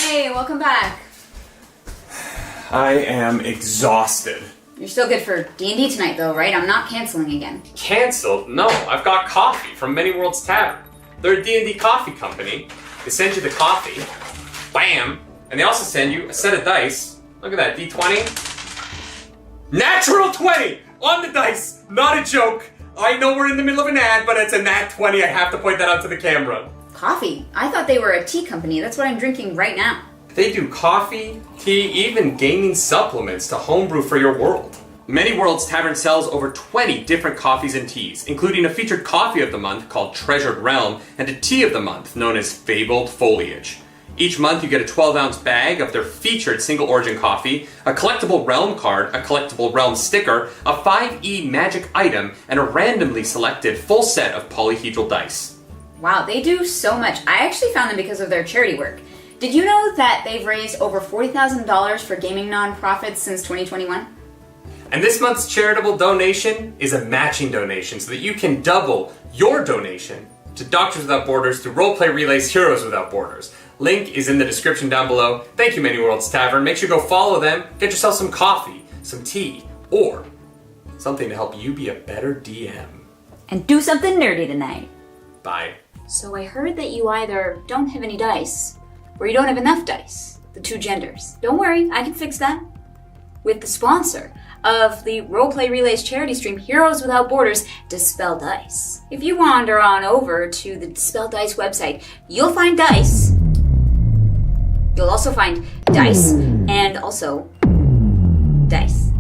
Hey, welcome back. I am exhausted. You're still good for D&D tonight though, right? I'm not canceling again. Canceled? No, I've got coffee from Many Worlds Tavern. They're a D&D coffee company. They send you the coffee, bam, and they also send you a set of dice. Look at that, D20. Natural 20 on the dice, not a joke. I know we're in the middle of an ad, but it's a nat 20. I have to point that out to the camera. Coffee? I thought they were a tea company. That's what I'm drinking right now. They do coffee, tea, even gaming supplements to homebrew for your world. Many Worlds Tavern sells over 20 different coffees and teas, including a featured coffee of the month called Treasured Realm and a tea of the month known as Fabled Foliage. Each month you get a 12-ounce bag of their featured single origin coffee, a collectible realm card, a collectible realm sticker, a 5e magic item, and a randomly selected full set of polyhedral dice. Wow, they do so much. I actually found them because of their charity work. Did you know that they've raised over $40,000 for gaming nonprofits since 2021? And this month's charitable donation is a matching donation so that you can double your donation to Doctors Without Borders through Roleplay Relay's Heroes Without Borders. Link is in the description down below. Thank you, Many Worlds Tavern. Make sure you go follow them, get yourself some coffee, some tea, or something to help you be a better DM. And do something nerdy tonight. Bye. So I heard that you either don't have any dice, or you don't have enough dice. The two genders. Don't worry, I can fix that. With the sponsor of the Roleplay Relays charity stream, Heroes Without Borders, Dispel Dice. If you wander on over to the Dispel Dice website, you'll find dice. You'll also find dice, and also dice.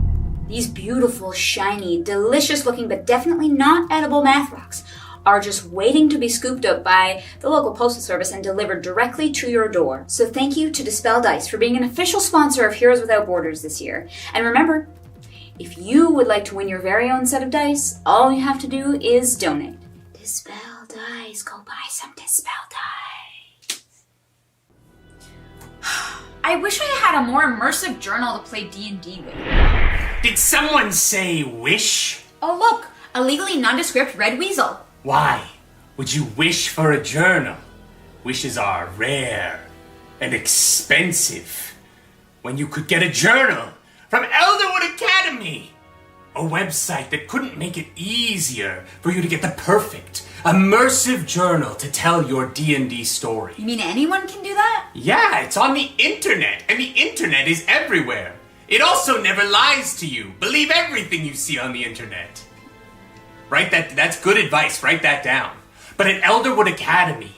These beautiful, shiny, delicious-looking, but definitely not edible math rocks are just waiting to be scooped up by the local postal service and delivered directly to your door. So thank you to Dispel Dice for being an official sponsor of Heroes Without Borders this year. And remember, if you would like to win your very own set of dice, all you have to do is donate. Dispel Dice. Go buy some Dispel Dice. I wish I had a more immersive journal to play D&D with. Did someone say wish? Oh look, a legally nondescript red weasel. Why would you wish for a journal? Wishes are rare and expensive when you could get a journal from Elderwood Academy, a website that couldn't make it easier for you to get the perfect, immersive journal to tell your D&D story. You mean anyone can do that? Yeah, it's on the internet, and the internet is everywhere. It also never lies to you. Believe everything you see on the internet. That's good advice, write that down. But at Elderwood Academy,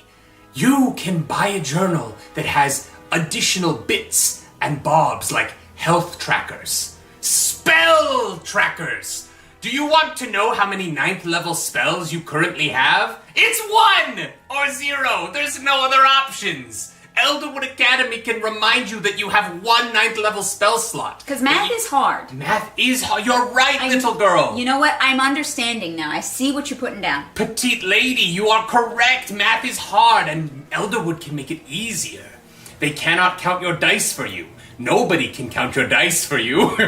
you can buy a journal that has additional bits and bobs like health trackers, spell trackers. Do you want to know how many 9th level spells you currently have? It's 1 or 0. There's no other options. Elderwood Academy can remind you that you have 1 9th level spell slot. Because math is hard. Math is hard. You're right, little girl. You know what? I'm understanding now. I see what you're putting down. Petite lady, you are correct. Math is hard, and Elderwood can make it easier. They cannot count your dice for you. Nobody can count your dice for you. Do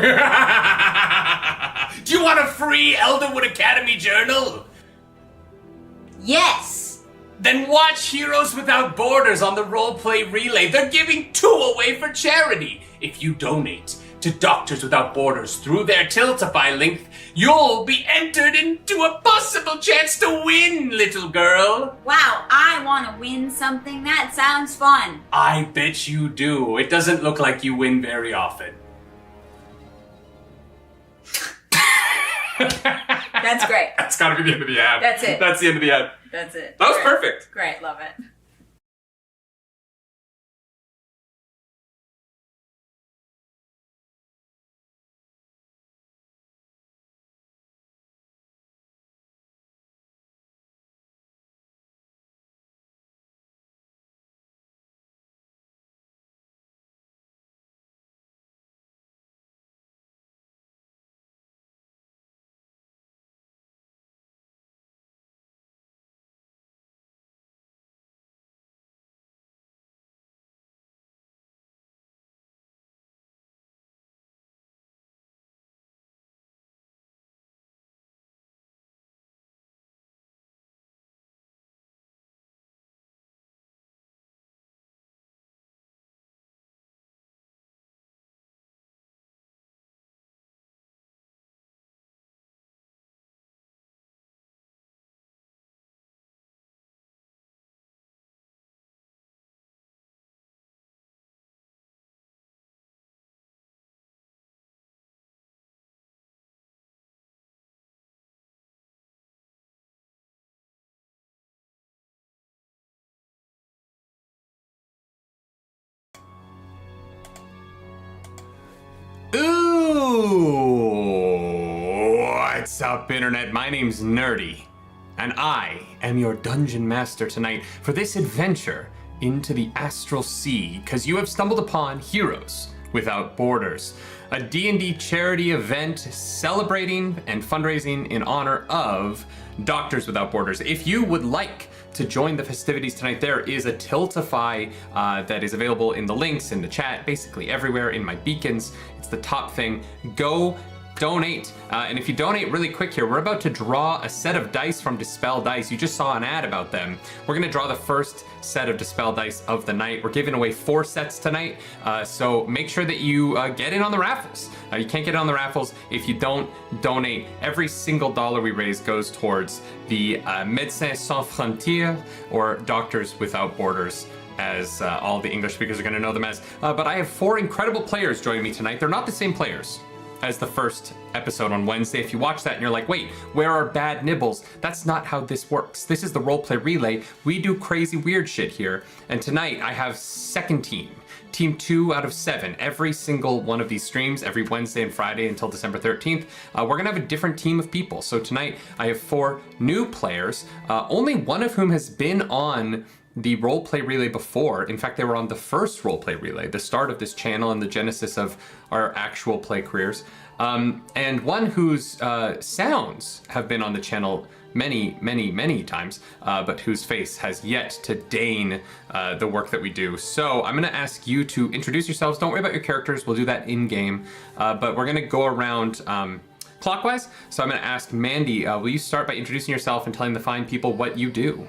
you want a free Elderwood Academy journal? Yes! Then watch Heroes Without Borders on the Roleplay Relay. They're giving 2 away for charity. If you donate to Doctors Without Borders through their Tiltify link, you'll be entered into a possible chance to win, little girl. Wow, I want to win something. That sounds fun. I bet you do. It doesn't look like you win very often. That's great. That's gotta be the end of the ad. That's it. That's the end of the ad. That's it. That was Great. perfect. Great, love it. What's up, Internet? My name's Nerdy, and I am your dungeon master tonight for this adventure into the Astral Sea, because you have stumbled upon Heroes Without Borders, a D&D charity event celebrating and fundraising in honor of Doctors Without Borders. If you would like to join the festivities tonight, there is a Tiltify that is available in the links, in the chat, basically everywhere, in my beacons. It's the top thing. Go donate, and if you donate really quick here, we're about to draw a set of dice from Dispel Dice. You just saw an ad about them. We're gonna draw the first set of Dispel Dice of the night. We're giving away 4 sets tonight, so make sure that you get in on the raffles. You can't get on the raffles if you don't donate. Every single dollar we raise goes towards the Médecins Sans Frontières, or Doctors Without Borders, as all the English speakers are gonna know them as. But I have 4 incredible players joining me tonight. They're not the same players as the first episode on Wednesday. If you watch that and you're like, wait, where are Bad Nibbles? That's not how this works. This is the Roleplay Relay. We do crazy weird shit here. And tonight I have second team. Team 2 out of 7. Every single one of these streams, every Wednesday and Friday until December 13th, we're gonna have a different team of people. So tonight I have 4 new players, only one of whom has been on the Roleplay Relay before. In fact, they were on the first Roleplay Relay, the start of this channel and the genesis of our actual play careers. And one whose sounds have been on the channel many, many, many times, but whose face has yet to deign the work that we do. So I'm gonna ask you to introduce yourselves. Don't worry about your characters, we'll do that in-game. But we're gonna go around clockwise. So I'm gonna ask Mandy, will you start by introducing yourself and telling the fine people what you do?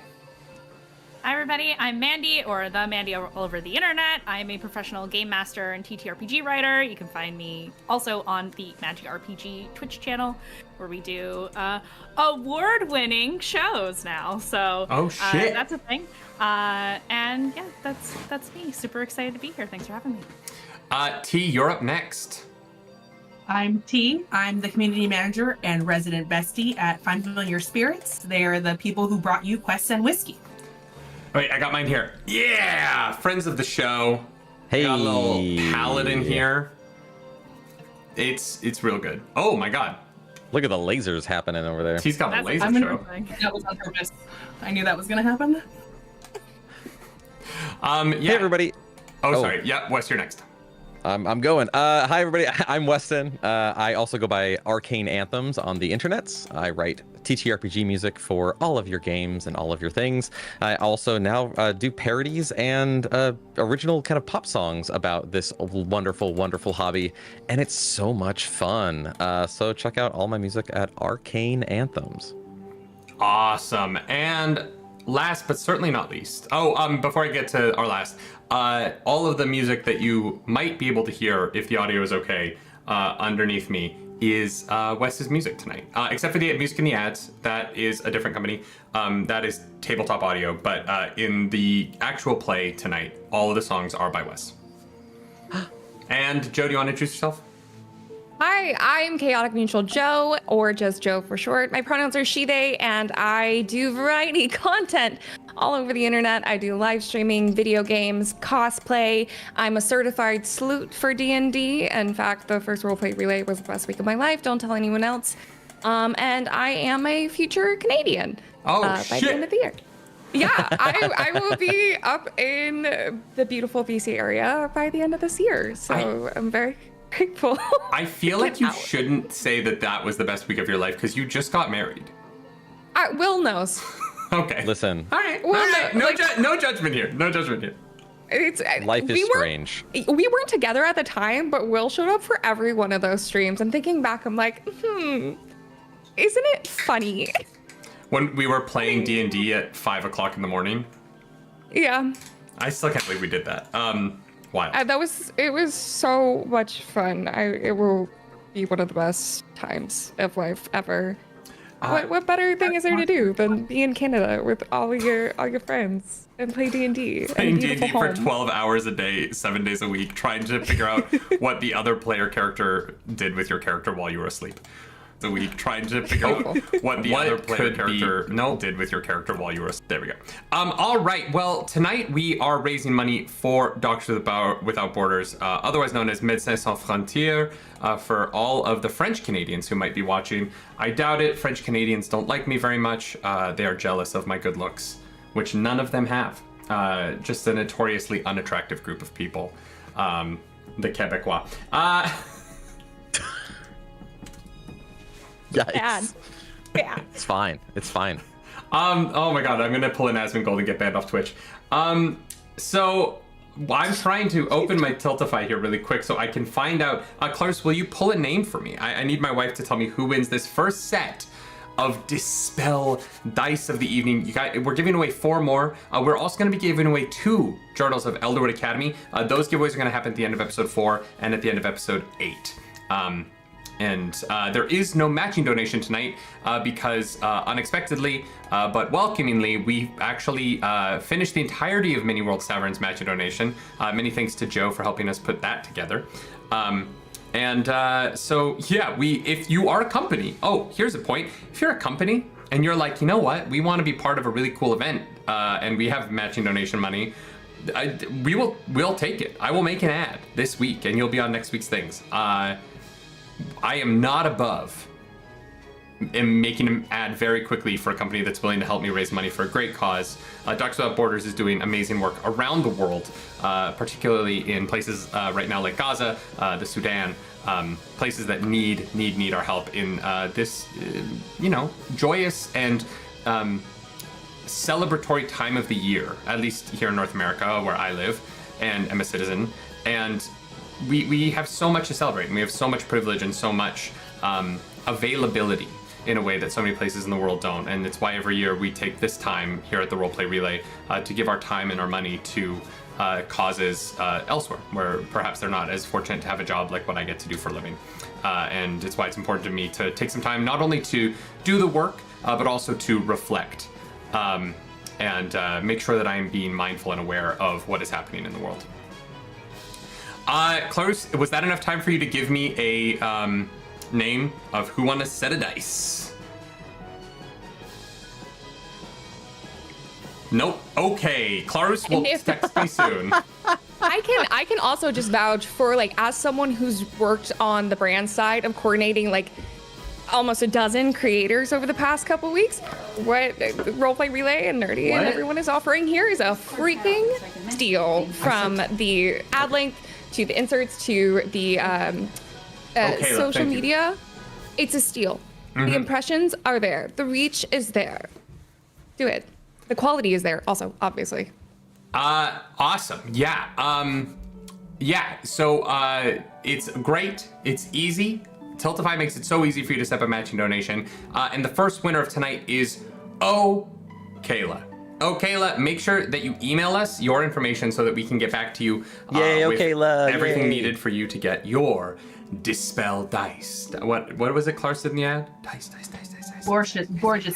Hi everybody, I'm Mandy, or the Mandy all over the internet. I'm a professional game master and TTRPG writer. You can find me also on the Magic RPG Twitch channel, where we do award-winning shows now. So oh shit, that's a thing. And yeah, that's me. Super excited to be here. Thanks for having me. T, you're up next. I'm T. I'm the community manager and resident bestie at Find Familiar Spirits. They are the people who brought you quests and whiskey. Wait, I got mine here. Yeah! Friends of the show. Hey. Got a little paladin here. It's real good. Oh my god. Look at the lasers happening over there. He's got a That's laser I'm show. That was on purpose. I knew that was going to happen. Yeah. Hey everybody. Oh, sorry. Yeah, Wes, you're next. I'm going. Hi everybody. I'm Weston. I also go by Arcane Anthems on the internets. I write TTRPG music for all of your games and all of your things. I also now do parodies and original kind of pop songs about this wonderful, wonderful hobby, and it's so much fun. So check out all my music at Arcane Anthems. Awesome. And last but certainly not least, before I get to our last, all of the music that you might be able to hear, if the audio is okay, underneath me is Wes's music tonight. Except for the music in the ads, that is a different company. That is Tabletop Audio, but in the actual play tonight, all of the songs are by Wes. And Joe, do you want to introduce yourself? Hi, I'm Chaotic Neutral Joe, or just Joe for short. My pronouns are she, they, and I do variety content all over the internet. I do live streaming, video games, cosplay. I'm a certified sleuth for D&D. In fact, the first roleplay relay was the best week of my life. Don't tell anyone else. And I am a future Canadian. By the end of the year. Yeah, I will be up in the beautiful BC area by the end of this year. So I'm very grateful. I feel like you shouldn't say that was the best week of your life, because you just got married. Will knows. Okay. Listen. All right. Well, All right. no, No judgment here. No judgment here. Life is strange. We weren't together at the time, but Will showed up for every one of those streams. And thinking back, I'm like, isn't it funny? When we were playing D&D at 5 o'clock in the morning. Yeah. I still can't believe we did that. Wild. It was so much fun. It will be one of the best times of life ever. What better thing is there to do than be in Canada with all your friends and play D&D? Playing D&D for 12 hours a day, 7 days a week, trying to figure out what the other player character did with your character while you were asleep. the week trying to figure out what the other player character did with your character while you were. There we go. All right. Well, tonight we are raising money for Doctors Without Borders, otherwise known as Médecins Sans Frontières, for all of the French Canadians who might be watching. I doubt it. French Canadians don't like me very much. They are jealous of my good looks, which none of them have. Just a notoriously unattractive group of people. The Quebecois. Yikes. Bad. It's fine. It's fine. Oh my god, I'm gonna pull an Asmongold and get banned off Twitch. So I'm trying to open my Tiltify here really quick so I can find out. Clarence, will you pull a name for me? I need my wife to tell me who wins this first set of Dispel Dice of the Evening. You guys, we're giving away 4 more. We're also going to be giving away 2 Journals of Elderwood Academy. Those giveaways are going to happen at the end of episode 4 and at the end of episode 8. And there is no matching donation tonight because unexpectedly, but welcomingly, we actually finished the entirety of Mini Worlds Tavern's matching donation. Many thanks to Joe for helping us put that together. So yeah, if you are a company, here's a point. If you're a company and you're like, you know what, we want to be part of a really cool event, and we have matching donation money, we'll take it. I will make an ad this week, and you'll be on next week's things. I am not above making an ad very quickly for a company that's willing to help me raise money for a great cause. Doctors Without Borders is doing amazing work around the world, particularly in places right now like Gaza, the Sudan, places that need our help in this, joyous and celebratory time of the year, at least here in North America where I live and am a citizen. And we have so much to celebrate, and we have so much privilege and so much availability in a way that so many places in the world don't. And it's why every year we take this time here at the Roleplay Relay to give our time and our money to causes elsewhere, where perhaps they're not as fortunate to have a job like what I get to do for a living. And it's why it's important to me to take some time not only to do the work, but also to reflect and make sure that I am being mindful and aware of what is happening in the world. Clarus, was that enough time for you to give me a name of who won a set of dice? Nope. Okay, Clarus will text me soon. I can also just vouch for, like, as someone who's worked on the brand side of coordinating like almost a dozen creators over the past couple weeks, what Roleplay Relay and Nerdy and everyone is offering here is a freaking steal, from the ad length to the inserts to the social media. It's a steal. Mm-hmm. The impressions are there. The reach is there. Do it. The quality is there also, obviously. Awesome. Yeah. So it's great. It's easy. Tiltify makes it so easy for you to set up a matching donation. And the first winner of tonight is Kayla. Kayla, make sure that you email us your information so that we can get back to you with Kayla. Everything needed for you to get your Dispel dice. What was it Clark said in the ad? Dice. Gorgeous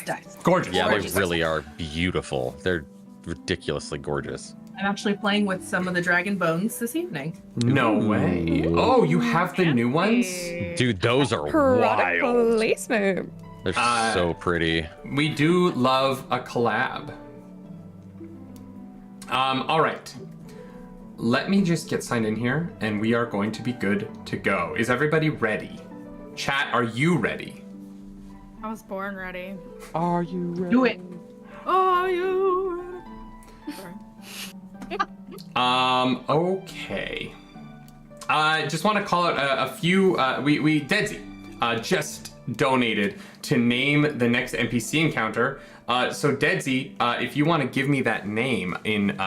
dice. Gorgeous. Yeah, gorgeous they really are beautiful. They're ridiculously gorgeous. I'm actually playing with some of the dragon bones this evening. No way. Oh, you have the new ones? Dude, those are Product wild. placement. They're so pretty. We do love a collab. All right. Let me just get signed in here, and we are going to be good to go. Is everybody ready? Chat, are you ready? I was born ready. Are you ready? Do it. Are you ready? Sorry. Okay. Just want to call out a few. We Deadsy just donated to name the next NPC encounter. So Deadsy, if you want to give me that name in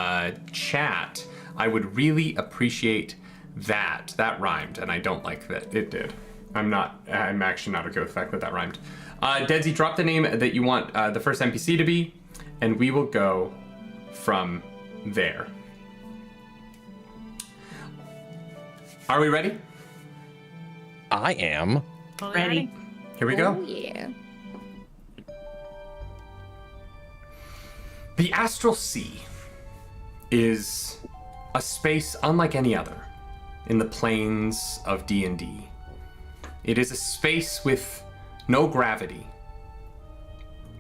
chat, I would really appreciate that. That rhymed, and I don't like that it did. I'm actually not okay with the fact that rhymed. Deadsy, drop the name that you want the first NPC to be, and we will go from there. Are we ready? I am. Ready. Here we go. Oh, yeah. The Astral Sea is a space unlike any other in the plains of D&D. It is a space with no gravity,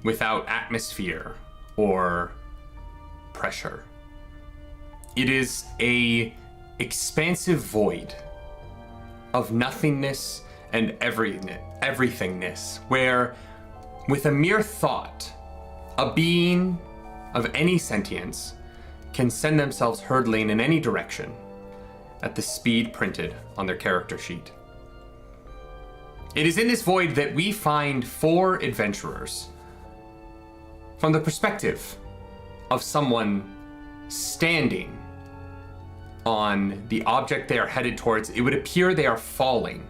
without atmosphere or pressure. It is a expansive void of nothingness and everythingness, where with a mere thought, a being of any sentience can send themselves hurtling in any direction at the speed printed on their character sheet. It is in this void that we find 4 adventurers from the perspective of someone standing on the object they are headed towards. It would appear they are falling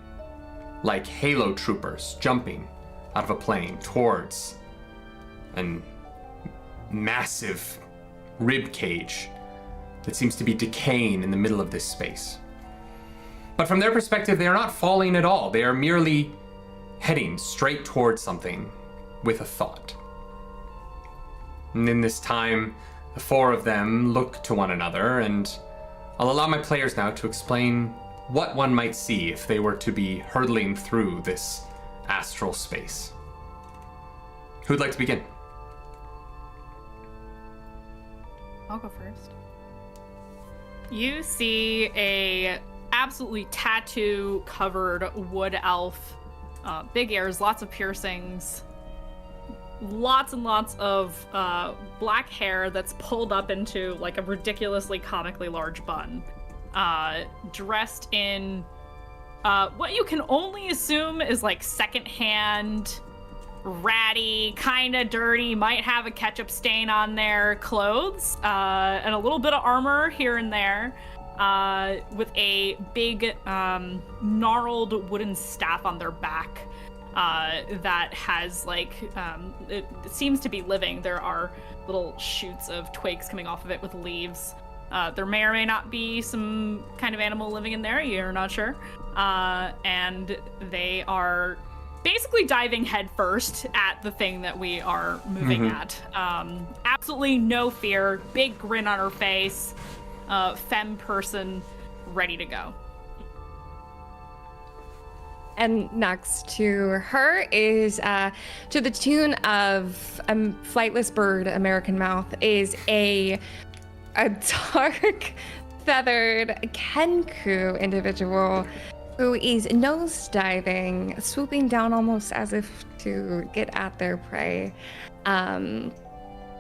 like Halo troopers jumping out of a plane towards an massive rib cage that seems to be decaying in the middle of this space. But from their perspective, they are not falling at all. They are merely heading straight towards something with a thought. And in this time, the 4 of them look to one another, and I'll allow my players now to explain what one might see if they were to be hurtling through this astral space. Who'd like to begin? I'll go first. You see a absolutely tattoo-covered wood elf, big ears, lots of piercings, lots and lots of black hair that's pulled up into like a ridiculously comically large bun, dressed in what you can only assume is like secondhand, ratty, kind of dirty, might have a ketchup stain on their clothes, and a little bit of armor here and there, with a big gnarled wooden staff on their back that has like, it seems to be living. There are little shoots of twigs coming off of it with leaves. There may or may not be some kind of animal living in there, you're not sure. And they are basically diving headfirst at the thing that we are moving at. Absolutely no fear, big grin on her face, femme person ready to go. And next to her is, to the tune of Flightless Bird, American Mouth, is a dark feathered Kenku individual who is nosediving, swooping down almost as if to get at their prey. But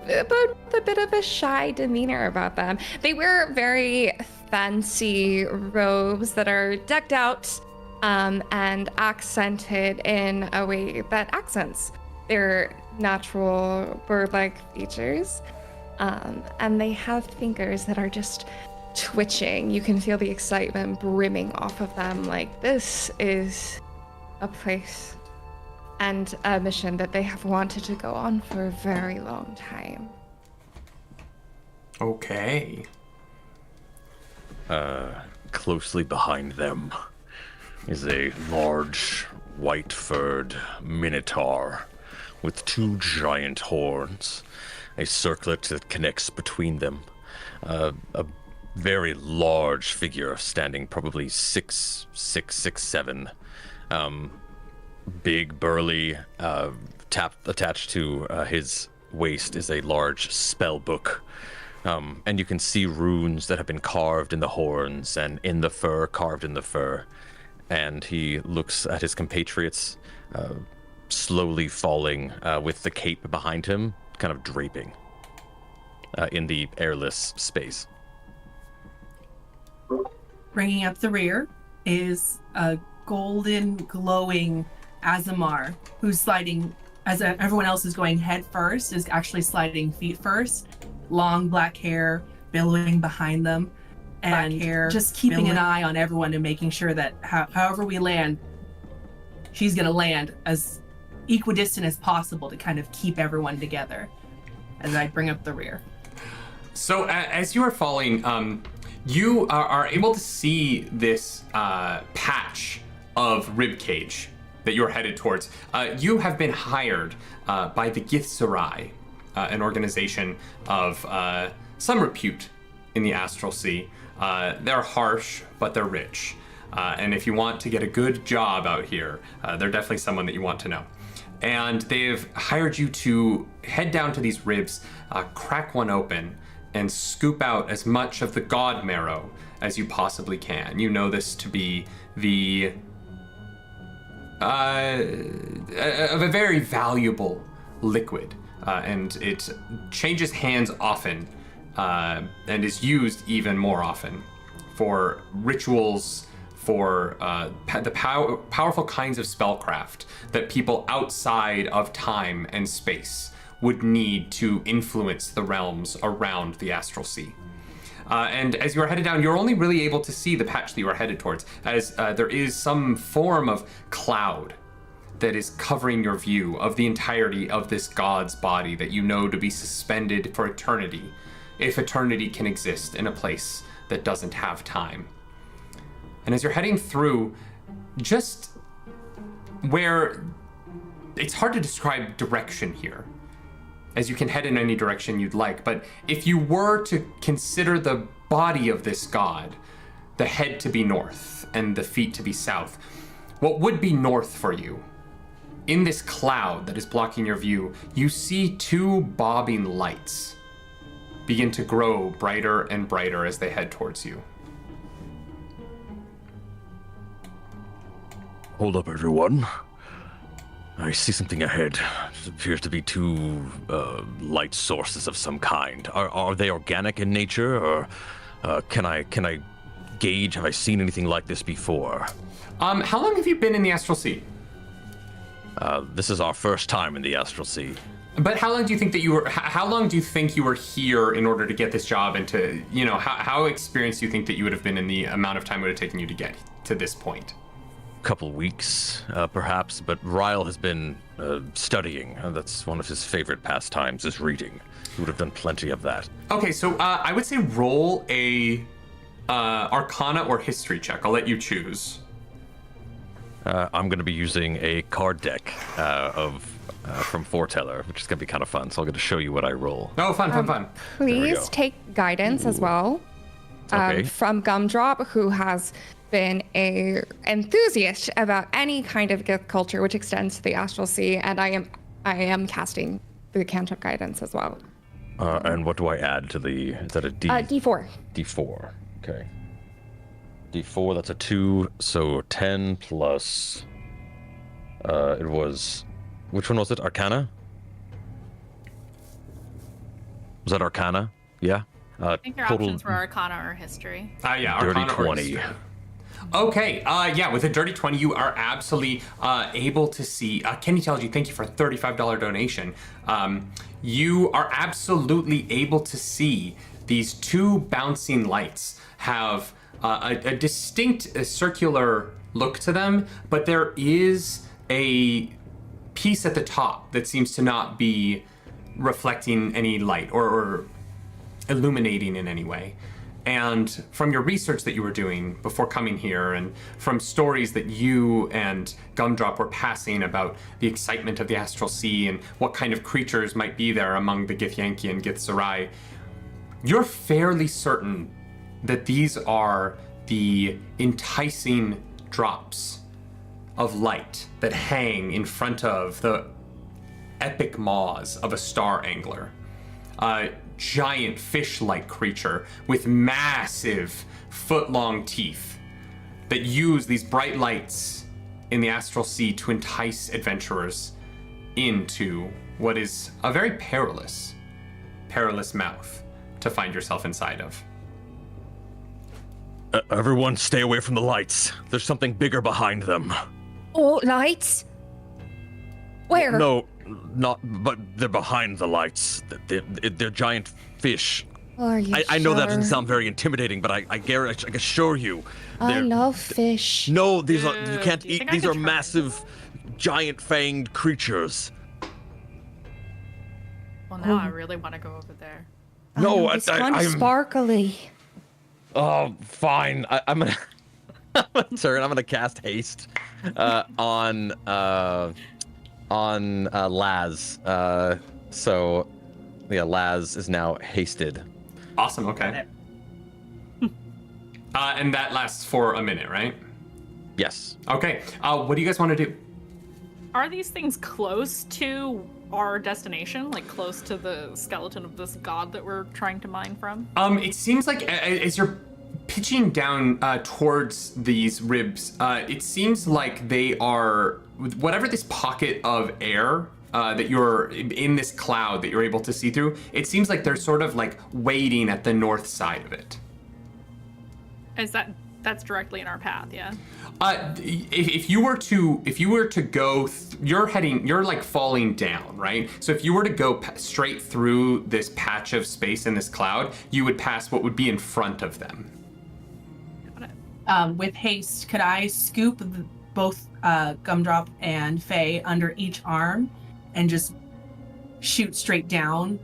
with a bit of a shy demeanor about them. They wear very fancy robes that are decked out and accented in a way that accents their natural bird-like features. And they have fingers that are just twitching. You can feel the excitement brimming off of them. Like, this is a place and a mission that they have wanted to go on for a very long time. Okay. Closely behind them is a large, white-furred minotaur with 2 giant horns, a circlet that connects between them, a very large figure standing probably 6'7", big, burly. Attached to his waist is a large spell book, and you can see runes that have been carved in the horns and in the fur, carved in the fur. And he looks at his compatriots, slowly falling, with the cape behind him, kind of draping in the airless space. Bringing up the rear is a golden, glowing Azamar, who's sliding, as everyone else is going head first, is actually sliding feet first. Long black hair billowing behind them, and just keeping an eye on everyone and making sure that however we land, she's going to land as equidistant as possible to kind of keep everyone together as I bring up the rear. So as you are falling, you are able to see this patch of ribcage that you're headed towards. You have been hired by the Githzerai, an organization of some repute in the Astral Sea. They're harsh, but they're rich. And if you want to get a good job out here, they're definitely someone that you want to know. and they've hired you to head down to these ribs, crack one open, and scoop out as much of the god marrow as you possibly can. You know this to be the of a very valuable liquid, and it changes hands often, and is used even more often for rituals, for the powerful kinds of spellcraft that people outside of time and space would need to influence the realms around the Astral Sea. And as you are headed down, you're only really able to see the patch that you are headed towards, as there is some form of cloud that is covering your view of the entirety of this god's body that you know to be suspended for eternity, if eternity can exist in a place that doesn't have time. And as you're heading through, just where it's hard to describe direction here, as you can head in any direction you'd like, but if you were to consider the body of this god, the head to be north and the feet to be south, what would be north for you? In this cloud that is blocking your view, you see two bobbing lights begin to grow brighter and brighter as they head towards you. Hold up, everyone. I see something ahead. It appears to be two light sources of some kind. Are they organic in nature, or can I gauge? Have I seen anything like this before? How long have you been in the Astral Sea? This is our first time in the Astral Sea. But how long do you think that you were? How long do you think you were here in order to get this job? And to, you know, how experienced do you think that you would have been in the amount of time it would have taken you to get to this point? Couple weeks, perhaps, but Ryle has been studying. That's one of his favorite pastimes, is reading. He would have done plenty of that. Okay, so I would say roll a Arcana or History check. I'll let you choose. I'm going to be using a card deck from Foreteller, which is going to be kind of fun, so I'm going to show you what I roll. Oh, fun. Please take guidance as well Okay. from Gumdrop, who has been a enthusiast about any kind of gift culture which extends to the Astral Sea, and I am casting the cantrip guidance as well. And what do I add to the? Is that a D? D4. D4. Okay. D4. That's a 2. So 10 plus. It was. Which one was it? Arcana. Was that Arcana? Yeah. I think your total options were Arcana or History. Yeah, dirty Arcana or 20. History. Okay, yeah, with a dirty 20, you are absolutely able to see. Kenny tells you, thank you for a $35 donation. You are absolutely able to see these two bouncing lights have a distinct circular look to them, but there is a piece at the top that seems to not be reflecting any light or illuminating in any way. And from your research that you were doing before coming here, and from stories that you and Gumdrop were passing about the excitement of the Astral Sea and what kind of creatures might be there among the Githyanki and Githzerai, you're fairly certain that these are the enticing drops of light that hang in front of the epic maws of a star angler. Giant fish-like creature with massive foot-long teeth that use these bright lights in the Astral Sea to entice adventurers into what is a very perilous mouth to find yourself inside of. Everyone, stay away from the lights. There's something bigger behind them. Oh, lights? Where? No, not. But they're behind the lights. They're giant fish. Are you I know that doesn't sure? sound very intimidating, but I guarantee, I can assure you. I they're- love fish. No, these are you can't do you eat. think I These could are try? massive, giant fanged creatures. Well, now I really want to go over there. No, it's kind of I'm. sparkly. Oh, fine. I'm gonna. I'm gonna cast haste on Laz. So, yeah, Laz is now hasted. Awesome, okay. And that lasts for a minute, right? Yes. Okay, what do you guys want to do? Are these things close to our destination? Like close to the skeleton of this god that we're trying to mine from? It seems like as you're pitching down towards these ribs, it seems like they are, whatever this pocket of air that you're in, this cloud that you're able to see through, it seems like they're sort of like waiting at the north side of it. That's directly in our path, yeah? If you were to go, you're like falling down, right? So if you were to go straight through this patch of space in this cloud, you would pass what would be in front of them. With haste, could I scoop both Gumdrop and Faye under each arm and just shoot straight down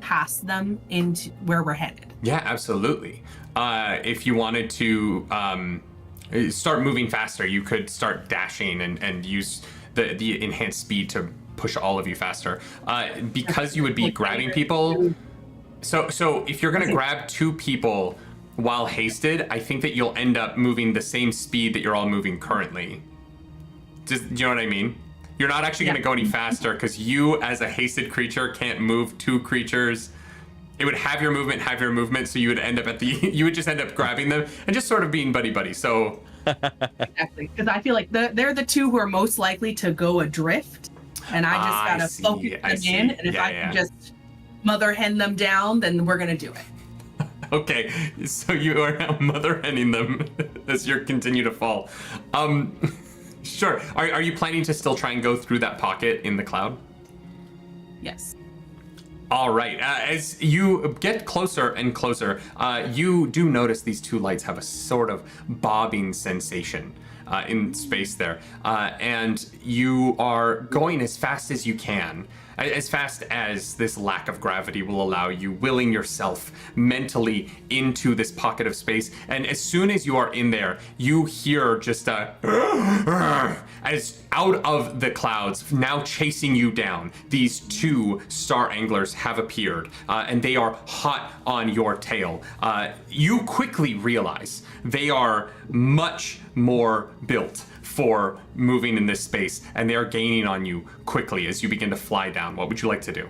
past them into where we're headed? Yeah, absolutely. If you wanted to start moving faster, you could start dashing and use the enhanced speed to push all of you faster. Because you would be grabbing people. So if you're gonna grab 2 people while hasted, I think that you'll end up moving the same speed that you're all moving currently. Do you know what I mean? You're not actually gonna go any faster because you, as a hasted creature, can't move 2 creatures. It would have your movement, so you would end up you would just end up grabbing them and just sort of being buddy-buddy, so. Exactly, because I feel like they're the 2 who are most likely to go adrift, and I just gotta focus them in, and if I can just mother hen them down, then we're gonna do it. Okay, so you are now mother henning them as you continue to fall. Sure, are you planning to still try and go through that pocket in the cloud? Yes. All right, as you get closer and closer, you do notice these 2 lights have a sort of bobbing sensation in space there. And you are going as fast as you can, as fast as this lack of gravity will allow you, willing yourself mentally into this pocket of space. And as soon as you are in there, you hear just a as out of the clouds, now chasing you down, these 2 star anglers have appeared, and they are hot on your tail. You quickly realize they are much more built for moving in this space, and they are gaining on you quickly as you begin to fly down. What would you like to do?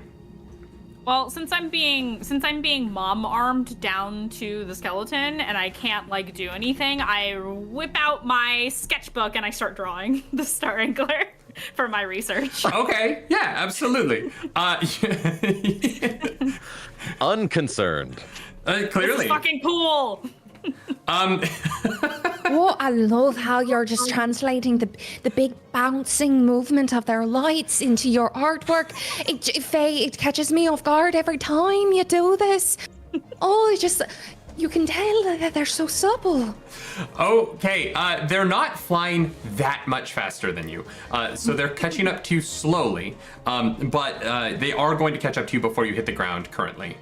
Well, since I'm being mom armed down to the skeleton and I can't like do anything, I whip out my sketchbook and I start drawing the Star Angler for my research. Okay, yeah, absolutely. Unconcerned. Clearly. This is fucking cool. Oh, I love how you're just translating the big bouncing movement of their lights into your artwork. Faye, it catches me off guard every time you do this. Oh, you can tell that they're so supple. Okay, they're not flying that much faster than you, so they're catching up to you slowly, but they are going to catch up to you before you hit the ground currently.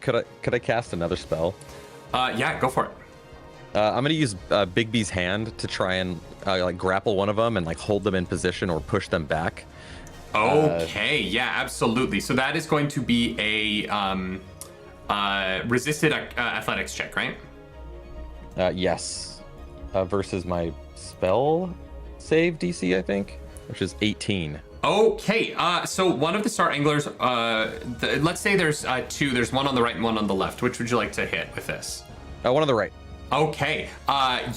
Could I cast another spell? Yeah, go for it. I'm gonna use Bigby's hand to try and like grapple one of them and like hold them in position or push them back. Okay, yeah, absolutely. So that is going to be a resisted athletics check, right? Yes. Versus my spell save DC, I think, which is 18. Okay, so one of the Star Anglers, let's say there's 2, there's one on the right and one on the left. Which would you like to hit with this? One on the right. Okay,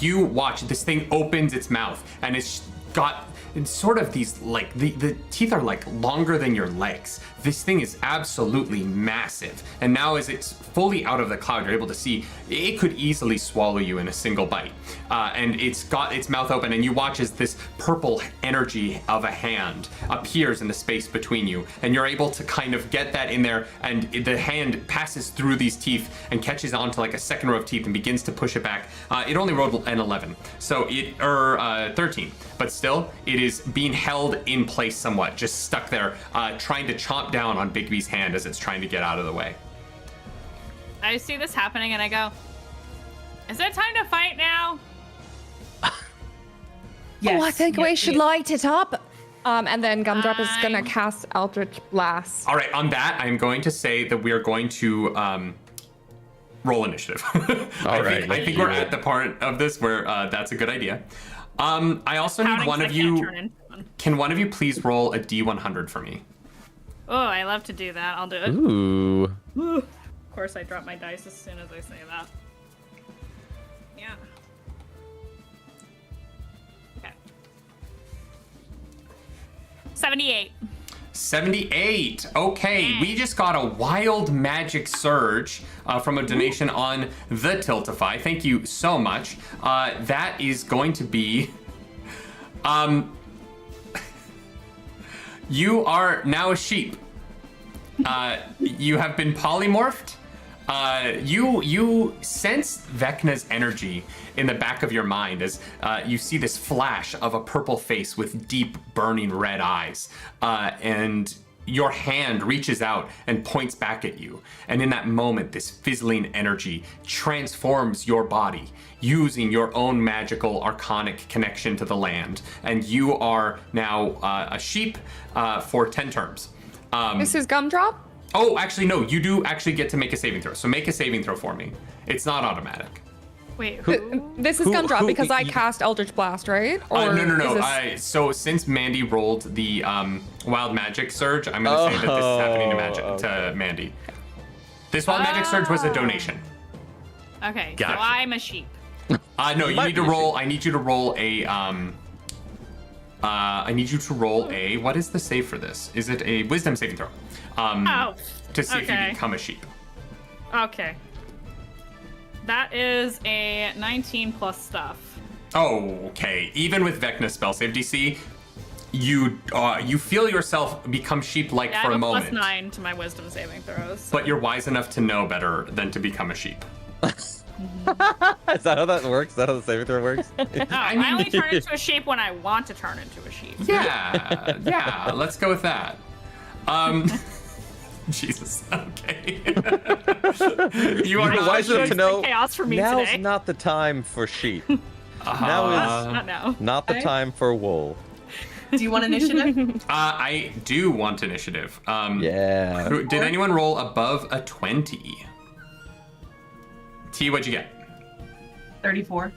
you watch, this thing opens its mouth and it's got sort of these, like, the teeth are like longer than your legs. This thing is absolutely massive. And now as it's fully out of the cloud, you're able to see it could easily swallow you in a single bite. And it's got its mouth open and you watch as this purple energy of a hand appears in the space between you. And you're able to kind of get that in there, and the hand passes through these teeth and catches onto like a second row of teeth and begins to push it back. It only rolled an 11, so 13, but still it is being held in place somewhat, just stuck there, trying to chomp down on Bigby's hand as it's trying to get out of the way. I see this happening and I go, is it time to fight now? Yes, Oh, I think we should light it up. And then Gumdrop is gonna cast Eldritch Blast. All right, on that, I'm going to say that we are going to roll initiative. All right, I think we're at the part of this where that's a good idea. I also need Counting one 'cause of I can't you. turn into one. Can one of you please roll a D100 for me? Oh, I love to do that. I'll do it. Ooh. Of course, I drop my dice as soon as I say that. Yeah. Okay. 78. 78. Okay, we just got a wild magic surge from a donation on the Tiltify. Thank you so much. That is going to be. You are now a sheep. You have been polymorphed. You sense Vecna's energy in the back of your mind as you see this flash of a purple face with deep, burning red eyes. And your hand reaches out and points back at you. And in that moment, this fizzling energy transforms your body using your own magical arcanic connection to the land. And you are now a sheep for 10 terms. This is Gumdrop? Oh, actually, no. You do actually get to make a saving throw. So make a saving throw for me. It's not automatic. Wait, This is Gumdrop because I cast Eldritch Blast, right? No. is this- So since Mandy rolled the wild magic surge, I'm going to say that this is happening to Mandy. This wild magic surge was a donation. Okay, Gotcha. so I'm a sheep. No, you might need to be a roll. I need you to roll a. I need you to roll a. What is the save for this? Is it a wisdom saving throw? To see if you okay. become a sheep. Okay. That is a 19 plus stuff. Okay. Even with Vecna spell save DC, you feel yourself become sheep-like Yeah, I for have a a moment. +9 to my wisdom saving throws. So. But you're wise enough to know better than to become a sheep. Is that how that works? Is that how the saving throw works? No, I only turn into a sheep when I want to turn into a sheep. Yeah, let's go with that. Jesus, okay. You are You're wise enough to know chaos for me now's today. not the time for sheep. Now Not is now. not the Okay. time for wool. Do you want initiative? I do want initiative. Yeah. Did anyone roll above a 20? T, what'd you get? 34.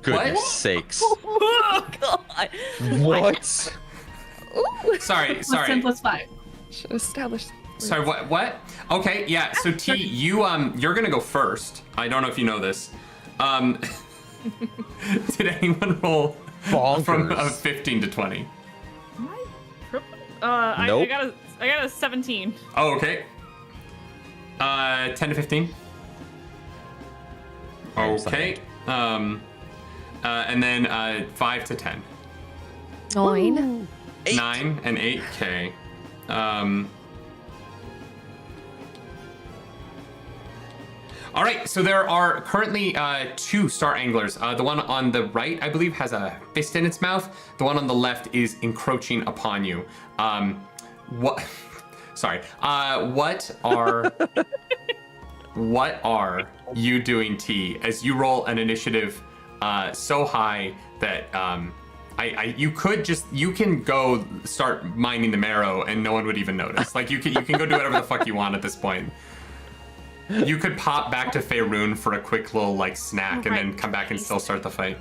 Goodness What? sakes. Oh, God. What? Ooh. Sorry. Plus 10 plus 5. Should establish. Sorry, what? Okay, yeah, so T, you're gonna go first. I don't know if you know this. Did anyone roll from Bonkers. 15 to 20? I Nope. got a 17. Oh, okay. 10 to 15? Okay. And then 5 to 10. 9. 9 and 8, okay. All right, so there are currently 2 star anglers. The one on the right, I believe, has a fist in its mouth. The one on the left is encroaching upon you. What? Sorry. What are you doing, T, as you roll an initiative so high that you can go start mining the marrow and no one would even notice. Like you can go do whatever the fuck you want at this point. You could pop back to Faerun for a quick little like snack and then come back and still start the fight.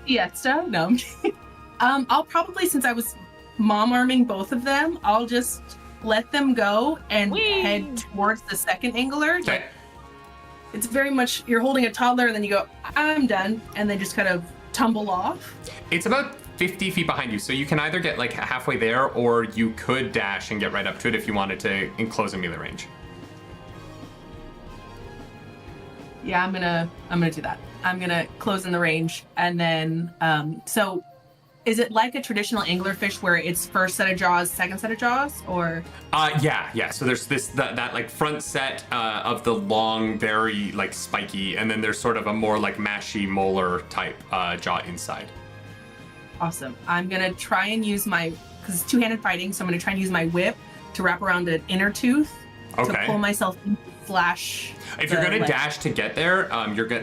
Fiesta? No. I'm kidding. I'll probably, since I was mom arming both of them, I'll just let them go and Whee! head towards the second angler. Okay. It's very much you're holding a toddler and then you go, I'm done, and they just kind of tumble off. It's about 50 feet behind you, so you can either get like halfway there or you could dash and get right up to it if you wanted to enclose a melee range. Yeah, I'm gonna do that. I'm gonna close in the range, and then so is it like a traditional anglerfish where it's first set of jaws, second set of jaws, or? Yeah. So there's that like front set of the long, very like spiky, and then there's sort of a more like mashy molar type jaw inside. Awesome. I'm gonna try and use because it's two-handed fighting, so I'm gonna try and use my whip to wrap around an inner tooth to Okay. pull myself in, slash. If you're the gonna leg. dash to get there,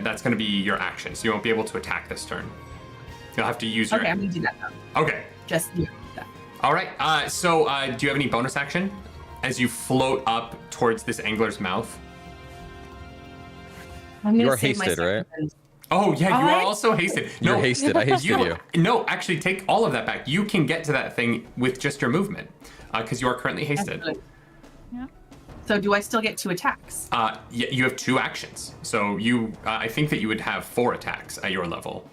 that's gonna be your action, so you won't be able to attack this turn. You'll have to use your. Okay, I'm gonna do that now. Okay. Just yeah, that. All right. So do you have any bonus action as you float up towards this angler's mouth? I'm gonna You're save my hasted, second right? turn. Oh yeah, you are Alright. also hasted. You're hasted. I hasted you. No, actually, take all of that back. You can get to that thing with just your movement, because you are currently hasted. Excellent. Yeah. So do I still get 2 attacks? Yeah, you have 2 actions. So you, I think that you would have 4 attacks at your level.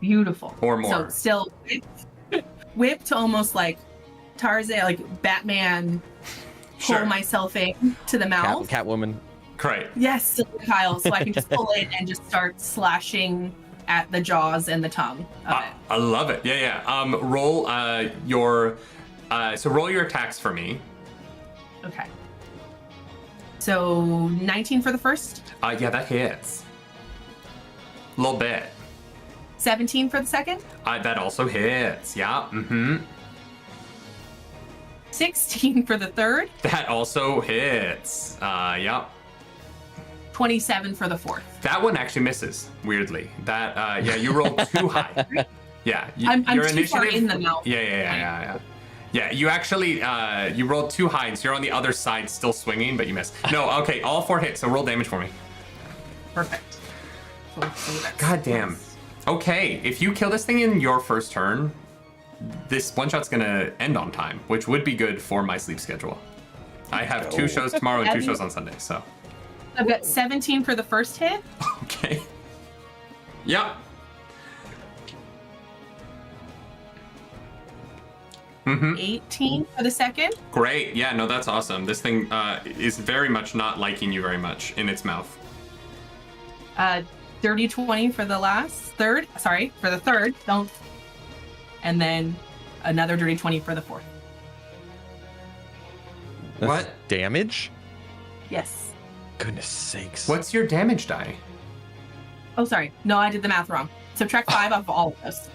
Beautiful. Or more. So still whipped almost like Tarzan, like Batman, Sure. pull myself in to the mouth. Catwoman. Correct. Yes, Kyle, so I can just pull in and just start slashing at the jaws and the tongue of it. I love it. Yeah. Roll your, so roll your attacks for me. Okay. So 19 for the first, Yeah, that hits. A little bit. 17 for the second, That also hits. Yeah. Mm-hmm. 16 for the third, That also hits. Yeah. 27 for the fourth. That one actually misses, weirdly. That, yeah, you rolled too high. Yeah. I'm too far in the mouth. Yeah. Yeah, you actually, you rolled too high, and so you're on the other side still swinging, but you missed. No, okay, all 4 hits, so roll damage for me. Perfect. So let's see, that's- God damn. Okay, if you kill this thing in your first turn, this one-shot's gonna end on time, which would be good for my sleep schedule. I have 2 shows tomorrow and 2 shows on Sunday, so. I've got 17 for the first hit, Okay. Yep. 18 for the second, Great. Yeah, no, that's awesome. This thing is very much not liking you very much in its mouth. dirty 20 for the for the third, don't, and then another dirty 20 for the fourth. That's What? damage? Yes. Goodness sakes. What's your damage die? Oh, sorry. No, I did the math wrong. Subtract 5 off of all of those.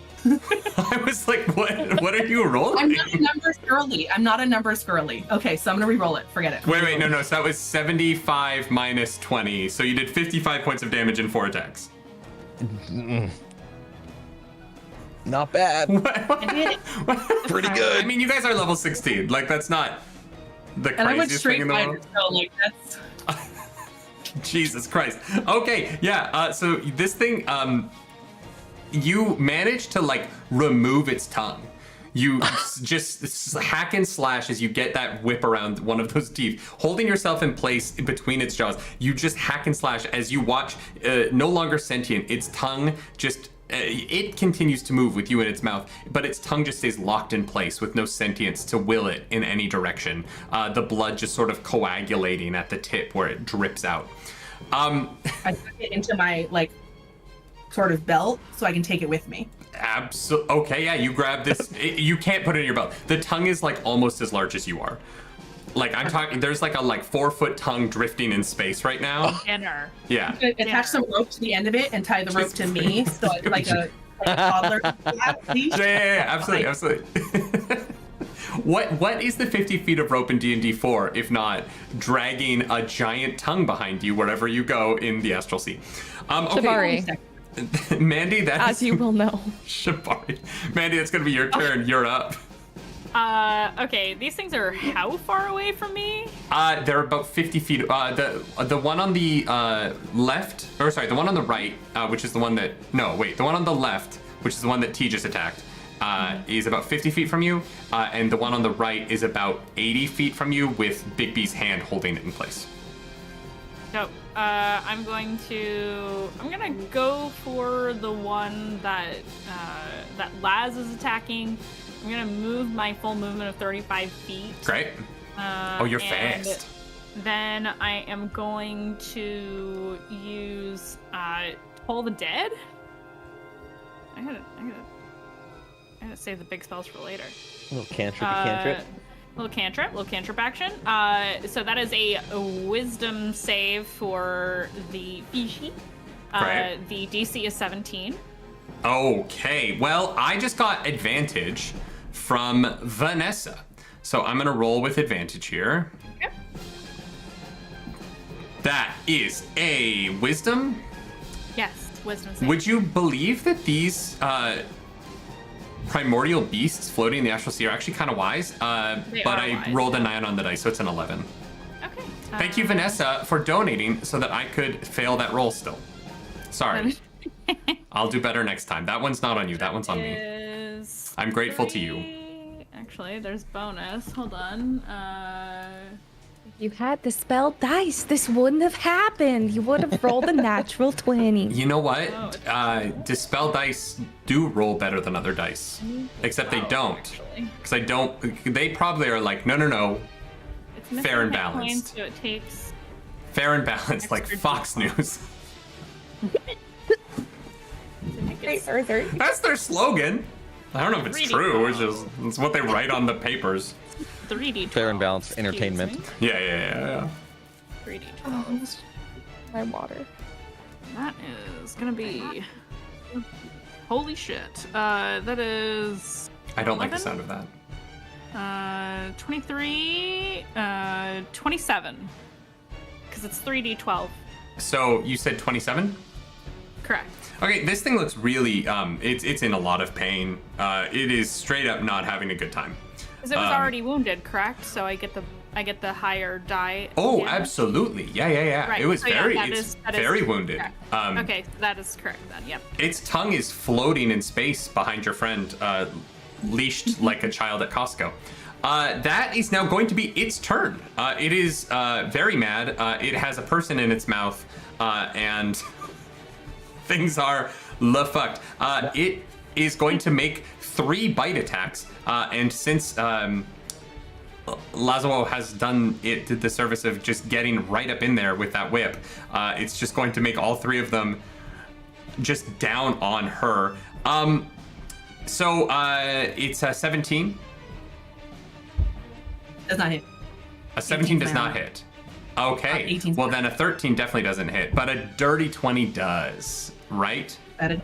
I was like, what are you rolling? I'm not a numbers girly. Okay, so I'm gonna re-roll it. Forget it. Wait, no. So that was 75 minus 20. So you did 55 points of damage in 4 attacks. Not bad. I did it. Pretty good. I mean, you guys are level 16. Like, that's not the And I went craziest thing straight in the fighter, world. so like that's Jesus Christ. Okay, yeah. So this thing, you managed to like remove its tongue. You just hack and slash as you get that whip around one of those teeth, holding yourself in place between its jaws. You just hack and slash as you watch, no longer sentient, its tongue just. It continues to move with you in its mouth, but its tongue just stays locked in place with no sentience to will it in any direction. The blood just sort of coagulating at the tip where it drips out. I tuck it into my like sort of belt so I can take it with me. Okay, yeah, you grab this. You can't put it in your belt. The tongue is like almost as large as you are. Like I'm talking, there's like a 4-foot tongue drifting in space right now. Dinner. Yeah. Attach some rope to the end of it and tie the rope to me, so it's like a toddler. Yeah, absolutely. What is the 50 feet of rope in D&D for, if not dragging a giant tongue behind you wherever you go in the astral sea? Okay, Shabari, Mandy, that as you will know. Shabari. Mandy, it's gonna be your turn. You're up. Okay, these things are how far away from me? They're about 50 feet. The one on the left, or sorry, the one on the right, which is the one that, the one on the left, which is the one that T just attacked, is about 50 feet from you, and the one on the right is about 80 feet from you with Big B's hand holding it in place. So, I'm gonna go for the one that Laz is attacking. I'm gonna move my full movement of 35 feet. Great. You're and fast. Then I am going to use Toll the Dead. I gotta save the big spells for later. Little cantrip. Little cantrip action. So that is a wisdom save for the Fishi. Right. The DC is 17. Okay, well, I just got advantage from Vanessa. So I'm gonna roll with advantage here. Yep. That is a wisdom. Yes, wisdom save. Would you believe that these primordial beasts floating in the astral sea are actually kind of wise? They but are I wise. rolled a 9 on the dice, so it's an 11. Okay. Thank you, Vanessa, for donating so that I could fail that roll still. Sorry. I'll do better next time. That one's not on you. That one's on me. Is I'm grateful to you. 3. Actually, there's bonus. Hold on. If you had the spell dice, this wouldn't have happened. You would have rolled a natural 20. You know what? Oh, Dispel dice do roll better than other dice. Except they don't. actually. Because I don't... They probably are like, no. It's missing Fair and hit points, balanced. so it takes. Fair and balanced, like Extra Fox D12. News. Sorry. That's their slogan. I don't know if it's 3D true. twelve. It's just it's what they write on the papers. 3D12. Fair and balanced excuse entertainment. me. Yeah. 3D12. Oh, my water. That is gonna be. Holy shit. That is. I don't like the 11? sound of that. 23. 27. Because it's 3D12. So you said 27? Correct. Okay, this thing looks really, it's in a lot of pain. It is straight up not having a good time. Because it was already wounded, correct? So I get the higher die. Oh, damage. absolutely. Yeah. Right. It was So, yeah, very, that it's is very wounded. correct. Okay, that is correct then. Yep. Its tongue is floating in space behind your friend, leashed like a child at Costco. That is now going to be its turn. It is very mad. It has a person in its mouth, and things are fucked. It is going to make 3 bite attacks, and since Lazo has did the service of just getting right up in there with that whip, it's just going to make all 3 of them just down on her. So it's a 17. Does not hit. A 17 18 does not now. hit. Okay. 18 's Well, fine. then a 13 definitely doesn't hit, but a dirty 20 does, right? That is.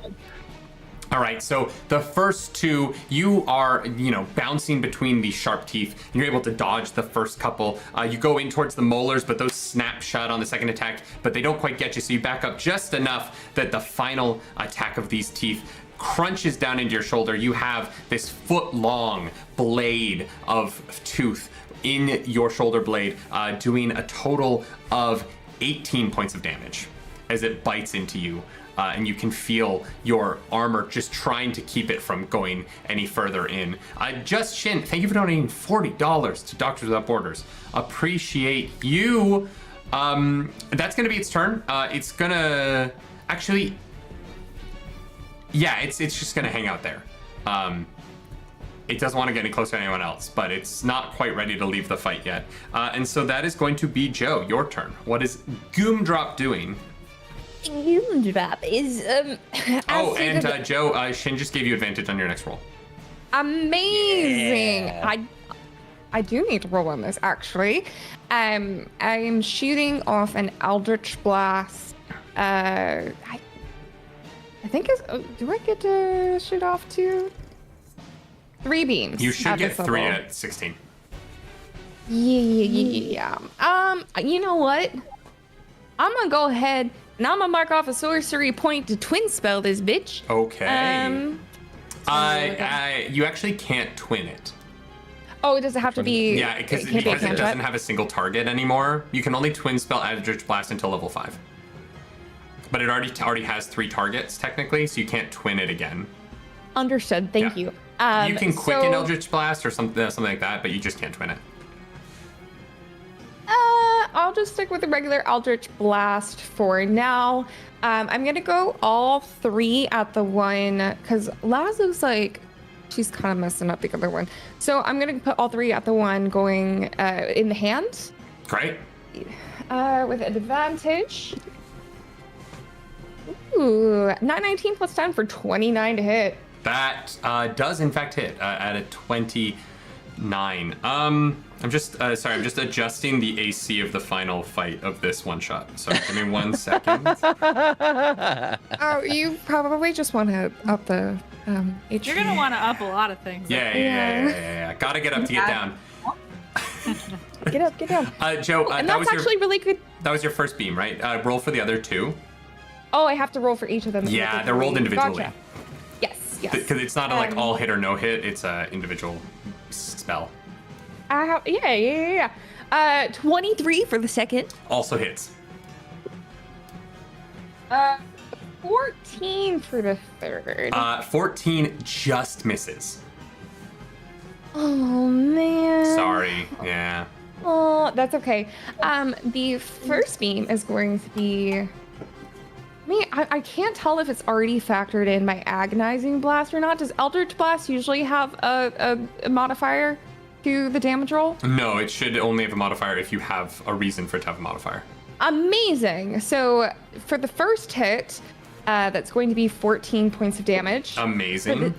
All right, so the first 2, you are, bouncing between these sharp teeth. You're able to dodge the first couple. You go in towards the molars, but those snap shut on the second attack, but they don't quite get you, so you back up just enough that the final attack of these teeth crunches down into your shoulder. You have this foot-long blade of tooth in your shoulder blade, doing a total of 18 points of damage as it bites into you. And you can feel your armor just trying to keep it from going any further in. Just Shin, thank you for donating $40 to Doctors Without Borders. Appreciate you. That's gonna be its turn. It's gonna actually, yeah, it's just gonna hang out there. It doesn't want to get any closer to anyone else, but it's not quite ready to leave the fight yet. And so that is going to be Joe, your turn. What is Goomdrop doing? Drop is Joe, Shin just gave you advantage on your next roll. amazing. I do need to roll on this actually. I'm shooting off an Eldritch Blast. I think it's. Do I get to shoot off 2? 3 beams. You should at get this 3 level. at 16. Yeah. You know what? I'm gonna go ahead and I'm gonna mark off a sorcery point to twin spell this bitch. Okay. You actually can't twin it. Oh, does it have to be? Yeah, because it can't be a it cantrip? doesn't have a single target anymore. You can only twin spell Eldritch Blast until level 5. But it already has 3 targets technically, so you can't twin it again. Understood. Thank Yeah. you. You can quicken so, Eldritch Blast or something like that, but you just can't twin it. I'll just stick with the regular Eldritch Blast for now. I'm gonna go all 3 at the one because Lazo's like, she's kind of messing up the other one. So I'm gonna put all 3 at the one going in the hand. Great. With advantage. Ooh, 919 plus 10 for 29 to hit. That does in fact hit at a 29. I'm just adjusting the AC of the final fight of this one shot. So give me 1 second. Oh, you probably just want to up the HP. You're gonna want to up a lot of things. Yeah. Gotta get up to get down. Get up, get down. Joe, And that that's was actually really good. that was your first beam, right? Roll for the other 2. Oh, I have to roll for each of them. Yeah, they're rolled individually. Gotcha. Yes. Because it's not like all hit or no hit. It's a individual spell. Yeah. 23 for the second. Also hits. 14 for the third. 14 just misses. Oh man. Sorry. Yeah. Oh, that's okay. The first beam is going to be. I can't tell if it's already factored in my agonizing blast or not. Does Eldritch Blast usually have a modifier to the damage roll? No, it should only have a modifier if you have a reason for it to have a modifier. Amazing. So for the first hit, that's going to be 14 points of damage. Amazing.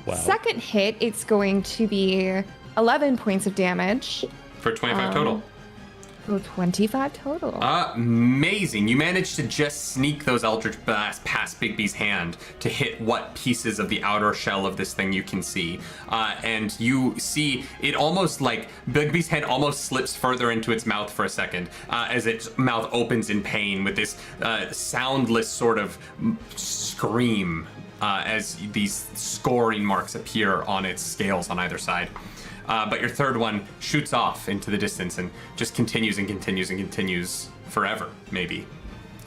Wow. Second hit, it's going to be 11 points of damage. For 25 total. So 25 total. Amazing. You managed to just sneak those Eldritch Blasts past Bigby's hand to hit what pieces of the outer shell of this thing you can see. And you see it almost like Bigby's hand almost slips further into its mouth for a second as its mouth opens in pain with this soundless sort of scream as these scoring marks appear on its scales on either side. But your third one shoots off into the distance and just continues and continues and continues forever, maybe.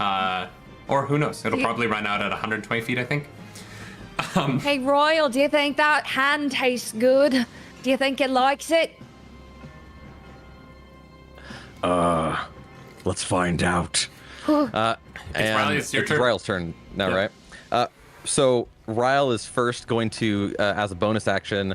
Or who knows? It'll probably run out at 120 feet, I think. Hey, Royal, do you think that hand tastes good? Do you think it likes it? Let's find out. And Riley, it's your turn. Ryle's turn now, Yeah. right? So Ryle is first going to, as a bonus action,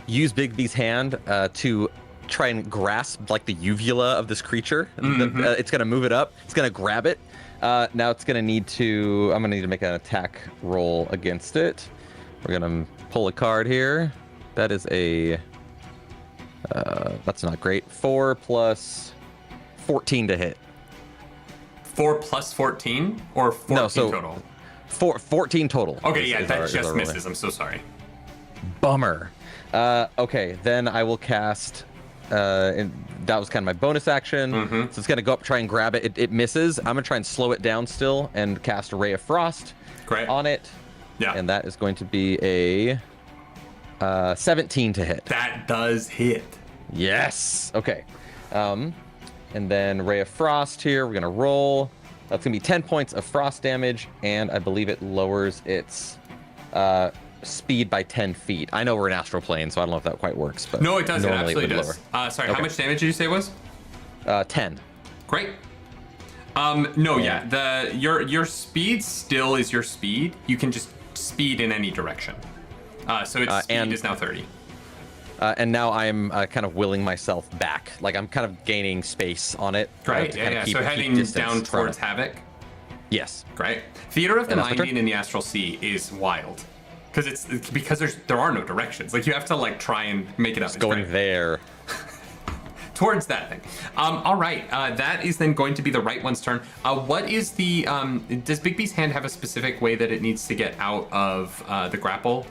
use Bigby's hand to try and grasp like the uvula of this creature. It's gonna move it up. It's gonna grab it. Now it's gonna need to. I'm gonna need to make an attack roll against it. We're gonna pull a card here. That is a. That's not great. 4 plus 14 to hit. 4 plus 14 or 14 No, so total? 14 total. Okay, is- yeah, is that our- is just our misses. rolling. I'm so sorry. Bummer. Okay, then I will cast. And that was kind of my bonus action. So it's gonna go up, try and grab it. It misses. I'm gonna try and slow it down still and cast a ray of frost Great. on it. Yeah. And that is going to be a 17 to hit. That does hit. Yes. Okay. And then ray of frost here. We're gonna roll. That's gonna be 10 points of frost damage, and I believe it lowers its speed by 10 feet. I know we're in astral plane, so I don't know if that quite works, but No, it does. It normally absolutely would does. lower. Sorry, how Okay. much damage did you say it was? 10. Great. No, yeah. Your speed still is your speed. You can just speed in any direction. So its speed and- is now 30. And now I'm kind of willing myself back. Like I'm kind of gaining space on it. Great. to Yeah, kind of yeah. keep- So keep heading distance down from towards it. Havoc. Yes. Great. Theater of the And that's my Mind turn. being in the Astral Sea is wild. Because there are no directions. Like you have to like try and make it up. It's Going great. there. Towards that thing. All right. That is then going to be the right one's turn. What is the? Does Bigby's hand have a specific way that it needs to get out of the grapple?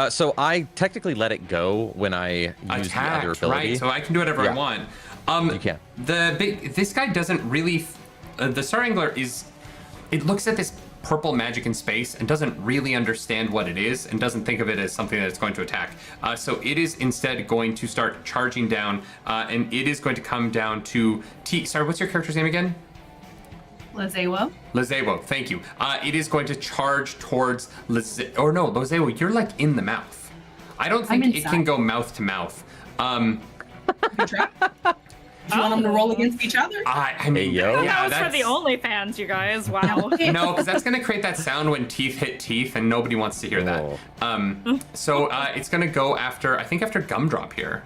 So I technically let it go when I use the other Attack, ability. right? So I can do whatever I Yeah. want. You can. This guy doesn't really. The Star Angler is. It looks at this purple magic in space and doesn't really understand what it is and doesn't think of it as something that it's going to attack. So it is instead going to start charging down, and it is going to come down to Sorry, what's your character's name again? Lazewo. Lazewo, thank you. It is going to charge towards Lazewo, you're like in the mouth. I don't think I'm it can inside. go mouth to mouth. Good trap. Do you want them to roll against each other? I mean, Hey, yo. yeah, that was for the OnlyFans, you guys. Wow. No, because that's going to create that sound when teeth hit teeth, and nobody wants to hear that. Oh. So it's going to go after Gumdrop here.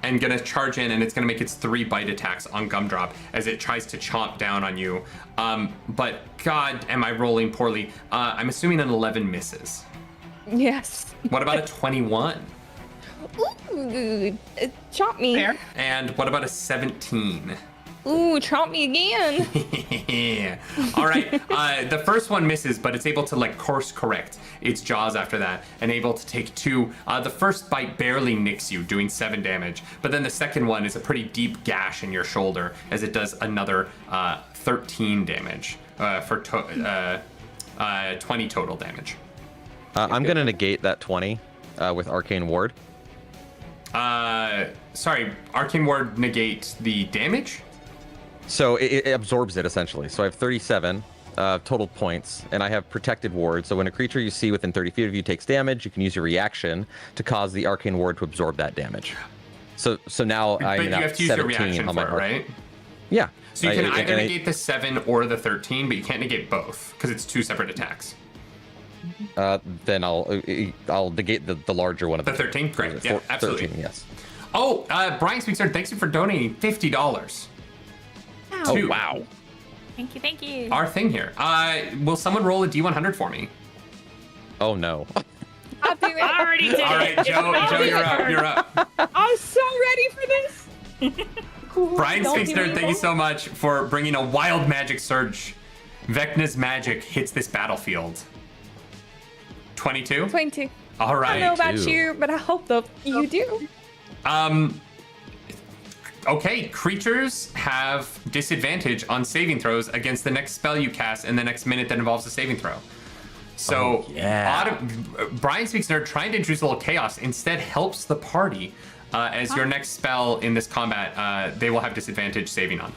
And going to charge in, and it's going to make its 3 bite attacks on Gumdrop as it tries to chomp down on you. But God, am I rolling poorly. I'm assuming an 11 misses. Yes. What about a 21? Ooh, chomp me. Fair. And what about a 17? Ooh, chomp me again. Yeah. All right. The first one misses, but it's able to like course correct its jaws after that, and able to take 2. The first bite barely nicks you, doing 7 damage, but then the second one is a pretty deep gash in your shoulder as it does another 13 damage for 20 total damage. I'm gonna negate that 20 with Arcane Ward. Sorry, Arcane Ward negate the damage? So it absorbs it essentially. So I have 37 total points, and I have protected ward. So when a creature you see within 30 feet of you takes damage, you can use your reaction to cause the arcane ward to absorb that damage. So now But you have to use your reaction on for my it, right? Yeah. So you can either negate the 7 or the 13, but you can't negate both because it's 2 separate attacks. Then I'll negate the larger one of The 13? Great. Yeah, absolutely. 13, yes. Oh, Brian Speaker, thanks you for donating $50. Oh, wow. Thank you. Our thing here. Will someone roll a D100 for me? Oh, no. I'll do it. I already did All right, it. Joe, you're up. I'm so ready for this. Brian Don't Speaker, do thank you evil. so much for bringing a wild magic surge. Vecna's magic hits this battlefield. 22? 22. All right. I don't know about 22. you, but I hope that you do. Okay, creatures have disadvantage on saving throws against the next spell you cast in the next minute that involves a saving throw. So, Brian Speaks Nerd trying to introduce a little chaos instead helps the party as your next spell in this combat, they will have disadvantage saving on.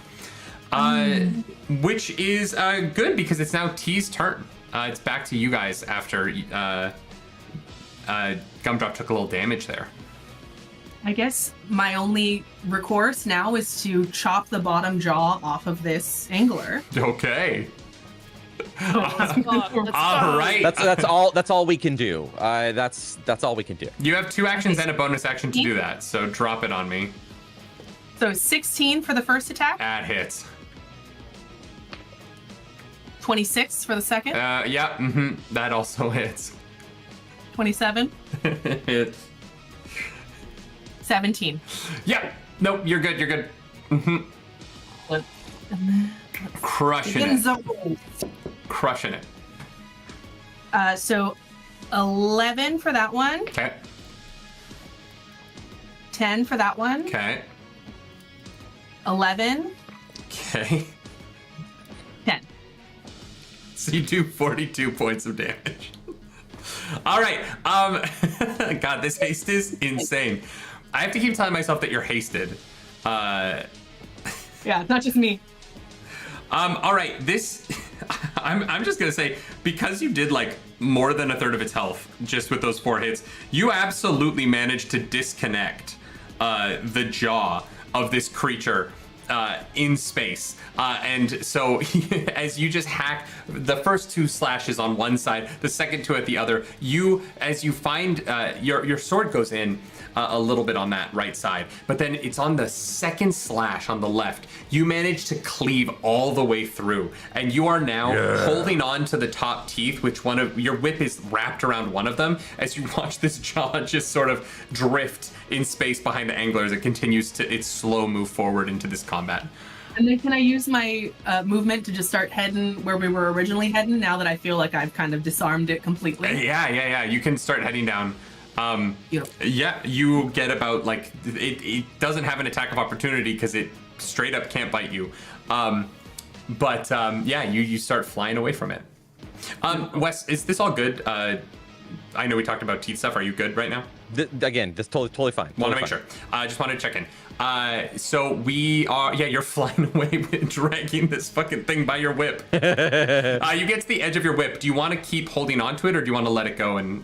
Which is good because it's now T's turn. It's back to you guys after Gumdrop took a little damage there. I guess my only recourse now is to chop the bottom jaw off of this angler. Okay. Let's All right. That's all we can do. That's all we can do. You have 2 actions and a bonus action to do that, so drop it on me. So 16 for the first attack, That hits. 26 for the second, Yeah, that also hits. 27, Hits. 17. Yep. Nope, you're good. Crushing it. Crushing it. So 11 for that one, Okay. 10 for that one, Okay. 11, Okay. 10. So you do 42 points of damage. All right. God, this haste is insane. I have to keep telling myself that you're hasted. Yeah, it's not just me. All right. This, I'm just gonna say, because you did like more than a third of its health just with those 4 hits, you absolutely managed to disconnect the jaw of this creature in space. And so as you just hack the first 2 slashes on one side, the second 2 at the other, as you find your sword goes in a little bit on that right side, but then it's on the second slash on the left. You manage to cleave all the way through, and you are now holding on to the top teeth, which one of your whip is wrapped around one of them as you watch this jaw just sort of drift in space behind the angler as it continues to its slow move forward into this combat. And then can I use my movement to just start heading where we were originally heading now that I feel like I've kind of disarmed it completely? Yeah. You can start heading down. Beautiful. Yeah, you get about like it doesn't have an attack of opportunity because it straight up can't bite you. Yeah, you start flying away from it. Wes, is this all good? I know we talked about teeth stuff. Are you good right now? Again, this totally fine. Want to make sure. I just wanted to check in. So we are, you're flying away with dragging this fucking thing by your whip. You get to the edge of your whip. Do you want to keep holding on to it or do you want to let it go and...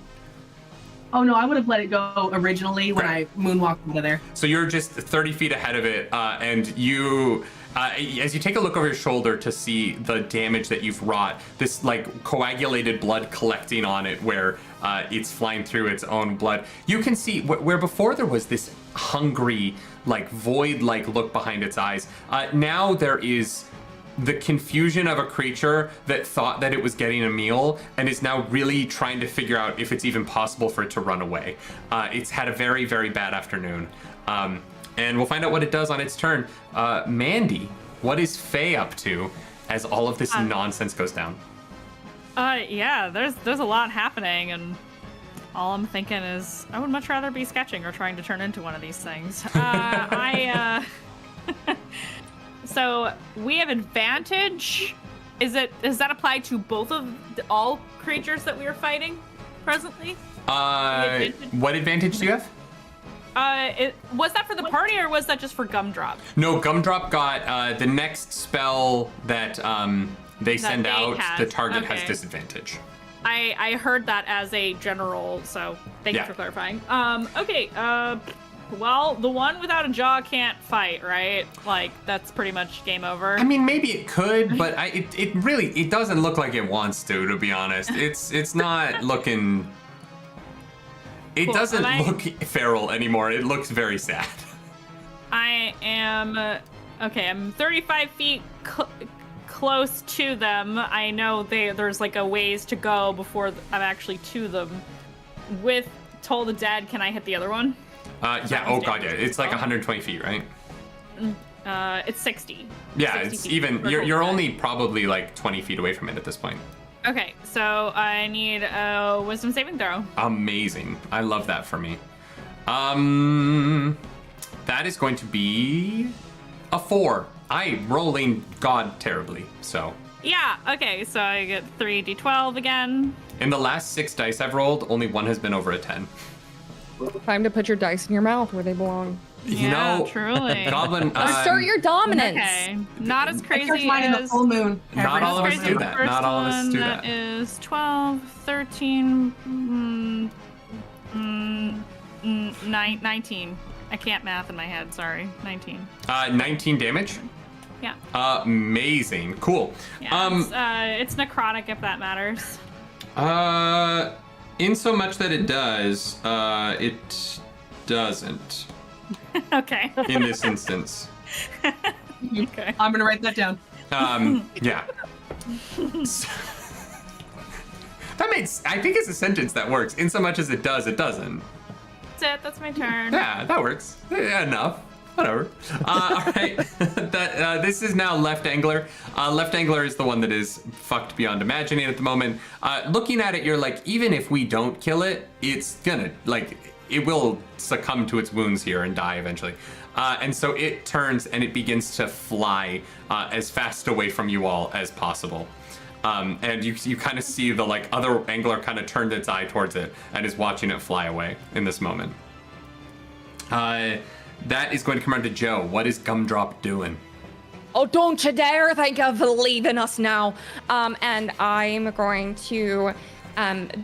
Oh no, I would have let it go originally when I moonwalked into there. So you're just 30 feet ahead of it, and you, as you take a look over your shoulder to see the damage that you've wrought, this like coagulated blood collecting on it where it's flying through its own blood, you can see where before there was this hungry, like void-like look behind its eyes, now there is the confusion of a creature that thought that it was getting a meal and is now really trying to figure out if it's even possible for it to run away. It's had a very, very bad afternoon. And we'll find out what it does on its turn. Mandy, what is Faye up to as all of this nonsense goes down? Yeah, there's a lot happening, and all I'm thinking is I would much rather be sketching or trying to turn into one of these things. So we have advantage. Does that apply to both of all creatures that we are fighting presently? What advantage do you have? Was that for the party or was that just for Gumdrop? No, Gumdrop got the next spell that they send they out, have. the target has Okay. disadvantage. I heard that as a general, so thank you Yeah. for clarifying. Okay, well, the one without a jaw can't fight, right? Like, that's pretty much game over. I mean, maybe it could, but it really doesn't look like it wants to be honest. It's not looking. It Cool. doesn't Am I- look feral anymore. It looks very sad. I am, okay, I'm 35 feet close to them. I know there's like a ways to go before I'm actually to them. With Toll the Dead, can I hit the other one? Yeah. Oh god, yeah. It's like 120 feet, right? It's 60. Yeah. 60 It's feet even. for Toll You're the Dead. only probably like 20 feet away from it at this point. Okay, so I need a wisdom saving throw. Amazing. I love that for me. That is going to be a 4. I'm rolling god terribly, so. Yeah, okay, so I get 3d12 again. In the last 6 dice I've rolled, only one has been over a 10. Time to put your dice in your mouth where they belong. You Yeah, know, truly. Goblin. Assert your dominance. Okay, not as I crazy charge mine in the as... full moon. Not all of us crazy do as that. the first Not all of us one. do That that. is 12, 13, 19. I can't math in my head, sorry. 19. 19 damage. Yeah. Amazing. Cool. Yeah, it's necrotic if that matters. In so much that it does, it doesn't Okay. in this instance. Okay. I'm gonna write that down. Yeah. That makes. I think it's a sentence that works. In so much as it does, it doesn't. That's it. That's my turn. Yeah, that works. Yeah, enough. Whatever. All right. This is now Left Angler. Left Angler is the one that is fucked beyond imagining at the moment. Looking at it, you're like, even if we don't kill it, it's gonna, like, it will succumb to its wounds here and die eventually. And so it turns and it begins to fly as fast away from you all as possible. And you kind of see the like other angler kind of turned its eye towards it and is watching it fly away in this moment. That is going to come around to Joe. What is Gumdrop doing? Oh, don't you dare think of leaving us now. And I'm going to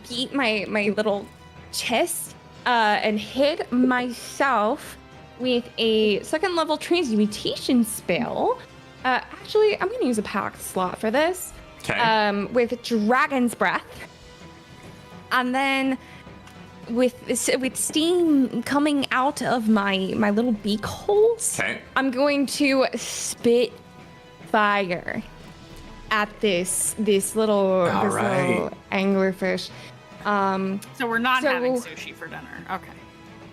beat my little chest and hit myself with a 2nd level transmutation spell. Actually, I'm going to use a packed slot for this. Okay. With Dragon's Breath. And then with steam coming out of my little beak holes, Okay. I'm going to spit fire at this little anglerfish. So we're not So- having sushi for dinner. Okay.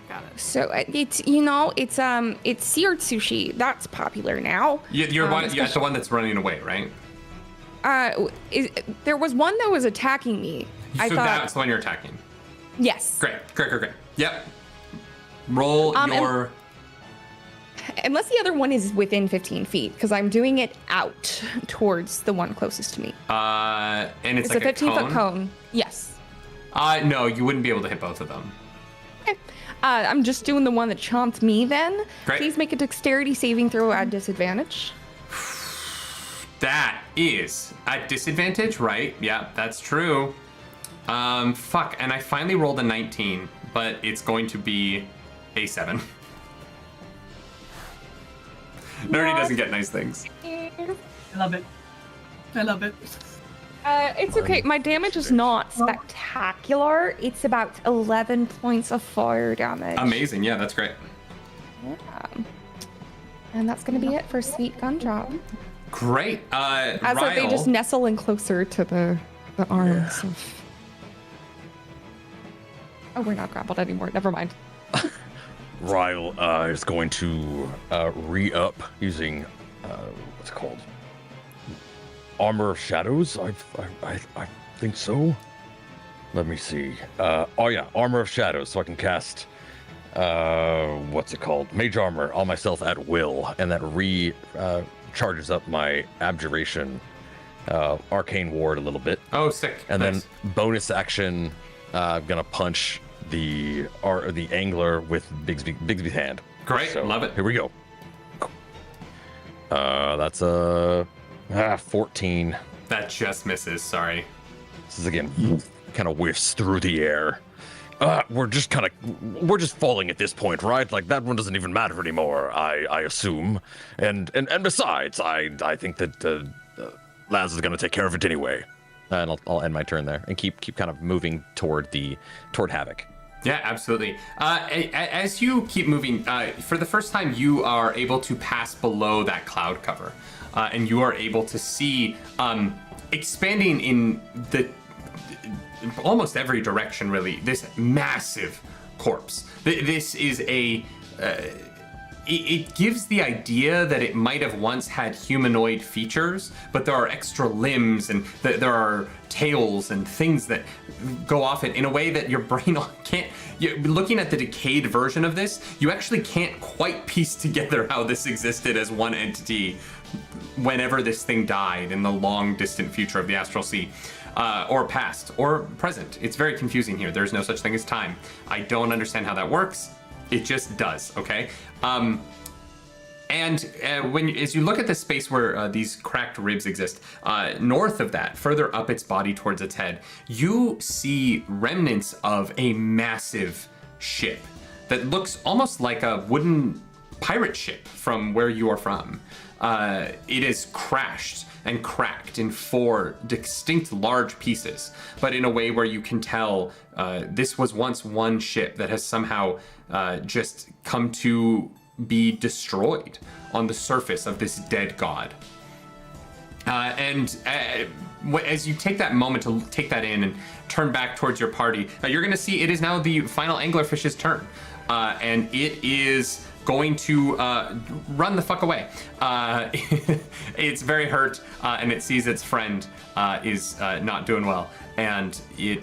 Got it. So it's seared sushi. That's popular now. You're the one that's running away, right? There was one that was attacking me. So I thought that's the one you're attacking. yes. Great. Yep. Roll your. Unless the other one is within 15 feet, because I'm doing it out towards the one closest to me. And it's It's like a 15-foot cone. Yes. No, you wouldn't be able to hit both of them. Okay. I'm just doing the one that chomped me then. Great. Please make a dexterity saving throw at disadvantage. That is at disadvantage, right? Yeah, that's true. Fuck, and I finally rolled a 19, but it's going to be a 7. Nerdy doesn't get nice things. I love it. I love it. It's okay. My damage is not spectacular. It's about 11 points of fire damage. Amazing, yeah, that's great. Yeah. And that's going to be it for Sweet Gumdrop. Great. As Ryle, they just nestle in closer to the arms of... Oh, we're not grappled anymore. Never mind. Ryle is going to re-up using what's it called? Armor of Shadows. I think so. Let me see. Oh yeah, Armor of Shadows, so I can cast what's it called? Mage Armor on myself at will, and that charges up my Abjuration Arcane Ward a little bit. Oh, sick. And Nice. then bonus action, I'm gonna punch the angler with Bigsby's hand. Great, love it. Here we go. That's a 14. That just misses, sorry. This is again kind of whiffs through the air. We're just falling at this point, right? Like that one doesn't even matter anymore, I assume. And besides, I think that Laz is gonna take care of it anyway. And I'll end my turn there and keep kind of moving toward Havoc. Yeah, absolutely. As you keep moving, for the first time, you are able to pass below that cloud cover, and you are able to see expanding in almost every direction, really, this massive corpse. This is it gives the idea that it might have once had humanoid features, but there are extra limbs and there are tails and things that go off it in a way that your brain can't. Looking at the decayed version of this, you actually can't quite piece together how this existed as one entity whenever this thing died in the long distant future of the Astral Sea. Or past, or present. It's very confusing here. There's no such thing as time. I don't understand how that works. It just does, okay? As you look at the space where these cracked ribs exist, north of that, further up its body towards its head, you see remnants of a massive ship that looks almost like a wooden pirate ship from where you are from. It is crashed and cracked in 4 distinct large pieces, but in a way where you can tell this was once one ship that has somehow just come to be destroyed on the surface of this dead god. As you take that moment to take that in and turn back towards your party, you're going to see it is now the final anglerfish's turn, and it is going to run the fuck away. It's very hurt, and it sees its friend is not doing well. And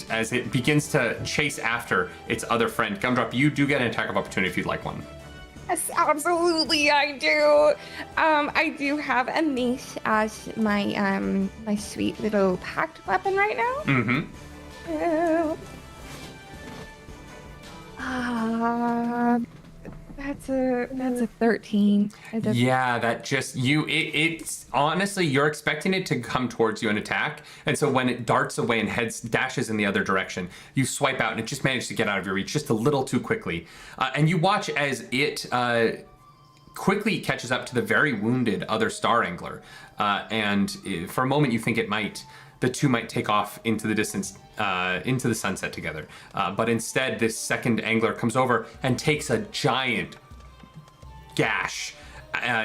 as it begins to chase after its other friend, Gumdrop, you do get an attack of opportunity if you'd like one. Yes, absolutely, I do. I do have a mace as my my sweet little packed weapon right now. Mm-hmm. That's a 13. Yeah, that just it's honestly, you're expecting it to come towards you and attack, and so when it darts away and dashes in the other direction, you swipe out and it just managed to get out of your reach just a little too quickly, and you watch as it quickly catches up to the very wounded other star angler, and for a moment you think the two might take off into the distance, into the sunset together. But instead, this second angler comes over and takes a giant gash,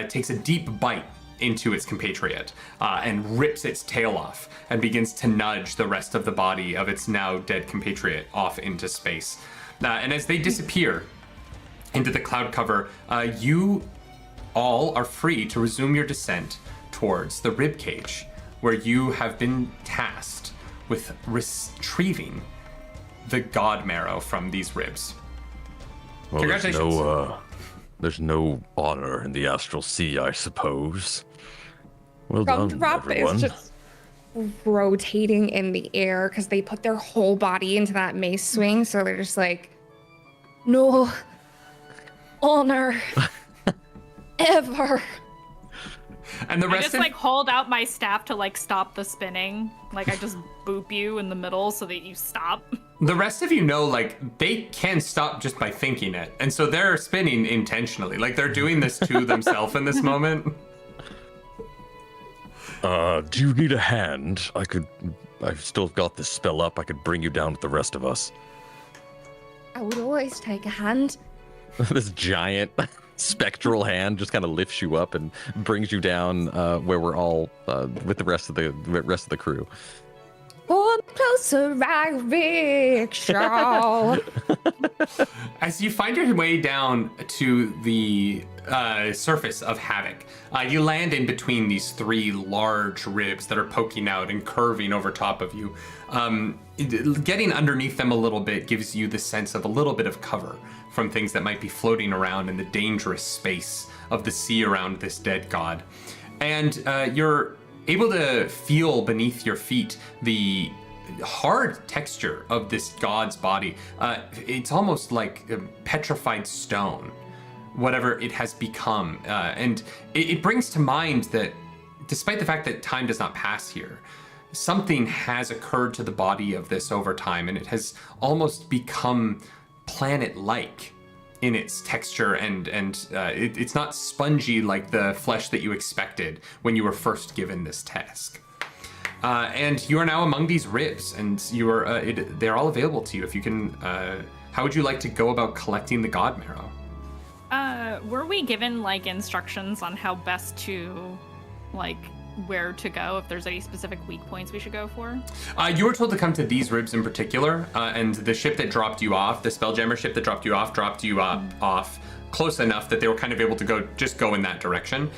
takes a deep bite into its compatriot, and rips its tail off and begins to nudge the rest of the body of its now dead compatriot off into space. And as they disappear into the cloud cover, you all are free to resume your descent towards the ribcage, where you have been tasked with retrieving the god marrow from these ribs. Well, Congratulations. There's no honor in the Astral Sea, I suppose. Well done, Gumdrop everyone. is just rotating in the air because they put their whole body into that mace swing, so they're just like, no honor ever. And the I rest just of like hold out my staff to like stop the spinning. Like I just boop you in the middle so that you stop. the rest of you know, like, they can stop just by thinking it, and so they're spinning intentionally. Like they're doing this to themselves in this moment. Do you need a hand? I've still got this spell up. I could bring you down with the rest of us. I would always take a hand. This giant spectral hand just kind of lifts you up and brings you down where we're all with the rest of the crew. Come closer, I rickshaw. As you find your way down to the surface of Havoc, you land in between these 3 large ribs that are poking out and curving over top of you. Getting underneath them a little bit gives you the sense of a little bit of cover from things that might be floating around in the dangerous space of the sea around this dead god. And you're able to feel beneath your feet the hard texture of this god's body. It's almost like petrified stone, whatever it has become. And it brings to mind that despite the fact that time does not pass here, something has occurred to the body of this over time, and it has almost become planet-like in its texture, and it's not spongy like the flesh that you expected when you were first given this task. And you are now among these ribs, and you are they're all available to you. If you can, how would you like to go about collecting the god marrow? Were we given like instructions on how best to, like, where to go, if there's any specific weak points we should go for? You were told to come to these ribs in particular, and the ship that dropped you off, the Spelljammer ship that dropped you off close enough that they were kind of able to go in that direction.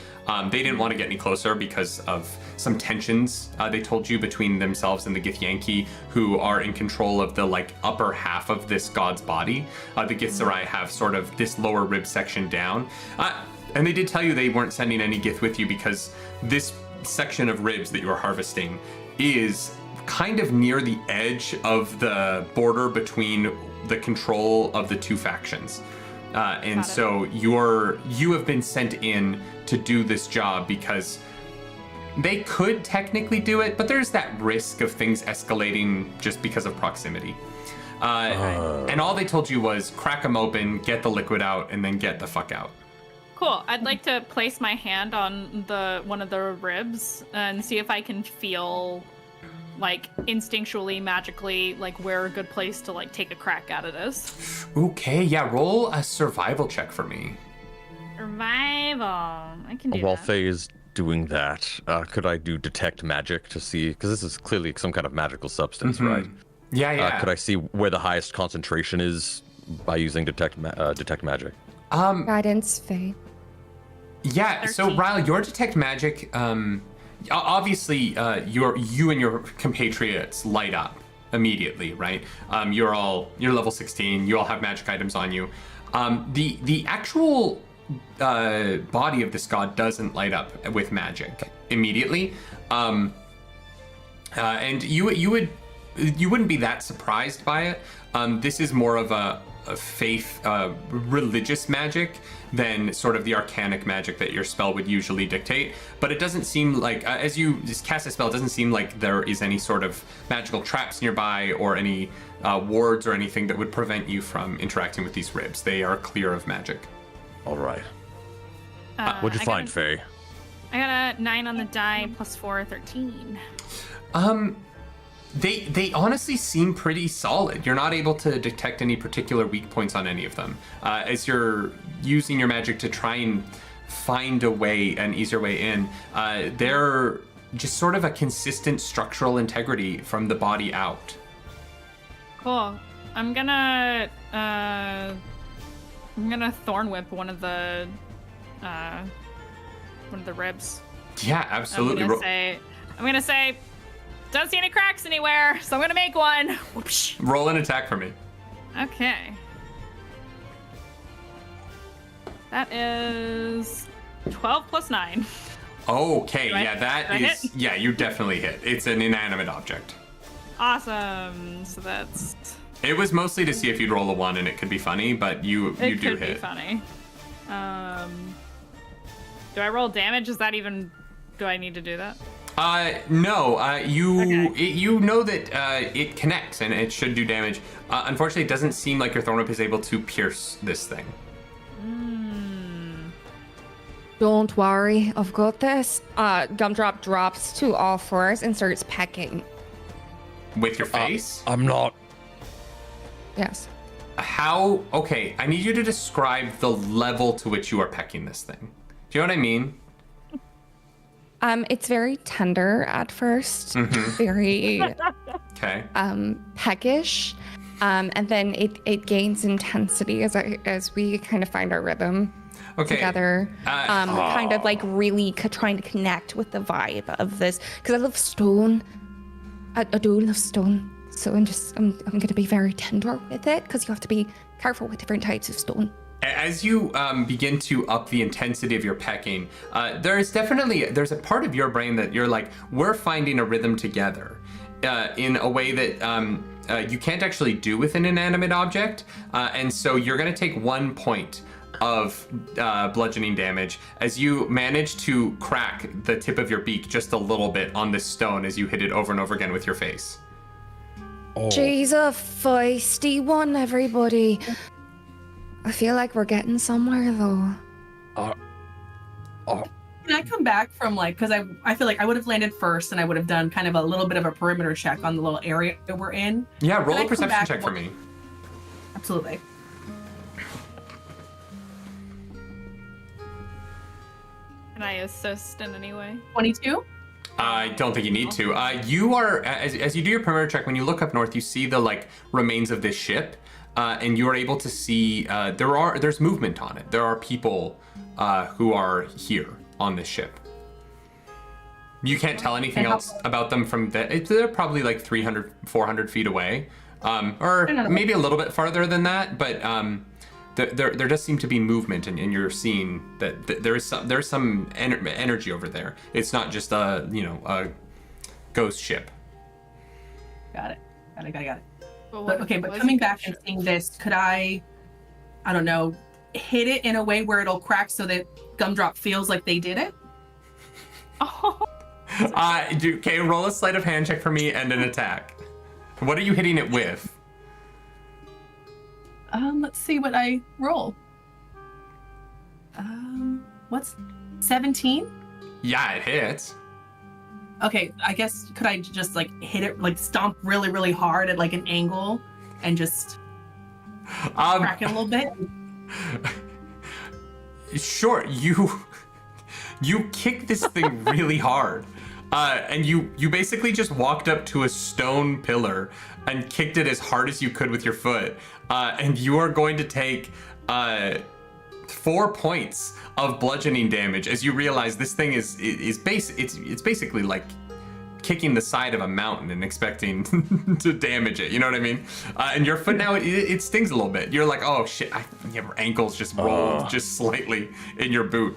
They didn't want to get any closer because of some tensions they told you between themselves and the Githyanki, who are in control of the like upper half of this god's body. The Githzerai have sort of this lower rib section down. And they did tell you they weren't sending any Gith with you because this section of ribs that you are harvesting is kind of near the edge of the border between the control of the two factions. And so you have been sent in to do this job because they could technically do it, but there's that risk of things escalating just because of proximity. And all they told you was crack them open, get the liquid out, and then get the fuck out. Cool. I'd like to place my hand on one of the ribs and see if I can feel, like, instinctually, magically, like, where a good place to, like, take a crack at it is. Okay, yeah, roll a survival check for me. Survival. I can do While that. Faye is doing that, could I do detect magic to see, because this is clearly some kind of magical substance, right? Yeah. Could I see where the highest concentration is by using detect magic? Guidance, Faye. Yeah, so 13. Ryle, your detect magic, obviously you and your compatriots light up immediately, right? You're level 16, you all have magic items on you. The actual body of this god doesn't light up with magic immediately. And you wouldn't be that surprised by it. This is more of a faith, religious magic than sort of the arcanic magic that your spell would usually dictate. But it doesn't seem like, as you just cast a spell, it doesn't seem like there is any sort of magical traps nearby or any wards or anything that would prevent you from interacting with these ribs. They are clear of magic. All right. What'd you find, Faye? I got a 9 on the die, plus 4, 13. They honestly seem pretty solid. You're not able to detect any particular weak points on any of them. As you're using your magic to try and find an easier way in, they're just sort of a consistent structural integrity from the body out. Cool. I'm gonna thorn whip one of the ribs. Yeah, absolutely. I'm gonna say, don't see any cracks anywhere, so I'm gonna make one. Whoopsh. Roll an attack for me. Okay. That is 12 plus 9. Okay, Do I- yeah, that do I is. hit? Yeah, you definitely hit. It's an inanimate object. Awesome. So that's. It was mostly to see if you'd roll a 1 and it could be funny, but you It do could hit. be funny. Do I roll damage? Is that even? Do I need to do that? No. You Okay. you know that it connects and it should do damage. Unfortunately, it doesn't seem like your thorn whip is able to pierce this thing. Don't worry, I've got this. Gumdrop drops to all fours and starts pecking. With your face? I'm not. Yes. How? Okay, I need you to describe the level to which you are pecking this thing. Do you know what I mean? It's very tender at first, very Okay. peckish, and then it gains intensity as we kind of find our rhythm Okay. together. Kind of like really trying to connect with the vibe of this because I love stone. I do love stone, so I'm gonna be very tender with it because you have to be careful with different types of stone. As you begin to up the intensity of your pecking, there's a part of your brain that you're like, we're finding a rhythm together. in a way that you can't actually do with an inanimate object, and so you're going to take 1 point of bludgeoning damage as you manage to crack the tip of your beak just a little bit on this stone as you hit it over and over again with your face. Oh. She's a feisty one, everybody. I feel like we're getting somewhere, though. Can I come back from because I feel like I would have landed first and I would have done kind of a little bit of a perimeter check on the little area that we're in. Yeah, roll Can a perception check for me. Absolutely. Can I assist in any way? 22? I don't think you need to. You are, as you do your perimeter check, when you look up north, you see the remains of this ship, and you are able to see there's movement on it. There are people who are here on this ship. You can't tell anything else about them from that. They're probably 300, 400 feet away, or maybe a little bit farther than that. But there does seem to be movement, and you're seeing that there's some energy over there. It's not just a ghost ship. Got it. But coming back and seeing this, could I don't know, hit it in a way where it'll crack so that Gumdrop feels like they did it? Oh. Okay, roll a sleight of hand check for me and an attack. What are you hitting it with? Let's see what I roll. What's 17? Yeah, it hits. Okay, I guess could I just hit it, stomp really, really hard at an angle and just crack it a little bit? Sure, you kick this thing really hard. And you basically just walked up to a stone pillar and kicked it as hard as you could with your foot. And you are going to take 4 points of bludgeoning damage as you realize this thing it's basically like kicking the side of a mountain and expecting to damage it. You know what I mean? And your foot now it stings a little bit. You're like, oh shit! Your ankles just rolled just slightly in your boot.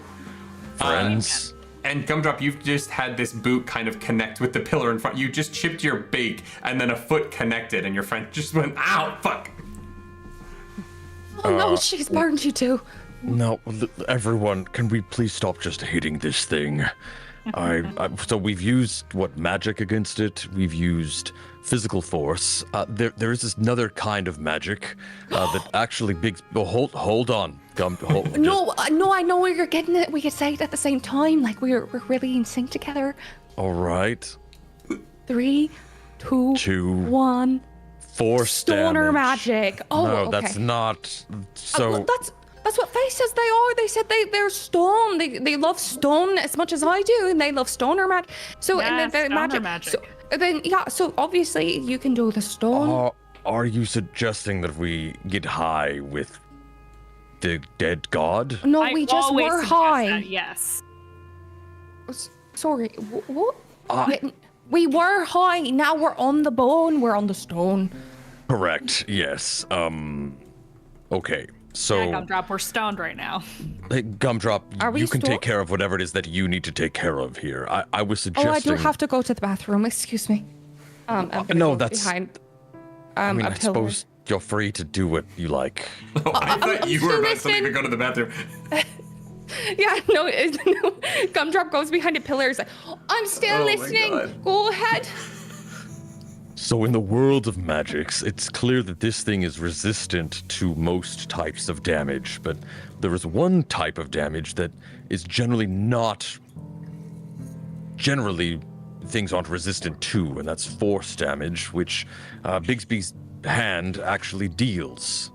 Friends. And Gumdrop, you've just had this boot kind of connect with the pillar in front. You just chipped your beak, and then a foot connected, and your friend just went, ow, fuck. Oh no, she's burned you too. No, everyone, can we please stop just hitting this thing? So we've used magic against it. We've used physical force. There is this another kind of magic that actually hold on. No, I know where you're getting it. We could say it at the same time, we're really in sync together. All right. 3, 2, 1. Force Stoner damage. magic. Oh, no, okay. that's not. So that's what Faye says they are. They said they're stone. They love stone as much as I do, and they love stoner magic. So and the magic. So then so obviously you can do the stone. Are you suggesting that we get high with the dead god? No, we just were high. That, yes. Sorry, what? We were high. Now we're on the bone. We're on the stone. Correct. Yes. Okay. So. Yeah, Gumdrop, we're stoned right now. Hey, Gumdrop, you can take care of whatever it is that you need to take care of here. I was suggesting. Oh, I do have to go to the bathroom. Excuse me. No, that's behind. I suppose you're free to do what you like. Oh, I thought you were about to leave and go to the bathroom. Yeah, no, Gumdrop goes behind the pillars. I'm still listening. Go ahead. So in the world of magics, it's clear that this thing is resistant to most types of damage, but there is one type of damage that is generally things aren't resistant to, and that's force damage, which Bigsby's hand actually deals.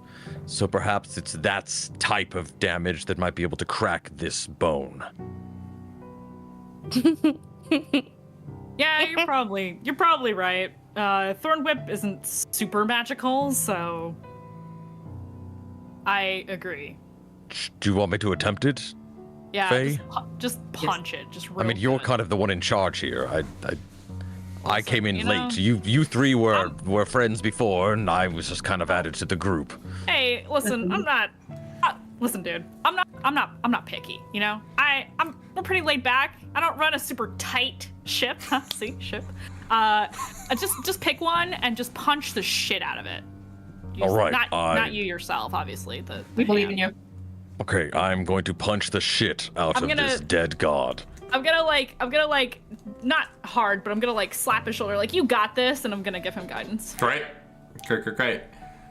So perhaps it's that type of damage that might be able to crack this bone. Yeah, you're probably right. Thorn Whip isn't super magical, so I agree. Do you want me to attempt it? Yeah, Faye? just punch it. Just real you're good. kind of the one in charge here. I came in you late. know, You three were friends before, and I was just kind of added to the group. Hey, listen, I'm not. Listen, dude, I'm not picky. You know, we're pretty laid back. I don't run a super tight ship. See, ship. Just pick one and just punch the shit out of it. All right, Not you yourself, obviously. We believe in you. Okay, I'm going to punch the shit out of this dead god. I'm gonna not hard, but I'm gonna like slap his shoulder, like you got this, and I'm gonna give him guidance. Great.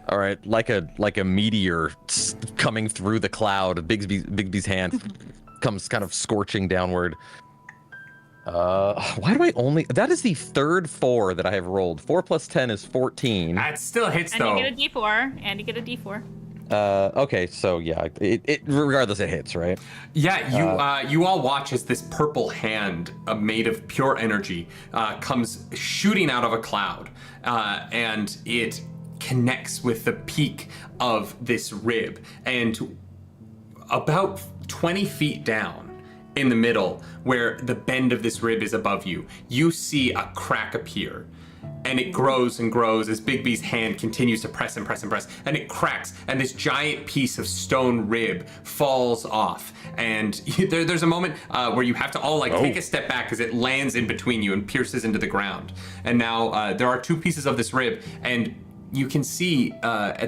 All right, like a meteor coming through the cloud. Bigsby's hand comes kind of scorching downward. Why do I only? That is the third 4 that I have rolled. 4 plus 10 is 14. That still hits And though. you get a D4. And you get a D4. Okay, so yeah, it regardless it hits, right? Yeah, you all watch as this purple hand made of pure energy comes shooting out of a cloud, and it connects with the peak of this rib, and about 20 feet down in the middle, where the bend of this rib is above you, you see a crack appear. And it grows and grows as Bigby's hand continues to press and press and press, and it cracks, and this giant piece of stone rib falls off. And there's a moment where you have to all take a step back as it lands in between you and pierces into the ground. And now there are 2 pieces of this rib, and you can see,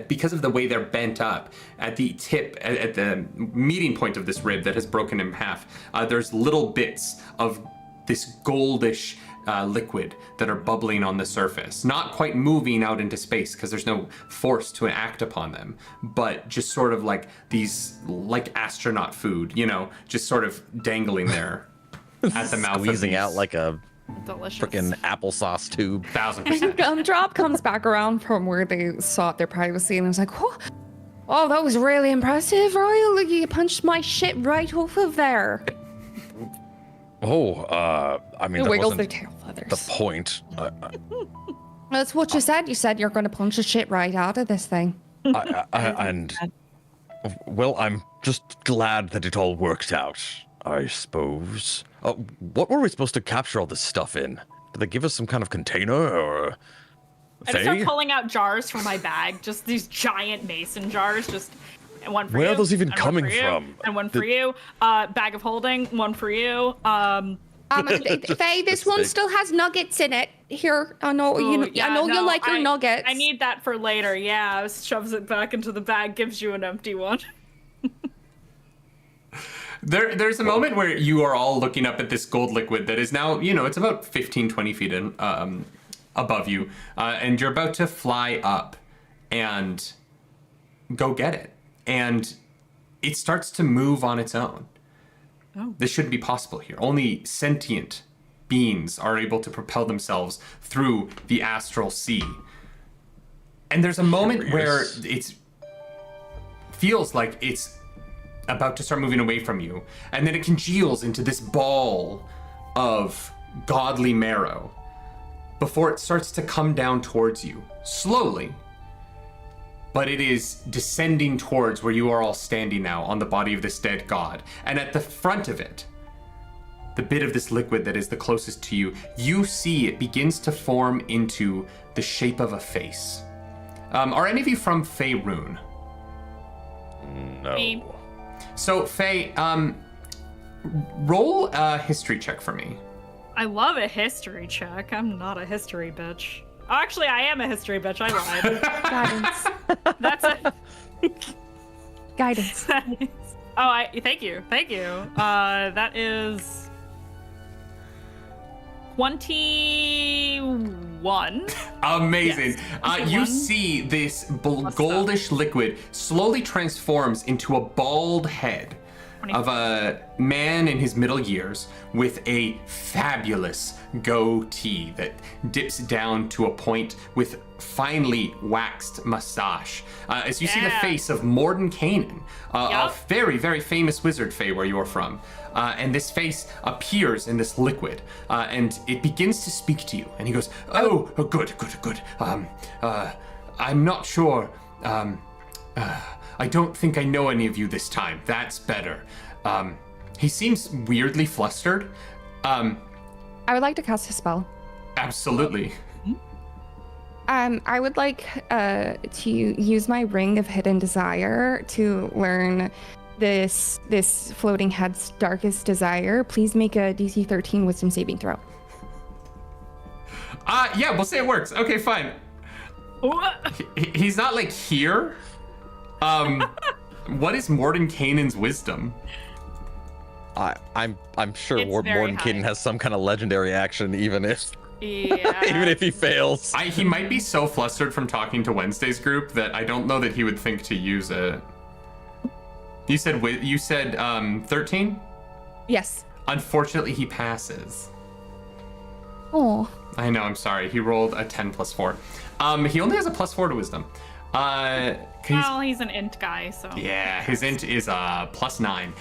because of the way they're bent up, at the tip, at the meeting point of this rib that has broken in half, there's little bits of this goldish liquid that are bubbling on the surface, not quite moving out into space because there's no force to act upon them, but just sort of like these, like astronaut food, just sort of dangling there at the mouth, squeezing out like a Delicious. freaking applesauce tube. 1000%. Gumdrop comes back around from where they sought their privacy and was like, oh, that was really impressive, Royal. You punched my shit right off of there. I mean, It that wiggles their wasn't tail feathers. the point. That's what you said. You said you're going to punch the shit right out of this thing. Well, I'm just glad that it all worked out, I suppose. What were we supposed to capture all this stuff in? Did they give us some kind of container, or... I just start pulling out jars from my bag, just these giant mason jars, and one for you. Where are those even and one coming for you, from? And one for you. Bag of holding, one for you. Faye, this one still has nuggets in it. Here, I know you like your nuggets. I need that for later. Yeah, shoves it back into the bag, gives you an empty one. There's a moment where you are all looking up at this gold liquid that is now, it's about 15, 20 feet above you, and you're about to fly up and go get it. And it starts to move on its own. Oh. This shouldn't be possible here. Only sentient beings are able to propel themselves through the astral sea. And there's a moment where it feels like it's about to start moving away from you, and then it congeals into this ball of godly marrow before it starts to come down towards you, slowly. But it is descending towards where you are all standing now on the body of this dead god. And at the front of it, the bit of this liquid that is the closest to you, you see it begins to form into the shape of a face. Are any of you from Faerun? No. Me. So, Faye, roll a history check for me. I love a history check. I'm not a history bitch. Oh, actually, I am a history bitch. I lied. Guidance. That's it. Guidance. Thank you. That is 21. Amazing. Yes. You see this goldish liquid slowly transforms into a bald head of a man in his middle years with a fabulous goatee that dips down to a point with finely waxed mustache. As you see the face of mordenkainen, a very, very famous wizard, Faye, where you're from. And this face appears in this liquid, and it begins to speak to you. And he goes, "Oh, good. I'm not sure. I don't think I know any of you this time. That's better." He seems weirdly flustered. I would like to cast a spell. Absolutely. I would like to use my Ring of Hidden Desire to learn this floating head's darkest desire. Please make a DC 13 Wisdom saving throw. Yeah, we'll say it works. Okay, fine. He's not like here. What is mordenkainen's wisdom? I'm sure It's very mordenkainen high. has some kind of legendary action, even if Yeah. even if he fails. He might be so flustered from talking to Wednesday's group that I don't know that he would think to use it. You said 13? Yes. Unfortunately, he passes. Oh. I know, I'm sorry. He rolled a 10 plus 4. He only has a plus 4 to wisdom. Well, he's an int guy, so. Yeah, his int is plus 9.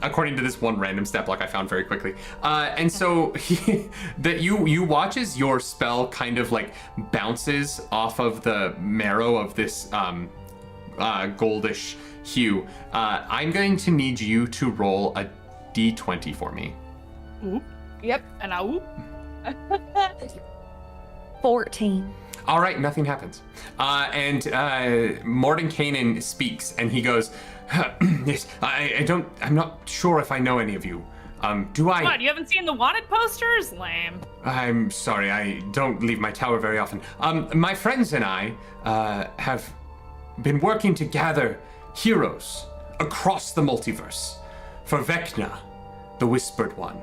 According to this one random stat block I found very quickly. And so you watch as your spell kind of like bounces off of the marrow of this goldish hue. I'm going to need you to roll a d20 for me. Yep. And I 14. All right, nothing happens. And mordenkainen speaks, and he goes, "Yes, I'm not sure if I know any of you. Do I? What, you haven't seen the wanted posters? Lame. I'm sorry, I don't leave my tower very often. My friends and I have been working to gather heroes across the multiverse. For Vecna, the Whispered One,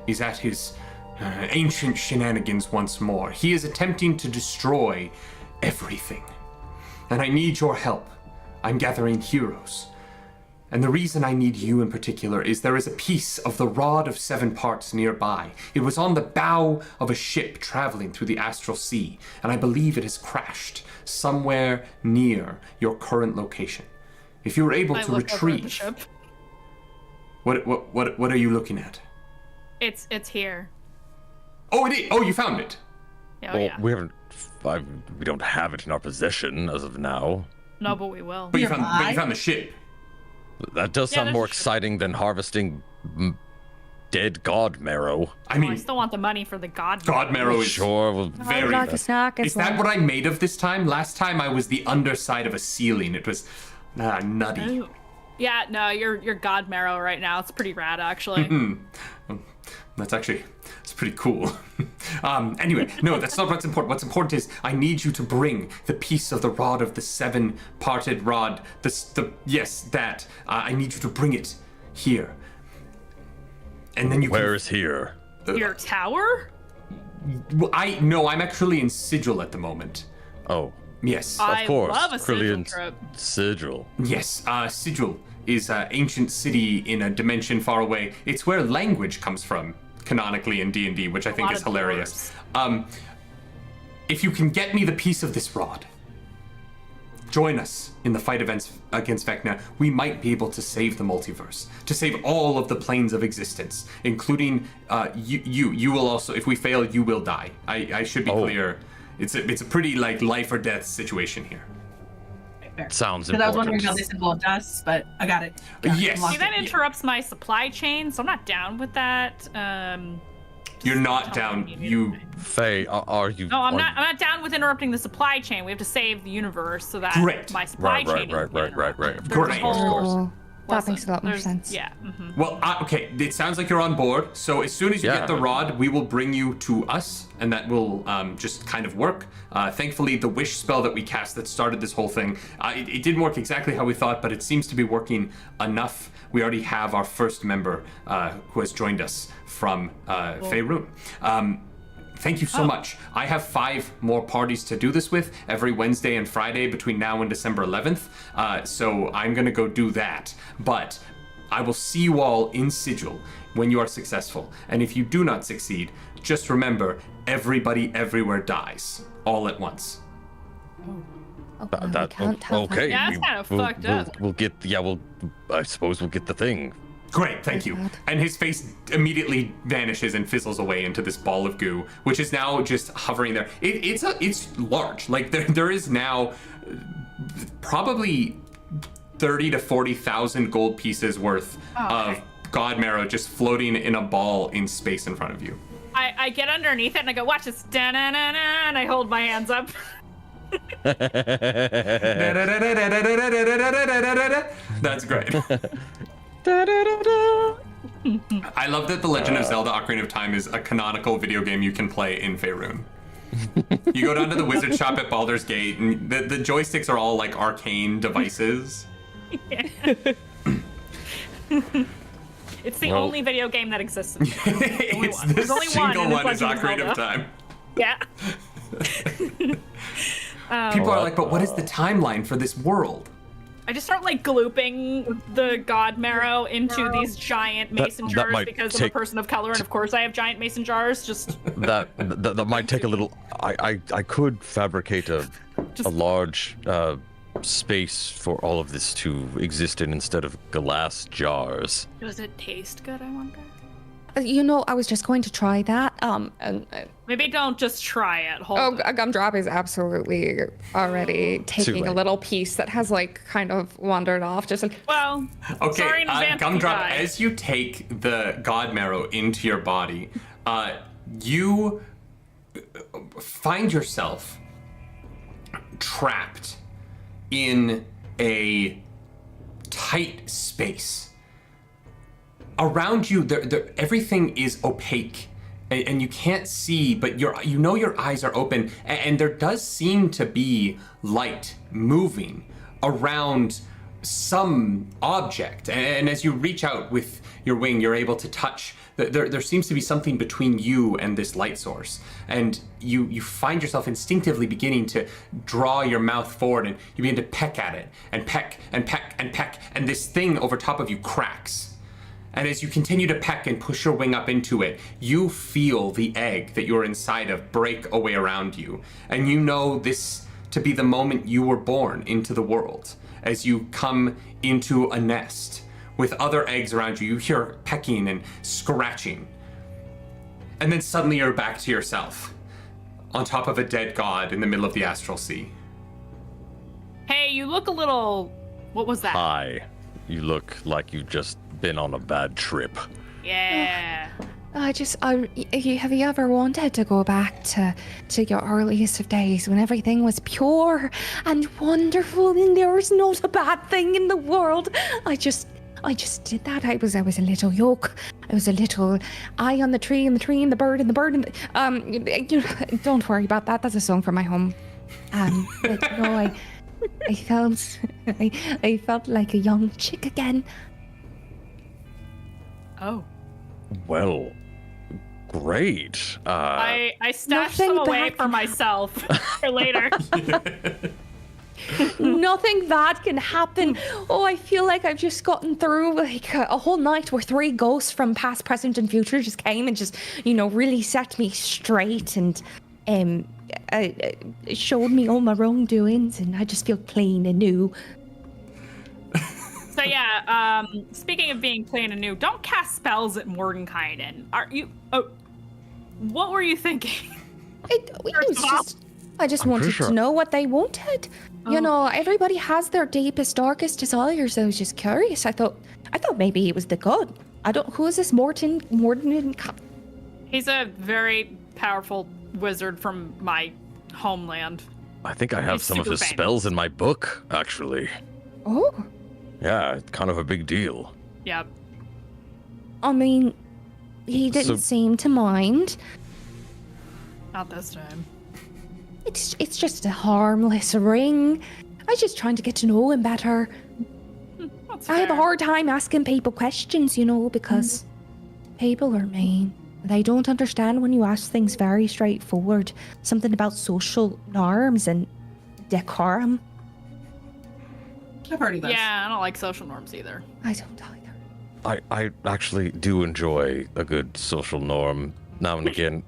is at his ancient shenanigans once more. He is attempting to destroy everything. And I need your help. I'm gathering heroes. And the reason I need you in particular is there is a piece of the Rod of Seven Parts nearby. It was on the bow of a ship traveling through the Astral Sea, and I believe it has crashed somewhere near your current location. If you were able I to look over at the retrieve... ship. What are you looking at? It's here. Oh, it is. Oh, you found it. Oh, Well, yeah. we don't have it in our possession as of now. No, but we will. But you found the ship. That does Yeah, sound that's more true. exciting than harvesting dead god marrow. I I mean, still want the money for the god. God marrow is Sure, well, very. Knock a snack as Is that well. what I made of this time? Last time I was the underside of a ceiling. It was nutty. Ooh. Yeah, no, you're god marrow right now. It's pretty rad, actually. It's pretty cool. Anyway, no, that's not what's important. What's important is I need you to bring the piece of the rod of the seven-parted rod. I need you to bring it here. And then you where is here? Your tower? I'm actually in Sigil at the moment. Oh, Yes. I of course. love a sigil Brilliant trip. sigil. Yes, Sigil is an ancient city in a dimension far away. It's where language comes from, canonically in D&D, which I think lot is of hilarious. If you can get me the piece of this rod, join us in the fight against Vecna. We might be able to save the multiverse, to save all of the planes of existence, including you. You will also, if we fail, you will die. I should be clear. It's a pretty like life or death situation here. Sounds Because I was wondering important. how this involved us, but I got it. Yes. Locked See, that it. interrupts my supply chain, so I'm not down with that. You're not tell down. me You. Faye, are you? No, I'm are not. I'm not down with interrupting the supply chain. We have to save the universe so that Great. my supply Right, chain. right, isn't right, right, right. interrupted. Of There's course, a of course. whole That makes a lot more there's- sense. Yeah. Well, okay. It sounds like you're on board. So as soon as you Yeah. get the rod, we will bring you to us, and that will just kind of work. Thankfully, the wish spell that we cast that started this whole thing, it didn't work exactly how we thought, but it seems to be working enough. We already have our first member who has joined us from Faerun. Thank you so much. I have 5 more parties to do this with every Wednesday and Friday between now and December 11th. So I'm going to go do that. But I will see you all in Sigil when you are successful. And if you do not succeed, just remember, everybody everywhere dies all at once. Oh, well, we can't tell them. okay. Yeah, that's kind of fucked up. We'll get. Yeah, I suppose we'll get the thing. Great, thank you. And his face immediately vanishes and fizzles away into this ball of goo, which is now just hovering there. It's large. Like there is now probably 30 to 40,000 gold pieces worth of god marrow just floating in a ball in space in front of you. I get underneath it and I go, watch this, da-na-na-na, and I hold my hands up. That's great. I love that The Legend of Zelda Ocarina of Time is a canonical video game you can play in Faerun. You go down to the wizard shop at Baldur's Gate, and the joysticks are all like arcane devices. It's the only video game that exists in the world. It's There's the only single and it's one is Legend of Ocarina of Zelda. Time. Yeah. People are like, but what is the timeline for this world? I just start like glooping the god marrow into these giant mason that jars might because I'm a take- person of color, and of course I have giant mason jars. Just That might take a little. I could fabricate a large space for all of this to exist in instead of glass jars. does it taste good? I wonder. You know, I was just going to try that. Maybe don't just try it. Hold it. Gumdrop is absolutely already taking a late. little piece that has like kind of wandered off. Just like, Well, Okay, sorry in advance, Gumdrop, you guys. as you take the god marrow into your body, you find yourself trapped in a tight space. Around you, everything is opaque, and you can't see, but you know your eyes are open, and there does seem to be light moving around some object. And as you reach out with your wing, you're able to touch. There seems to be something between you and this light source, and you find yourself instinctively beginning to draw your mouth forward, and you begin to peck at it, and peck and peck and peck, and this thing over top of you cracks. And as you continue to peck and push your wing up into it, you feel the egg that you're inside of break away around you. And you know this to be the moment you were born into the world. As you come into a nest with other eggs around you, you hear pecking and scratching. And then suddenly you're back to yourself, on top of a dead god in the middle of the Astral Sea. Hey, you look a little. What was that? Hi, you look like you just been on a bad trip. Yeah. have you ever wanted to go back to your earliest of days when everything was pure and wonderful and there was not a bad thing in the world? I just did that. I was a little yoke. I was a little eye on the tree and the tree and the bird and the bird and don't worry about that. That's a song from my home. But no, I felt like a young chick again. Oh. Well, great. I stashed Nothing some away bad for can myself for later. Nothing bad can happen. Oh, I feel like I've just gotten through like a whole night where 3 ghosts from past, present, and future just came and just, really set me straight and showed me all my wrongdoings, and I just feel clean and new. So yeah, speaking of being clean and new, don't cast spells at mordenkainen. Are you? Oh, what were you thinking? I just wanted to know what they wanted. Everybody has their deepest, darkest desires. I was just curious. I thought maybe he was the god. Who is this Morden? He's a very powerful wizard from my homeland. I think I have He's some of super his famous. spells in my book, actually. Oh, Yeah, it's kind of a big deal. Yep. I mean, he didn't So- seem to mind. Not this time. It's just a harmless ring. I was just trying to get to know him better. That's I have a fair. hard time asking people questions, because people are mean. They don't understand when you ask things very straightforward. Something about social norms and decorum. I've heard of this. Yeah, I don't like social norms either. I don't either. I actually do enjoy a good social norm now and again.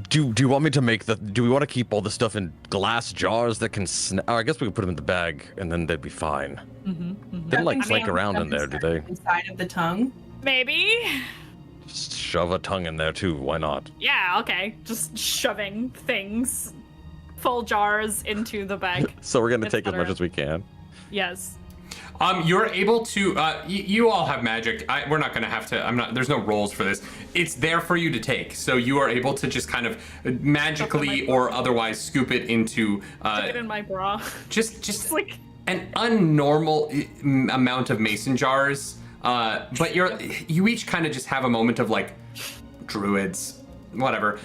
Do you want me to do we want to keep all the stuff in glass jars that can I guess we could put them in the bag and then they'd be fine. They don't like Nothing flake stuck around in there, do they? Inside of the tongue. Maybe. Just shove a tongue in there too, why not? Yeah. Okay. Just shoving things, full jars into the bag. So we're gonna It's take as much better. as we can. Yes. You're able to. You all have magic. We're not gonna have to. I'm not. There's no rolls for this. It's there for you to take. So you are able to just kind of magically or otherwise scoop it into. Stick it in my bra. Just like an unnormal amount of mason jars. But you each kind of just have a moment of like druids, whatever.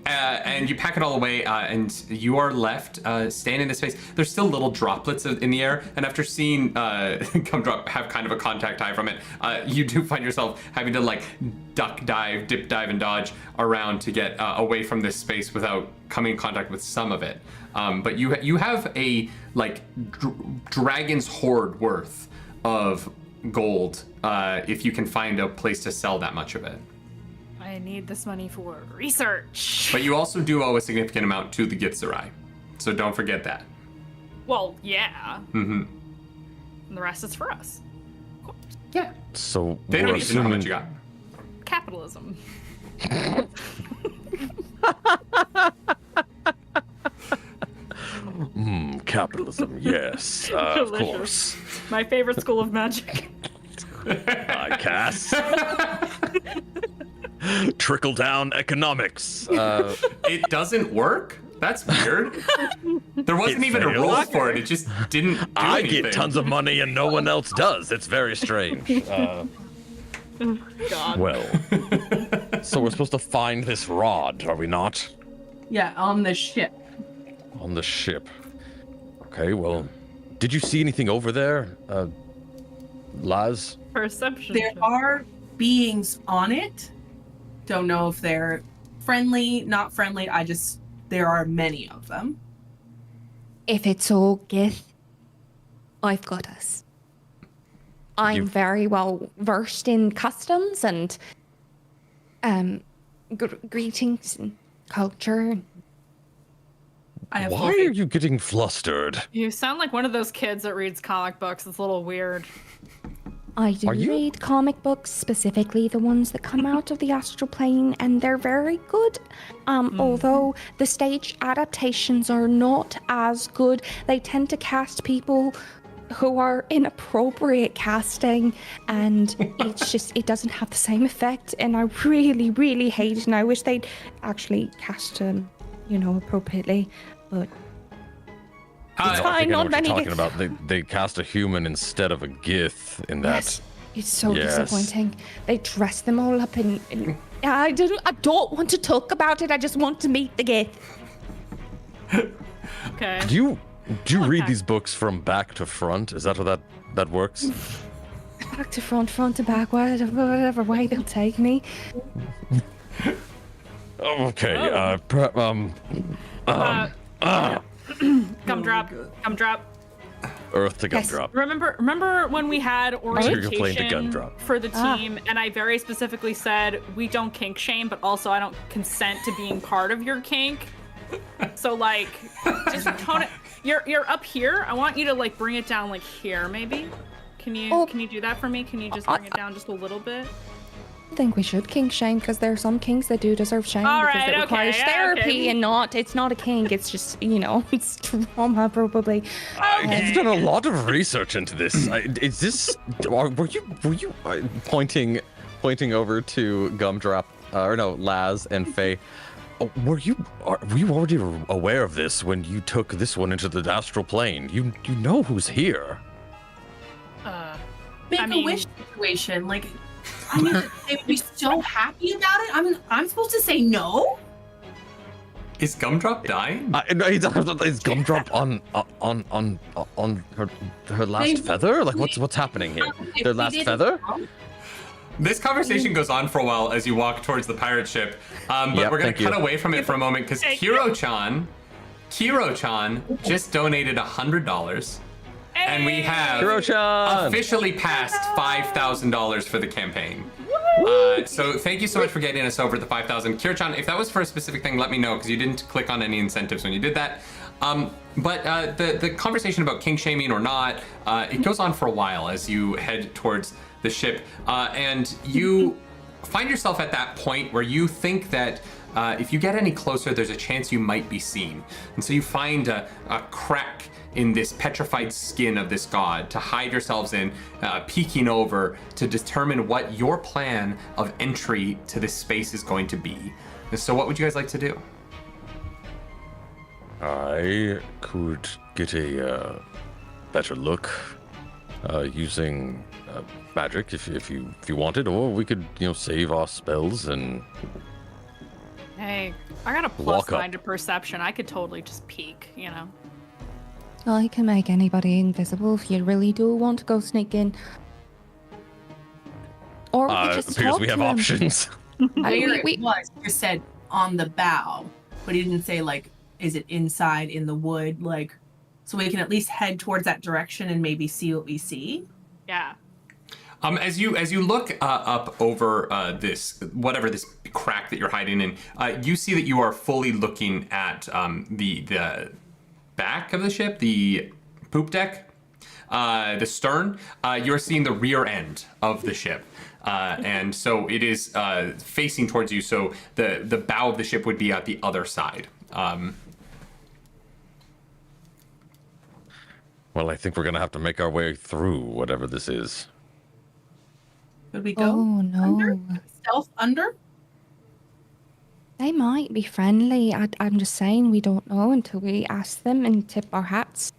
And you pack it all away, and you are left standing in this space. There's still little droplets in the air, and after seeing Gumdrop have kind of a contact high from it, you do find yourself having to like duck dive, dip dive, and dodge around to get away from this space without coming in contact with some of it. But you have a like dragon's hoard worth of gold if you can find a place to sell that much of it. I need this money for research. But you also do owe a significant amount to the Githzerai, so don't forget that. Well, yeah. Mm-hmm. And the rest is for us. Yeah. So They don't need to know how much you got. Capitalism. Capitalism, yes, of Delicious. course. My favorite school of magic. I cast. Trickle down economics. It doesn't work? That's weird. There wasn't even a roll for it. It just didn't do I anything. get tons of money and no one else does. It's very strange. God. Well, so we're supposed to find this rod, are we not? Yeah, on the ship. On the ship. Okay, well, did you see anything over there, Laz? Perception. There are beings on it. Don't know if they're friendly, not friendly. There are many of them. If it's all Gith, I've got us. I'm very well versed in customs and greetings and culture. I have Why are you getting flustered? You sound like one of those kids that reads comic books. It's a little weird. I do Are you- read comic books, specifically the ones that come out of the astral plane, and they're very good. Although the stage adaptations are not as good, they tend to cast people who are inappropriate casting, and it doesn't have the same effect, and I really, really hate it, and I wish they'd actually cast appropriately, but it's I fine, think I know not what many you're get... talking about. They cast a human instead of a Gith in that. Yes, it's so Yes. disappointing. They dress them all up in I don't want to talk about it. I just want to meet the Gith. Okay. Do you read these books from back to front? Is that how that works? Back to front, front to back, whatever way they'll take me. Okay. Gumdrop. Earth to Yes. Gumdrop. Remember when we had you're playing the orientation Gumdrop. for the team, and I very specifically said we don't kink shame, but also I don't consent to being part of your kink. So like, just tone it. You're up here. I want you to like bring it down like here, maybe. Can you do that for me? Can you just bring it down just a little bit? I think we should kink shame because there are some kinks that do deserve shame All because right, it requires okay, therapy okay. and it's not a kink. It's just it's trauma probably. You've done a lot of research into this. Is this? Were you Pointing over to Gumdrop, Laz and Faye. were you already aware of this when you took this one into the astral plane? You know who's here. Make I a mean- wish situation. Like, I mean, they would be so happy about it. I mean, I'm supposed to say no? Is Gumdrop dying? Is Gumdrop on her last feather? Like what's happening here? If Their we last didn't feather? know, This conversation goes on for a while as you walk towards the pirate ship, but Yep, we're going thank to cut you. away from it for a moment because Kiro-chan just donated $100, and we have Kiro-chan! officially passed $5,000 for the campaign. So thank you so much for getting us over the 5,000. Kiro-chan, if that was for a specific thing, let me know because you didn't click on any incentives when you did that. But the conversation about king shaming or not, it goes on for a while as you head towards the ship, and you find yourself at that point where you think that if you get any closer, there's a chance you might be seen. And so you find a crack in this petrified skin of this god to hide yourselves in, peeking over to determine what your plan of entry to this space is going to be. So what would you guys like to do? I could get a better look using magic if you wanted, or we could save our spells and Hey, I got a Walk up. +9 to perception. I could totally just peek, Well, I can make anybody invisible if you really do want to go sneak in. Or we could just appears talk we to have them. options. Where we- it was, you said on the bow, but he didn't say like, is it inside in the wood? Like, so we can at least head towards that direction and maybe see what we see. Yeah. As you look up over this crack that you're hiding in, you see that you are fully looking at the back of the ship, the poop deck, the stern. You're seeing the rear end of the ship. And so it is facing towards you, so the bow of the ship would be at the other side. Well, I think we're gonna have to make our way through whatever this is. Could we go Oh, no. under? Stealth under? They might be friendly. I'm just saying we don't know until we ask them and tip our hats.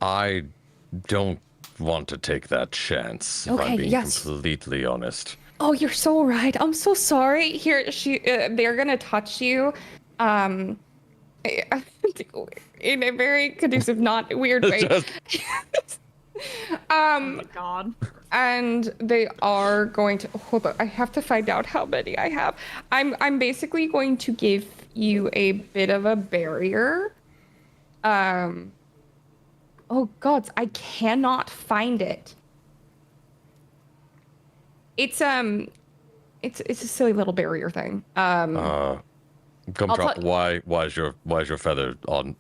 I don't want to take that chance, if Okay, I'm being yes. completely honest. Oh, you're so right. I'm so sorry. Here, they're gonna touch you, in a very conducive, not weird way. Oh my god. And they are going to hold on. I have to find out how many I have. I'm basically going to give you a bit of a barrier. Oh gods, I cannot find it. It's a silly little barrier thing. Gumdrop, tell- why is your feather on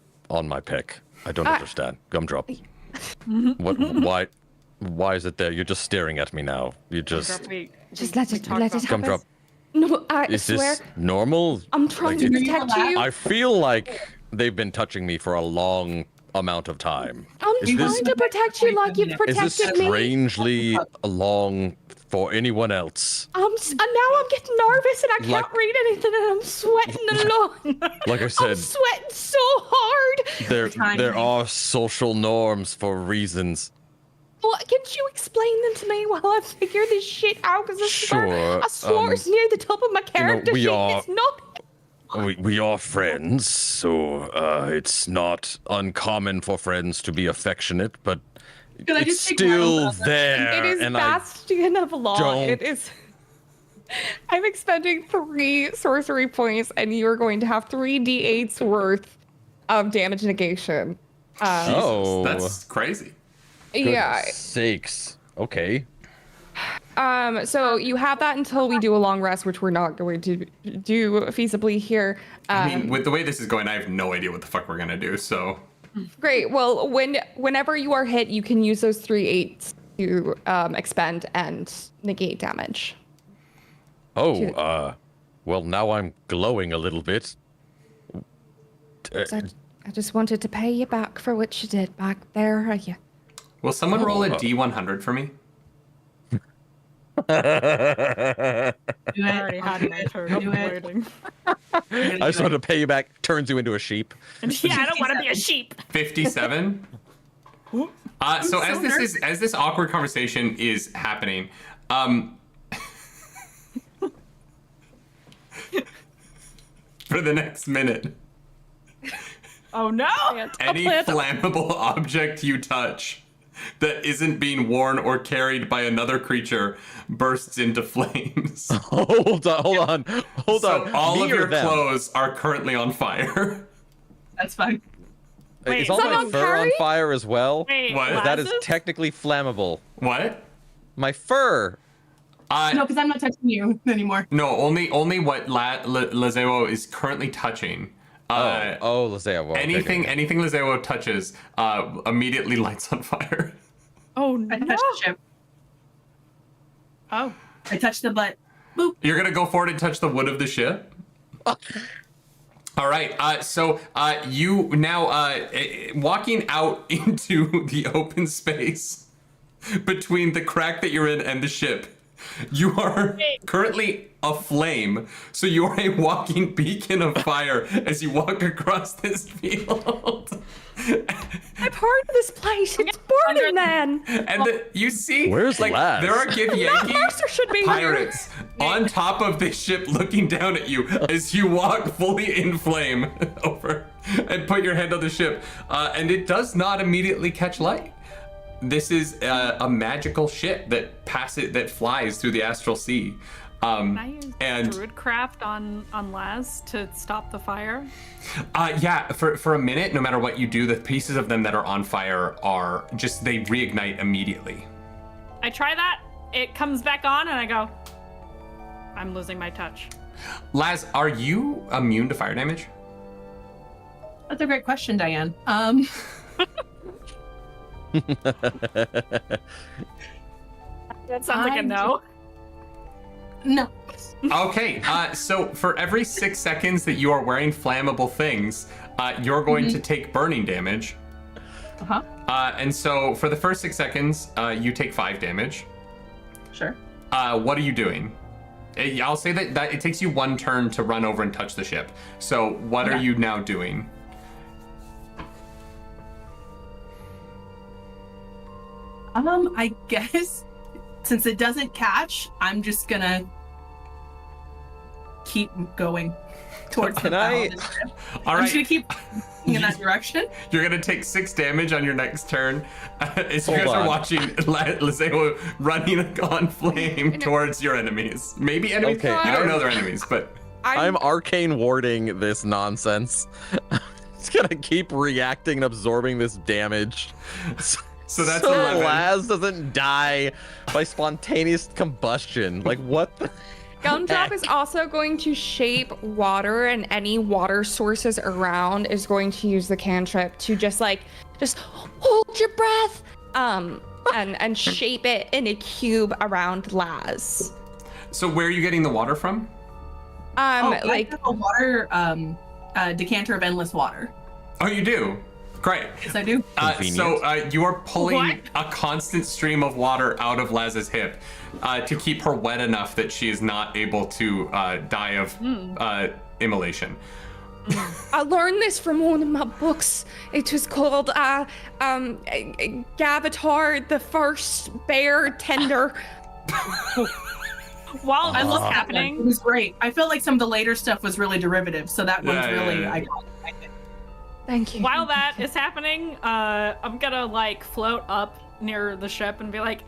my pick? I don't understand. Gumdrop. Why is it there? You're just staring at me now. You just Just let it happen. Gumdrop. No, I Is swear. this normal? I'm trying Like, to it's- protect you. I feel like they've been touching me for a long amount of time. I'm Is trying this- to protect you like you've Is protected this me. strangely long for anyone else? And now I'm getting nervous and I can't Like- read anything and I'm sweating along. Like I I'm said, sweating so hard. there are social norms for reasons. Well, can't you explain them to me while I figure this shit out? Because Sure, I swear it's near the top of my character we sheet. are- It's not. We are friends, so it's not uncommon for friends to be affectionate, but Can I it's just take one still of them? there. It is and bastion of law. don't- It is. I'm expending 3 sorcery points, and you are going to have 3d8s worth of damage negation. Oh, That's crazy. Yeah. sakes. Okay. So you have that until we do a long rest, which we're not going to do feasibly here. I mean, with the way this is going, I have no idea what the fuck we're gonna do. So Great. Well, whenever you are hit, you can use those 3/8 to expend and negate damage. Oh, well, now I'm glowing a little bit. So I just wanted to pay you back for what you did back there. will someone roll a D100 for me? I already had my turn. I'm Do it. waiting. I just want to pay you back. Turns you into a sheep. Yeah, I don't want to be a sheep. 57. So as this awkward conversation is happening, for the next minute, Oh no! any flammable object you touch that isn't being worn or carried by another creature bursts into flames. Hold on. So all Me of or your them? clothes are currently on fire. That's fine. Wait, Is all my someone fur on carry? fire as well? Wait, What? That is glasses? technically flammable. What? My fur. No, because I'm not touching you anymore. No, only what Lazeo is currently touching. Lazeo. Well, Anything Lazeo touches immediately lights on fire. Oh I no! touched the ship. Oh. I touched the butt. Boop. You're gonna go forward and touch the wood of the ship. All right. So you now walking out into the open space between the crack that you're in and the ship. You are currently aflame. So you are a walking beacon of fire as you walk across this field. I'm part of this place. It's Burning Man. And you see, Where's like, Laz? there are Githyanki Mercer should be pirates on top of this ship looking down at you as you walk fully in flame over and put your head on the ship. And it does not immediately catch light. This is a magical ship that flies through the astral sea. Can I use and Druidcraft on Laz to stop the fire? yeah, for a minute, no matter what you do, the pieces of them that are on fire are just, they reignite immediately. I try that, it comes back on, and I go, I'm losing my touch. Laz, are you immune to fire damage? That's a great question, Diane. That sounds like a no. No. Okay, so for every 6 seconds that you are wearing flammable things, you're going to take burning damage. Uh-huh. And so for the first 6 seconds, you take 5 damage. Sure. What are you doing? I'll say that it takes you 1 turn to run over and touch the ship. So what are you now doing? I guess since it doesn't catch, I'm just gonna keep going towards the bow of the ship. All I'm right. just gonna keep in that direction. You're gonna take 6 damage on your next turn as you Hold guys are on. watching Liseo running on flame towards your enemies. Maybe enemies. Okay. You don't know they're enemies, but I'm arcane warding this nonsense. It's gonna keep reacting and absorbing this damage. so that's so 11. Laz doesn't die by spontaneous combustion. Like what the Gumdrop is also going to shape water, and any water sources around is going to use the cantrip to just hold your breath, and shape it in a cube around Laz. So where are you getting the water from? I Like have a water decanter of endless water. Oh, you do? Great. Yes, I do. So you are pulling What? a constant stream of water out of Laz's hip to keep her wet enough that she is not able to die of immolation. I learned this from one of my books. It was called Gavatar, the First Bear Tender. While I this love is that one. It happening, was great. I felt like some of the later stuff was really derivative, so that one's Yeah, really yeah. I Thank you. while that is happening, I'm gonna like float up near the ship and be like,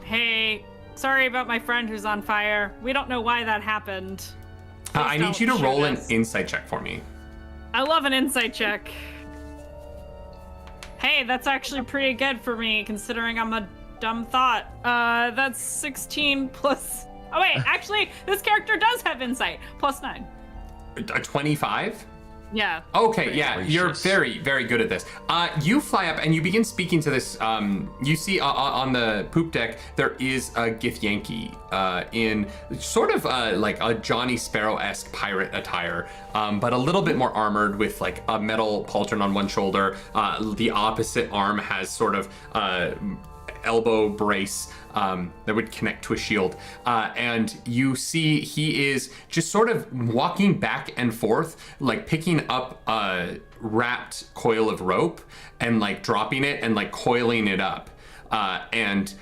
"Hey, sorry about my friend who's on fire. We don't know why that happened. I need don't you to shoot roll an us." insight check for me. I love an insight check. Hey, that's actually pretty good for me considering I'm a dumb thought. That's 16 plus. Oh wait, actually, this character does have insight. Plus 9. A 25? Yeah. Okay, yeah, you're Gracious. very, very good at this. You fly up and you begin speaking to this. You see on the poop deck there is a Githyanki in sort of like a Johnny Sparrow-esque pirate attire, but a little bit more armored with like a metal pauldron on one shoulder. The opposite arm has sort of elbow brace that would connect to a shield, and you see he is just sort of walking back and forth, like picking up a wrapped coil of rope and like dropping it and like coiling it up, and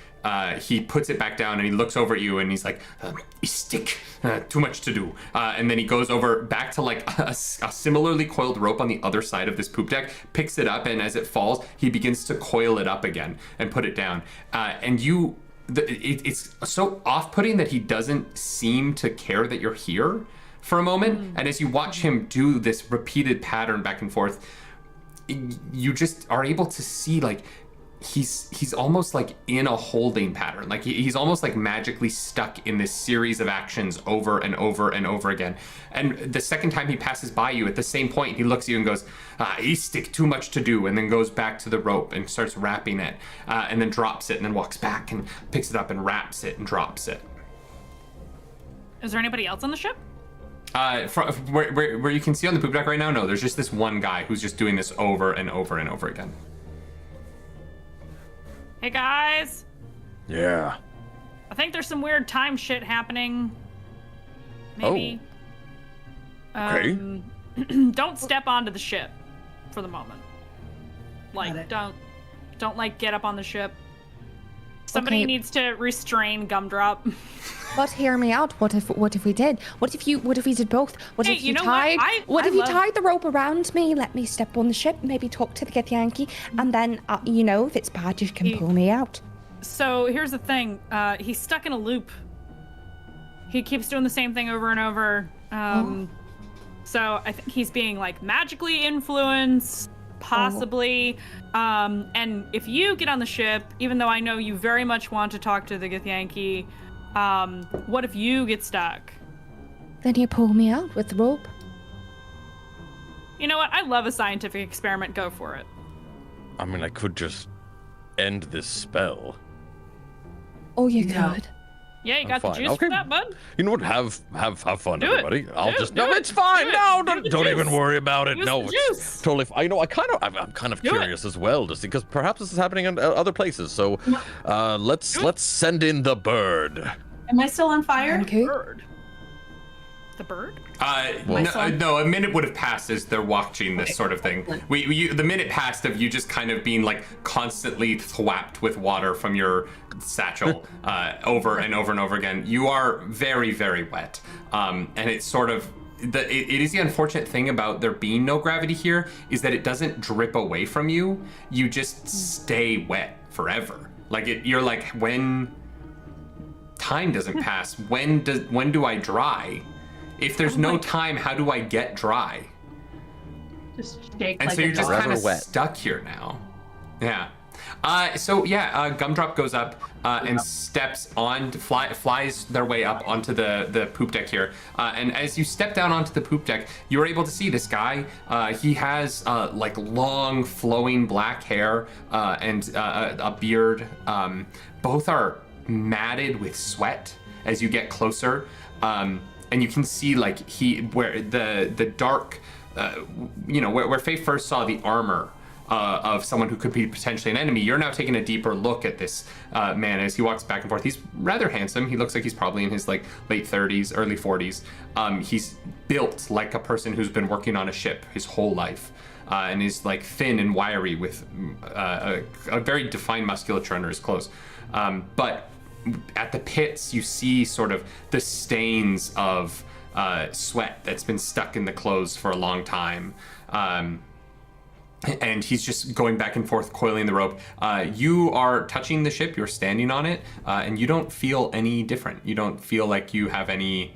he puts it back down and he looks over at you and he's like, stick, too much to do. And then he goes over back to like a similarly coiled rope on the other side of this poop deck, picks it up, and as it falls, he begins to coil it up again and put it down. And it's so off-putting that he doesn't seem to care that you're here for a moment. And as you watch him do this repeated pattern back and forth, you just are able to see like he's almost like in a holding pattern. Like he's almost like magically stuck in this series of actions over and over and over again. And the second time he passes by you at the same point, he looks at you and goes, stick, too much to do, and then goes back to the rope and starts wrapping it, and then drops it and then walks back and picks it up and wraps it and drops it. Is there anybody else on the ship? Where you can see on the poop deck right now, no, there's just this one guy who's just doing this over and over and over again. Hey guys, Yeah. I think there's some weird time shit happening. maybe. Okay. Don't step onto the ship for the moment. Got Like, it. don't like get up on the ship. Somebody Okay. needs to restrain Gumdrop. But hear me out. What if we did? What if we did both? What Hey, if you you know what? tied? I If you love- tied the rope around me, let me step on the ship, maybe talk to the Githyanki, and then you know, if it's bad, you can pull me out. So here's the thing. He's stuck in a loop. He keeps doing the same thing over and over. So I think he's being like magically influenced, possibly. And if you get on the ship, even though I know you very much want to talk to the Githyanki, what if you get stuck? Then you pull me out with the rope. You know what? I love a scientific experiment. Go for it. I mean, I could just end this spell. Oh, you No. could. Yeah, you got the fine. juice Okay. for that, bud? You know what? Have fun, Do it. everybody. I'll Do just it. no, Do it. it's fine. Do it. No, Do the don't even juice. worry about it. Use No, the it's juice. totally. I'm kind of Do it. curious as well, just because perhaps this is happening in other places. So, let's send in the bird. Am I still on fire? Okay. Bird. The bird? No, a minute would have passed as they're watching this sort of thing. The minute passed of you just kind of being like constantly thwapped with water from your satchel over and over and over again. You are very, very wet, and it's sort of it is the unfortunate thing about there being no gravity here is that it doesn't drip away from you. You just stay wet forever. Like you're like, when time doesn't pass, when do I dry? If there's no time, how do I get dry? Just shake And like so you're a just dog. kind of wet. stuck here now. Yeah. Gumdrop goes up and steps on, flies their way up onto the poop deck here. And as you step down onto the poop deck, you're able to see this guy. He has like long flowing black hair and a beard. Both are matted with sweat as you get closer. And you can see like where the dark, where Faye first saw the armor of someone who could be potentially an enemy. You're now taking a deeper look at this man as he walks back and forth. He's rather handsome. He looks like he's probably in his like late 30s, early 40s. He's built like a person who's been working on a ship his whole life, and is like thin and wiry with a very defined musculature under his clothes. But at the pits, you see sort of the stains of sweat that's been stuck in the clothes for a long time. And he's just going back and forth, coiling the rope. You are touching the ship, you're standing on it, and you don't feel any different. You don't feel like you have any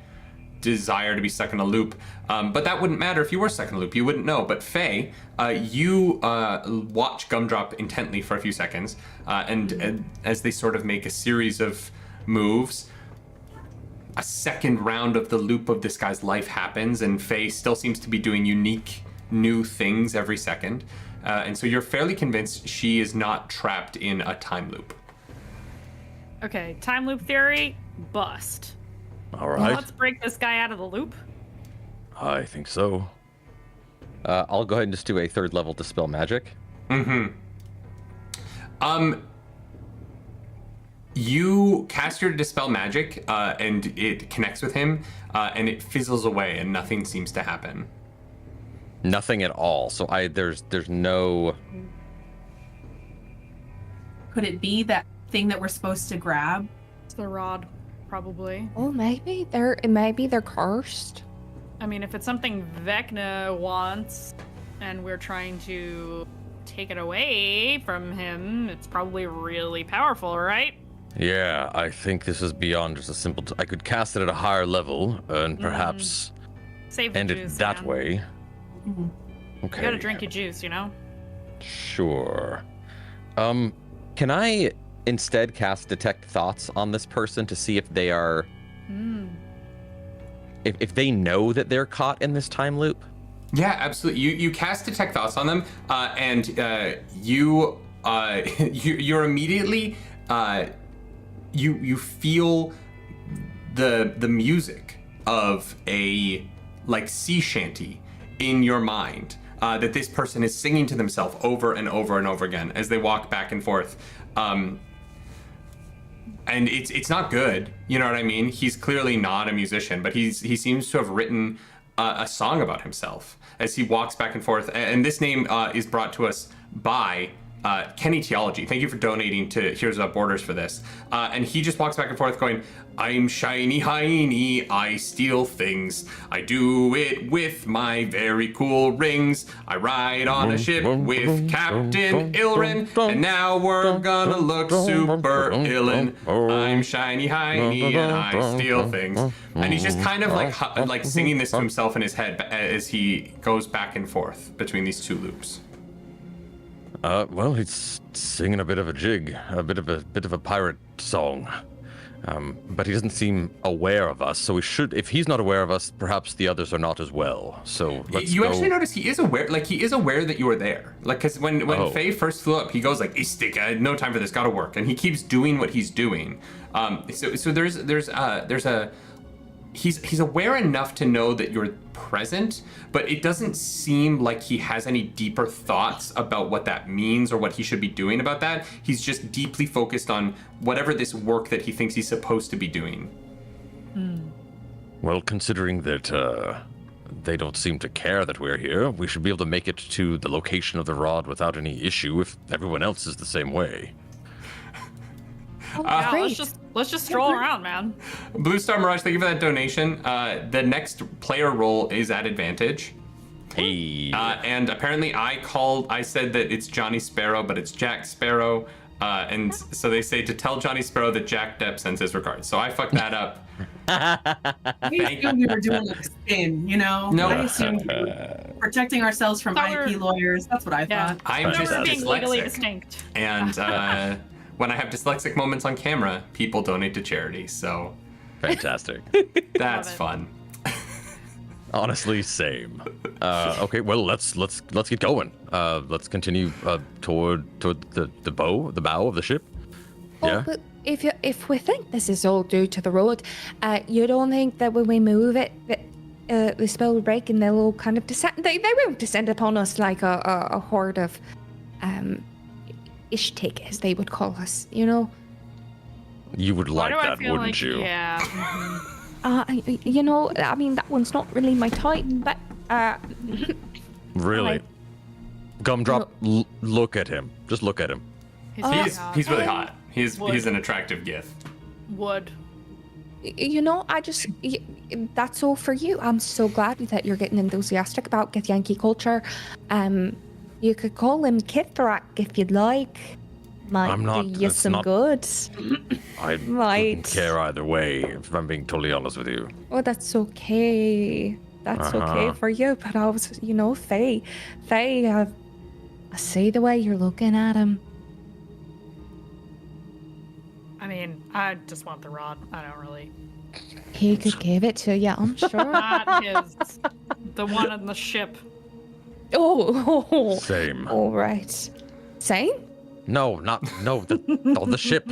desire to be stuck in a loop. But that wouldn't matter if you were stuck in a loop. You wouldn't know. But Faye, you watch Gumdrop intently for a few seconds, and as they sort of make a series of moves, a second round of the loop of this guy's life happens, and Faye still seems to be doing unique new things every second. And so you're fairly convinced she is not trapped in a time loop. Okay, time loop theory, bust. All right. Let's break this guy out of the loop. I think so. I'll go ahead and just do a third level Dispel Magic. You cast your Dispel Magic, and it connects with him, and it fizzles away, and nothing seems to happen. Nothing at all. So there's no. Could it be that thing that we're supposed to grab? It's the rod, probably. Oh, maybe they're cursed. I mean, if it's something Vecna wants, and we're trying to take it away from him, it's probably really powerful, right? Yeah, I think this is beyond just a simple. I could cast it at a higher level and perhaps Save the end juice, it that man. way. You Okay. gotta drink your juice, you know? Sure. Can I instead cast Detect Thoughts on this person to see if they are. If they know that they're caught in this time loop? Yeah, absolutely. You cast Detect Thoughts on them, and you're immediately you feel the music of a like sea shanty in your mind that this person is singing to themselves over and over and over again as they walk back and forth. and it's not good. You know what I mean? He's clearly not a musician, but he seems to have written a song about himself as he walks back and forth. And this name is brought to us by Kenny Theology. Thank you for donating to Heroes Without Borders for this. And he just walks back and forth going, I'm shiny hiney, I steal things. I do it with my very cool rings. I ride on a ship with Captain Ilrin, and now we're gonna look super illin'. I'm shiny hiney and I steal things. And he's just kind of like singing this to himself in his head as he goes back and forth between these two loops. Well, he's singing a bit of a jig, a bit of a pirate song. But he doesn't seem aware of us, so we should, if he's not aware of us, perhaps the others are not as well. So let's You go. actually notice he is aware that you are there. Like, because when Faye first flew up, he goes like, "Stick, I had no time for this, gotta work," and he keeps doing what he's doing. So he's aware enough to know that you're present, but it doesn't seem like he has any deeper thoughts about what that means or what he should be doing about that. He's just deeply focused on whatever this work that he thinks he's supposed to be doing. Well, considering that they don't seem to care that we're here, we should be able to make it to the location of the rod without any issue if everyone else is the same way. Yeah, let's just stroll around, man. Blue Star Mirage, thank you for that donation. The next player roll is at advantage. Hey. And apparently I said that it's Johnny Sparrow, but it's Jack Sparrow. And so they say to tell Johnny Sparrow that Jack Depp sends his regards. So I fucked that up. We assumed we were doing a spin, you know? No. I assumed we were protecting ourselves from IP lawyers. That's what I thought. I'm just We're being legally dyslexic. distinct. And when I have dyslexic moments on camera, people donate to charity. So Fantastic. that's fun. Honestly, same. Okay, well, let's get going. Let's continue toward the bow of the ship. Yeah. Oh, but if we think this is all due to the road, you don't think that when we move it, that the spell will break and they'll all kind of descend? They won't descend upon us like a horde of Ishtik, as they would call us, you know? You would Why like do I that, feel wouldn't like, you? Yeah. You know, I mean, that one's not really my type, but Really? Gumdrop, look at him. Just look at him. He's really hot. He's an attractive gift. Wood. you know, that's all for you. I'm so glad that you're getting enthusiastic about Githyanki culture. You could call him Kithrak if you'd like. Might I'm not. do you it's some not, good. I Might. don't care either way, if I'm being totally honest with you. Oh, that's okay. That's okay for you. But I was, you know, Faye, I see the way you're looking at him. I mean, I just want the rod. I don't really. He could give it to you, I'm sure. Not his. The one on the ship. Oh. Same. All right. Same? No, the ship.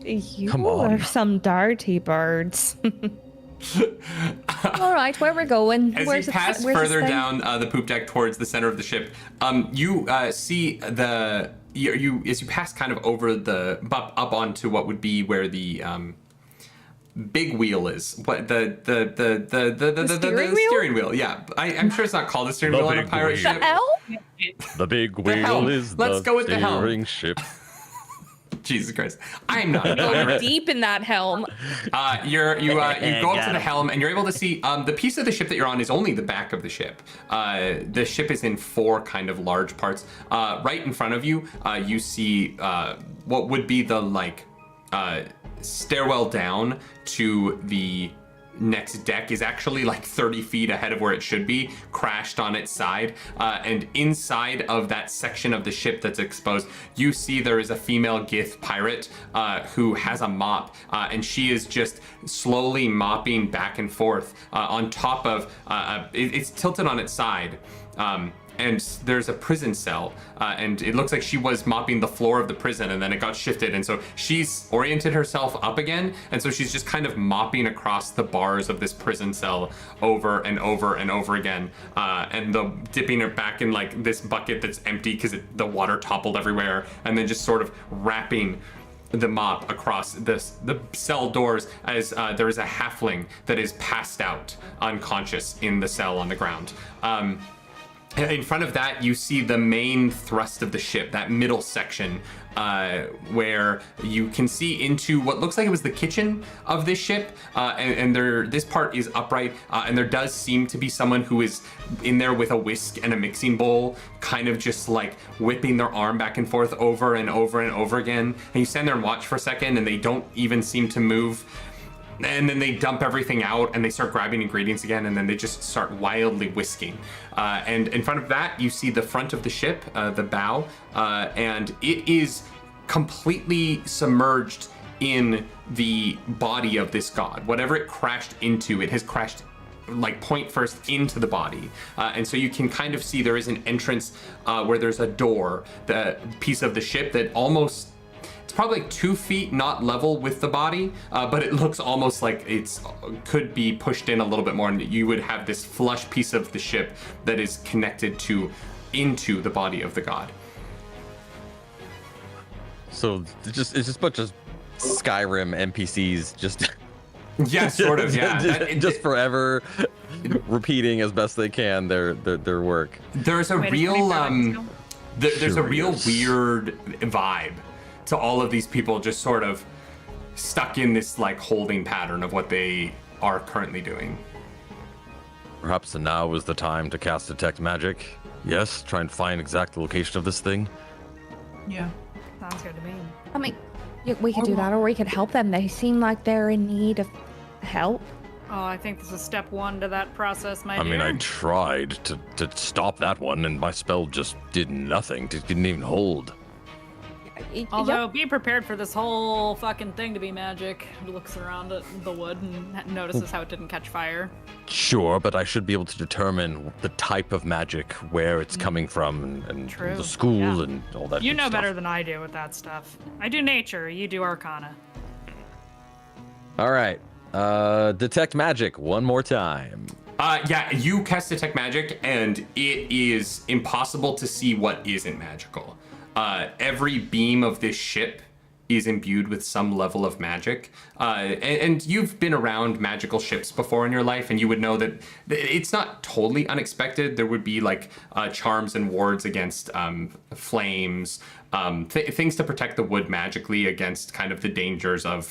You Come on. are some dirty birds. All right, where we're going? As you pass further down the poop deck towards the center of the ship, you see as you pass kind of over the up onto what would be where the big wheel is. What the steering wheel? Yeah, I'm sure it's not called a steering wheel on a pirate ship. The L? The big wheel helm. is Let's the go with the helm. steering ship. Jesus Christ, I'm not a Go pirate. deep in that helm. You go up Got to the it. helm and you're able to see the piece of the ship that you're on is only the back of the ship. The ship is in 4 kind of large parts. Right in front of you, you see what would be the stairwell down to the next deck is actually like 30 feet ahead of where it should be, crashed on its side. And inside of that section of the ship that's exposed, you see there is a female Gith pirate who has a mop, and she is just slowly mopping back and forth on top of, it's tilted on its side. And there's a prison cell, and it looks like she was mopping the floor of the prison, and then it got shifted, and so she's oriented herself up again, and so she's just kind of mopping across the bars of this prison cell over and over and over again, and dipping her back in like this bucket that's empty because the water toppled everywhere, and then just sort of wrapping the mob across the cell doors as there is a halfling that is passed out, unconscious in the cell on the ground. In front of that, you see the main thrust of the ship, that middle section, where you can see into what looks like it was the kitchen of this ship, and this part is upright, and there does seem to be someone who is in there with a whisk and a mixing bowl, kind of just like whipping their arm back and forth over and over and over again. And you stand there and watch for a second, and they don't even seem to move. And then they dump everything out and they start grabbing ingredients again, and then they just start wildly whisking. And in front of that, you see the front of the ship, the bow, and it is completely submerged in the body of this god. Whatever it crashed into, it has crashed like point first into the body. And so you can kind of see there is an entrance where there's a door, the piece of the ship that almost, probably like 2 feet not level with the body, but it looks almost like it's could be pushed in a little bit more, and you would have this flush piece of the ship that is connected into the body of the god. So it's just a bunch of Skyrim NPCs just yeah, sort of, yeah. just forever repeating as best they can their work. There's a real there's a real weird vibe to all of these people just sort of stuck in this like holding pattern of what they are currently doing. Perhaps now is the time to cast Detect Magic. Yes, try and find exact location of this thing. Yeah. Sounds good to me. I mean, we could do that, or we could help them. They seem like they're in need of help. Oh, I think this is step 1 to that process, my dear. I mean, I tried to stop that one, and my spell just did nothing. It didn't even hold. Although, be prepared for this whole fucking thing to be magic. Looks around at the wood and notices how it didn't catch fire. Sure, but I should be able to determine the type of magic, where it's coming from, and True. the school Yeah. and all that. You good know stuff. better than I do with that stuff. I do nature, you do arcana. All right. Detect magic one more time. Yeah, you cast Detect Magic, and it is impossible to see what isn't magical. Every beam of this ship is imbued with some level of magic. And you've been around magical ships before in your life, and you would know that it's not totally unexpected. There would be like charms and wards against flames, things to protect the wood magically against kind of the dangers of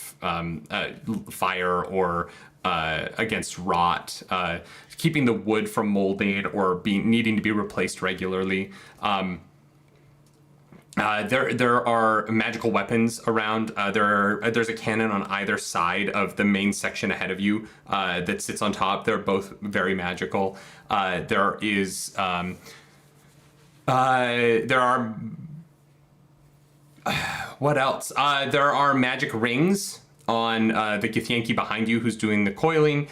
fire or against rot, keeping the wood from molding or needing to be replaced regularly. There are magical weapons around. There's a cannon on either side of the main section ahead of you that sits on top. They're both very magical. There are what else? There are magic rings on the Githyanki behind you who's doing the coiling.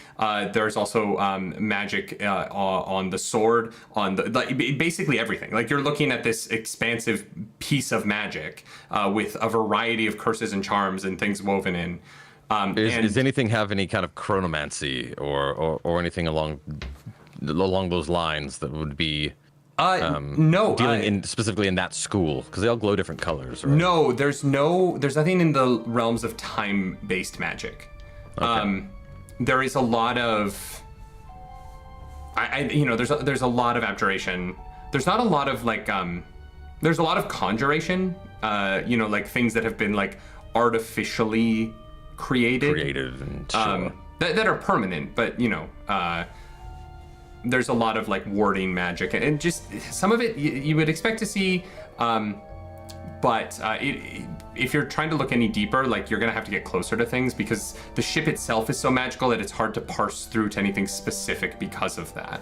There's also magic on the sword, on the basically everything. Like you're looking at this expansive piece of magic with a variety of curses and charms and things woven in. Does anything have any kind of chronomancy or anything along those lines that would be no, dealing specifically in that school, because they all glow different colors, right? No, there's nothing in the realms of time-based magic. Okay. There is a lot of, there's a lot of abjuration. There's not a lot of like, there's a lot of conjuration. Like things that have been like artificially created and sure. that are permanent, but there's a lot of like warding magic and just some of it you would expect to see, but if you're trying to look any deeper, like you're gonna have to get closer to things because the ship itself is so magical that it's hard to parse through to anything specific because of that.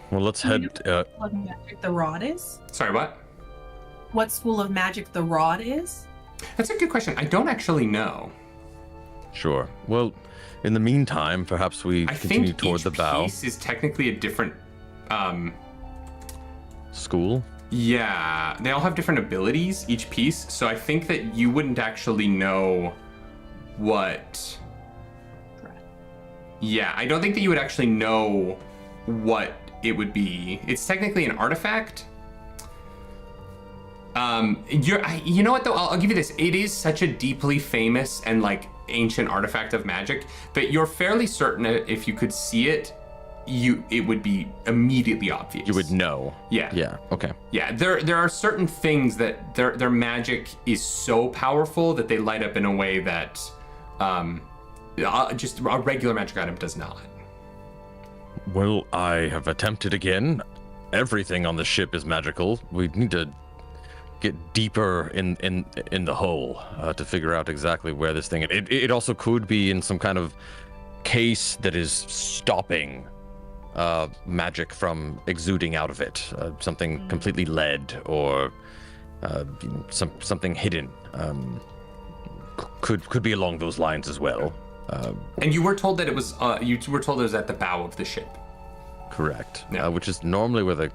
Well, let's head. What magic the rod is? Sorry, what? What school of magic the rod is? That's a good question. I don't actually know. Sure. Well, in the meantime, perhaps we continue toward the bow. Piece is technically a different school. Yeah, they all have different abilities, each piece. So I think that you wouldn't actually know what. Yeah, I don't think that you would actually know what it would be. It's technically an artifact. You know what though? I'll give you this. It is such a deeply famous and like ancient artifact of magic that you're fairly certain if you could see it, it would be immediately obvious. You would know. Yeah. Yeah. Okay. Yeah. There are certain things that their magic is so powerful that they light up in a way that just a regular magic item does not. Well, I have attempted again. Everything on the ship is magical. We need to get deeper in the hole to figure out exactly where this thing. It also could be in some kind of case that is stopping magic from exuding out of it. Something completely lead or something hidden. Could be along those lines as well. And you were told that it was at the bow of the ship. Correct. Yeah. Which is normally where the...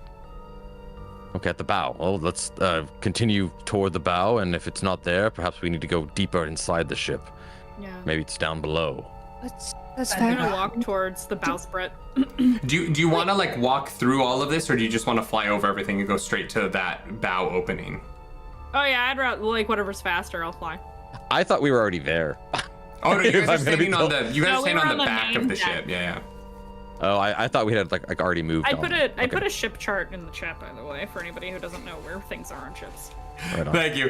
Okay, at the bow. Well, let's continue toward the bow, and if it's not there, perhaps we need to go deeper inside the ship. Yeah. Maybe it's down below. That's I'm fair. gonna walk towards the bowsprit. Do you want to like walk through all of this, or do you just want to fly over everything and go straight to that bow opening? Oh yeah, I'd rather like whatever's faster. I'll fly. I thought we were already there. Oh no, you If guys are I'm gonna be standing on the on the back main of the deck. ship. Yeah. Oh, I thought we had like already moved I on. I put a ship chart in the chat, by the way, for anybody who doesn't know where things are on ships. Right on. Thank you.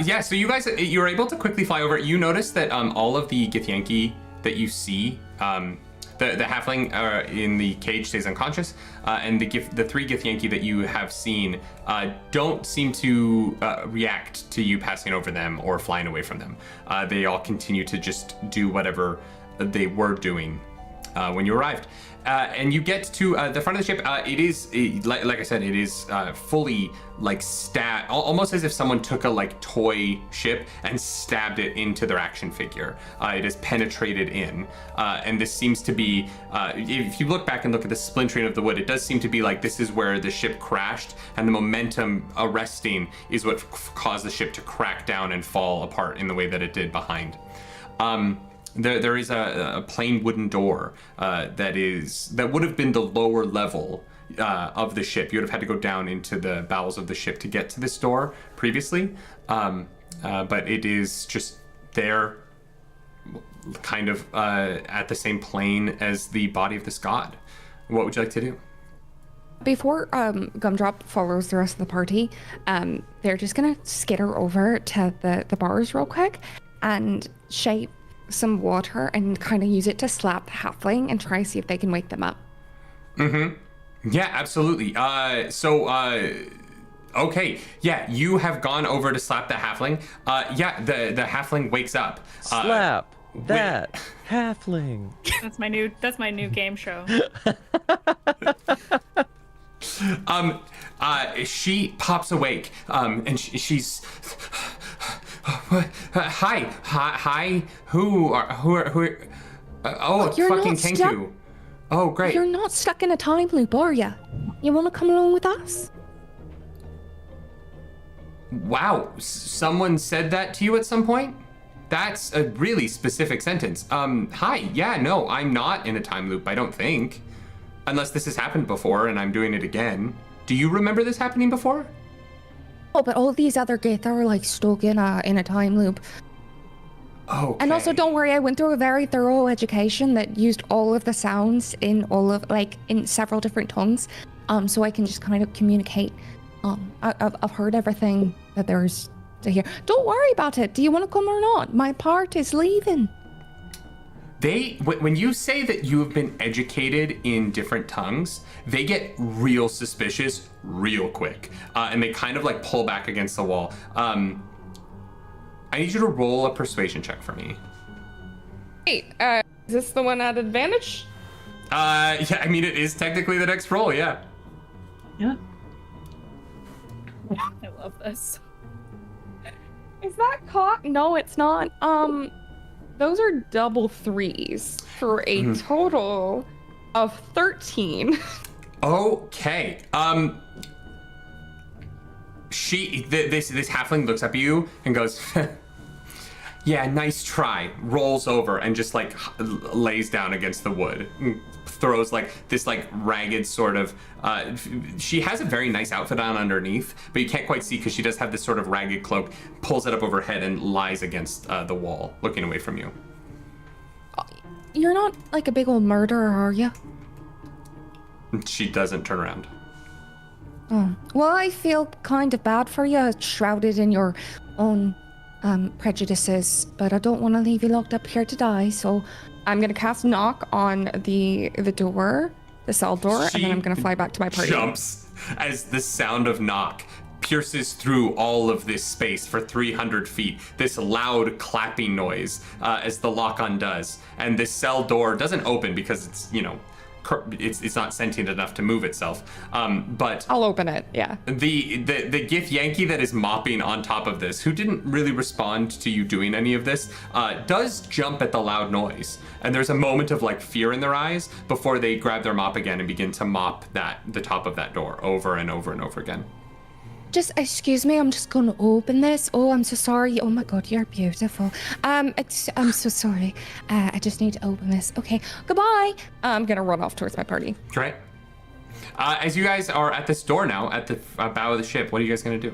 Yeah, so you guys, you were able to quickly fly over. You notice that all of the Githyanki that you see, the halfling in the cage stays unconscious, and the three Githyanki that you have seen don't seem to react to you passing over them or flying away from them. They all continue to just do whatever they were doing when you arrived. And you get to the front of the ship. It is, like I said, it is fully like almost as if someone took a like toy ship and stabbed it into their action figure. It is penetrated in, and this seems to be, if you look back and look at the splintering of the wood, it does seem to be like this is where the ship crashed, and the momentum arresting is what caused the ship to crack down and fall apart in the way that it did behind. There is a plain wooden door that would have been the lower level of the ship. You would have had to go down into the bowels of the ship to get to this door previously, but it is just there, kind of at the same plane as the body of this god. What would you like to do? Before Gumdrop follows the rest of the party, they're just gonna skitter over to the bars real quick and shape some water and kind of use it to slap the halfling and try to see if they can wake them up. Yeah, absolutely. Okay. Yeah, you have gone over to slap the halfling. Yeah, the halfling wakes up. Slap that halfling. That's my new game show. She pops awake, and she's... Hi. Who are? Oh, You're fucking not Kenku. stuck. Oh, great. You're not stuck in a time loop, are you? You want to come along with us? Wow, someone said that to you at some point? That's a really specific sentence. Hi. Yeah, no, I'm not in a time loop, I don't think. Unless this has happened before and I'm doing it again. Do you remember this happening before? Oh, but all these other Gith are like stuck in a time loop. Okay. And also, don't worry, I went through a very thorough education that used all of the sounds in in several different tongues, so I can just kind of communicate. I've heard everything that there's to hear. Don't worry about it. Do you want to come or not? My part is leaving. When you say that you have been educated in different tongues, they get real suspicious real quick, and they kind of like pull back against the wall. I need you to roll a persuasion check for me. Hey, is this the one at advantage? Yeah, I mean, it is technically the next roll, yeah. Yeah. I love this. Is that cock? No, it's not. Those are double threes for a total of 13. Okay. This halfling looks up at you and goes, Yeah, nice try. Rolls over and just like lays down against the wood. Throws like this like ragged sort of she has a very nice outfit on underneath, but you can't quite see because she does have this sort of ragged cloak. Pulls it up over her head and lies against the wall, looking away from you. You're not like a big old murderer, are you? She doesn't turn around. Oh, well, I feel kind of bad for you, shrouded in your own prejudices, but I don't want to leave you locked up here to die, so I'm gonna cast knock on the door, the cell door, and then I'm gonna fly back to my party. Jumps as the sound of knock pierces through all of this space for 300 feet. This loud clapping noise as the lock undoes, and this cell door doesn't open because it's, you know, it's not sentient enough to move itself. But I'll open it. Yeah. The Gith Yankee that is mopping on top of this, who didn't really respond to you doing any of this, does jump at the loud noise. And there's a moment of like fear in their eyes before they grab their mop again and begin to mop the top of that door over and over and over again. Just excuse me, I'm just gonna open this. Oh, I'm so sorry. Oh my god, you're beautiful. I'm so sorry. I just need to open this. Okay, goodbye. I'm gonna run off towards my party. Great. As you guys are at this door now, at the bow of the ship, what are you guys gonna do?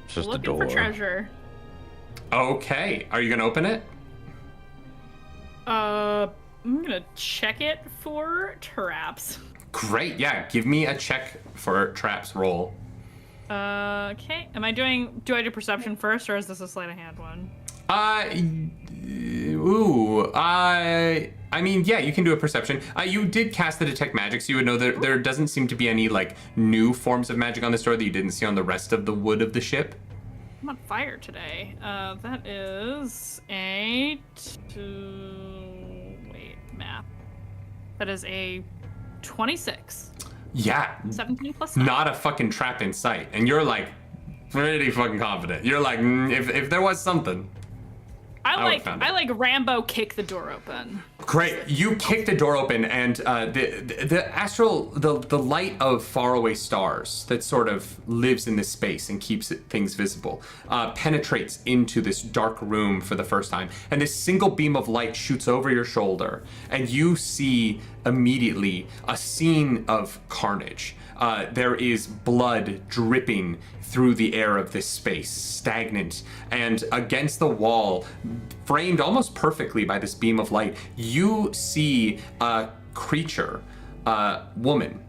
It's just a Looking door. for treasure. Okay, are you gonna open it? I'm gonna check it for traps. Great, yeah, give me a check for traps roll. Okay. Do I do perception first, or is this a sleight of hand one? I mean, yeah, you can do a perception. You did cast the detect magic, so you would know that there doesn't seem to be any like new forms of magic on this door that you didn't see on the rest of the wood of the ship. I'm on fire today. That is math. That is a 26. Yeah. 17 plus 9. Not a fucking trap in sight. And you're like pretty fucking confident. You're like, if there was something. I like Rambo kick the door open. Great. You kick the door open, and the astral, the light of faraway stars that sort of lives in this space and keeps things visible, penetrates into this dark room for the first time. And this single beam of light shoots over your shoulder, and you see immediately a scene of carnage. There is blood dripping through the air of this space, stagnant, and against the wall, framed almost perfectly by this beam of light, you see a creature, a woman,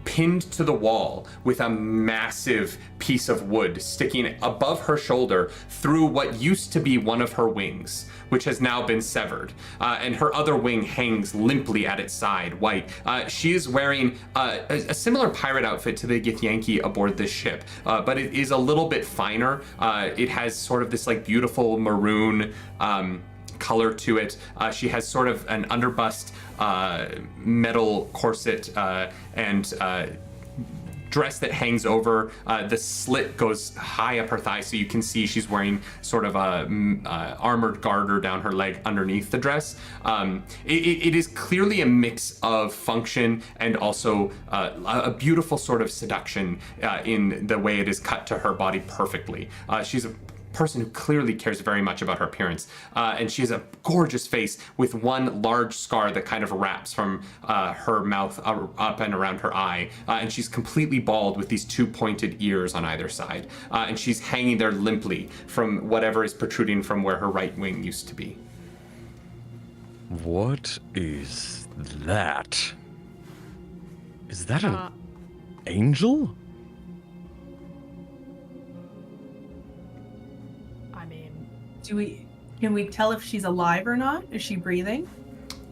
pinned to the wall with a massive piece of wood sticking above her shoulder through what used to be one of her wings, which has now been severed. And her other wing hangs limply at its side, white. She is wearing a similar pirate outfit to the Githyanki aboard this ship, but it is a little bit finer. It has sort of this like beautiful maroon color to it. She has sort of an underbust metal corset and dress that hangs over. The slit goes high up her thigh, so you can see she's wearing sort of a armored garter down her leg underneath the dress. It is clearly a mix of function and also a beautiful sort of seduction in the way it is cut to her body perfectly. She's a person who clearly cares very much about her appearance, and she has a gorgeous face with one large scar that kind of wraps from her mouth up and around her eye, and she's completely bald with these two pointed ears on either side, and she's hanging there limply from whatever is protruding from where her right wing used to be. What is that? Is that an angel? Can we tell if she's alive or not? Is she breathing?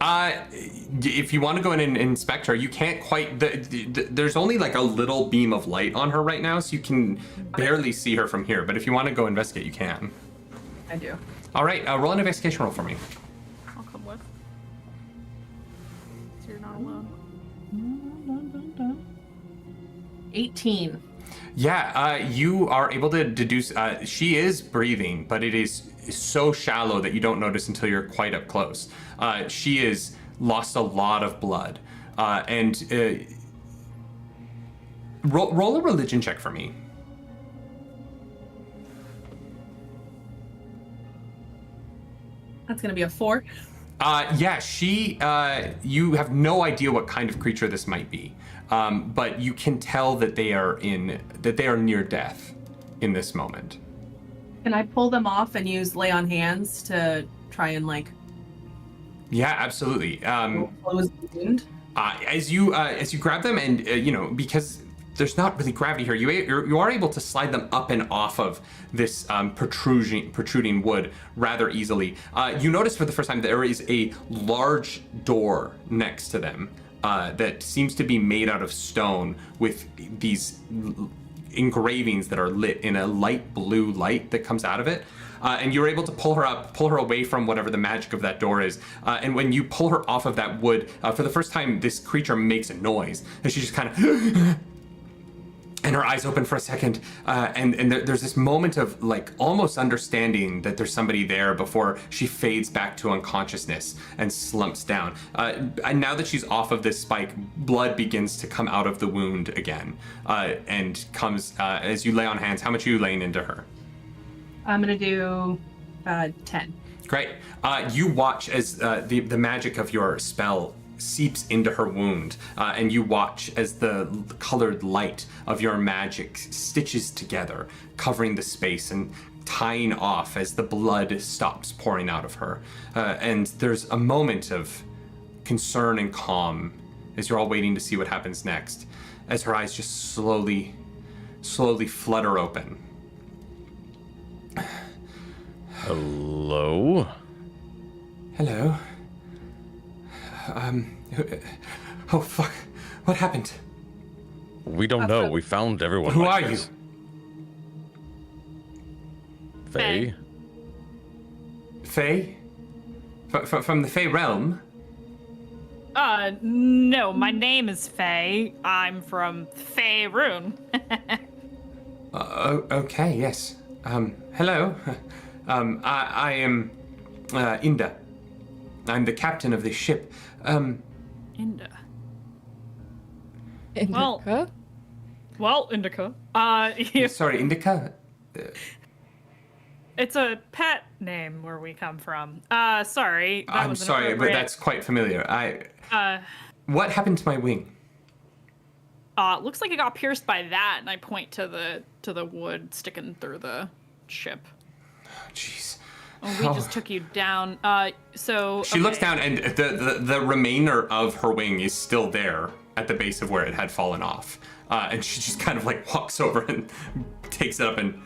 If you want to go in and inspect her, you can't quite. There's only like a little beam of light on her right now, so you can barely see her from here. But if you want to go investigate, you can. I do. All right, roll an investigation roll for me. I'll come with. So you're not alone. 18. Yeah, you are able to deduce. She is breathing, but it is so shallow that you don't notice until you're quite up close. She has lost a lot of blood, and roll a religion check for me. That's going to be a 4. Yeah, you have no idea what kind of creature this might be. But you can tell that they are near death in this moment. Can I pull them off and use lay on hands to try and Yeah, absolutely. close the wound? As you grab them, and because there's not really gravity here, you are able to slide them up and off of this protruding wood rather easily. You notice for the first time there is a large door next to them that seems to be made out of stone with these engravings that are lit in a light blue light that comes out of it. And you're able to pull her away from whatever the magic of that door is. And when you pull her off of that wood, for the first time, this creature makes a noise. And she just kind of... and her eyes open for a second. And there's this moment of, almost understanding that there's somebody there before she fades back to unconsciousness and slumps down. And now that she's off of this spike, blood begins to come out of the wound again. And comes, as you lay on hands, how much are you laying into her? I'm going to do 10. Great. You watch as the magic of your spell seeps into her wound, and you watch as the colored light of your magic stitches together, covering the space and tying off as the blood stops pouring out of her. And there's a moment of concern and calm as you're all waiting to see what happens next, as her eyes just slowly flutter open. Hello? Hello? Oh fuck, what happened? We don't know. We found everyone. Who like are this. you? Faye? Faye? From the Fae realm? No, my name is Faye. I'm from Faerun. Okay, yes. Hello. I am Inda. I'm the captain of this ship. Inda. Indica? Well, Indica. Sorry, Indica? It's a pet name where we come from. Sorry. I'm sorry, but that's quite familiar. What happened to my wing? Looks like it got pierced by that, and I point to the wood sticking through the ship. Jeez. Oh, we just took you down. So she looks down, and the remainder of her wing is still there at the base of where it had fallen off. And she just kind of walks over and takes it up, and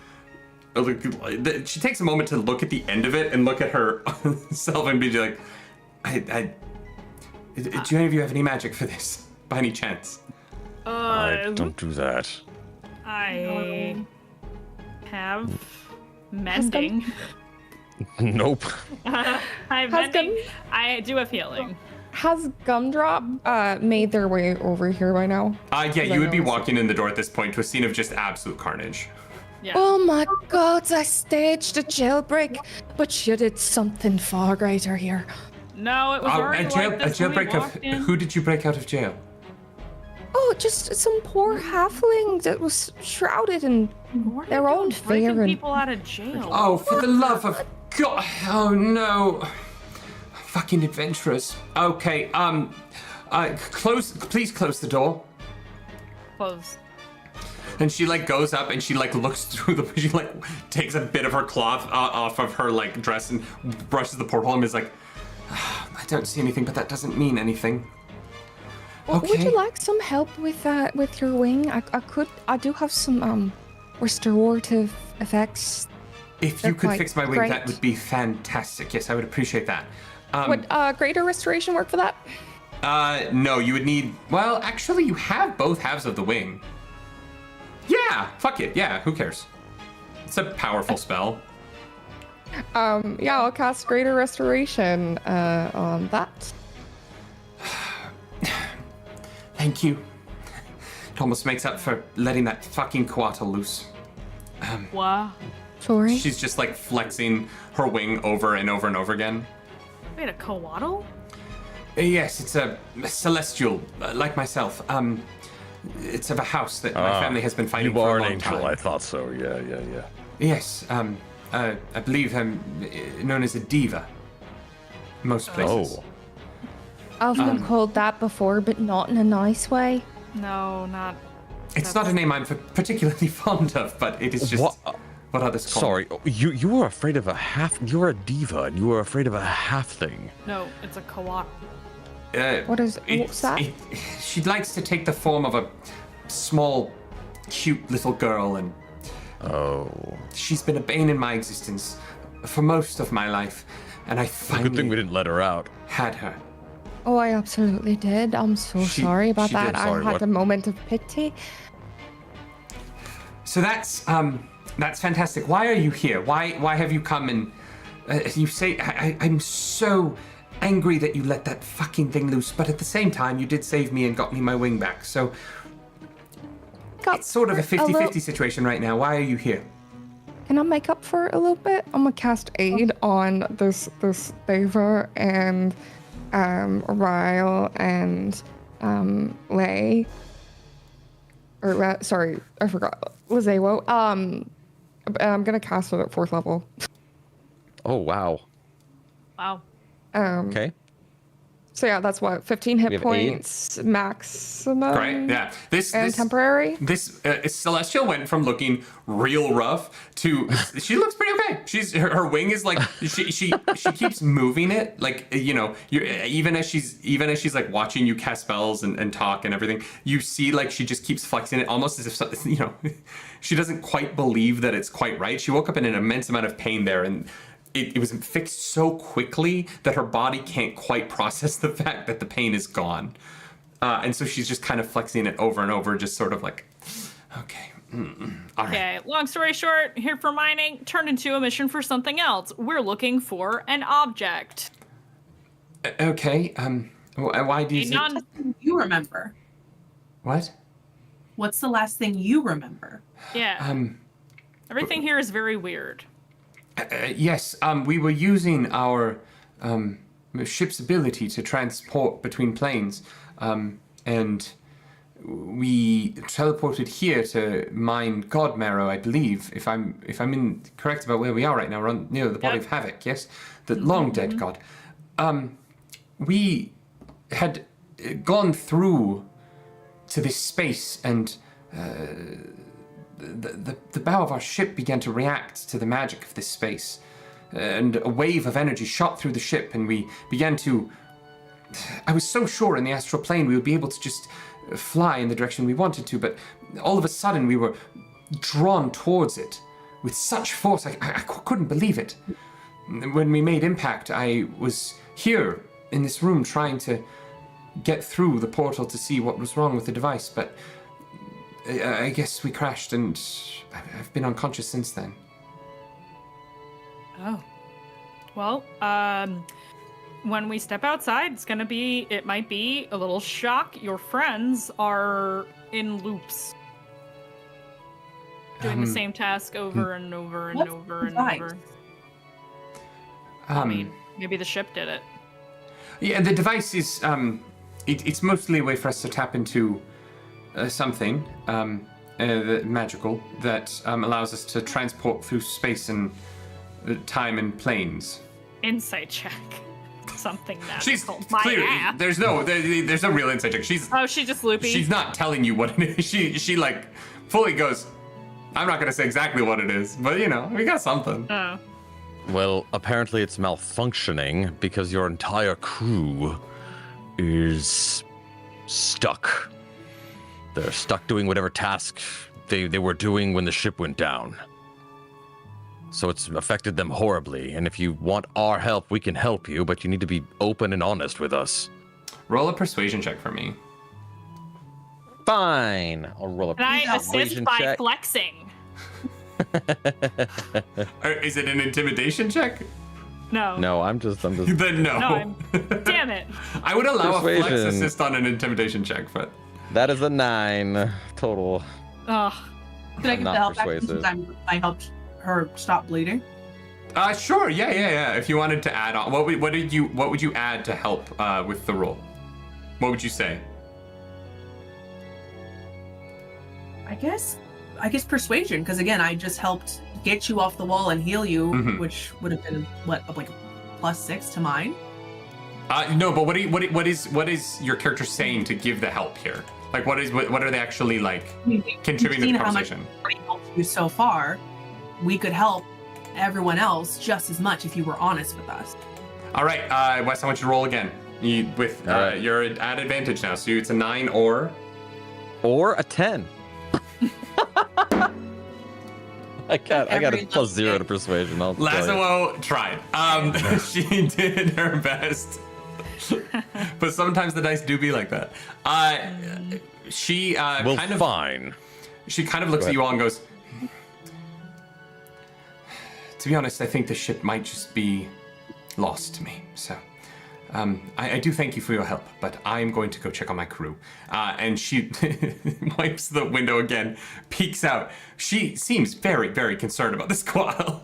she takes a moment to look at the end of it and look at herself and be like, do any of you have any magic for this, by any chance? I don't do that. I have mending. Nope. I have mending. I do have healing. Has Gumdrop made their way over here by now? Yeah, you would be walking in the door at this point to a scene of just absolute carnage. Yeah. Oh my god, I staged a jailbreak, but you did something far greater here. No, it was already a this when we jailbreak of walked in. who did you break out of jail? Oh, just some poor halfling that was shrouded in What are their you own doing, breaking fear and... people out of jail. Oh, for the love of God! Oh no! Fucking adventurers. Okay, please close the door. Close. And she goes up and she looks through she takes a bit of her cloth off of her dress and brushes the porthole and is like, I don't see anything, but that doesn't mean anything. Okay. Would you like some help with your wing? I do have some restorative effects. If you could fix my wing, that would be fantastic. Yes, I would appreciate that. Would greater restoration work for that? No, you would need... Well, actually, you have both halves of the wing. Yeah, fuck it. Yeah, who cares? It's a powerful spell. Yeah, I'll cast greater restoration on that. Thank you. It almost makes up for letting that fucking koata loose. Wow. Sorry? She's just flexing her wing over and over and over again. Wait, a coatl? Yes, it's a celestial, like myself. It's of a house that my family has been fighting You for are a an long angel. time. I thought so. Yeah. Yes, I believe I'm known as a diva. most places. Oh. I've been called that before, but not in a nice way. No, not. It's not a name I'm particularly fond of, but it is just what others call Sorry, you were afraid of a half. You were a diva, and you were afraid of a half thing. No, it's a co-op. What's that? She likes to take the form of a small, cute little girl, and she's been a bane in my existence for most of my life, and I finally Good thing we didn't let her out. had her. Oh, I absolutely did. I'm so sorry about that. did. Sorry, I had what? a moment of pity. So that's fantastic. Why are you here? Why have you come and you say I'm so angry that you let that fucking thing loose, but at the same time you did save me and got me my wing back. So it's sort of a 50-50 situation right now. Why are you here? Can I make up for it a little bit? I'm gonna cast aid on this Ava and Ryle and Lay. Or sorry, I forgot. Lazewo. I'm gonna cast it at 4th level. Oh wow. Wow. Okay. So yeah, that's what 15 We hit have points maximum. Right? Yeah. This temporary. This Celestial went from looking real rough to she looks pretty okay. Her wing is like she keeps moving it, like, you know, even as she's like watching you cast spells and talk and everything, you see like she just keeps flexing it almost as if, you know, she doesn't quite believe that it's quite right. She woke up in an immense amount of pain there, and it was fixed so quickly that her body can't quite process the fact that the pain is gone. And so she's just kind of flexing it over and over, just sort of like, okay. All right. Okay, long story short, here for mining turned into a mission for something else. We're looking for an object. Okay. Why do you think... You remember? What? What's the last thing you remember? Yeah. Everything here is very weird. Yes, we were using our ship's ability to transport between planes, and we teleported here to mine God Marrow, I believe. If I'm correct about where we are right now, we're near the body of Havoc. Yes, the long dead god. We had gone through to this space, and the bow of our ship began to react to the magic of this space, and a wave of energy shot through the ship, and we began to... I was so sure in the astral plane we would be able to just fly in the direction we wanted to, but all of a sudden we were drawn towards it with such force. I couldn't believe it. When we made impact, I was here in this room trying to get through the portal to see what was wrong with the device, but I guess we crashed, and I've been unconscious since then. Oh. Well, when we step outside, it might be a little shock. Your friends are in loops. Doing the same task over and over and over and over. I mean, maybe the ship did it. Yeah, the device is, it's mostly a way for us to tap into something magical that allows us to transport through space and time and planes. Insight check. Something magical. She's My clear. ass. There's no real insight check. She's just loopy. She's not telling you what it is. She like fully goes, I'm not gonna say exactly what it is, but you know, we got something. Oh. Well, apparently it's malfunctioning because your entire crew is stuck. They're stuck doing whatever task they were doing when the ship went down. So it's affected them horribly, and if you want our help, we can help you, but you need to be open and honest with us. Roll a persuasion check for me. Fine. I'll roll a Can I assist persuasion by check. flexing? Is it an intimidation check? No. No, I'm just. Then no. No, damn it. I would allow a flex Persuasion. assist on an intimidation check, but That is a 9 total. Ugh. Did I get Not the help persuasive. back since I helped her stop bleeding? sure, yeah. If you wanted to add on, what would you add to help with the roll? What would you say? I guess persuasion, because again, I just helped get you off the wall and heal you, Mhm. which would have been what, like +6 to mine. No, but what is your character saying to give the help here? Like, what are they actually like contributing to the conversation? How much we helped you so far. We could help everyone else just as much if you were honest with us. All right, Wes, I want you to roll again. You're at advantage now, so it's a 9 or a 10. I got a +0 to persuasion. Lazo tried. She did her best. But sometimes the dice do be like that. She kind of fine. She kind of looks at you all and goes, to be honest, I think the ship might just be lost to me. So I do thank you for your help, but I'm going to go check on my crew. And she wipes the window again, peeks out. She seems very, very concerned about this Quaddle.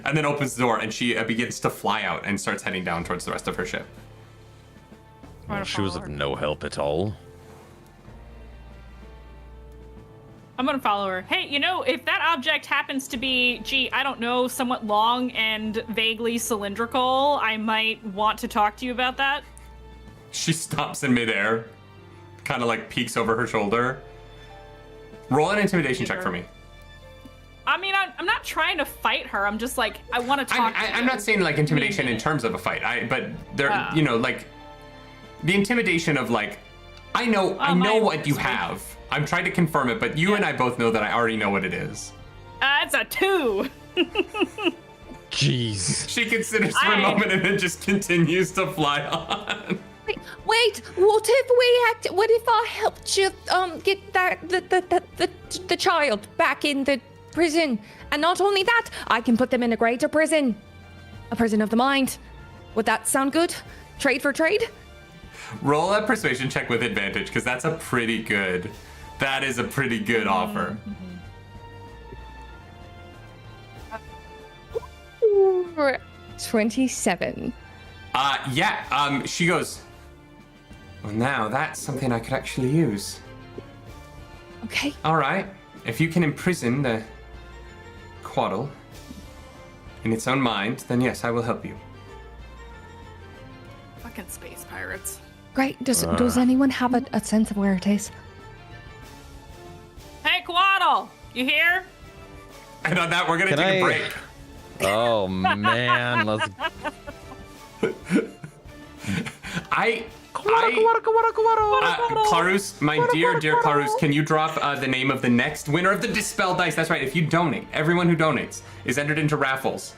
And then opens the door and she begins to fly out and starts heading down towards the rest of her ship. Well, she was of no help at all. I'm gonna follow her. Hey, if that object happens to be, I don't know, somewhat long and vaguely cylindrical, I might want to talk to you about that. She stops in midair, kind of like peeks over her shoulder. Roll an intimidation check for me. I mean, I'm not trying to fight her. I'm just like, I want to talk to you. I'm not saying like intimidation in terms of a fight. But there, like the intimidation of like, I know what you have. I'm trying to confirm it, but you and I both know that I already know what it is. It's a 2. Jeez. She considers for a moment and then just continues to fly on. Wait, what if I helped you get the child back in the prison? And not only that, I can put them in a greater prison. A prison of the mind. Would that sound good? Trade for trade? Roll a persuasion check with advantage, because that's a pretty good... That is a pretty good offer. 27. She goes, well, now that's something I could actually use. Okay. All right. If you can imprison the Quaddle in its own mind, then yes, I will help you. Fucking space pirates. Great. Does anyone have a sense of where it is? Hey, Quaddle! You here? And on that, we're going to take a break. Oh, man. Let's... Clarus, my dear Clarus, can you drop the name of the next winner of the Dispel dice? That's right, if you donate, everyone who donates is entered into raffles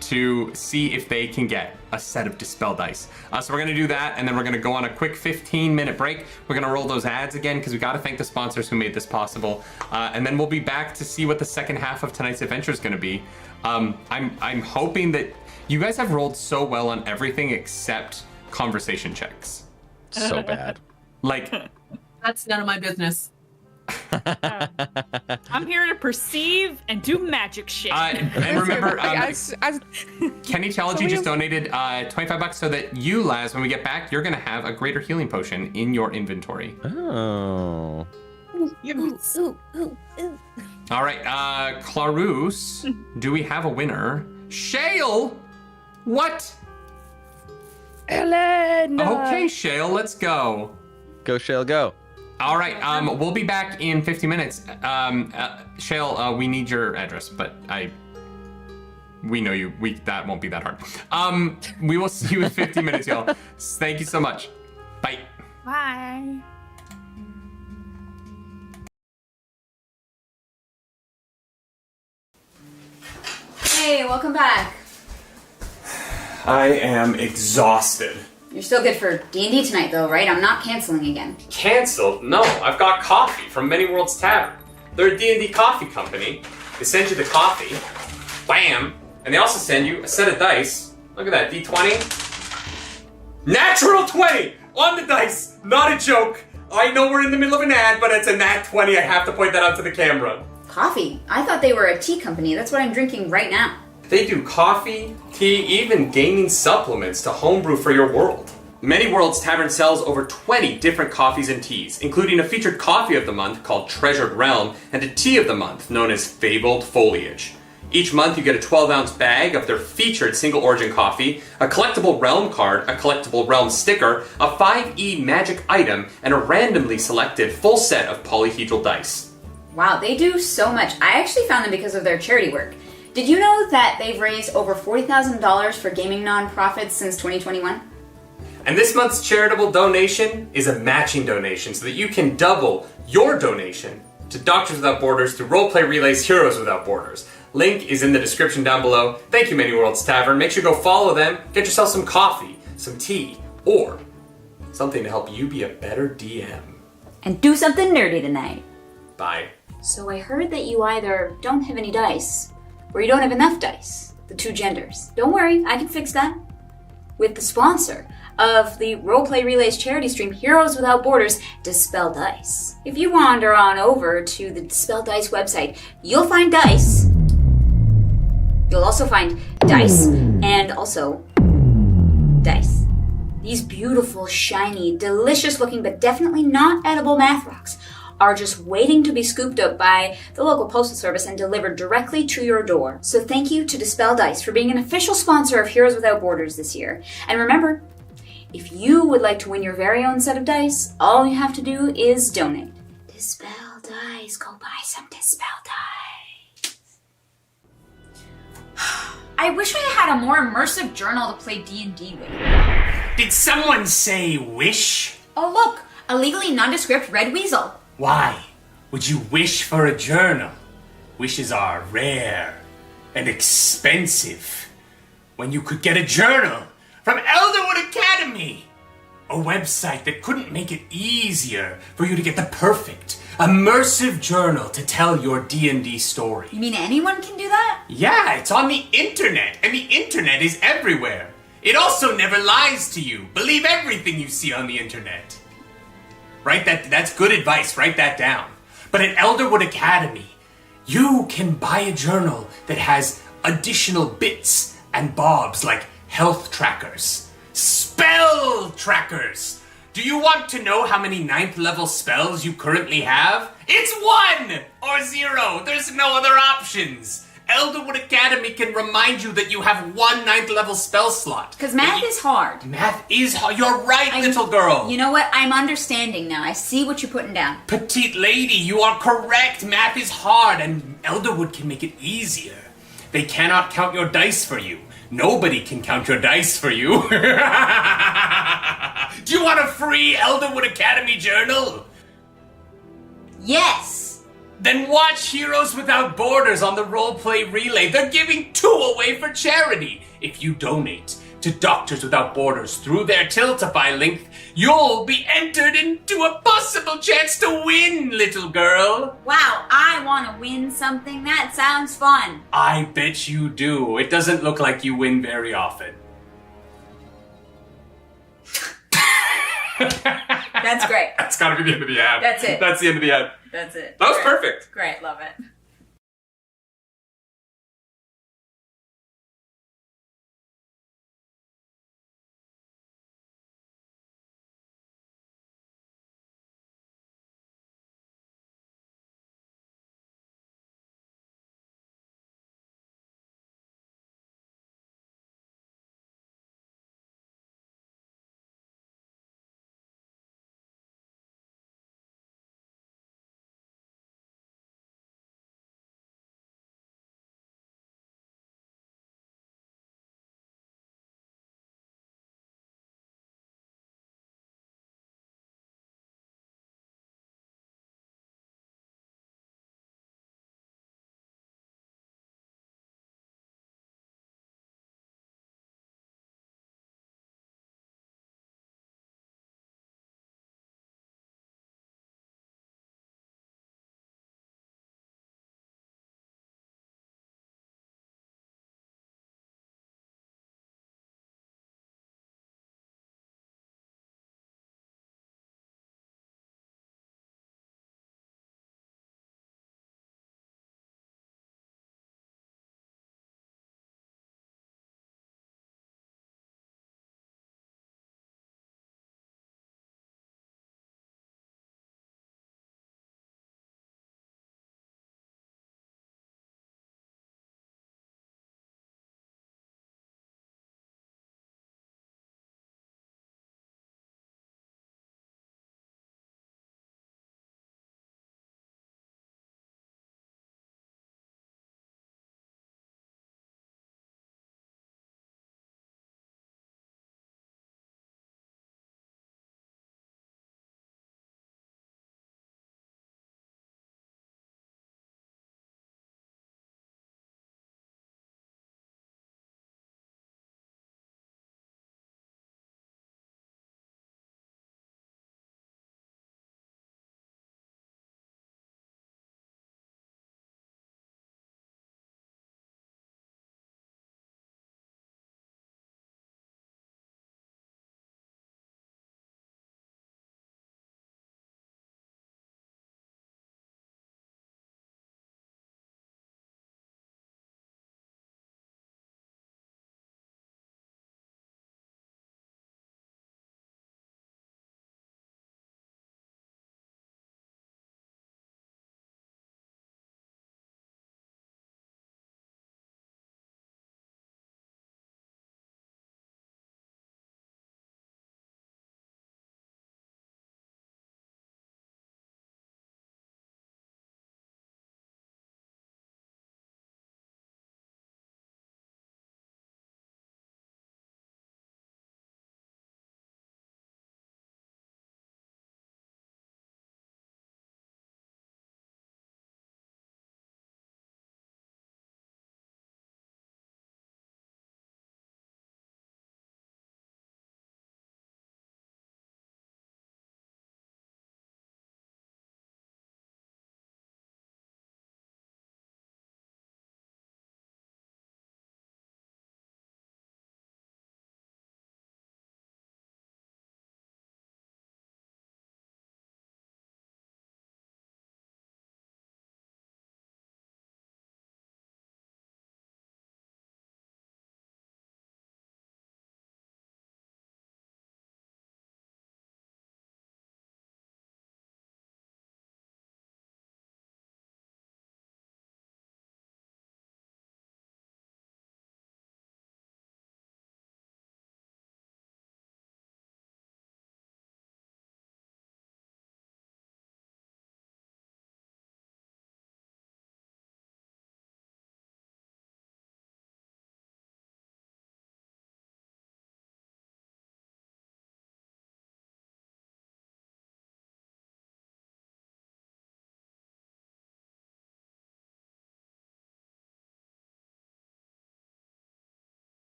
to see if they can get a set of Dispel dice. So we're gonna do that, and then we're gonna go on a quick 15-minute break. We're gonna roll those ads again, because we gotta thank the sponsors who made this possible. And then we'll be back to see what the second half of tonight's adventure is gonna be. I'm hoping that you guys have rolled so well on everything except conversation checks. So bad. Like, that's none of my business. I'm here to perceive and do magic shit. And remember, Kennychology just donated $25 so that you, Laz, when we get back, you're gonna have a greater healing potion in your inventory. Oh. All right, Clarus, do we have a winner? Shale! What? Ellen! Okay, Shale, let's go. Go, Shale, go. All right, we'll be back in 50 minutes. Shale, we need your address, but we know you. That won't be that hard. We will see you in 50 minutes, y'all. Thank you so much. Bye. Bye. Hey, welcome back. I am exhausted. You're still good for D&D tonight, though, right? I'm not canceling again. Canceled? No, I've got coffee from Many Worlds Tavern. They're a D&D coffee company. They send you the coffee, bam, and they also send you a set of dice. Look at that, D20. Natural 20 on the dice, not a joke. I know we're in the middle of an ad, but it's a nat 20. I have to point that out to the camera. Coffee? I thought they were a tea company. That's what I'm drinking right now. They do coffee, tea, even gaming supplements to homebrew for your world. Many Worlds Tavern sells over 20 different coffees and teas, including a featured coffee of the month called Treasured Realm and a tea of the month known as Fabled Foliage. Each month you get a 12-ounce bag of their featured single origin coffee, a collectible realm card, a collectible realm sticker, a 5e magic item, and a randomly selected full set of polyhedral dice. Wow, they do so much. I actually found them because of their charity work. Did you know that they've raised over $40,000 for gaming nonprofits since 2021? And this month's charitable donation is a matching donation so that you can double your donation to Doctors Without Borders through Roleplay Relay's Heroes Without Borders. Link is in the description down below. Thank you, Many Worlds Tavern. Make sure you go follow them, get yourself some coffee, some tea, or something to help you be a better DM. And do something nerdy tonight. Bye. So I heard that you either don't have any dice, or you don't have enough dice. The two genders. Don't worry, I can fix that. With the sponsor of the Roleplay Relays charity stream, Heroes Without Borders, Dispel Dice. If you wander on over to the Dispel Dice website, you'll find dice. You'll also find dice, and also dice. These beautiful, shiny, delicious looking, but definitely not edible math rocks are just waiting to be scooped up by the local postal service and delivered directly to your door. So thank you to Dispel Dice for being an official sponsor of Heroes Without Borders this year. And remember, if you would like to win your very own set of dice, all you have to do is donate. Dispel Dice, go buy some Dispel Dice. I wish I had a more immersive journal to play D&D with. Did someone say wish? Oh look, a legally nondescript red weasel. Why would you wish for a journal? Wishes are rare and expensive when you could get a journal from Elderwood Academy, a website that couldn't make it easier for you to get the perfect, immersive journal to tell your D&D story. You mean anyone can do that? Yeah, it's on the internet, and the internet is everywhere. It also never lies to you. Believe everything you see on the internet. That's good advice, write that down. But at Elderwood Academy, you can buy a journal that has additional bits and bobs like health trackers, spell trackers. Do you want to know how many 9th level spells you currently have? It's 1 or 0. There's no other options. Elderwood Academy can remind you that you have 1 9th level spell slot. Because math is hard. Math is hard. You're right, little girl. You know what? I'm understanding now. I see what you're putting down. Petite lady, you are correct. Math is hard, and Elderwood can make it easier. They cannot count your dice for you. Nobody can count your dice for you. Do you want a free Elderwood Academy journal? Yes! Then watch Heroes Without Borders on the Roleplay Relay. They're giving 2 away for charity. If you donate to Doctors Without Borders through their Tiltify link, you'll be entered into a possible chance to win, little girl. Wow, I want to win something. That sounds fun. I bet you do. It doesn't look like you win very often. That's great. That's gotta be the end of the ad. That's it. That's the end of the ad. That's it. That was Great. perfect. Great, love it.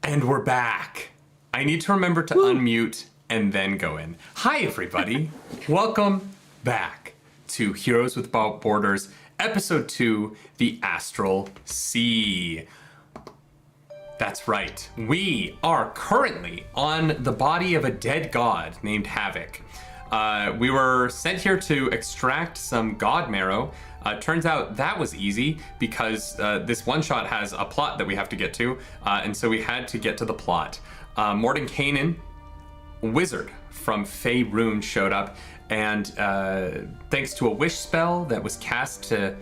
And we're back. I need to remember to unmute and then go in. Hi, everybody. Welcome back to Heroes Without Borders, Episode 2, The Astral Sea. That's right. We are currently on the body of a dead god named Havoc. We were sent here to extract some god marrow. Turns out that was easy because this one shot has a plot that we have to get to, and so we had to get to the plot. Mordenkainen, wizard from Faerun, showed up, and thanks to a wish spell that was cast to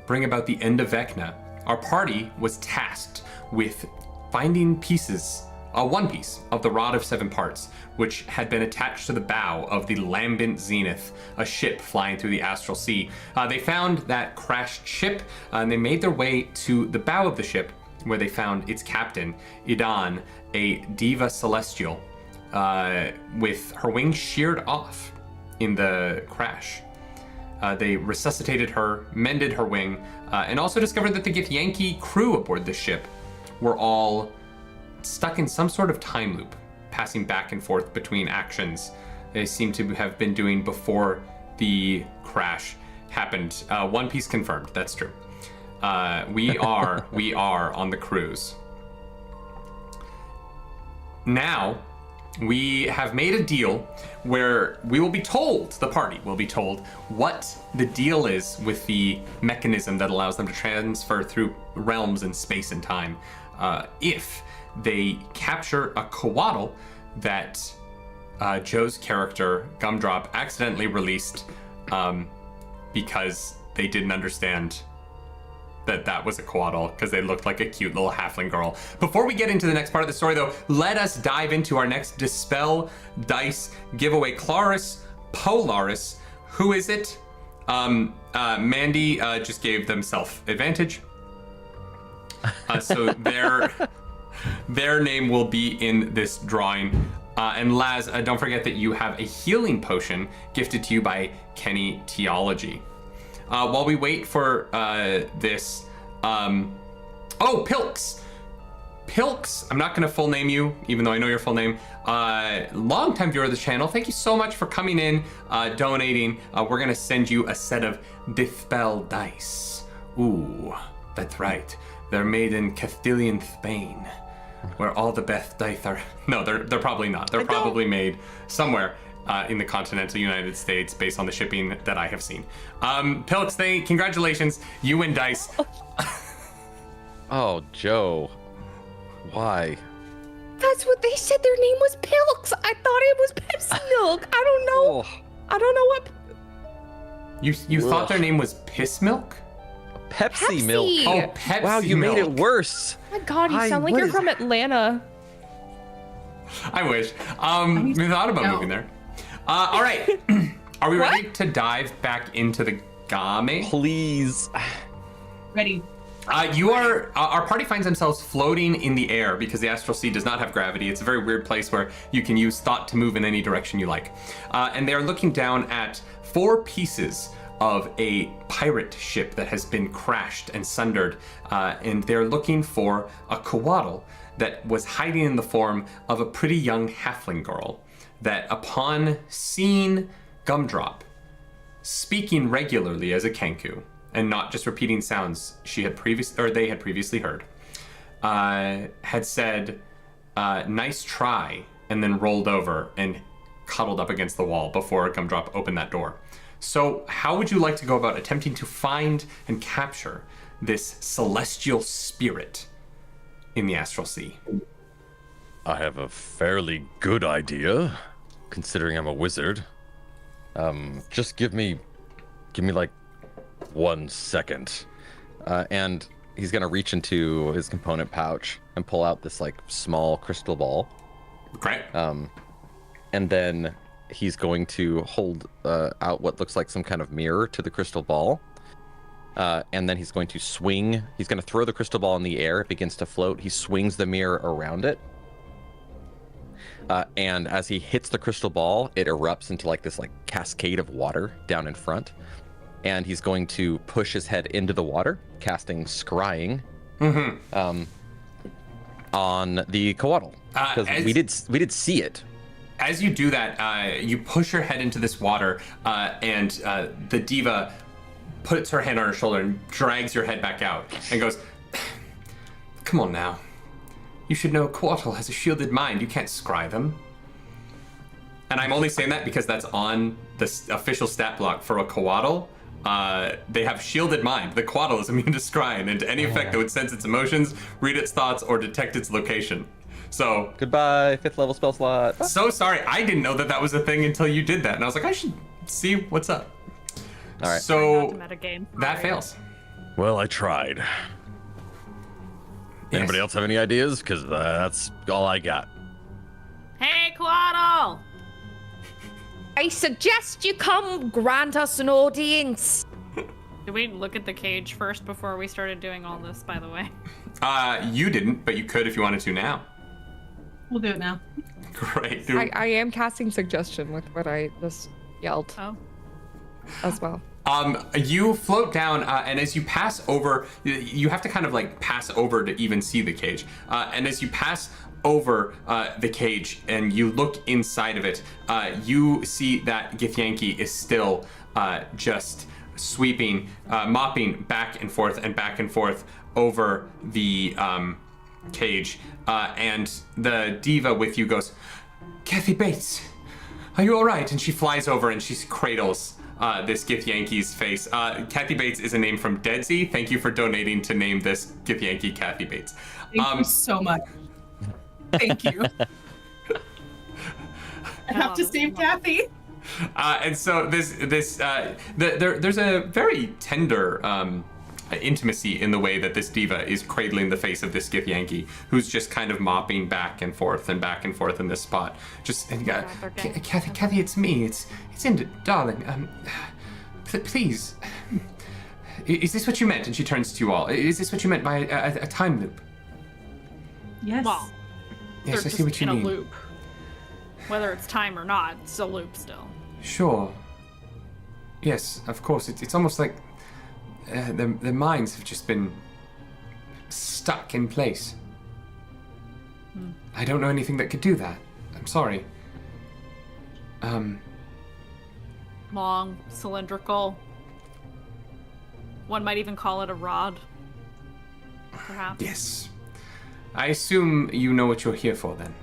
bring about the end of Vecna, our party was tasked with finding pieces, one piece of the Rod of Seven Parts, which had been attached to the bow of the Lambent Zenith, a ship flying through the Astral Sea. They found that crashed ship, and they made their way to the bow of the ship, where they found its captain, Idan, a diva celestial, with her wings sheared off in the crash. They resuscitated her, mended her wing, and also discovered that the Githyanki crew aboard the ship were all stuck in some sort of time loop, passing back and forth between actions they seem to have been doing before the crash happened. One Piece confirmed, that's true. We are on the cruise. Now, we have made a deal where we will be told, the party will be told, what the deal is with the mechanism that allows them to transfer through realms and space and time. If they capture a coatl that Joe's character, Gumdrop, accidentally released because they didn't understand that was a coatl, because they looked like a cute little halfling girl. Before we get into the next part of the story, though, let us dive into our next Dispel dice giveaway. Claris Polaris, who is it? Mandy just gave them self-advantage. So their name will be in this drawing. And Laz, don't forget that you have a healing potion gifted to you by Kenny Theology. While we wait for this, Pilks. Pilks, I'm not going to full name you, even though I know your full name. Longtime viewer of the channel, thank you so much for coming in, donating. We're going to send you a set of Dispel dice. Ooh, that's right. They're made in Castilian Spain, where all the best dice are. No, they're probably not. They're probably made somewhere in the continental United States, based on the shipping that I have seen. Pilks, congratulations, you win dice. Oh, Joe. Why? That's what they said. Their name was Pilks. I thought it was Pepsi Milk. I don't know. Oh. I don't know what. You thought their name was Piss Milk? Pepsi milk. Oh, Pepsi Wow, you Milk. made it worse. Oh my God, you sound like you're from Atlanta. I wish. We thought about moving there. All right. Are we ready to dive back into the game? Please. Ready. Our party finds themselves floating in the air because the Astral Sea does not have gravity. It's a very weird place where you can use thought to move in any direction you like. And they are looking down at 4 pieces of a pirate ship that has been crashed and sundered. And they're looking for a coatl that was hiding in the form of a pretty young halfling girl that, upon seeing Gumdrop speaking regularly as a Kenku, and not just repeating sounds they had previously heard, had said, nice try, and then rolled over and cuddled up against the wall before Gumdrop opened that door. So how would you like to go about attempting to find and capture this celestial spirit in the Astral Sea? I have a fairly good idea, considering I'm a wizard. Just give me like 1 second. And he's going to reach into his component pouch and pull out this like small crystal ball. Great. And then he's going to hold out what looks like some kind of mirror to the crystal ball. And then he's going to swing. He's going to throw the crystal ball in the air. It begins to float. He swings the mirror around it. And as he hits the crystal ball, it erupts into like this like cascade of water down in front. And he's going to push his head into the water, casting scrying. Mm-hmm. on the koatel because we did see it. As you do that, you push your head into this water, and the diva puts her hand on her shoulder and drags your head back out and goes, "Come on now. You should know Koatl has a shielded mind. You can't scry them." And I'm only saying that because that's on the official stat block for a Koatl. They have shielded mind. The Koatl is immune to scrying and to any effect that would sense its emotions, read its thoughts, or detect its location. So goodbye, 5th level spell slot. So sorry, I didn't know that was a thing until you did that, and I was like, I should see what's up. All right. So Metagame. that fails. Well, I tried. Yes. Anybody else have any ideas? Because that's all I got. Hey, Quaddle! I suggest you come grant us an audience. Did we look at the cage first before we started doing all this, by the way? You didn't, but you could if you wanted to now. We'll do it now. Great. I am casting suggestion with what I just yelled Oh. as well. You float down, and as you pass over, you have to kind of like pass over to even see the cage. And as you pass over the cage and you look inside of it, you see that Githyanki is still just sweeping, mopping back and forth over the cage. And the diva with you goes, "Kathy Bates, are you all right?" And she flies over and she cradles this Githyanki's face. Kathy Bates is a name from Deadsea. Thank you for donating to name this Githyanki Kathy Bates. Thank you so much. Thank you. I have to save Kathy. And so there's a very tender intimacy in the way that this diva is cradling the face of this Githyanki, who's just kind of mopping back and forth in this spot. Just and Kathy, it's me. It's Inda, darling. Please. Is this what you meant? And she turns to you all. Is this what you meant by a time loop? Yes. Well, Yes, they're I see what just you in mean. a loop. Whether it's time or not, it's a loop still. Sure. Yes, of course. It's almost like their minds have just been stuck in place. I don't know anything that could do that. I'm sorry. Long, cylindrical. One might even call it a rod. Perhaps. Yes. I assume you know what you're here for then.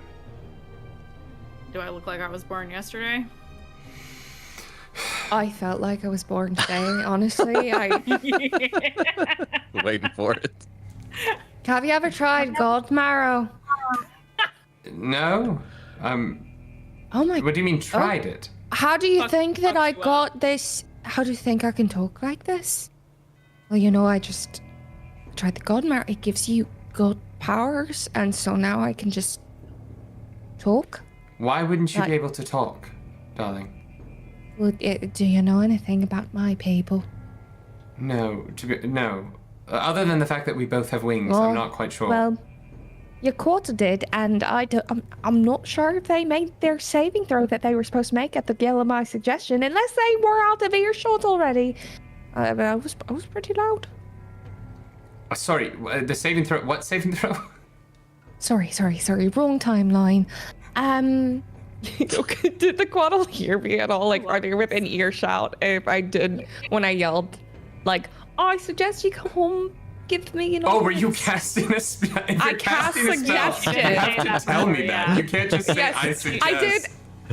Do I look like I was born yesterday? I felt like I was born today, honestly. Waiting for it. Have you ever tried god marrow? No? Oh my. What do you mean tried it? How do you Fuck- think that fuck I you up. got this? How do you think I can talk like this? Well, you know, I just tried the god marrow. It gives you god powers, and so now I can just talk. Why wouldn't you Like- be able to talk, darling? Well, do you know anything about my people? No. No. Other than the fact that we both have wings, Well, I'm not quite sure. Well, your quarter did, and I'm not sure if they made their saving throw that they were supposed to make at the Gale of my suggestion, unless they were out of earshot already. But I was pretty loud. Sorry, the saving throw. What saving throw? Sorry, wrong timeline. Okay, did the Quaddle hear me at all? Like, are they within earshot if I did when I yelled, like, I suggest you come home, give me an Oh, were you audience." casting a spell? If I you're cast casting a spell, suggestion. you have to tell me that. You can't just say, Yes, I suggest.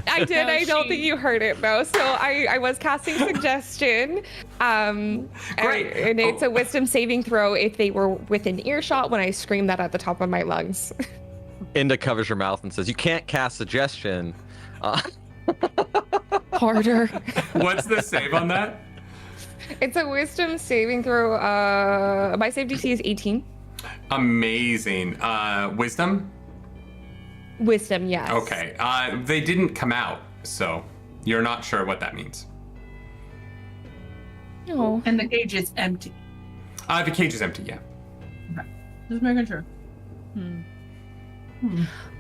I did. No, I don't she- think you heard it though. So I was casting suggestion. Great. And it's a wisdom saving throw if they were within earshot when I screamed that at the top of my lungs. Inda covers her mouth and says, "You can't cast suggestion." Harder. What's the save on that? It's a wisdom saving throw. My save DC is 18. Amazing. Wisdom? Wisdom, yes. Okay. They didn't come out, so you're not sure what that means. No. And the cage is empty. The cage is empty, yeah. Just making sure.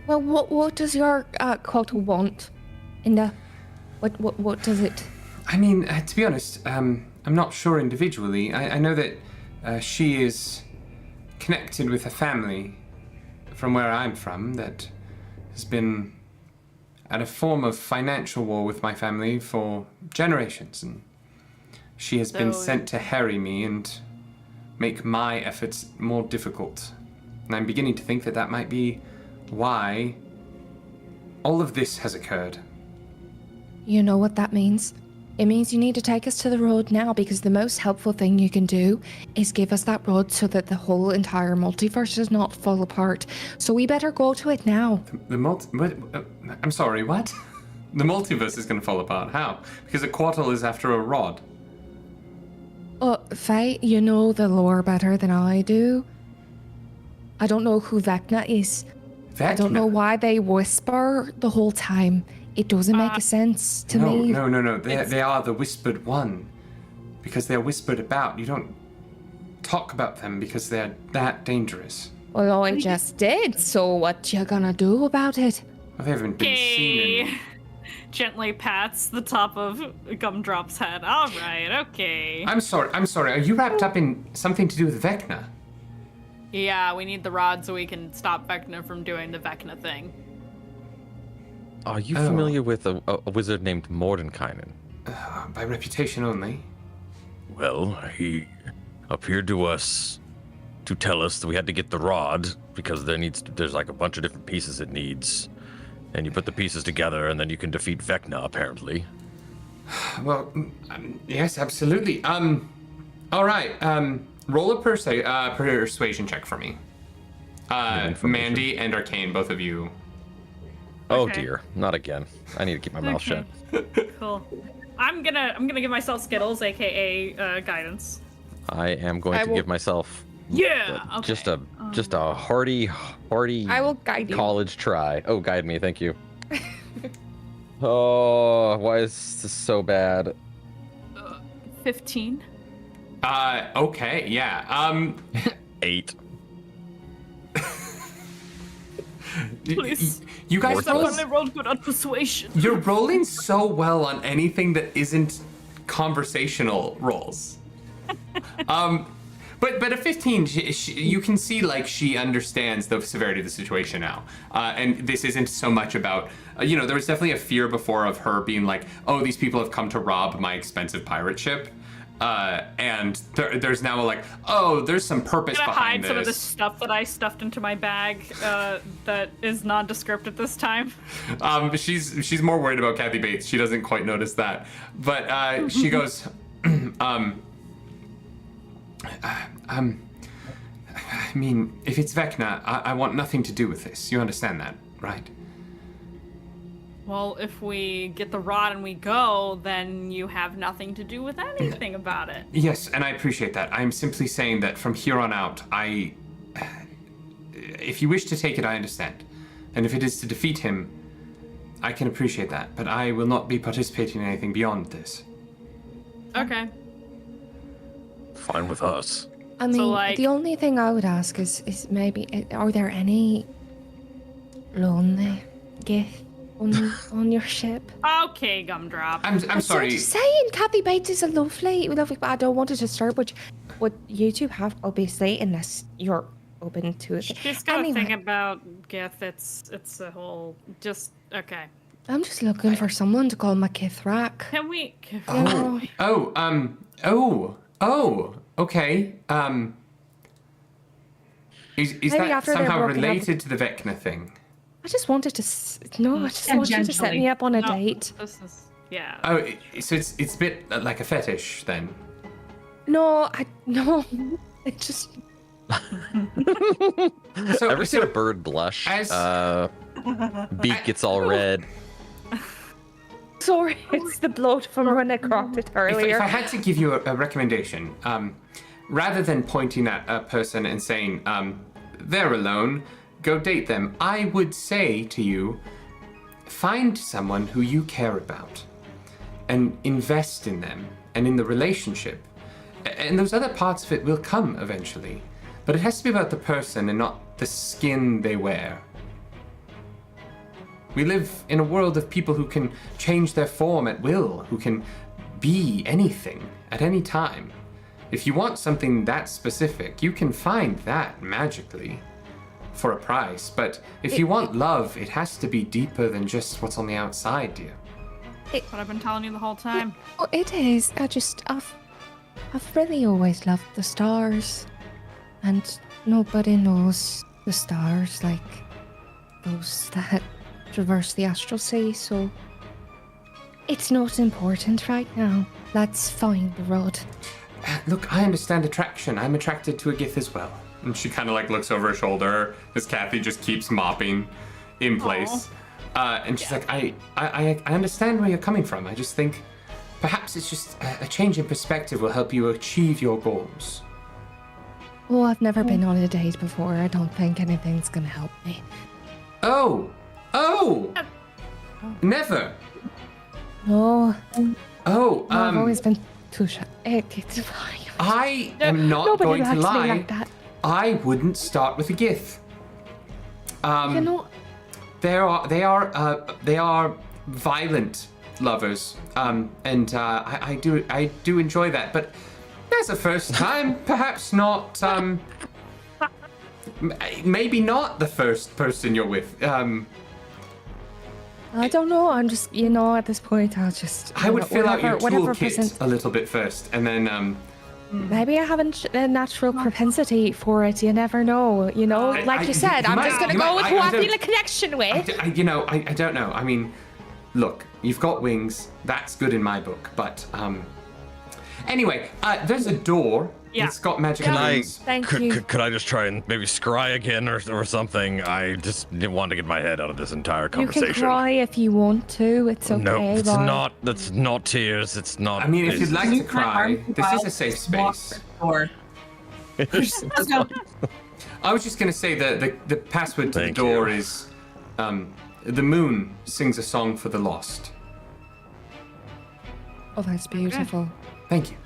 Well, what does your quota want? Inda? What does it? I mean, to be honest, I'm not sure individually. I know that she is connected with a family from where I'm from that has been at a form of financial war with my family for generations, and she has been sent to harry me and make my efforts more difficult. And I'm beginning to think that that might be why all of this has occurred. You know what that means? It means you need to take us to the road now, because the most helpful thing you can do is give us that road so that the whole entire multiverse does not fall apart. So we better go to it now. I'm sorry, what? The multiverse is going to fall apart. How? Because a quartal is after a rod. Faye, you know the lore better than I do. I don't know who Vecna is. Vecna? I don't know why they whisper the whole time. It doesn't make sense to me. No. They are the whispered one. Because they're whispered about. You don't talk about them because they're that dangerous. Well, I just did, so what you gonna do about it? Well, they haven't been seen in... Gently pats the top of Gumdrop's head. All right, okay. I'm sorry. Are you wrapped up in something to do with Vecna? Yeah, we need the rod so we can stop Vecna from doing the Vecna thing. Are you familiar with a wizard named Mordenkainen? By reputation only. Well, he appeared to us to tell us that we had to get the rod because there's like a bunch of different pieces it needs. And you put the pieces together and then you can defeat Vecna, apparently. Well, yes, absolutely. All right. Roll a persuasion check for me. Mandy and Arcane, both of you. Oh dear, not again. I need to keep my mouth shut. Cool. I'm gonna give myself Skittles, aka guidance. I am going to give myself just a hearty I will guide you. college try. Oh, guide me, thank you. Oh, why is this so bad? 15. Okay, yeah. 8. Please. You guys rolled good on persuasion. You're rolling so well on anything that isn't conversational rolls. But a 15, you can see like she understands the severity of the situation now, and this isn't so much about there was definitely a fear before of her being like, oh, these people have come to rob my expensive pirate ship, and there's now like, oh, there's some purpose behind this. I'm gonna hide some of the stuff that I stuffed into my bag that is nondescript at this time. She's more worried about Kathy Bates. She doesn't quite notice that, but she goes, I mean, if it's Vecna, I want nothing to do with this. You understand that, right? Well, if we get the rod and we go, then you have nothing to do with anything about it. Yes, and I appreciate that. I'm simply saying that from here on out, if you wish to take it, I understand. And if it is to defeat him, I can appreciate that. But I will not be participating in anything beyond this. Okay. Fine with us. I mean, the only thing I would ask is maybe, are there any lonely gith on your ship? Okay, Gumdrop. I'm sorry. Just saying, Kathy Bates is a lovely, I don't want to disturb what you two have, obviously, unless you're open to it. She's got a thing about gith. It's a whole, okay. I'm just looking for someone to call my Kithrak. Can we? Okay. Is that somehow related to the Vecna thing? I just wanted to. I just want you to set me up on a date. This is, yeah. Oh, so it's a bit like a fetish then? No. It just. Ever seen a bird blush? Beak gets all red. Sorry, it's the bloat from when I cracked it earlier. If I had to give you a recommendation, rather than pointing at a person and saying, they're alone, go date them, I would say to you, find someone who you care about and invest in them and in the relationship. And those other parts of it will come eventually. But it has to be about the person and not the skin they wear. We live in a world of people who can change their form at will, who can be anything at any time. If you want something that specific, you can find that magically. for a price, but if you want love, it has to be deeper than just what's on the outside, dear. That's what I've been telling you the whole time. Oh, it is. I've really always loved the stars, and nobody knows the stars like those that traverse the astral sea. So it's not important right now. Let's find the road. Look, I understand attraction. I'm attracted to a gith as well. And she kind of like looks over her shoulder as Kathy just keeps mopping in place. And she's like, I understand where you're coming from. I just think perhaps it's just a change in perspective will help you achieve your goals. Oh, I've never been on a date before. I don't think anything's gonna help me. Oh! Never! No. Oh, I've always been too shy. It's fine. I am not Nobody going to likes me lie. like that. I wouldn't start with a gith. You know, They are violent lovers, and I do enjoy that. But as a first time, perhaps not. Maybe not the first person you're with. I don't know. I'm just, at this point, I'll just. I would fill out your whatever toolkit a little bit first, and then. Maybe I haven't a natural propensity for it. You never know. Like you said, I'm just gonna go with who I feel a connection with. I don't know. I mean, look, you've got wings. That's good in my book. But anyway, there's a door. Yeah. It's got magic Can I, runes. Thank you. could I just try and maybe scry again or something? I just didn't want to get my head out of this entire You conversation. can cry if you want to. It's okay. No, it's Roy. not. That's not tears. It's not. I mean, if you'd like to Use my cry, arm this is while a safe walk space. the door. Let's go. I was just gonna say the password to Thank the door you. is, the moon sings a song for the lost. Oh, that's beautiful. Thank you.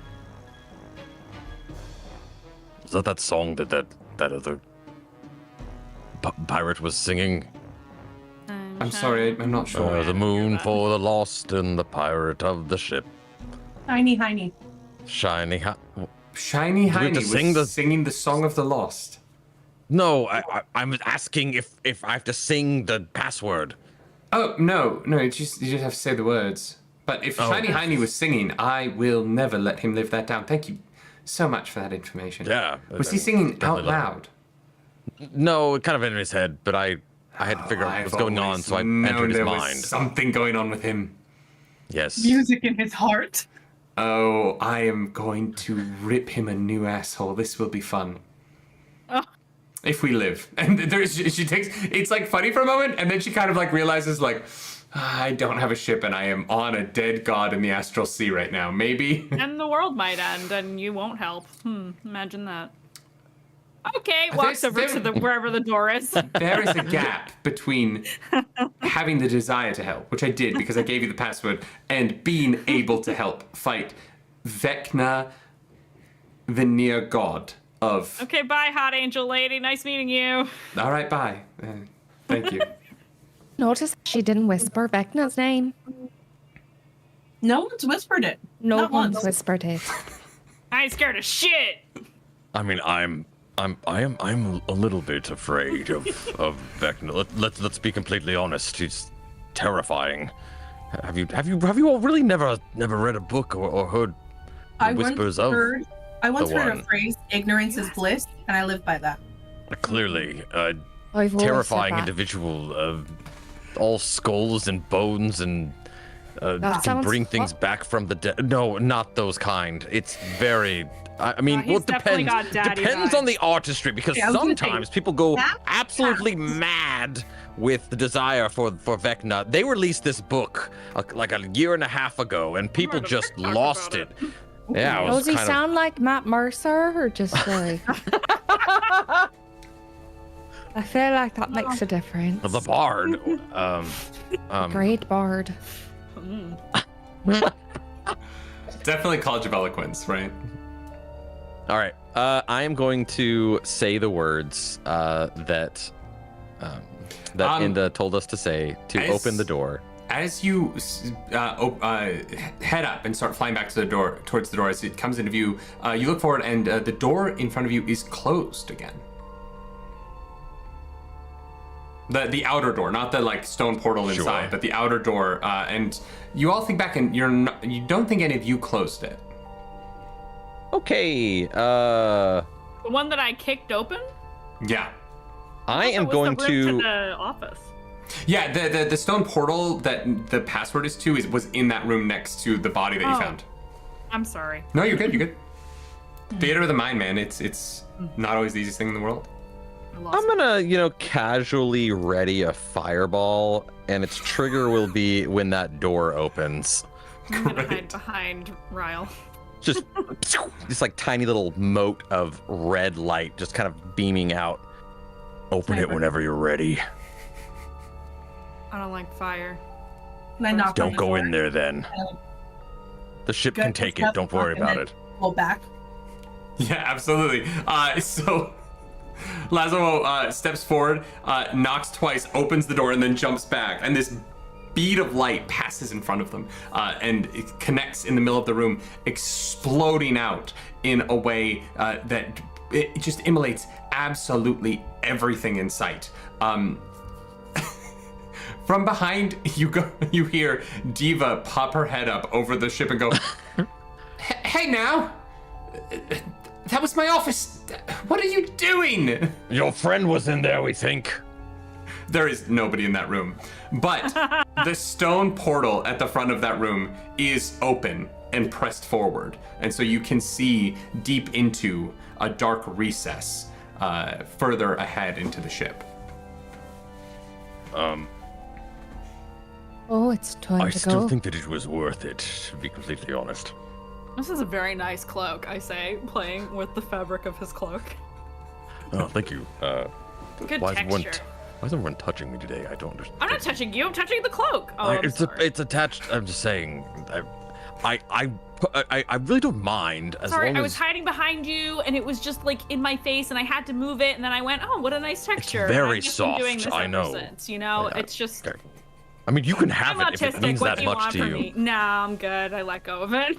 Is that song that other pirate was singing? I'm sorry, I'm not sure. The moon for the lost and the pirate of the ship. Tiny, tiny. Shiny. Shiny we have Heiny to was sing the- singing the song of the lost. No, I'm asking if I have to sing the password. Oh no, you just have to say the words. But if Shiny Heiny was singing, I will never let him live that down. Thank you so much for that information. Yeah. Was he singing out definitely loud? No, kind of in his head, but I had to figure out what was going on, so I entered his there was mind. something going on with him. Yes. Music in his heart. Oh, I am going to rip him a new asshole. This will be fun. Oh. If we live. And she takes, it's like funny for a moment, and then she kind of like realizes like, I don't have a ship and I am on a dead god in the astral sea right now. Maybe. And the world might end, and you won't help. Imagine that. Okay, walks over there- to wherever the door is. There is a gap between having the desire to help, which I did because I gave you the password, and being able to help fight Vecna, the near god of. Okay, bye, hot angel lady. Nice meeting you. All right, bye. Thank you. Notice she didn't whisper Vecna's name. No one's whispered it. No Not one's once. whispered it. I ain't scared of shit. I mean, I'm a little bit afraid of Vecna. Let's be completely honest. He's terrifying. Have you all really never read a book or heard I whispers of? I once the heard a one. phrase, ignorance is bliss, and I live by that. Clearly, I've always said terrifying that. individual, all skulls and bones and can sounds bring things back from the dead. No, not those kind. It's very. I mean, he's well, it definitely depends. got daddy Depends vibes. on the artistry because Yeah, I was gonna say, sometimes people go that absolutely counts. mad with the desire for Vecna. They released this book like a year and a half ago, and people the just Vic talked lost about it. Yeah, it was Does he kind sound like Matt Mercer or just like? I feel like that makes a difference. of the bard. Great bard. Definitely College of Eloquence, right? All right. I am going to say the words that Inda told us to say to as- open the door. As you head up and start flying back to the door, towards the door, as it comes into view, you look forward, and the door in front of you is closed again. The outer door, not the like stone portal Sure. inside, but the outer door. And you all think back, and you don't think any of you closed it. Okay. The one that I kicked open? Yeah. I am was going the room to. to the office. Yeah, the stone portal that the password is to was in that room next to the body that you Oh. found. I'm sorry. No, you're good. You're good. Theater of the mind, man. It's not always the easiest thing in the world. I lost I'm gonna, casually ready a fireball, and its trigger will be when that door opens. I'm gonna hide Great. behind Ryle. Just this like tiny little mote of red light just kind of beaming out. Open it whenever you're ready. I don't like fire. And I knock on Don't the go door. in there then. The ship Good, can take let's it. Don't have worry and about then it. Pull back. Yeah, absolutely. So Lazo steps forward, knocks twice, opens the door, and then jumps back. And this bead of light passes in front of them, and it connects in the middle of the room, exploding out in a way that it just immolates absolutely everything in sight. From behind, you hear Diva pop her head up over the ship and go, "Hey now, that was my office. What are you doing?" Your friend was in there, we think. There is nobody in that room, but the stone portal at the front of that room is open and pressed forward, and so you can see deep into a dark recess further ahead into the ship. Oh, it's time I to still go. think that it was worth it, to be completely honest. This is a very nice cloak, I say, playing with the fabric of his cloak. Oh, thank you. Good Why is everyone texture. why is everyone touching me today? I don't understand. I'm not touching you, I'm touching the cloak. Oh, I'm sorry. It's attached. I'm just saying. I really don't mind as Sorry, long I as was hiding behind you, and it was just like in my face, and I had to move it, and then I went, "Oh, what a nice texture!" And very I've just been doing soft, this I ever know. Since, you know, Yeah, it's just. okay. I mean, you can have I'm it if it autistic. means What that do you much want to from you. me? Nah, I'm good. I let go of it.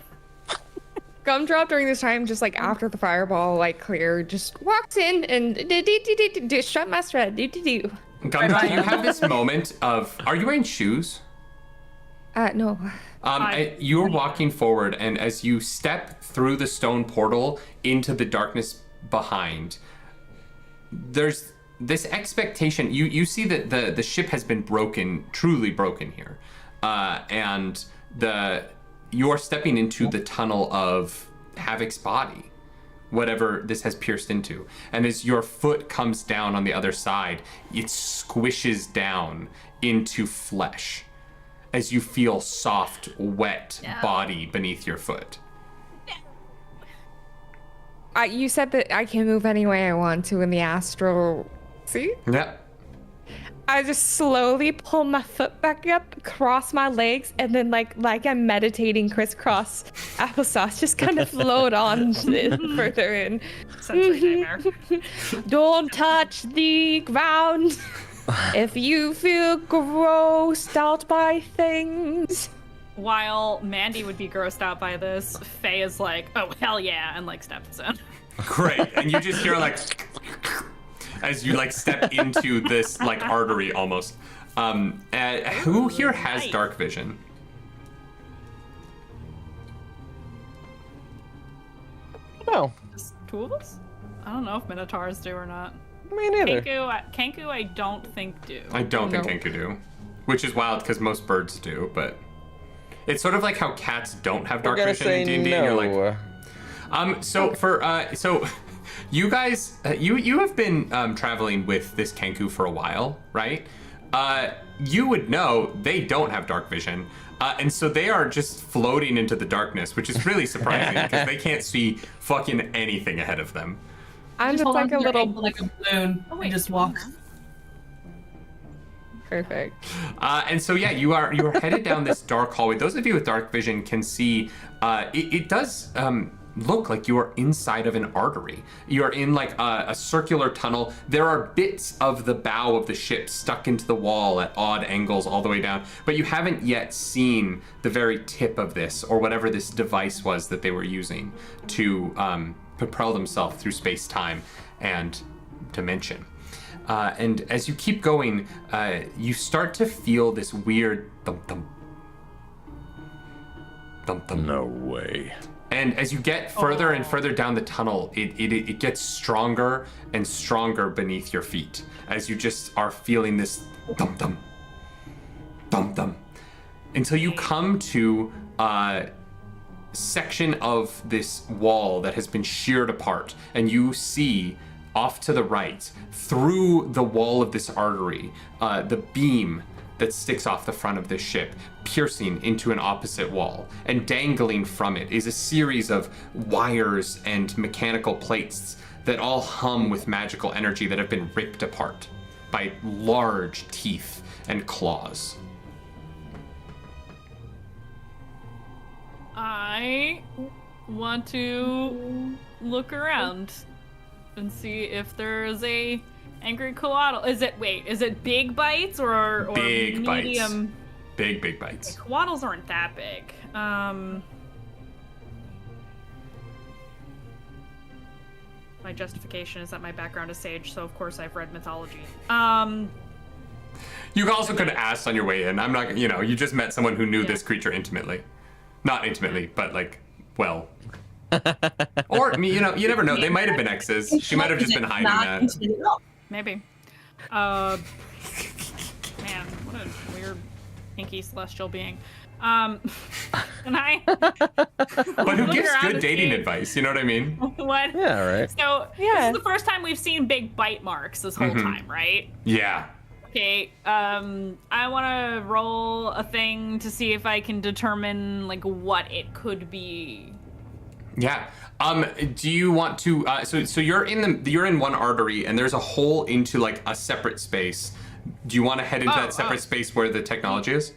Gumdrop during this time, just like after the fireball like cleared, just walks in and shut my thread. Gumdrop, you have this moment of, are you wearing shoes? No. You're walking forward, and as you step through the stone portal into the darkness behind, there's this expectation. You see that the ship has been broken, truly broken here, and you're stepping into the tunnel of Havoc's body, whatever this has pierced into. And as your foot comes down on the other side, it squishes down into flesh as you feel soft, wet body beneath your foot. You said that I can move any way I want to in the astral. See? Yep. I just slowly pull my foot back up, cross my legs, and then like I'm meditating crisscross applesauce, just kind of float on further in. Sensory nightmare. Don't touch the ground if you feel grossed out by things. While Mandy would be grossed out by this, Faye is like, "Oh hell yeah," and like steps in. Great. And you just hear like as you like step into this like artery almost. Who here has nice. dark vision? No, Just two of us? I don't know if Minotaurs do or not. me neither. Kenku, I don't think do. I don't think No. Kenku do, which is wild because most birds do, but it's sort of like how cats don't have dark We're gonna vision say in D&D. And you're like, no. so you guys, you have been traveling with this Kenku for a while, right? You would know they don't have dark vision, and so they are just floating into the darkness, which is really surprising because they can't see fucking anything ahead of them. I'm just Hold like on to a your little ankle like a balloon Oh, wait, and just walk. perfect. And so yeah, you are headed down this dark hallway. Those of you with dark vision can see it does look like you are inside of an artery. You are in like a circular tunnel. There are bits of the bow of the ship stuck into the wall at odd angles all the way down, but you haven't yet seen the very tip of this or whatever this device was that they were using to propel themselves through space-time and dimension. And as you keep going, you start to feel this weird thump thump. Thump thump. No way. And as you get further and further down the tunnel, it gets stronger and stronger beneath your feet as you just are feeling this thump thump, thump thump, until you come to a section of this wall that has been sheared apart, and you see off to the right, through the wall of this artery, the beam that sticks off the front of this ship, piercing into an opposite wall. And dangling from it is a series of wires and mechanical plates that all hum with magical energy that have been ripped apart by large teeth and claws. I want to look around and see if there's a angry coatl. Is it big bites or Big medium? bites. Big bites. Coatls aren't that big. My justification is that my background is sage, so of course I've read mythology. You also could have asked on your way in. I'm not, you just met someone who knew this creature intimately. Not intimately, but well. Or, you never know. They might have been exes. She might have just been hiding that. Maybe. Man, what a weird, pinky celestial being. And I. But who gives good dating advice? You know what I mean? What? Yeah, right. So, this is the first time we've seen big bite marks this whole time, right? Yeah. Okay, I want to roll a thing to see if I can determine, what it could be. Yeah. Do you want to? So you're in one artery, and there's a hole into a separate space. Do you want to head into that separate space where the technology is?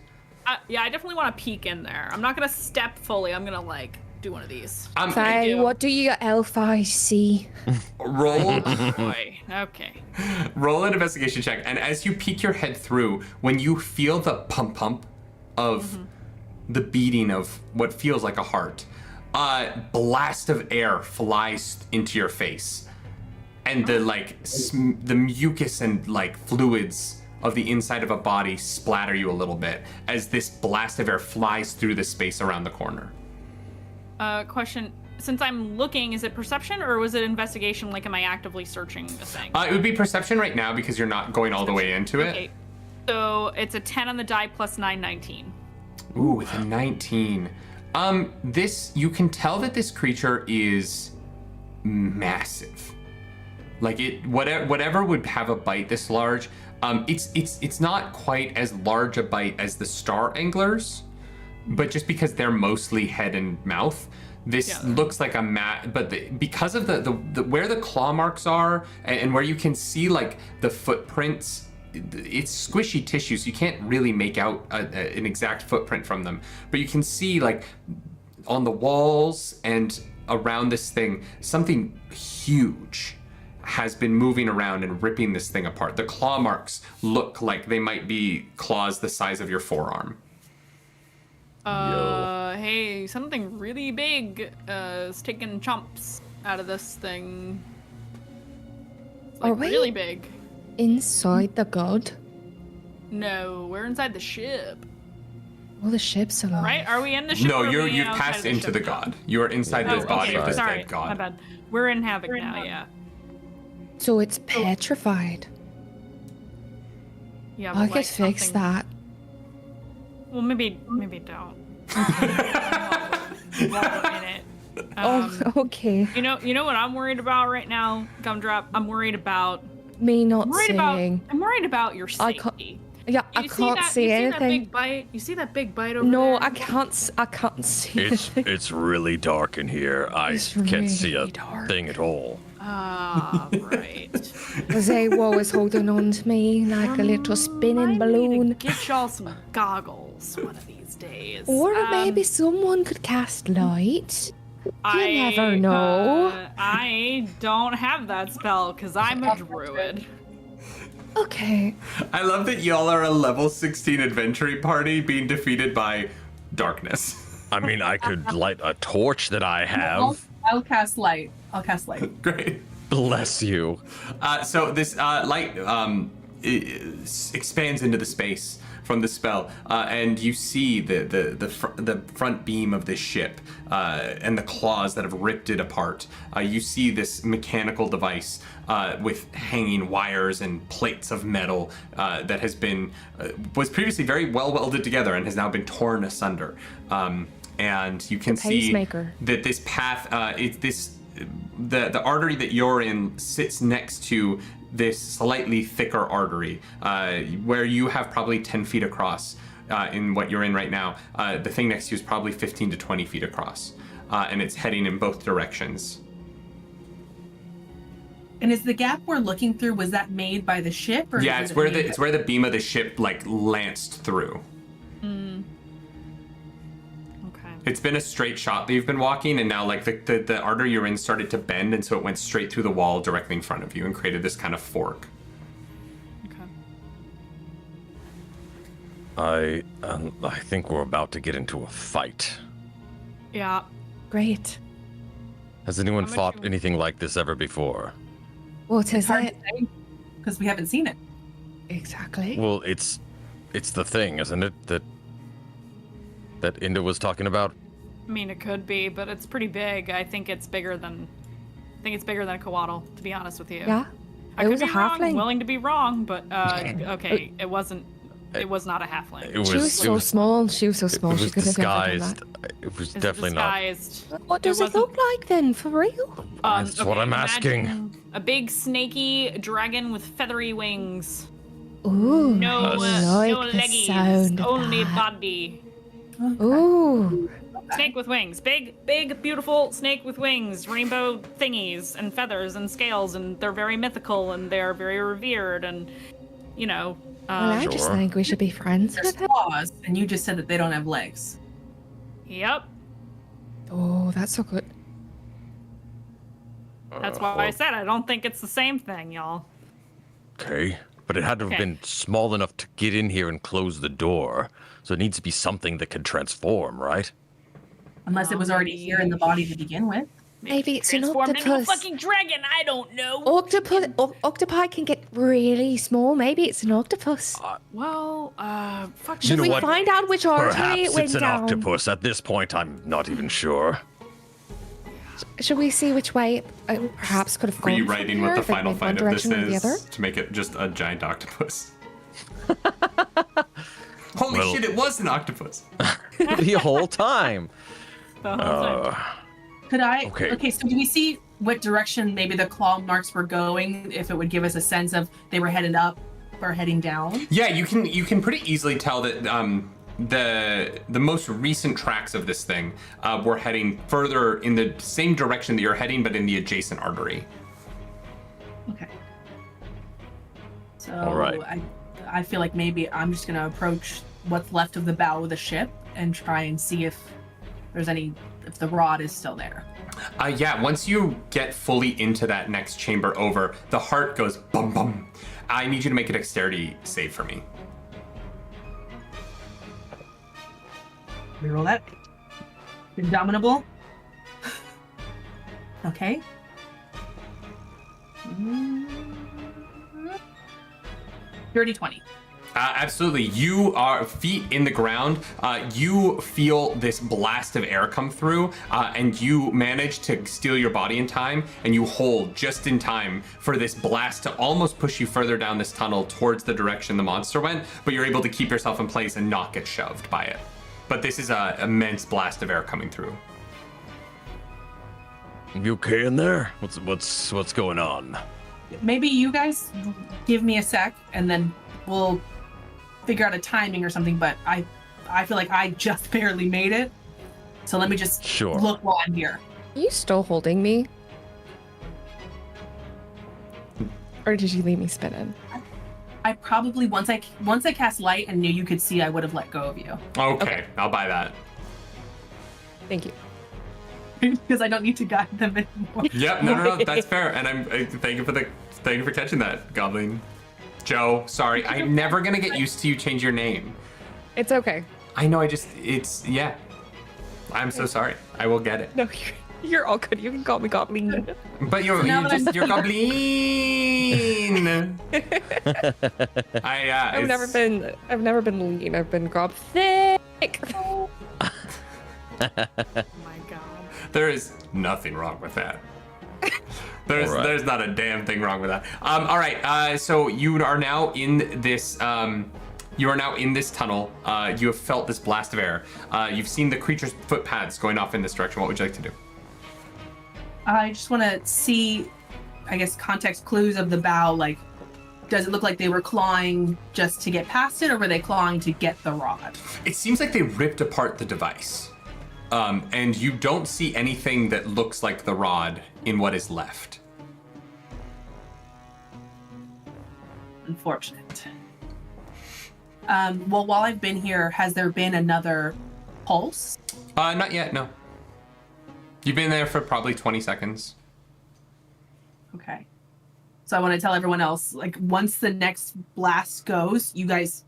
Yeah, I definitely want to peek in there. I'm not gonna step fully. I'm gonna do one of these. Say, what do your elf eyes see? Roll. Boy. Okay. Roll an investigation check, and as you peek your head through, when you feel the pump of the beating of what feels like a heart, a blast of air flies into your face, and the mucus and fluids of the inside of a body splatter you a little bit as this blast of air flies through the space around the corner. Question. Since I'm looking, is it perception or was it investigation? Am I actively searching the thing? It would be perception right now because you're not going all the way into it. Okay. So it's a 10 on the die plus 9, 19. Ooh, with a 19. You can tell that this creature is massive. Whatever would have a bite this large, it's not quite as large a bite as the star anglers, but just because they're mostly head and mouth, this looks like a because of the where the claw marks are and where you can see the footprints, it's squishy tissue, so you can't really make out an exact footprint from them, but you can see on the walls and around this thing, something huge has been moving around and ripping this thing apart. The claw marks look like they might be claws the size of your forearm. Hey, something really big is taking chomps out of this thing. It's Are we really big. Inside the god? No, we're inside the ship. Well, the ship's alive. Right? Are we in the ship? No, or are we you've outside passed of the into ship? the god. You are inside the body of this dead god. My bad. We're in Havoc now, yeah. So it's petrified. Yeah, I but could fix that. Well, maybe don't. While we're in it. Okay. You know what I'm worried about right now, Gumdrop? I'm worried about Me not seeing. I'm worried about your I can't- safety. Yeah, I can't see anything. That big bite? You see that big bite over there? No, I can't see anything. It's really dark in here. I can't see a thing at all. Ah, right. Jose was holding on to me like a little spinning balloon. Get y'all some goggles one of these days. Or maybe someone could cast light. You never know. I don't have that spell because I'm a druid. Okay. I love that y'all are a level 16 adventuring party being defeated by darkness. I mean, I could light a torch that I have. I'll cast light. Great. Bless you. So this light expands into the space from the spell, and you see the front beam of this ship and the claws that have ripped it apart. You see this mechanical device with hanging wires and plates of metal that has been was previously very well welded together and has now been torn asunder. And you can see that this path, the artery that you're in sits next to this slightly thicker artery, where you have probably 10 feet across in what you're in right now. The thing next to you is probably 15 to 20 feet across, and it's heading in both directions. And is the gap we're looking through, was that made by the ship? Or Yeah, it's where the beam of the ship like lanced through. It's been a straight shot that you've been walking, and now like the artery you're in started to bend, and so it went straight through the wall directly in front of you and created this kind of fork. I think we're about to get into a fight. Yeah. Great. Has anyone fought anything like this ever before? What is it? Because we haven't seen it. Exactly. Well, it's the thing, isn't it? That Inda was talking about. I mean, it could be, but it's pretty big. I think it's bigger than a coatl, to be honest with you. Yeah. I could be wrong. I'm willing to be wrong, but okay, it wasn't. It was not a halfling. She was so small. She was so small. It was she could disguised. It was definitely disguised. not. What does it look like then, for real? That's what I'm asking. A big snaky dragon with feathery wings. Ooh. No leggies. Only body. Ooh. Snake with wings. Big, beautiful snake with wings, rainbow thingies, and feathers and scales, and they're very mythical and they're very revered, and you know. Well, I just think we should be friends with her. Claws, and you just said that they don't have legs. Yep. Oh, that's so good. That's why I said I don't think it's the same thing, y'all. Okay, but it had to have been small enough to get in here and close the door, so it needs to be something that can transform, right? Unless it was already here in the body to begin with. Maybe it's an Transformed into a octopus. fucking dragon. I don't know. Octopi can get really small. Maybe it's an octopus. Fuck. Should we find out which artery Perhaps it went it's an down? octopus. At this point, I'm not even sure. Should we see which way it perhaps could have gone? Rewriting from what here, the if it final went one fight of this direction or the other? is to make it just a giant octopus. Holy shit, it was an octopus. The whole time. Could I? Okay. So do we see what direction maybe the claw marks were going? If it would give us a sense of they were headed up or heading down? Yeah, you can pretty easily tell that the most recent tracks of this thing were heading further in the same direction that you're heading, but in the adjacent artery. Okay. So All right. I feel like maybe I'm just gonna approach what's left of the bow of the ship and try and see if there's if the rod is still there. Yeah, once you get fully into that next chamber over, the heart goes bum bum. I need you to make a dexterity save for me. Reroll that. Indomitable. Okay. Dirty 20. Absolutely. You are feet in the ground. You feel this blast of air come through, and you manage to steal your body in time, and you hold just in time for this blast to almost push you further down this tunnel towards the direction the monster went, but you're able to keep yourself in place and not get shoved by it. But this is an immense blast of air coming through. You okay in there? What's going on? Maybe you guys give me a sec, and then we'll figure out a timing or something, but I feel like I just barely made it. So let me just look while I'm here. Are you still holding me? Or did you leave me spinning? I probably, once I cast light and knew you could see, I would have let go of you. Okay. I'll buy that. Thank you. Because I don't need to guide them anymore. Yep, no, that's fair. And thank you for catching that, Goblin. Joe, sorry, I'm never gonna get used to you change your name. It's okay. I know, I'm so sorry. I will get it. No, You're all good. You can call me Goblin. But you're goblin. I've never been lean. I've been gob thick. Oh my god. There is nothing wrong with that. There's not a damn thing wrong with that. All right. So you are now in this. You are now in this tunnel. You have felt this blast of air. You've seen the creature's footpaths going off in this direction. What would you like to do? I just want to see, I guess, context clues of the bow. Like, does it look like they were clawing just to get past it, or were they clawing to get the rod? It seems like they ripped apart the device. And you don't see anything that looks like the rod in what is left. Unfortunate. Well, while I've been here, has there been another pulse? Not yet, no. You've been there for probably 20 seconds. Okay. So I want to tell everyone else, like, once the next blast goes, you guys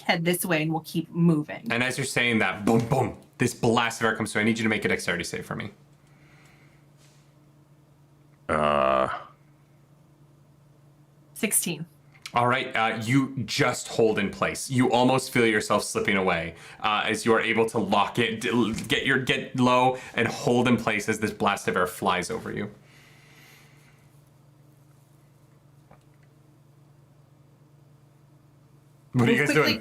head this way and we'll keep moving. And as you're saying that, boom, boom, this blast of air comes through. I need you to make a dexterity save for me. 16. All right, you just hold in place. You almost feel yourself slipping away as you are able to lock it, get low, and hold in place as this blast of air flies over you. What are you guys doing?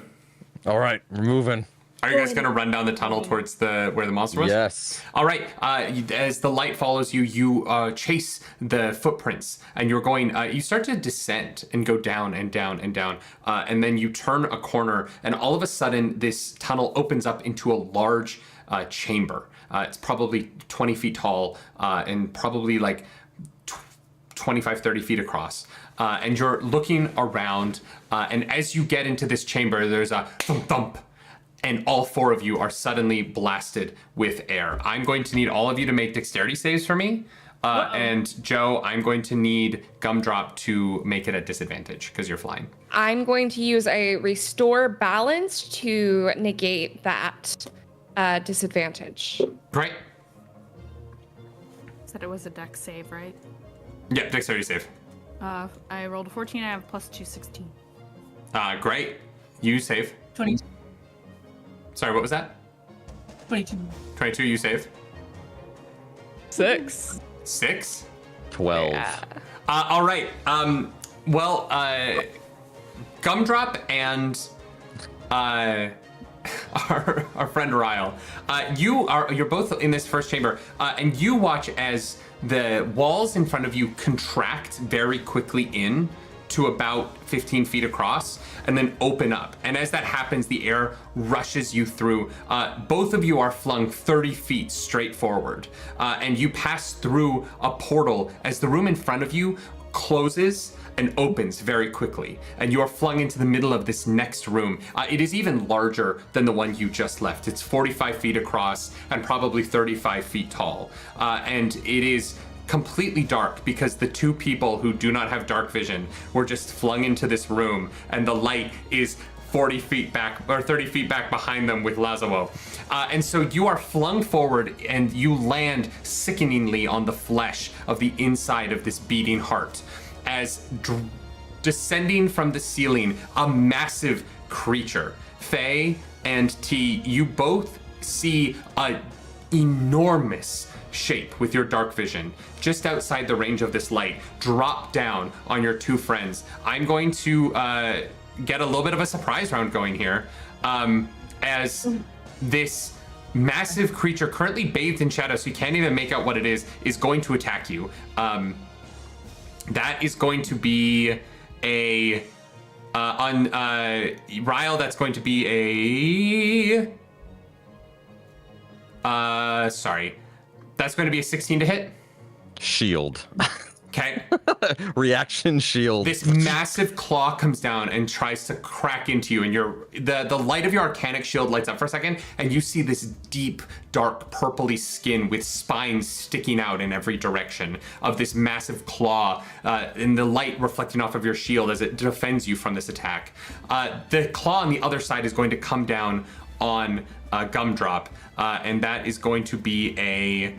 All right, we're moving. Are you guys going to run down the tunnel towards where the monster was? Yes. All right. As the light follows you, you chase the footprints, and you're going. You start to descend and go down and down and down, and then you turn a corner, and all of a sudden, this tunnel opens up into a large chamber. It's probably 20 feet tall and probably like 25, 30 feet across. And you're looking around, and as you get into this chamber, there's a thump thump. And all four of you are suddenly blasted with air. I'm going to need all of you to make dexterity saves for me. And Joe, I'm going to need Gumdrop to make it at disadvantage because you're flying. I'm going to use a restore balance to negate that disadvantage. Right? Said it was a dex save, right? Yeah, dexterity save. I rolled a 14. I have plus 2, 16. Great. You save. 22. Sorry, what was that? 22. 22, you save. 6. 6? 12. Yeah. All right. Well, Gumdrop and our friend Ryle, you're both in this first chamber, and you watch as the walls in front of you contract very quickly in to about 15 feet across and then open up. And as that happens, the air rushes you through. Both of you are flung 30 feet straight forward. And you pass through a portal as the room in front of you closes and opens very quickly. And you are flung into the middle of this next room. It is even larger than the one you just left. It's 45 feet across and probably 35 feet tall. And it is completely dark because the two people who do not have dark vision were just flung into this room, and the light is 40 feet back or 30 feet back behind them with Lazawo. And so you are flung forward and you land sickeningly on the flesh of the inside of this beating heart as descending from the ceiling, a massive creature. Faye and T, you both see a enormous shape with your dark vision just outside the range of this light drop down on your two friends. I'm going to get a little bit of a surprise round going here as this massive creature currently bathed in shadow, so you can't even make out what it is going to attack you. That is going to be a on Ryle, that's going to be a sorry. That's going to be a 16 to hit. Shield. Okay. Reaction shield. This massive claw comes down and tries to crack into you, and the light of your arcanic shield lights up for a second, and you see this deep, dark, purpley skin with spines sticking out in every direction of this massive claw, and the light reflecting off of your shield as it defends you from this attack. The claw on the other side is going to come down on Gumdrop, and that is going to be a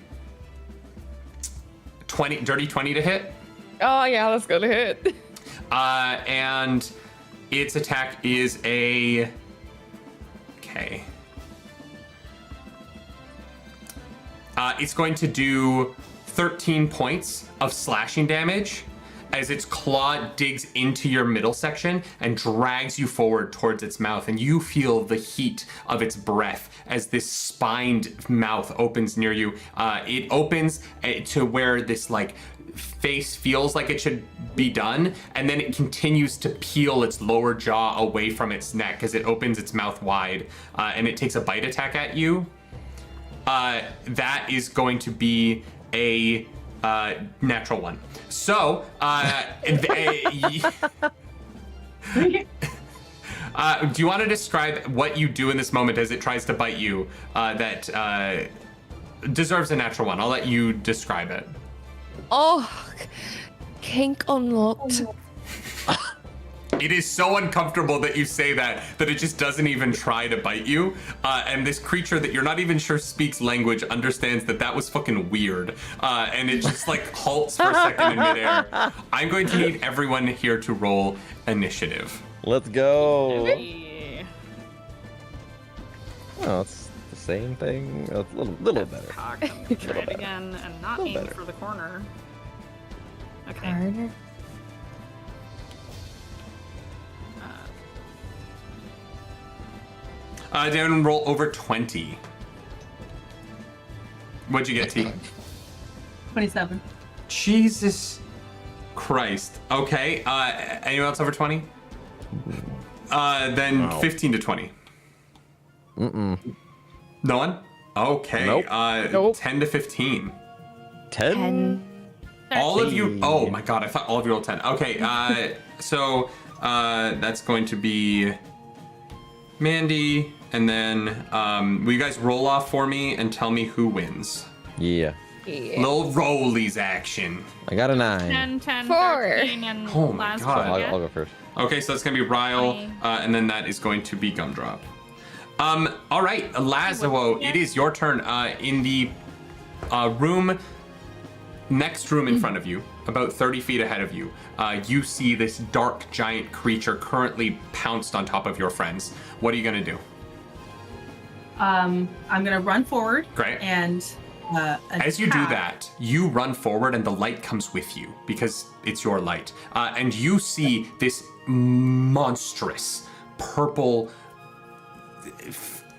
dirty 20 to hit. Oh yeah, that's gonna hit. And its attack is a... Okay. It's going to do 13 points of slashing damage as its claw digs into your middle section and drags you forward towards its mouth, and you feel the heat of its breath as this spined mouth opens near you. It opens to where this like face feels like it should be done, and then it continues to peel its lower jaw away from its neck as it opens its mouth wide, and it takes a bite attack at you. That is going to be a natural one. So, do you want to describe what you do in this moment as it tries to bite you that deserves a natural one? I'll let you describe it. Oh, kink unlocked. It is so uncomfortable that you say that it just doesn't even try to bite you. And this creature that you're not even sure speaks language understands that was fucking weird. And it just like halts for a second in midair. I'm going to need everyone here to roll initiative. Let's go. Yeah. Oh, it's the same thing. A little better. Cock, I'm gonna try it again and not aim better. for the corner. Okay. Harder. Down roll over 20. What'd you get, T? 27. Jesus Christ. Okay. Anyone else over 20? Then Wow. 15 to 20. Mm-mm. No one? Okay. Nope. Nope. 10 to 15. 10? All of you. Oh my god, I thought all of you rolled 10. Okay. So that's going to be Mandy, and then will you guys roll off for me and tell me who wins? Yeah. Yeah. Little rollies action. I got a 9. 10, 10, 4. 13, and Oh my last God. one. I'll go first. Okay, so that's gonna be Ryle, 20. and then that is going to be Gumdrop. All right, Lazo, it is your turn. In the next room in front of you, about 30 feet ahead of you, you see this dark giant creature currently pounced on top of your friends. What are you gonna do? I'm gonna run forward. Great. And As you do attack. that, you run forward and the light comes with you because it's your light. And you see this monstrous purple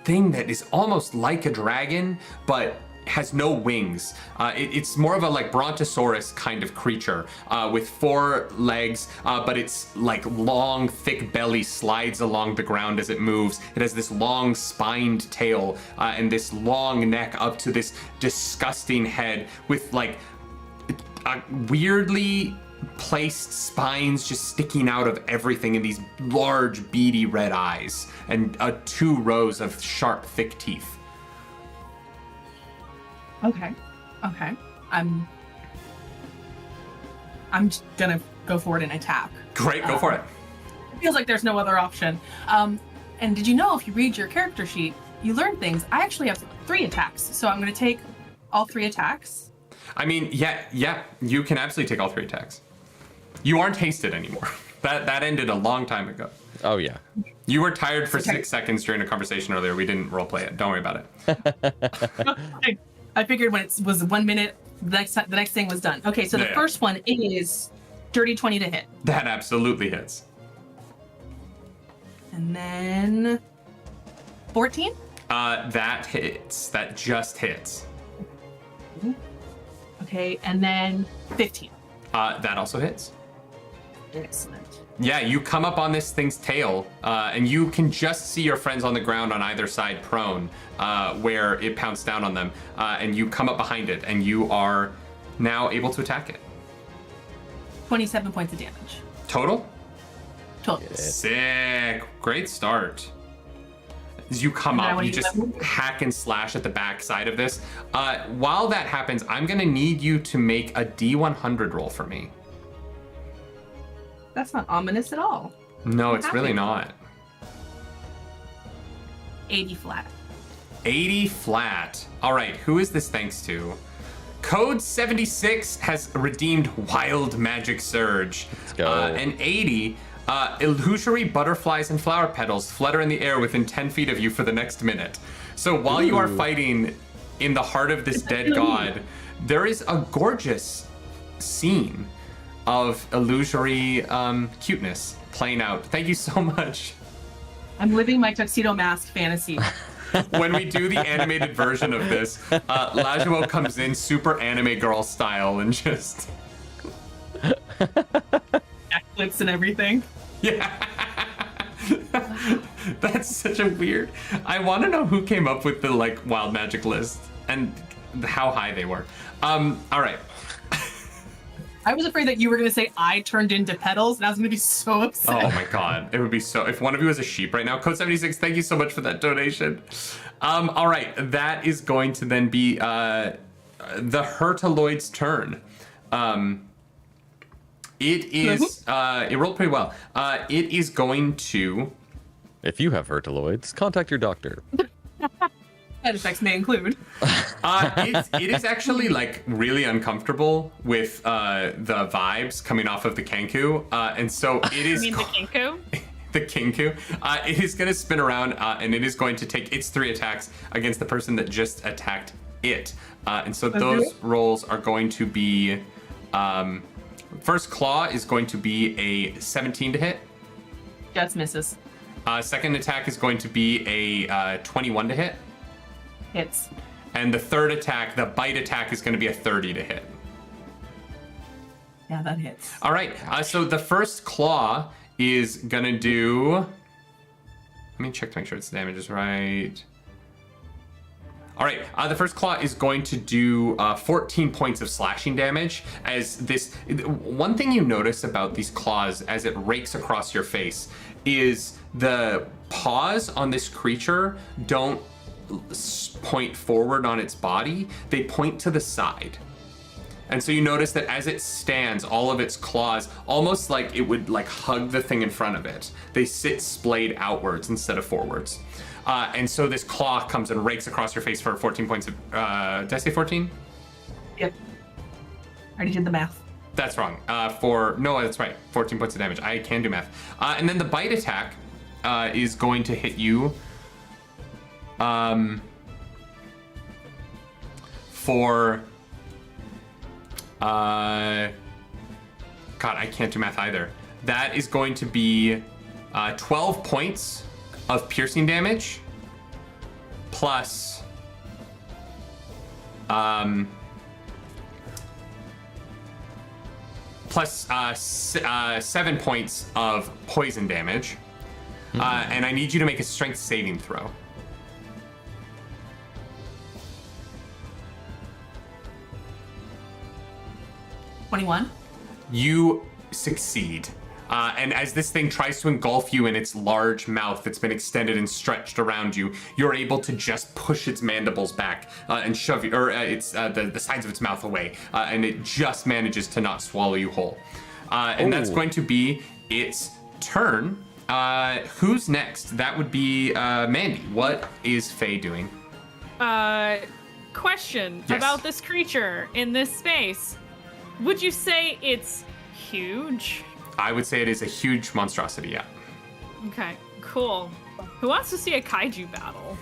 thing that is almost like a dragon, but has no wings. It's more of a like brontosaurus kind of creature with 4 legs, but its like long, thick belly slides along the ground as it moves. It has this long spined tail and this long neck up to this disgusting head with like weirdly placed spines just sticking out of everything in these large beady red eyes and 2 rows of sharp, thick teeth. Okay. I'm just gonna go forward and attack. Great, go for it. It feels like there's no other option. And did you know if you read your character sheet, you learn things? I actually have 3 attacks, so I'm gonna take all 3 attacks. I mean, yeah, you can absolutely take all 3 attacks. You aren't hasted anymore. That ended a long time ago. Oh, yeah. You were tired for Okay. 6 seconds during a conversation earlier. We didn't roleplay it. Don't worry about it. I figured when it was 1 minute, the next thing was done. Okay, so the Yeah. first one is dirty 20 to hit, That absolutely hits. and then 14. That hits. That just hits. Okay, and then 15. That also hits. Excellent. Yeah, you come up on this thing's tail, and you can just see your friends on the ground on either side prone, where it pounced down on them, and you come up behind it, and you are now able to attack it. 27 points of damage. Total? Total. Sick. Great start. As you come And then I up, wanna you use just my move. hack and slash at the back side of this. While that happens, I'm going to need you to make a D100 roll for me. That's not ominous at all. No, it's really Happy. not. 80 flat. 80 flat. All right, who is this thanks to? Code 76 has redeemed Wild Magic Surge. Let's go. And 80, illusory butterflies and flower petals flutter in the air within 10 feet of you for the next minute. So while you are fighting in the heart of this dead god, there is a gorgeous scene of illusory cuteness playing out. Thank you so much. I'm living my tuxedo mask fantasy. When we do the animated version of this, Lajuo comes in super anime girl style and just... Backflips and everything. Yeah. That's such a weird... I want to know who came up with the, like, wild magic list and how high they were. All right. I was afraid that you were going to say I turned into petals, and I was going to be so upset. Oh my god, it would be so... If one of you was a sheep right now, Code 76, thank you so much for that donation. All right, that is going to then be the Hertaloid's turn. It is... it rolled pretty well. It is going to... If you have Hertaloids, contact your doctor. Side effects may include. It is actually like really uncomfortable with the vibes coming off of the Kenku, and so it is. You mean the Kinku? The Kenku. It is going to spin around, and it is going to take its 3 attacks against the person that just attacked it, and so those rolls are going to be. First claw is going to be a 17 to hit. Just misses. Second attack is going to be a 21 to hit. Hits. And the third attack, the bite attack, is going to be a 30 to hit. Yeah, that hits. All right. So the first claw is going to do... Let me check to make sure its damage is right. All right. The first claw is going to do 14 points of slashing damage. As this... One thing you notice about these claws as it rakes across your face is the paws on this creature don't point forward on its body, they point to the side. And so you notice that as it stands, all of its claws, almost like it would like hug the thing in front of it, they sit splayed outwards instead of forwards. And so this claw comes and rakes across your face for 14 points of, did I say 14? Yep. Already did the math. That's wrong. No, that's right. 14 points of damage. I can do math. And then the bite attack is going to hit you for God, I can't do math either. That is going to be 12 points of piercing damage plus plus 7 points of poison damage. And I need you to make a strength saving throw. 21. You succeed. And as this thing tries to engulf you in its large mouth that's been extended and stretched around you, you're able to just push its mandibles back and shove you, or its the sides of its mouth away, and it just manages to not swallow you whole. And that's going to be its turn. Who's next? That would be Mandy. What is Faye doing? Question Yes. about this creature in this space. Would you say it's huge? I would say it is a huge monstrosity, yeah. Okay, cool. Who wants to see a kaiju battle?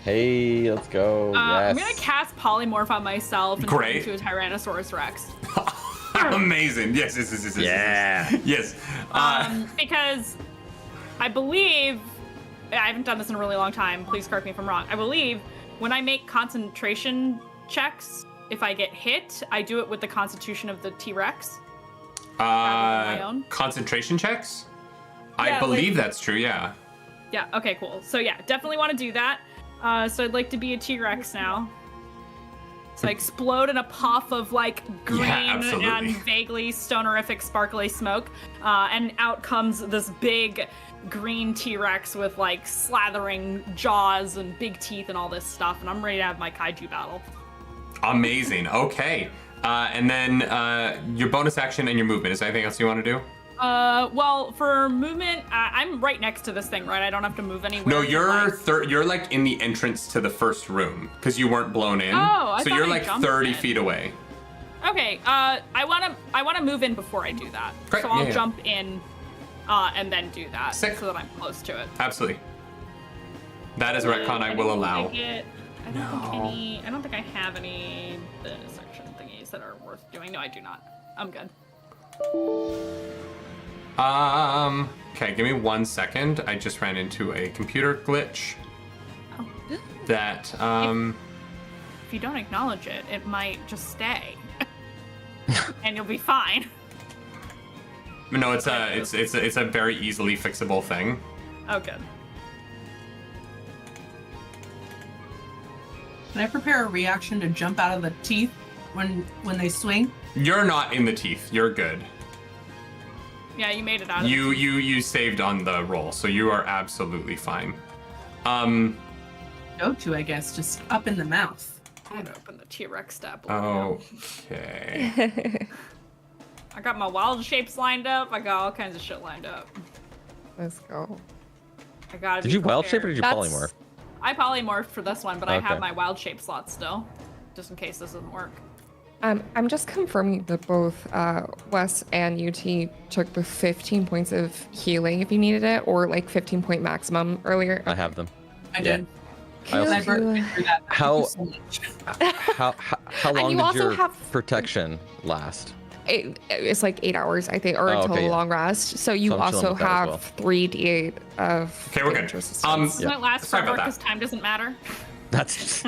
Hey, let's go. Yes. I'm gonna cast Polymorph on myself and turn Great. into a Tyrannosaurus Rex. Amazing. Yes. Yeah. Yes. Because I believe, I haven't done this in a really long time, please correct me if I'm wrong. I believe when I make concentration checks, if I get hit, I do it with the constitution of the T-Rex. My own. Concentration checks? I Yeah, believe like- that's true, yeah. Yeah, okay, cool. So yeah, definitely want to do that. So I'd like to be a T-Rex now. So I explode in a puff of like green absolutely. and vaguely stonerific sparkly smoke. And out comes this big green T-Rex with like slathering jaws and big teeth and all this stuff. And I'm ready to have my kaiju battle. Amazing. Okay. And then your bonus action and your movement. Is there anything else you want to do? Well, for movement, I'm right next to this thing, right? I don't have to move anywhere. No, you're Like- you're like in the entrance to the first room because you weren't blown in. Oh, I so thought you're I like jumped 30 it. feet away. Okay, I wanna move in before I do that. Great, So I'll yeah. jump in, and then do that, Sick. so that I'm close to it. Absolutely. That is a retcon I will allow. I don't think I have any section thingies that are worth doing. No, I do not. I'm good. Okay, give me 1 second. I just ran into a computer glitch. That, If you don't acknowledge it, it might just stay, and you'll be fine. No, it's a very easily fixable thing. Oh, good. Can I prepare a reaction to jump out of the teeth when they swing? You're not in the teeth. You're good. Yeah, you made it out of You saved on the roll, so you are absolutely fine. Go to, I guess, just up in the mouth. I'm gonna open the T-Rex stat. Okay. I got my wild shapes lined up. I got all kinds of shit lined up. Let's go. I gotta. Did you wild shape or did you That's- polymorph? I polymorphed for this one, but I have Okay. my wild shape slot still, just in case this doesn't work. I'm just confirming that both Wes and UT took the 15 points of healing if you needed it, or like 15 point maximum earlier. I have them. I Yeah. did. I also- I burned through that. Thank How- you so much. How long you did also your have- protection last? It's like 8 hours, I think, or Oh, until okay, the yeah. long rest. So you So I'm chilling also with that as have well. 3d8 of Okay, we're good. damage resistance. Doesn't it last Sorry forever about because that. time doesn't matter? That's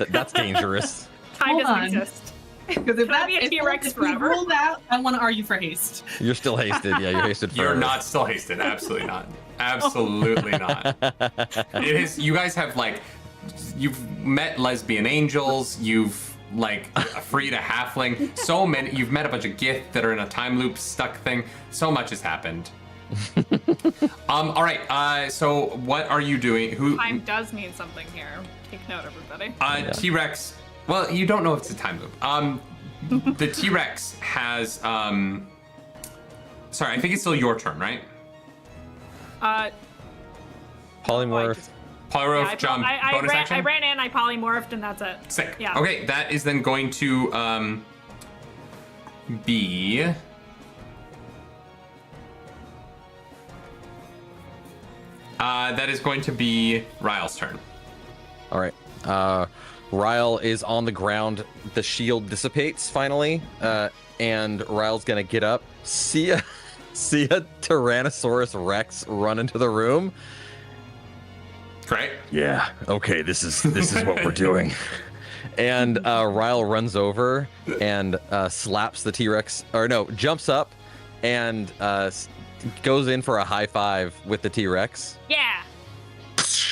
that's dangerous. Time Hold doesn't on. exist. Because if Can I be a if T-Rex if we forever? rule that, I want to argue for haste. You're still hasted. Yeah, you're hasted You're forever. not still hasted. Absolutely not. Absolutely not. It is. You guys have like, you've met lesbian angels. You've like freed a halfling. So many. You've met a bunch of gith that are in a time loop stuck thing. So much has happened. All right. So what are you doing? Who? Time does mean something here. Take note, everybody. T-Rex. Well, you don't know if it's a time loop. The T-Rex has. Sorry, I think it's still your turn, right? Polymorph. Polyroof, I, jump, I, bonus ran, action. I ran in, I polymorphed, and that's it. Sick. Yeah. Okay, that is then going to be. That is going to be Ryle's turn. All right. Ryle is on the ground. The shield dissipates finally, and Ryle's gonna get up. See a Tyrannosaurus Rex run into the room. Great. Yeah. Okay. This is what we're doing. And Ryle runs over and slaps the T-Rex, or no, jumps up and goes in for a high five with the T-Rex Yeah.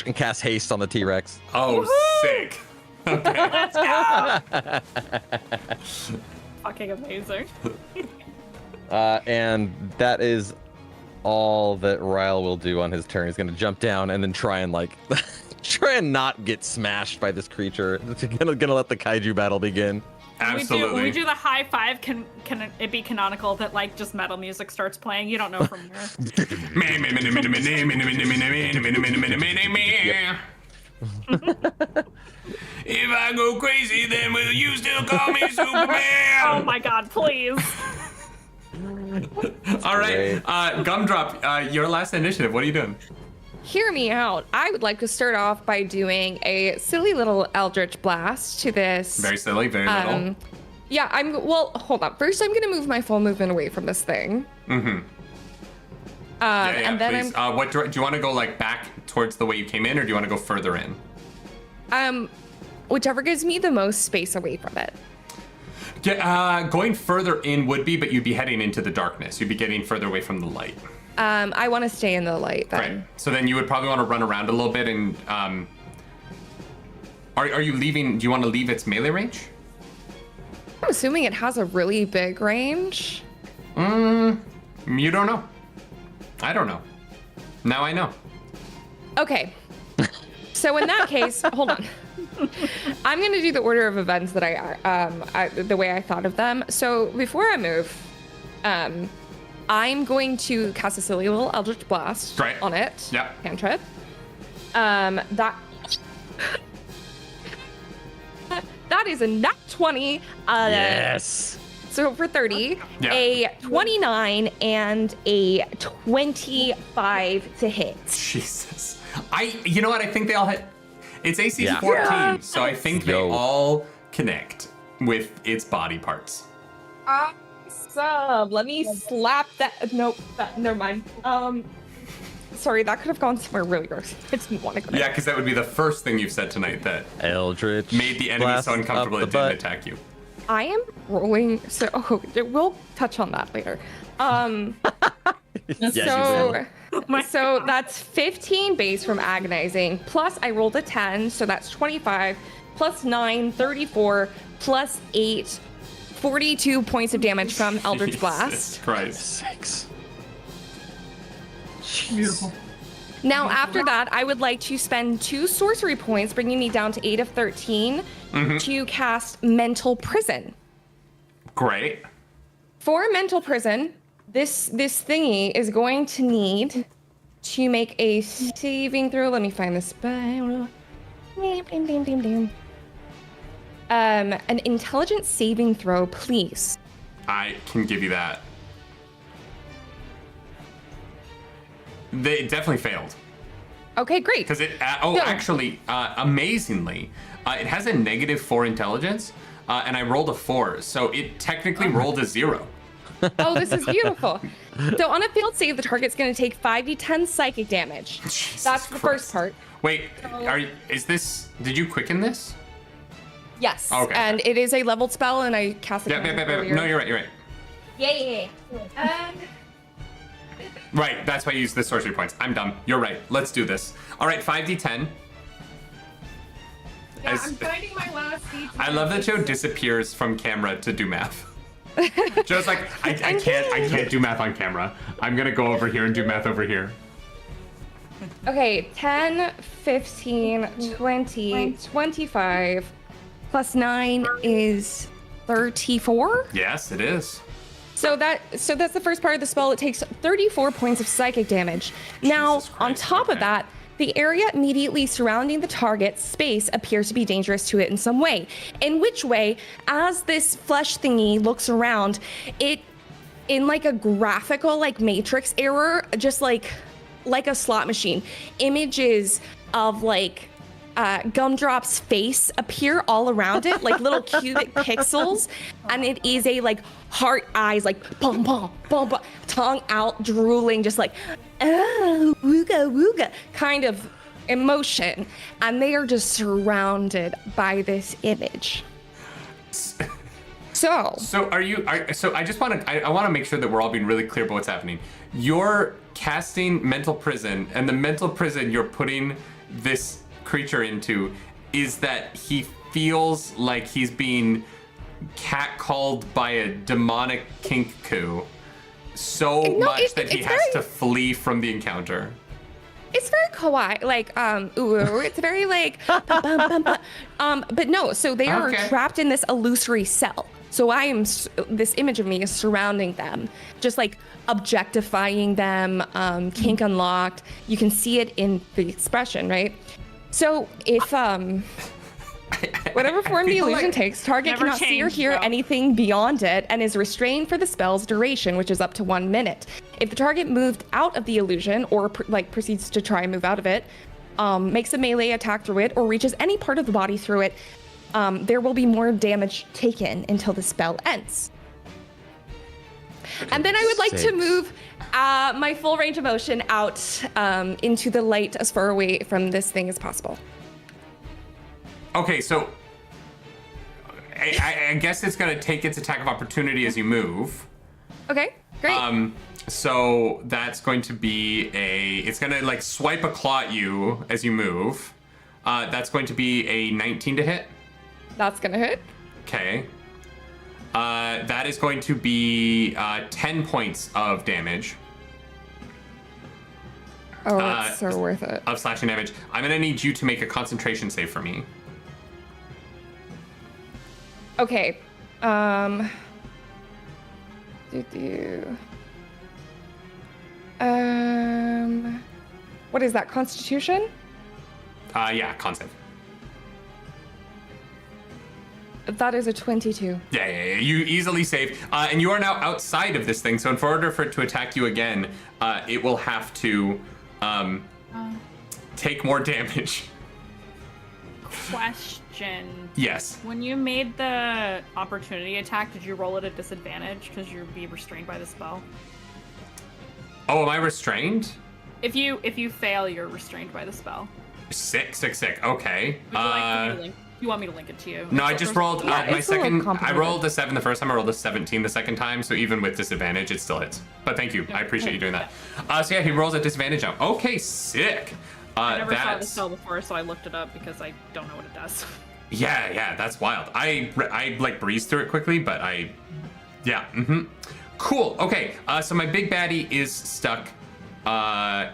and casts haste on the T-Rex. Oh, sick. Let's go. Fucking amazing. And that is all that Ryle will do on his turn. He's going to jump down and then try and not get smashed by this creature. Gonna let the kaiju battle begin. Absolutely. When we do the high five, can it be canonical that like just metal music starts playing? You don't know from where. If I go crazy, then will you still call me Oh Superman? my god, please. All right, great. Gumdrop, your last initiative. What are you doing? Hear me out. I would like to start off by doing a silly little Eldritch Blast to this. Very silly, very little. Yeah, hold on. First, I'm gonna move my full movement away from this thing. Mm-hmm. Yeah, and then please. What do you want to go like back towards the way you came in, or do you want to go further in? Whichever gives me the most space away from it. Going further in would be, but you'd be heading into the darkness. You'd be getting further away from the light. I want to stay in the light then. Right. So then you would probably want to run around a little bit and are you leaving? Do you want to leave its melee range? I'm assuming it has a really big range. You don't know. I don't know. Now I know. Okay. So in that case, hold on. I'm gonna do the order of events that the way I thought of them. So before I move, I'm going to cast a silly little Eldritch Blast Right. on it. Yeah. Cantrip. That That is a nat 20. Yes. So for 30, Yeah. a 29 and a 25 to hit. Jesus. You know what? I think they all hit. It's AC Yeah. 14, so I think they Yo. all connect with its body parts. Awesome. Let me slap that. Nope. Never mind. Sorry, that could have gone somewhere really gross. I didn't want to go there. Yeah, because that would be the first thing you've said tonight that Eldritch. made the enemy blast so uncomfortable up it the didn't butt. attack you. I am rolling. So we'll touch on that later. Yes, you So, will. so that's 15 base from agonizing. Plus I rolled a 10, so that's 25. Plus 9, 34. Plus 8, 42 points of damage from Eldritch Jesus Blast. Christ. Sakes. Beautiful. Now, after that, I would like to spend 2 sorcery points, bringing me down to 8 of 13, to cast Mental Prison. Great. For Mental Prison, this thingy is going to need to make a saving throw. Let me find the spell. An intelligence saving throw, please. I can give you that. They definitely failed. Okay, great. Because it, No. actually, amazingly, it has a -4 intelligence, and I rolled a 4, so it technically rolled a 0. Oh, this is beautiful. So on a failed save, the target's going to take 5d10 psychic damage. Jesus That's the first Christ. part. Wait, did you quicken this? Yes. Okay. And it is a leveled spell, and I cast it. Yeah. No, you're right. Yeah. Right, that's why I used the sorcery points. I'm dumb. You're right. Let's do this. All right, 5d10. Yeah, As- I'm finding my last D20. I love that Joe disappears from camera to do math. Joe's like, I can't do math on camera. I'm gonna go over here and do math over here. Okay, 10, 15, 20, 25, plus 9 is 34. Yes, it is. So that's the first part of the spell. It takes 34 points of psychic damage. Now, Jesus on Christ, top of okay. that, the area immediately surrounding the target's space appears to be dangerous to it in some way. In which way, as this flesh thingy looks around, it, in like a graphical, like Matrix error, just like a slot machine, images of like Gumdrop's face appear all around it, like little cubic pixels, and it is a like heart eyes, like bum bum bum bum, tongue out, drooling, just like wooga wooga kind of emotion, and they are just surrounded by this image. So So I just want to I want to make sure that we're all being really clear about what's happening. You're casting mental prison, and the mental prison you're putting this creature into is that he feels like he's being catcalled by a demonic kinkku so much that he it's has very- to flee from the encounter. it's very kawaii, like ooh, it's very like bum, bum, bum, bum. But no, so they are Okay. trapped in this illusory cell. So this image of me is surrounding them, just like objectifying them, kink unlocked. You can see it in the expression, right? So if whatever form the feel illusion like- takes, target Never cannot see or change, hear bro. anything beyond it and is restrained for the spell's duration, which is up to 1 minute. If the target moved out of the illusion or proceeds to try and move out of it, makes a melee attack through it, or reaches any part of the body through it, there will be more damage taken until the spell ends. And then I would like to Sakes. move my full range of motion out into the light as far away from this thing as possible. Okay, so I guess it's gonna take its attack of opportunity as you move. Okay, great. So that's going to be it's gonna like swipe a claw at you as you move. That's going to be a 19 to hit. That's gonna hit. Okay. That is going to be 10 points of damage, Oh, it's so worth it. of slashing damage. I'm gonna need you to make a concentration save for me. Okay. What is that? Constitution? Yeah, con save. That is a 22. Yeah. You easily save. And you are now outside of this thing, so in order for it to attack you again, it will have to take more damage. Question. Yes. When you made the opportunity attack, did you roll it at disadvantage because you'd be restrained by the spell? Oh, am I restrained? If you fail, you're restrained by the spell. Sick. Okay. Would you like me to link? You want me to link it to you? No, I just rolled my it's a little second. I complicated. rolled a 7 the first time. I rolled a 17 the second time. So even with disadvantage, it still hits. But thank you. I appreciate you doing that. So yeah, he rolls at disadvantage now. Okay, sick. I never saw the That's spell before, so I looked it up because I don't know what it does. yeah. That's wild. I like breezed through it quickly, but Cool. Okay. So my big baddie is stuck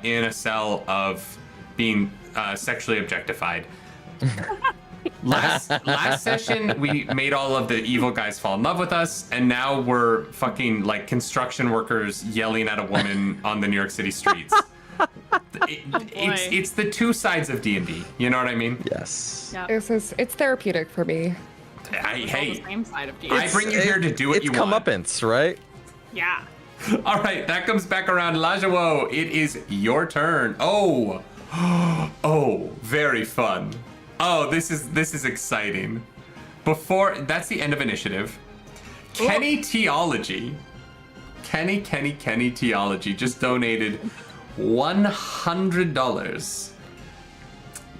in a cell of being sexually objectified. Last session, we made all of the evil guys fall in love with us, and now we're fucking like construction workers yelling at a woman on the New York City streets. It's the two sides of D&D. You know what I mean? Yes. Yeah. It's therapeutic for me. Hey, The same side of D. I bring you here to do what you want. It's comeuppance, right? Yeah. All right, that comes back around. Lajawo, it is your turn. Oh, very fun. Oh, this is exciting. That's the end of initiative. Kenny Teology just donated $100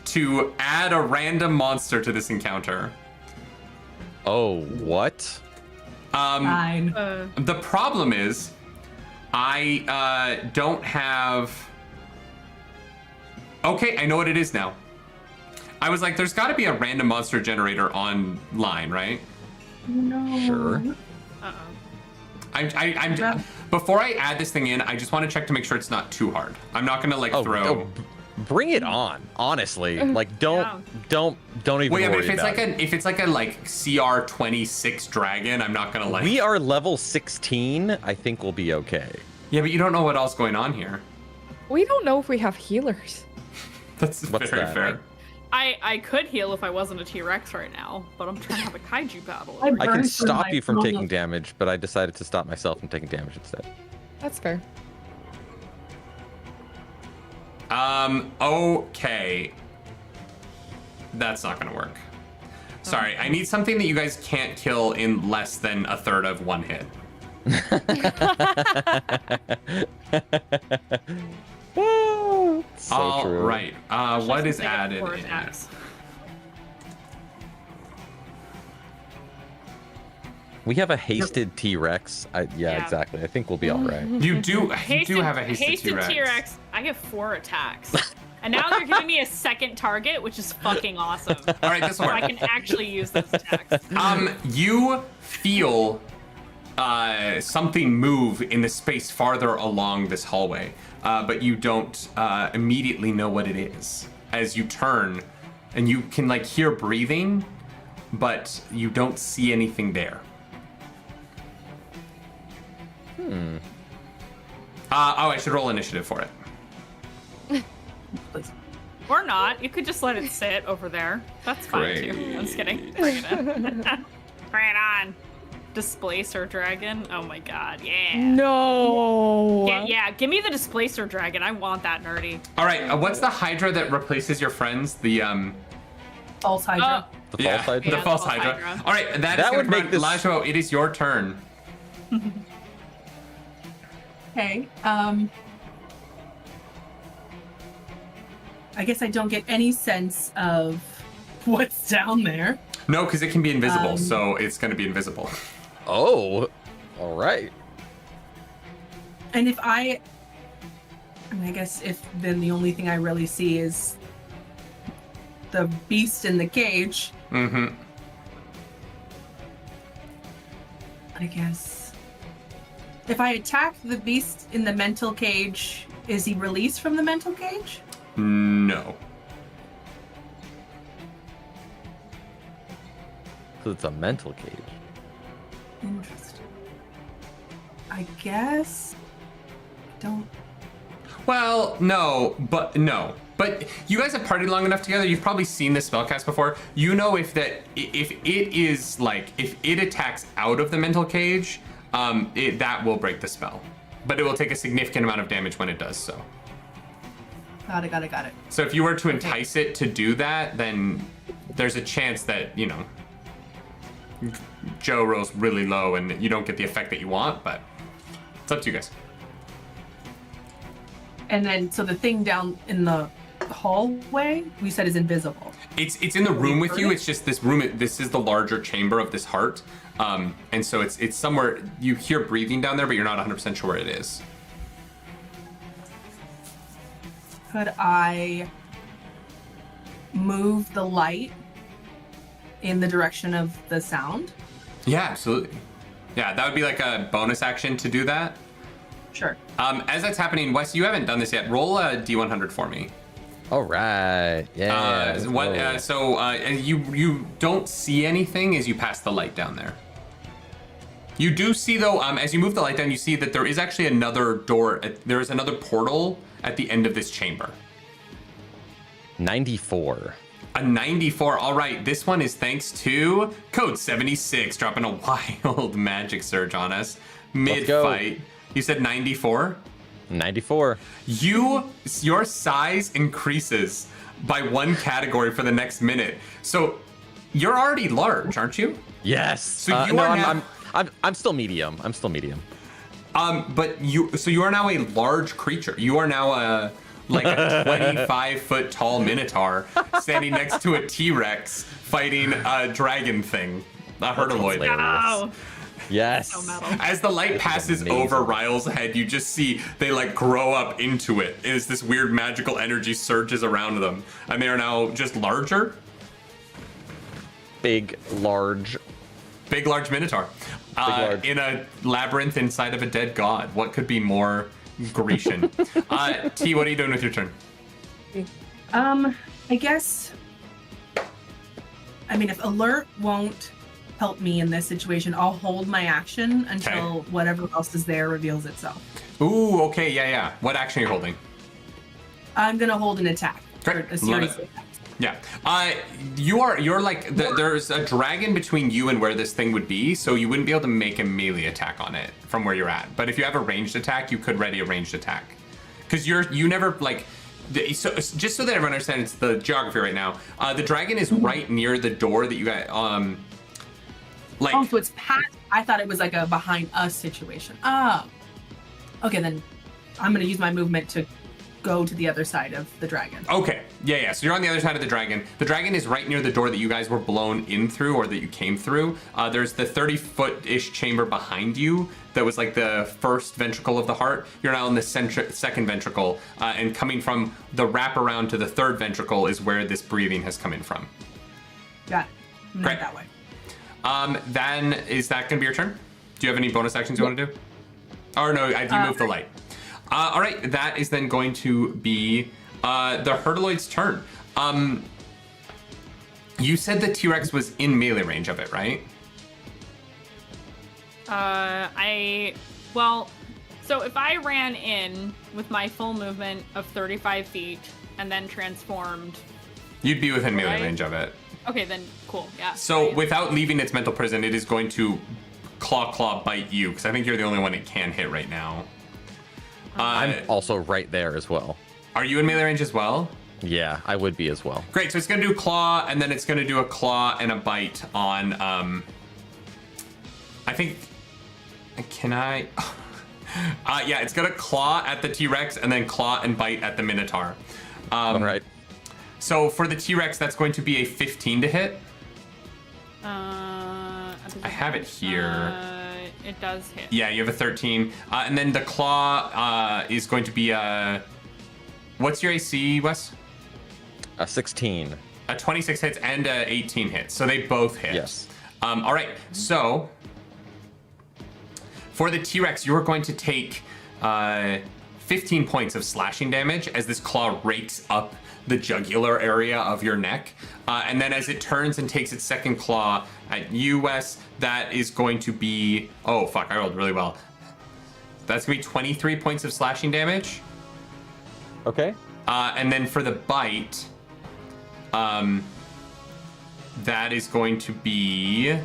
to add a random monster to this encounter. Oh, what? Fine. The problem is, I don't have. Okay, I know what it is now. I was like, there's got to be a random monster generator online, right? No. Sure. I'm before I add this thing in, I just want to check to make sure it's not too hard. I'm not gonna like throw. Bring it on, honestly. Like, don't even Wait, worry but if it's about like it. if it's like a CR 26 dragon, I'm not gonna like. We are level 16. I think we'll be okay. Yeah, but you don't know what else going on here. We don't know if we have healers. That's What's very that? fair. I could heal if I wasn't a T-Rex right now, but I'm trying to have a kaiju battle. I I can burned from stop my you from phone. taking damage, but I decided to stop myself from taking damage instead. That's fair. Okay. That's not gonna work. Sorry, I need something that you guys can't kill in less than a third of one hit. So All true. right. What is added? Four in? attacks. We have a hasted T-Rex. Yeah, exactly. I think we'll be all right. You do have a hasted T-Rex. T-Rex. I get 4 attacks. And now they're giving me a second target, which is fucking awesome. All right, this will So I work. can actually use those attacks. You feel something move in the space farther along this hallway, but you don't immediately know what it is. As you turn, and you can like hear breathing, but you don't see anything there. I should roll initiative for it. Or not. You could just let it sit over there. That's fine too. I'm just kidding. Bring it in. Bring it on. Displacer dragon. Oh my god. Yeah. No. Yeah. Give me the displacer dragon. I want that nerdy. All right, what's the Hydra that replaces your friends? The False Hydra. The false Hydra? the Yeah, false false Hydra. Hydra. All right, That is would gonna make this- Lajo, it is your turn. Okay. I guess I don't get any sense of what's down there. No, because it can be invisible, so it's going to be invisible. Oh, all right. And if I guess if then the only thing I really see is the beast in the cage. Mm-hmm. I guess. If I attack the beast in the mental cage, is he released from the mental cage? No. So it's a mental cage. Interesting. I guess. Don't. Well, no, but no. But you guys have partied long enough together. You've probably seen this spellcast before. You know if it attacks out of the mental cage, that will break the spell. But it will take a significant amount of damage when it does so. Got it. So if you were to entice it to do that, then there's a chance that, you know, Joe rolls really low and you don't get the effect that you want, but it's up to you guys. And then, so the thing down in the hallway, we said is invisible. It's in the room with you. It's just this room. This is the larger chamber of this heart. And so it's somewhere, you hear breathing down there, but you're not 100% sure where it is. Could I move the light in the direction of the sound? Yeah, absolutely. Yeah, that would be like a bonus action to do that. Sure. As that's happening, Wes, you haven't done this yet. Roll a D100 for me. All right. Yeah. You don't see anything as you pass the light down there. You do see, though, as you move the light down, you see that there is actually another door. There is another portal at the end of this chamber. 94. A 94. All right. This one is thanks to Code 76, dropping a wild magic surge on us mid-fight. You said 94? 94. Your size increases by 1 category for the next minute. So you're already large, aren't you? Yes. So you are now... I'm still medium. But you are now a large creature. You are now a 25-foot tall minotaur standing next to a T-Rex fighting a dragon thing, a herdeloid. Wow. Yes. So metal. As the light passes over Ryle's head, you just see they like grow up into it. As this weird magical energy surges around them, and they are now just larger. Big, large minotaur. In a labyrinth inside of a dead god. What could be more Grecian? T, what are you doing with your turn? I guess. I mean, if alert won't help me in this situation, I'll hold my action until whatever else is there reveals itself. Ooh, okay, yeah. What action are you holding? I'm gonna hold an attack. Great. A series of attacks. Yeah. You're like, there's a dragon between you and where this thing would be, so you wouldn't be able to make a melee attack on it from where you're at. But if you have a ranged attack, you could ready a ranged attack. Because you never, like, so just so that everyone understands the geography right now, the dragon is right near the door that you got, so it's past. I thought it was like a behind us situation. Okay, then I'm gonna use my movement to go to the other side of the dragon. Okay, yeah. So you're on the other side of the dragon. The dragon is right near the door that you guys were blown in through, or that you came through. There's the 30-foot-ish chamber behind you that was like the first ventricle of the heart. You're now in the second ventricle, and coming from the wraparound to the third ventricle is where this breathing has come in from. Got it. I'm Great. that way. Then is that gonna be your turn? Do you have any bonus actions you want to do? Or no, you moved the light. All right, that is then going to be the herdeloid's turn. You said the T-Rex was in melee range of it, right? So if I ran in with my full movement of 35 feet and then transformed... You'd be within melee range of it. Okay, then cool, yeah. So without leaving its mental prison, it is going to claw bite you, because I think you're the only one it can hit right now. I'm also right there as well. Are you in melee range as well? Yeah, I would be as well. Great, so it's going to do claw, and then it's going to do a claw and a bite on, I think, can I? Yeah, it's going to claw at the T-Rex and then claw and bite at the Minotaur. All right. So for the T-Rex, that's going to be a 15 to hit. I have it here. It does hit. Yeah, you have a 13. And then the claw is going to be a... What's your AC, Wes? A 16. A 26 hits and a 18 hits. So they both hit. Yes. All right, so... For the T-Rex, you're going to take 15 points of slashing damage as this claw rakes up the jugular area of your neck. And then as it turns and takes its second claw at you, Wes, that is going to be... Oh, fuck, I rolled really well. That's going to be 23 points of slashing damage. Okay. And then for the bite, that is going to be...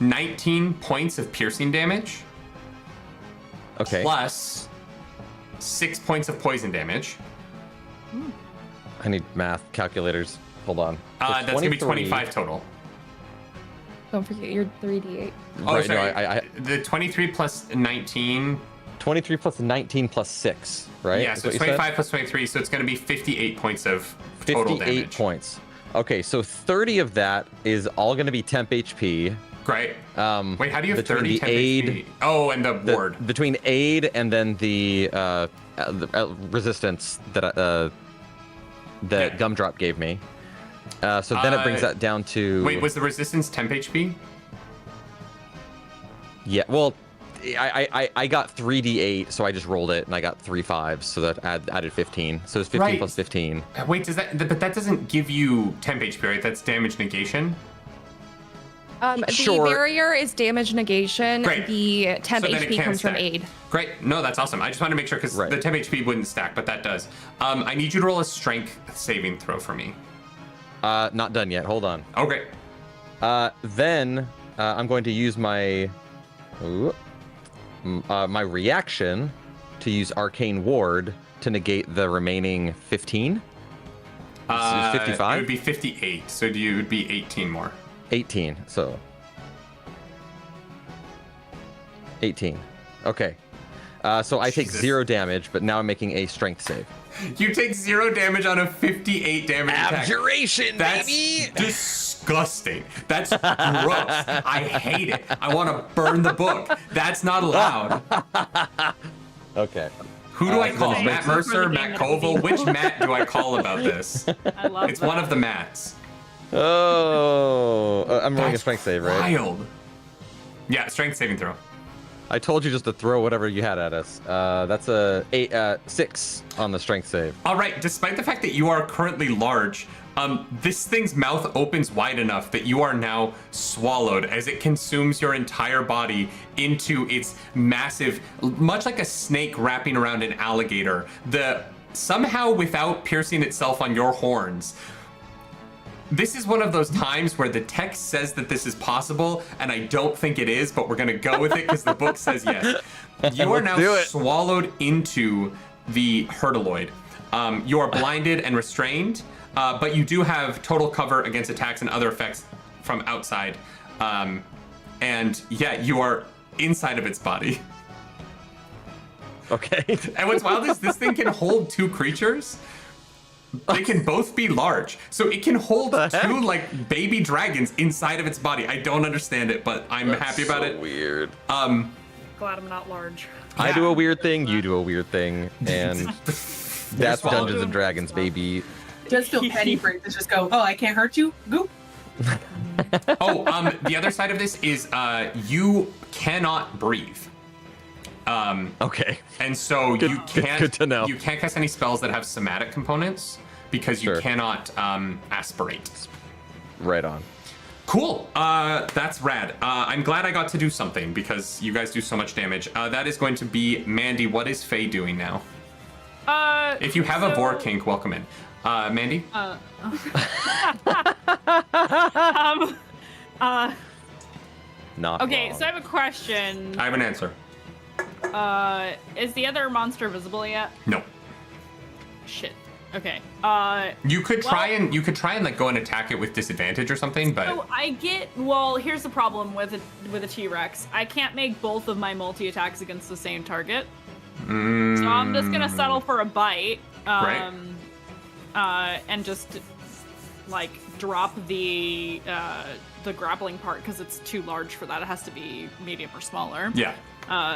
19 points of piercing damage. Okay. Plus 6 points of poison damage. I need math calculators. Hold on. So That's going to be 23. 25 total. Don't forget your 3d8. Oh, Right, sorry. no, The 23 plus 19. 23 plus 19 plus 6, right? Yeah, Is so what it's you said? 25 plus 23, so it's going to be 58 points of total 58 damage. points. Okay, so 30 of that is all going to be temp HP. Great. Wait, how do you have between 30 the temp aid- HP? Oh, and the ward. Between aid and then the resistance that Yeah. Gumdrop gave me. So then it brings that down to... Wait, was the resistance temp HP? Yeah, well, I got 3d8, so I just rolled it, and I got 3 5s, so that added 15. So it's 15 Right. plus 15. Wait, but that doesn't give you temp HP, right? That's damage negation. Sure. The barrier is damage negation. Great. The temp So then it HP can't comes from stack. aid. Great. No, that's awesome. I just wanted to make sure because Right. the temp HP wouldn't stack, but that does. I need you to roll a strength saving throw for me. Not done yet. Hold on. Oh, great. Then I'm going to use my my reaction to use Arcane Ward to negate the remaining 15. Is 55? It would be 58, so it would be 18 more. 18. So 18. Okay. So I take Jesus. 0 damage, but now I'm making a strength save. You take 0 damage on a 58 damage attack. Abjuration, That's baby! disgusting. That's gross. I hate it. I want to burn the book. That's not allowed. Okay. Who do I call? then Matt strength- Mercer, For the Matt game that Koval? Which Matt do I call about this? I love It's that. one of the Matts. Oh, I'm rolling a That's strength save, right? Wild. Yeah, strength saving throw. I told you just to throw whatever you had at us. That's a 6 on the strength save. All right, despite the fact that you are currently large, this thing's mouth opens wide enough that you are now swallowed as it consumes your entire body into its massive, much like a snake wrapping around an alligator. Somehow without piercing itself on your horns. This is one of those times where the text says that this is possible, and I don't think it is, but we're gonna go with it because the book says yes. You are Let's now do it. swallowed into the Hertaloid. You are blinded and restrained, but you do have total cover against attacks and other effects from outside. And yeah, you are inside of its body. Okay. And what's wild is this thing can hold 2 creatures. They can both be large. So it can hold The heck? 2 like baby dragons inside of its body. I don't understand it, but I'm happy about it. Weird. Glad I'm not large. I do a weird thing, you do a weird thing, and that's swallowed. Dungeons and Dragons, baby. Just feel petty for it to just go, oh, I can't hurt you? Goop. The other side of this is you cannot breathe. Okay. And so you can't good to know. You can't cast any spells that have somatic components because you Sure. cannot aspirate. Right on. Cool. That's rad. I'm glad I got to do something because you guys do so much damage. That is going to be Mandy. What is Faye doing now? If you have a vor kink, welcome in. Mandy? Not Okay, wrong. so I have a question. I have an answer. Is the other monster visible yet? No. Shit. Okay. You could try Well- and like go and attack it with disadvantage or something, but So here's the problem with a T-Rex. I can't make both of my multi-attacks against the same target. So I'm just gonna settle for a bite. Right. And just like drop the grappling part because it's too large for that. It has to be medium or smaller. yeah.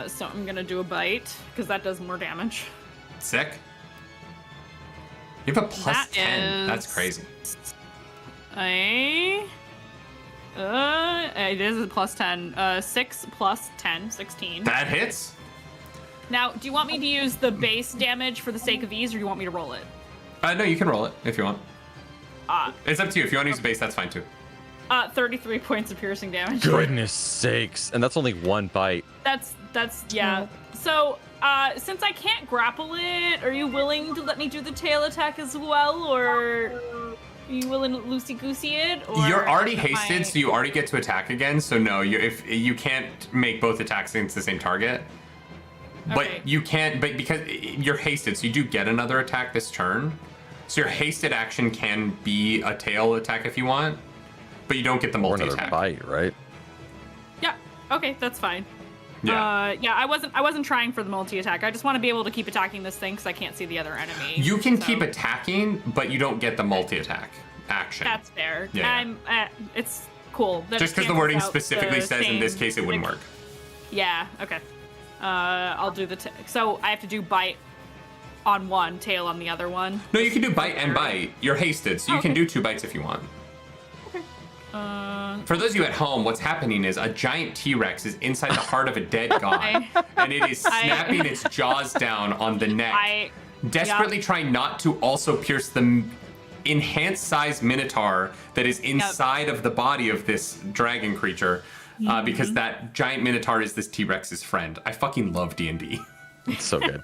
So I'm gonna do a bite because that does more damage. Sick. You have a plus That 10. That's is- crazy. It is a plus 10. 6 plus 10, 16. That hits. Now, do you want me to use the base damage for the sake of ease, or do you want me to roll it? No, you can roll it if you want. It's up to you. If you want to use base, that's fine too. 33 points of piercing damage. Goodness sakes. And that's only one bite. That's yeah. So, since I can't grapple it, are you willing to let me do the tail attack as well, or are you willing to loosey-goosey it? Or You're already hasted, so you already get to attack again. So no, if you can't make both attacks against the same target. Okay. But you can't, but because you're hasted, so you do get another attack this turn. So your hasted action can be a tail attack if you want, but you don't get the Or multi another attack. bite, right? Yeah. Okay, that's fine. Yeah. Yeah. I wasn't trying for the multi attack. I just want to be able to keep attacking this thing because I can't see the other enemy. You can so. keep attacking, but you don't get the multi attack action. That's fair. Yeah. It's cool. That Just it because the cancels wording out specifically the says in this same case it wouldn't specific- work. Yeah. Okay. I'll do the so I have to do bite on one, tail on the other one. No, you can do bite and bite. You're hasted, so you can okay. do 2 bites if you want. Okay. For those of you at home, what's happening is a giant T-Rex is inside the heart of a dead god, and it is snapping its jaws down on the neck, desperately trying not to also pierce the enhanced size minotaur that is inside of the body of this dragon creature, because that giant minotaur is this T-Rex's friend. I fucking love D&D. It's so good.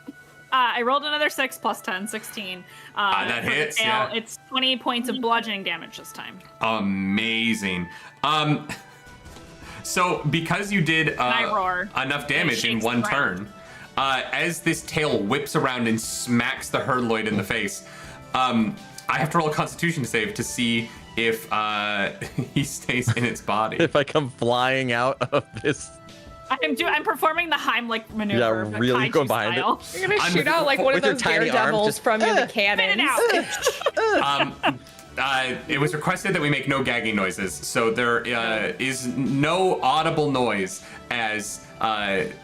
I rolled another 6 plus 10, 16. That for the hits, tail, yeah. It's 20 points of bludgeoning damage this time. Amazing. So because you did I roar. enough damage in shakes one the ground. turn, as this tail whips around and smacks the herdloid in the face, I have to roll a Constitution save to see if he stays in its body. If I come flying out of this. I'm performing the Heimlich maneuver. Yeah, but really kaiju going behind it. style. You're gonna I'm- shoot out like one of with your those tiny arm, daredevils just, from your Spit cannons. it out. It was requested that we make no gagging noises, so there is no audible noise as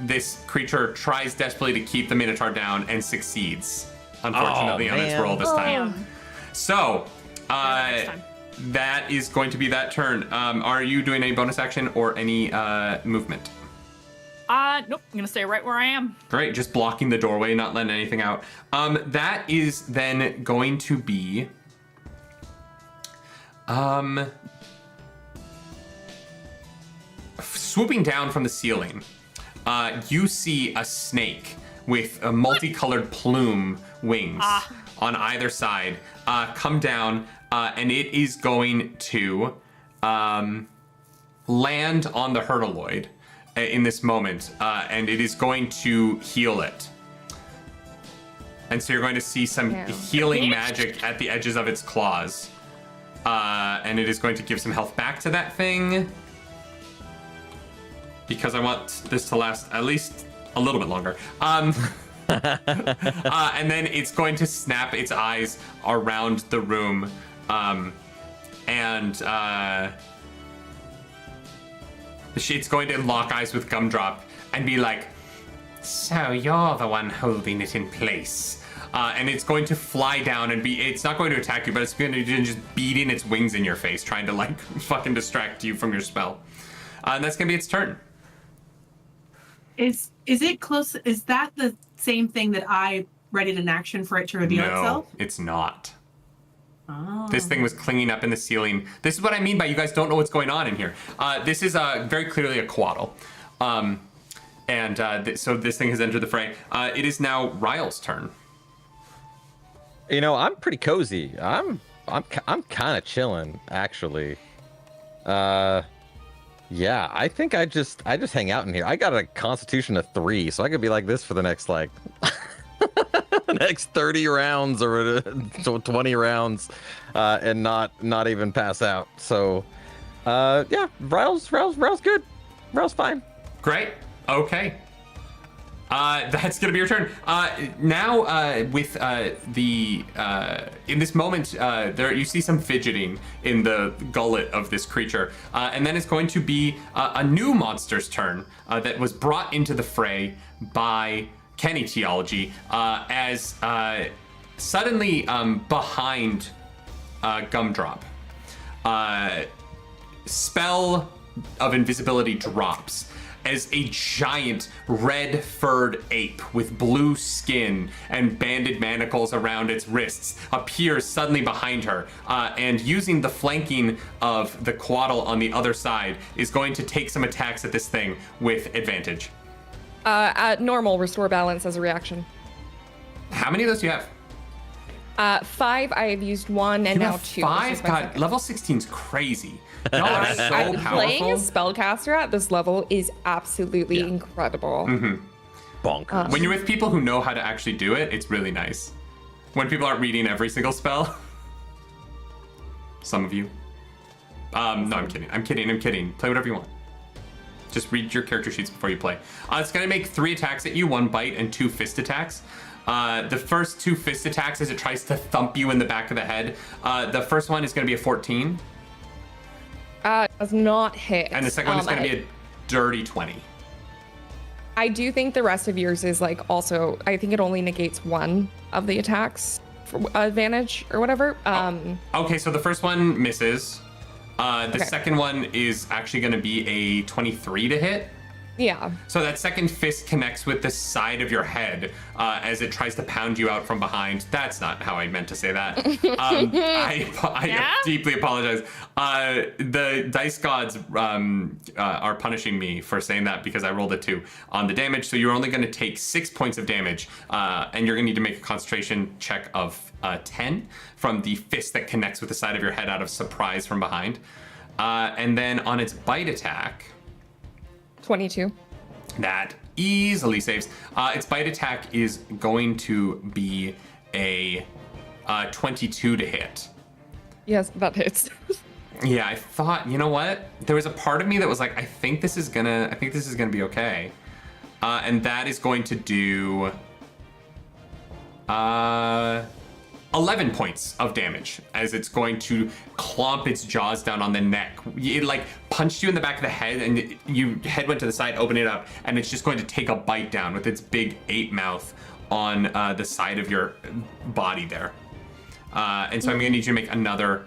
this creature tries desperately to keep the Minotaur down and succeeds, unfortunately, on its man. roll this time. So, next time. that is going to be that turn. Are you doing any bonus action or any movement? Nope. I'm gonna stay right where I am. Great, just blocking the doorway, not letting anything out. That is then going to be... swooping down from the ceiling, you see a snake with a multicolored plume wings on either side come down, and it is going to land on the herdaloid in this moment, and it is going to heal it. And so you're going to see some healing magic at the edges of its claws. And it is going to give some health back to that thing, because I want this to last at least a little bit longer. And then it's going to snap its eyes around the room, and it's going to lock eyes with Gumdrop and be like, "So you're the one holding it in place." And it's going to fly down and it's not going to attack you, but it's going to just beating its wings in your face, trying to like fucking distract you from your spell. And that's going to be its turn. Is it close? Is that the same thing that I readied an action for it to reveal itself? No, it's not. Oh. This thing was clinging up in the ceiling. This is what I mean by you guys don't know what's going on in here. This is very clearly a quaddle. So this thing has entered the fray. It is now Ryle's turn. You know, I'm pretty cozy. I'm kind of chilling, actually. Yeah, I think I just hang out in here. I got a Constitution of 3, so I could be like this for the next like next 30 rounds or 20 rounds, and not even pass out. So, yeah, Ryle's good. Ryle's fine. Great. Okay. That's gonna be your turn. Now, with in this moment, there you see some fidgeting in the gullet of this creature, and then it's going to be a new monster's turn that was brought into the fray by Kenny Theology, as suddenly behind Gumdrop, spell of invisibility drops. as a giant red-furred ape with blue skin and banded manacles around its wrists appears suddenly behind her, and using the flanking of the Quaddle on the other side is going to take some attacks at this thing with advantage. At normal, restore balance as a reaction. How many of those do you have? 5, I have used 1, and You now have 2. 5? God, level 16's crazy. Y'all are so Playing a powerful. spellcaster at this level is absolutely incredible. Bonkers. When you're with people who know how to actually do it, it's really nice. When people aren't reading every single spell. Some of you. No, I'm kidding. I'm kidding. Play whatever you want. Just read your character sheets before you play. It's going to make 3 attacks at you, 1 bite and 2 fist attacks. The first 2 fist attacks as it tries to thump you in the back of the head. The first one is going to be a 14. Does not hit. And the second one is going to be a dirty 20. I do think the rest of yours is like also, I think it only negates 1 of the attacks for advantage or whatever. Okay, so the first one misses. The second one is actually going to be a 23 to hit. Yeah. So that second fist connects with the side of your head as it tries to pound you out from behind. That's not how I meant to say that. I deeply apologize. The dice gods are punishing me for saying that because I rolled a 2 on the damage. So you're only going to take 6 points of damage, and you're going to need to make a concentration check of 10 from the fist that connects with the side of your head out of surprise from behind. And then on its bite attack... 22. That easily saves. Its bite attack is going to be a 22 to hit. Yes, that hits. Yeah, I thought, you know what? There was a part of me that was like, I think this is gonna be okay. And that is going to do 11 points of damage as it's going to clomp its jaws down on the neck. It like punched you in the back of the head and your head went to the side, open it up, and it's just going to take a bite down with its big ape mouth on the side of your body there. And so I'm gonna need you to make another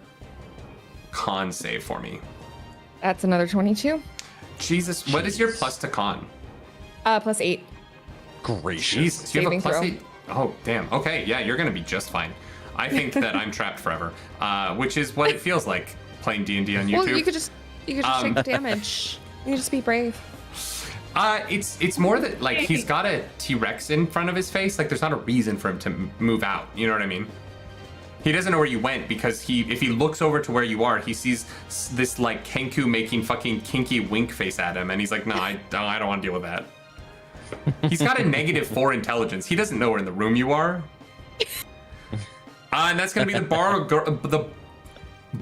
con save for me. That's another 22. Jesus, what is your plus to con? Plus 8. Gracious. Jesus, you have a Saving plus throw. 8? Oh, damn. Okay, yeah, you're gonna be just fine. I think that I'm trapped forever, which is what it feels like playing D&D on YouTube. Well, you could just take the damage. You just be brave. It's more that like he's got a T-Rex in front of his face. Like there's not a reason for him to move out. You know what I mean? He doesn't know where you went because if he looks over to where you are, he sees this like Kenku making fucking kinky wink face at him, and he's like, "No, I don't want to deal with that." He's got a -4 intelligence. He doesn't know where in the room you are. And that's gonna be the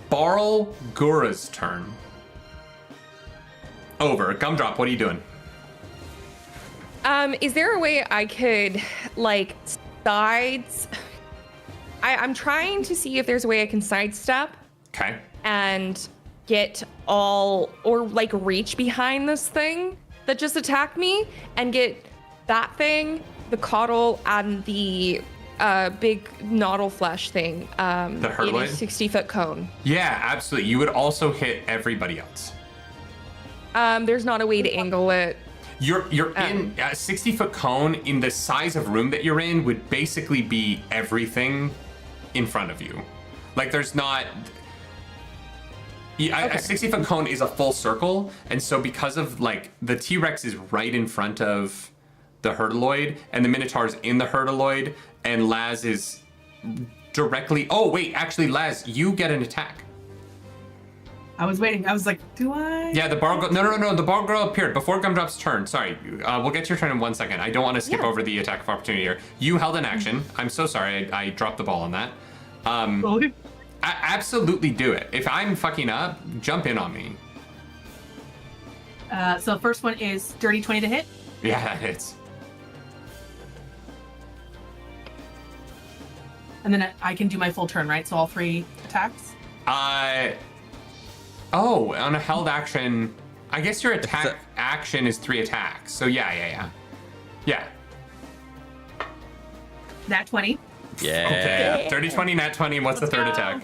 Barl Gura's turn. Over. Gumdrop, what are you doing? Is there a way I could like sides? I'm trying to see if there's a way I can sidestep Okay. and get all or like reach behind this thing that just attacked me and get that thing, the caudal, and the big noddle flesh thing. The Herloid? In a 60-foot cone. Yeah, absolutely. You would also hit everybody else. There's not a way to angle it. You're in a 60-foot cone in the size of room that you're in would basically be everything in front of you. Like there's not... Yeah, a 60-foot cone is a full circle, and so because of like the T-Rex is right in front of the Herloid, and the Minotaur's in the Herloid, and Laz is directly... Oh, wait, actually, Laz, you get an attack. I was waiting. I was like, do I? Yeah, the bar girl... No, the bar girl appeared before Gumdrop's turn. Sorry, we'll get to your turn in 1 second. I don't want to skip over the attack of opportunity here. You held an action. I'm so sorry, I dropped the ball on that. Absolutely do it. If I'm fucking up, jump in on me. So the first one is dirty 20 to hit. Yeah, that hits. And then I can do my full turn, right? So all 3 attacks? Oh, on a held action, I guess your attack action is 3 attacks. So yeah. Nat 20. Yeah. Okay. Dirty 20, nat 20. What's the third attack?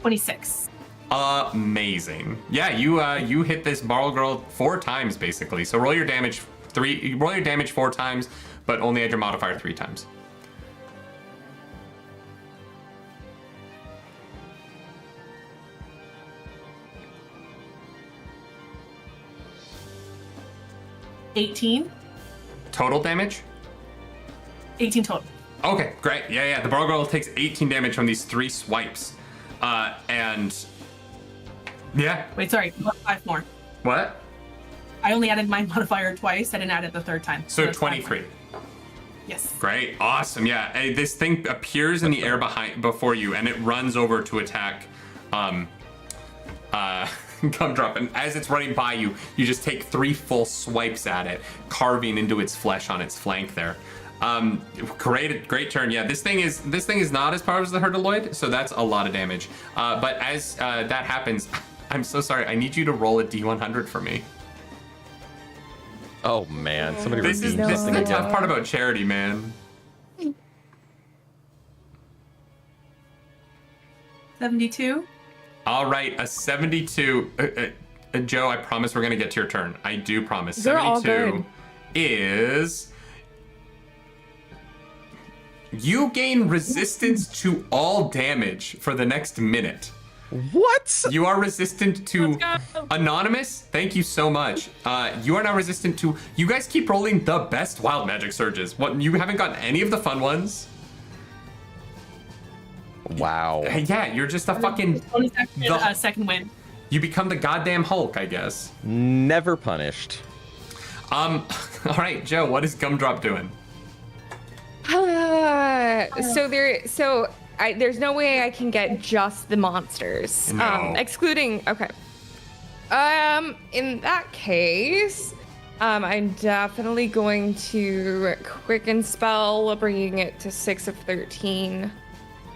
26. Amazing. Yeah, you hit this Marl girl 4 times basically. So roll your damage 4 times, but only add your modifier 3 times. $18. Total damage? 18 total. Okay, great. Yeah. The Marl girl takes 18 damage from these 3 swipes. And yeah. Wait, sorry. 5 more. What? I only added my modifier twice. I didn't add it the 3rd time. So it's 5 23. more. Yes. Great. Awesome. Yeah. Hey, this thing appears in the air before you, and it runs over to attack Gumdrop. And as it's running by you, you just take 3 full swipes at it, carving into its flesh on its flank there. Great turn. Yeah, this thing is not as powerful as the Herdeloid, so that's a lot of damage. But as that happens, I'm so sorry. I need you to roll a D100 for me. Oh man, somebody This is redeemed something the again. tough part about charity, man. 72. All right, a 72. Joe, I promise we're gonna get to your turn. I do promise. They're all 72 good. is you gain resistance to all damage for the next minute. What? You are resistant to Let's go. Anonymous. Thank you so much. You are now resistant to. You guys keep rolling the best wild magic surges. What? You haven't gotten any of the fun ones. Wow. Yeah, you're just a fucking. Bonus action, The- second win. You become the goddamn Hulk, I guess. Never punished. All right, Joe. What is Gumdrop doing? There's no way I can get just the monsters. No. Excluding. Okay. In that case, I'm definitely going to quicken spell, bringing it to 6 of 13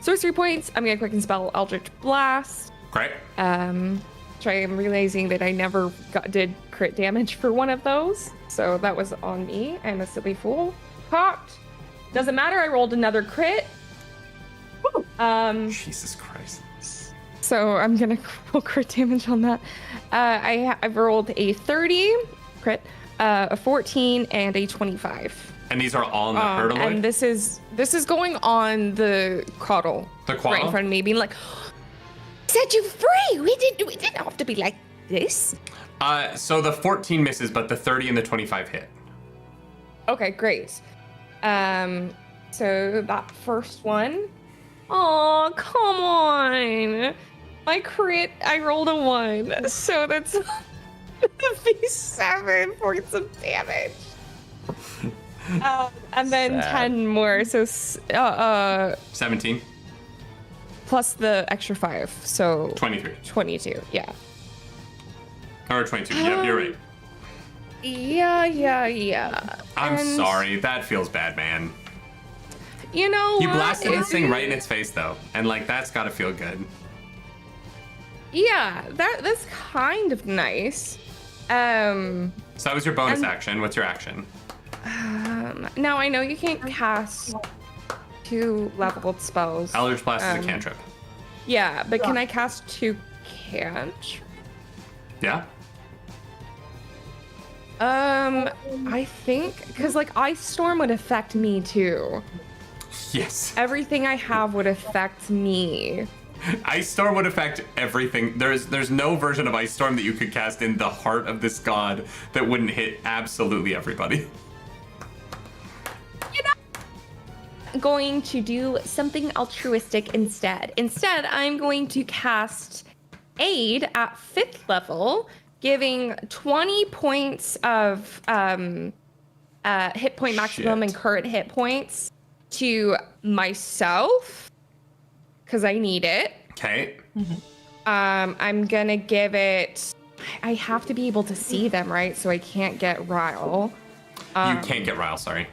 sorcery points. I'm gonna quicken spell Eldritch Blast. Great. Which I am realizing that I never did crit damage for one of those, so that was on me. I'm a silly fool. Popped. Doesn't matter. I rolled another crit. Jesus Christ. So I'm gonna roll crit damage on that. I've rolled a 30 crit, a 14, and a 25. And these are all in the Herdeloid? And this is going on the Coddle. The right Quaddle? in front of me, being like, "Set you free! We didn't have to be like this." So the 14 misses, but the 30 and the 25 hit. Okay, great. So that first one. Oh, come on. My crit, I rolled a 1. So that's 7 points of damage. And then Sad. 10 more. So 17. plus the extra 5. So 23. 22. Yeah. Or 22. Yep, you're right. Yeah. I'm And, sorry. That feels bad, man. You know You what? blasted this thing right in its face, though. And, like, that's gotta feel good. Yeah, that's kind of nice. So that was your bonus And- action. What's your action? Now I know you can't cast 2 leveled spells. Eldritch Blast is a cantrip. Yeah, but can I cast 2 cantrips? Yeah? I think because like Ice Storm would affect me too. Yes. Everything I have would affect me. Ice Storm would affect everything. There's no version of Ice Storm that you could cast in the heart of this god that wouldn't hit absolutely everybody. I'm going to do something altruistic instead. Instead, I'm going to cast Aid at 5th level, giving 20 points of hit point maximum Shit. and current hit points to myself because I need it. Okay. I'm gonna give it. I have to be able to see them, right? So I can't get Ryle. You can't get Ryle, sorry.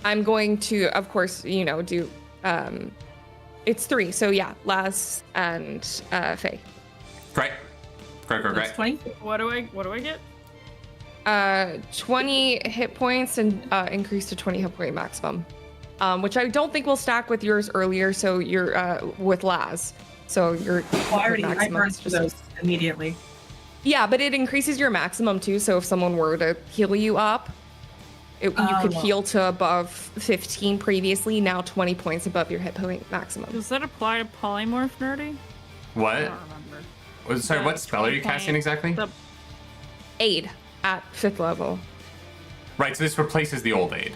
I'm going to, of course, do. It's 3, so yeah, Laz and Faye. Great. Great. That's 20. What do I get? 20 hit points and increase to 20 hit point maximum, which I don't think will stack with yours earlier. So you're with Laz. So your Well, I maximum burned is through those immediately. Yeah, but it increases your maximum too. So if someone were to heal you up, you could heal to above 15 previously, now 20 points above your hit point maximum. Does that apply to polymorph, Nerdy? What? I don't remember. Sorry, what spell are you casting exactly? The Aid at 5th level. Right, so this replaces the old aid.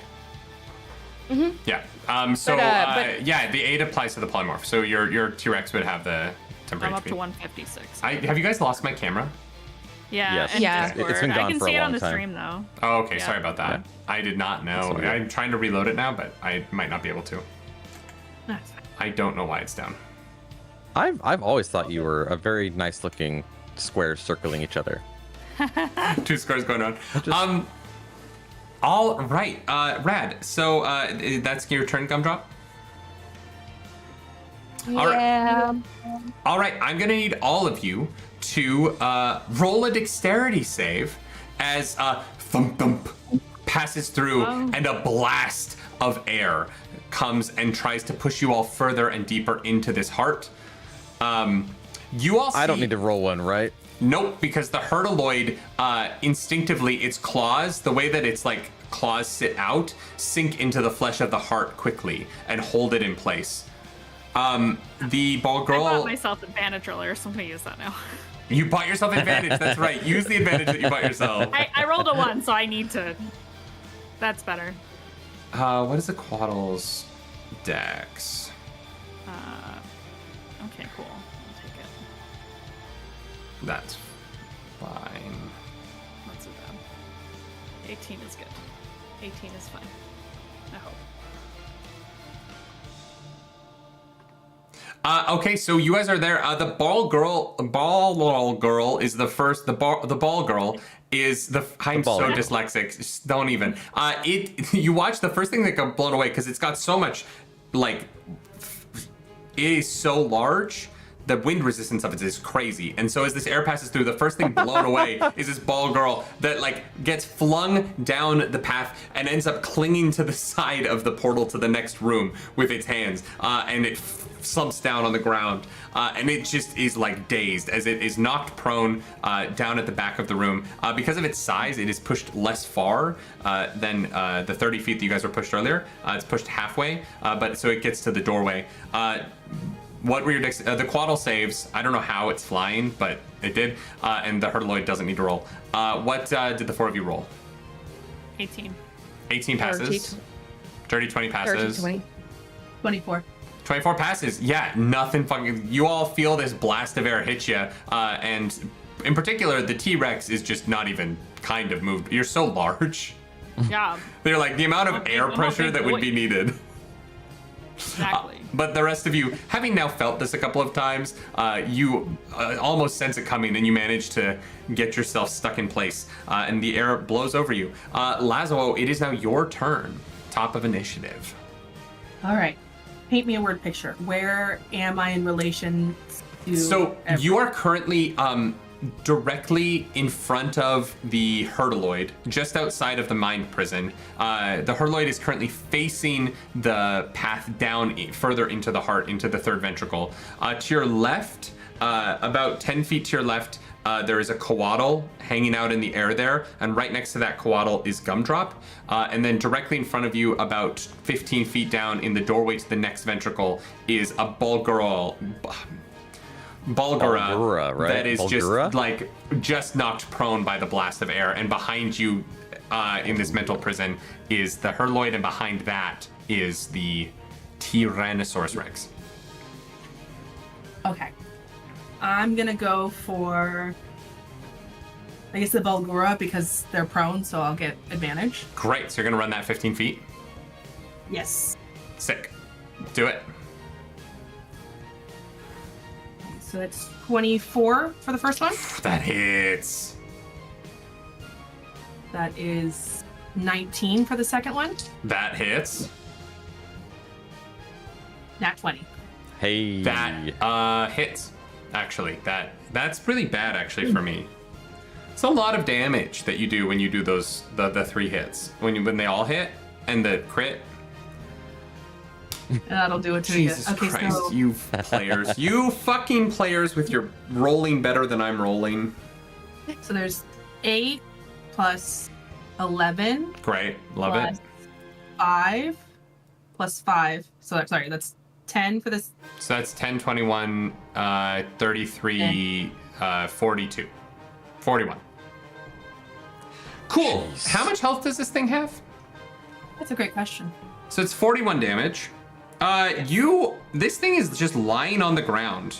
Mm-hmm. Yeah. But yeah, the aid applies to the polymorph. So your T-Rex would have the temporary I'm up HP. to 156. Have you guys lost my camera? Yeah, Yes. and Yeah. Discord. It's been I gone can for a see it on long the time. stream though. Oh, okay. Yeah. Sorry about that. Yeah. I did not know. That's all right. I'm trying to reload it now, but I might not be able to. That's fine. I don't know why it's down. I've always thought you were a very nice looking squares circling each other. 2 scores going on. All right, Rad. So that's your turn, Gumdrop. Yeah. All right, I'm gonna need all of you to roll a dexterity save as thump thump passes through and a blast of air comes and tries to push you all further and deeper into this heart. You all see, I don't need to roll one, right? Nope, because the Hertaloid, instinctivally, its claws, the way that its like claws sit out, sink into the flesh of the heart quickly and hold it in place. The ball I girl. bought myself advantage earlier, so I'm gonna use that now. You bought yourself advantage. That's right. Use the advantage that you bought yourself. I rolled a 1, so I need to. That's better. What is the Quaddle's dex? Okay, cool. I'll take it. That's fine. Not so bad. 18 is good. 18 is fine. I hope. Okay, so you guys are there. The ball girl is the first. The ball girl is the. I'm ball so girl. dyslexic. Just don't even. You watch the first thing that got blown away because it's got so much, like, it is so large. The wind resistance of it is crazy, and so as this air passes through, the first thing blown away is this ball girl that like gets flung down the path and ends up clinging to the side of the portal to the next room with its hands, and it slumps down on the ground, and it just is like dazed as it is knocked prone down at the back of the room. Because of its size, it is pushed less far than the 30 feet that you guys were pushed earlier. It's pushed halfway, but so it gets to the doorway. What were your dex? The Quaddle saves. I don't know how it's flying, but it did. And the Hertaloid doesn't need to roll. What did the 4 of you roll? 18. 18 passes. Dirty 20 passes. 20. 24. 24 passes. Yeah, nothing fucking. You all feel this blast of air hit you, and in particular, the T-Rex is just not even kind of moved. You're so large. Yeah. They're like the amount of Okay, air I'm pressure hoping that to would be wait. needed. Exactly. But the rest of you, having now felt this a couple of times, you almost sense it coming, and you manage to get yourself stuck in place, and the air blows over you. Lazo, it is now your turn. Top of initiative. All right. Paint me a word picture. Where am I in relation to? So you are currently directly in front of the Hertaloid, just outside of the Mind Prison. The Hertaloid is currently facing the path down further into the heart, into the third ventricle. To your left, about 10 feet to your left, there is a Coatl hanging out in the air there, and right next to that Coatl is Gumdrop. And then directly in front of you, about 15 feet down in the doorway to the next ventricle, is a Bulgura, Bulgura, right? that is Bulgura? just knocked prone by the blast of air. And behind you, in this mental prison, is the Hertaloid, and behind that is the Tyrannosaurus Rex. Okay. I'm gonna go for, I guess, the Bulgura because they're prone, so I'll get advantage. Great, so you're gonna run that 15 feet? Yes. Sick. Do it. So that's 24 for the first one. That hits. That is 19 for the second one. That hits. Nat 20. Hey. That hits. Actually, that's really bad actually for me. It's a lot of damage that you do when you do those the 3 hits. When they all hit and the crit. And that'll do it to Jesus you. Okay, Christ, so you players. You fucking players with your rolling better than I'm rolling. there's 8 plus 11 Great, love plus it. 5 plus 5. So sorry, that's 10 for this. So that's 10, 21, 33, 42. 41. Cool. Jeez. How much health does this thing have? That's a great question. So it's 41 damage. This thing is just lying on the ground.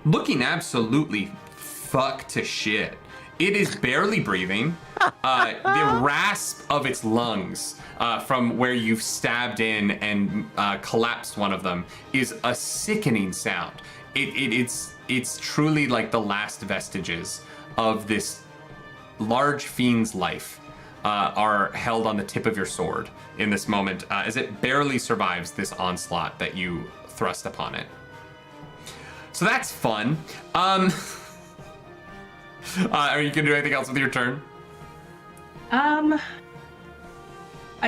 Looking absolutely fucked to shit. It is barely breathing. The rasp of its lungs from where you've stabbed in and collapsed one of them is a sickening sound. It's truly like the last vestiges of this large fiend's life are held on the tip of your sword in this moment as it barely survives this onslaught that you thrust upon it. So that's fun. Are you gonna do anything else with your turn? I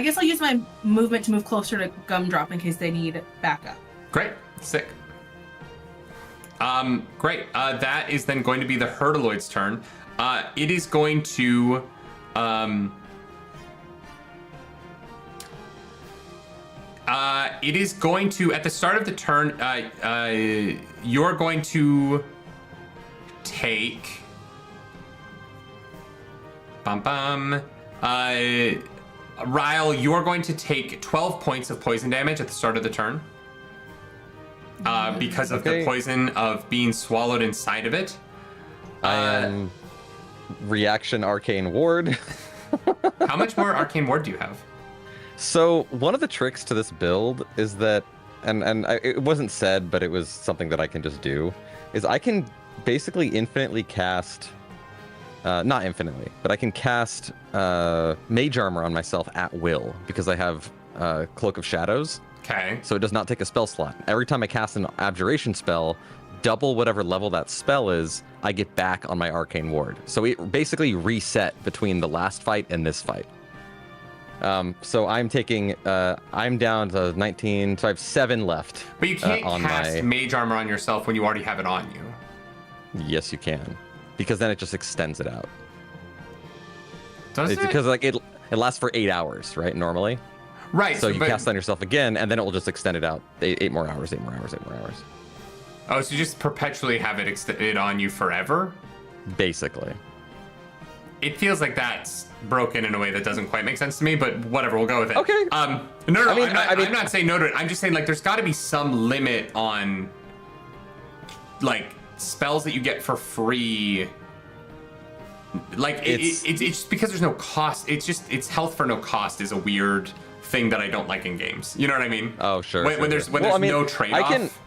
guess I'll use my movement to move closer to Gumdrop in case they need backup. Great, sick. Great. That is then going to be the Herdaloid's turn. It is going to at the start of the turn, you're going to take Ryle, you're going to take 12 points of poison damage at the start of the turn. Because of the poison of being swallowed inside of it. I am reaction arcane ward. How much more arcane ward do you have? So one of the tricks to this build is that, it wasn't said, but it was something that I can just do, is I can basically infinitely cast, not infinitely, but I can cast mage armor on myself at will because I have Cloak of Shadows. Okay. So it does not take a spell slot. Every time I cast an abjuration spell, double whatever level that spell is, I get back on my arcane ward. So it basically reset between the last fight and this fight. So I'm taking, I'm down to 19, so I have 7 left. But you can't cast mage armor on yourself when you already have it on you. Yes, you can. Because then it just extends it out. Does it? Because like it lasts for 8 hours, right, normally? Right. So you cast it on yourself again, and then it will just extend it out 8 more hours, 8 more hours, 8 more hours. Oh, so you just perpetually have it on you forever? Basically. It feels like that's broken in a way that doesn't quite make sense to me, but whatever, we'll go with it. Okay. No, I'm not saying no to it. I'm just saying like there's got to be some limit on like spells that you get for free. Like it's just because there's no cost. It's health for no cost is a weird thing that I don't like in games. You know what I mean? Oh, sure. When there's no trade-off.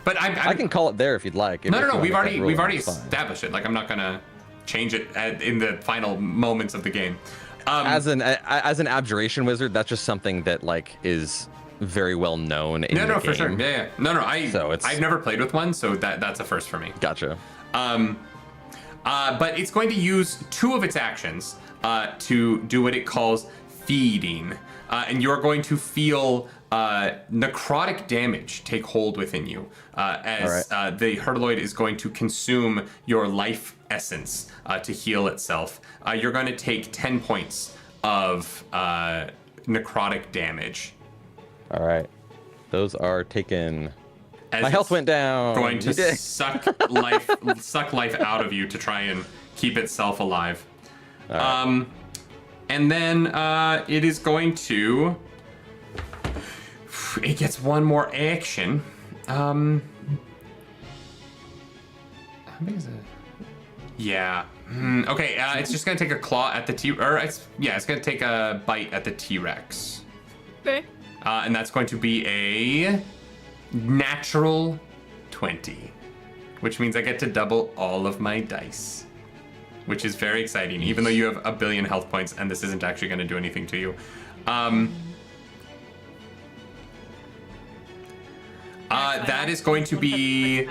I can call it there if you'd like. No. We've already established it. Like I'm not gonna change it in the final moments of the game. As an abjuration wizard, that's just something that like is very well known in the game. For sure. Yeah. No. I've never played with one, so that's a first for me. Gotcha. But it's going to use 2 of its actions to do what it calls feeding. And you're going to feel necrotic damage take hold within you as the Herdaloid is going to consume your life essence to heal itself. You're going to take 10 points of necrotic damage. All right. Those are taken. As my health went down. Going to suck life out of you to try and keep itself alive. Right. And then it is going to. It gets one more action. How big is it? Yeah. Okay. It's just gonna take a claw at the it's gonna take a bite at the T-Rex. Okay. And that's going to be a natural 20, which means I get to double all of my dice, which is very exciting, even though you have a billion health points and this isn't actually going to do anything to you. That is going to be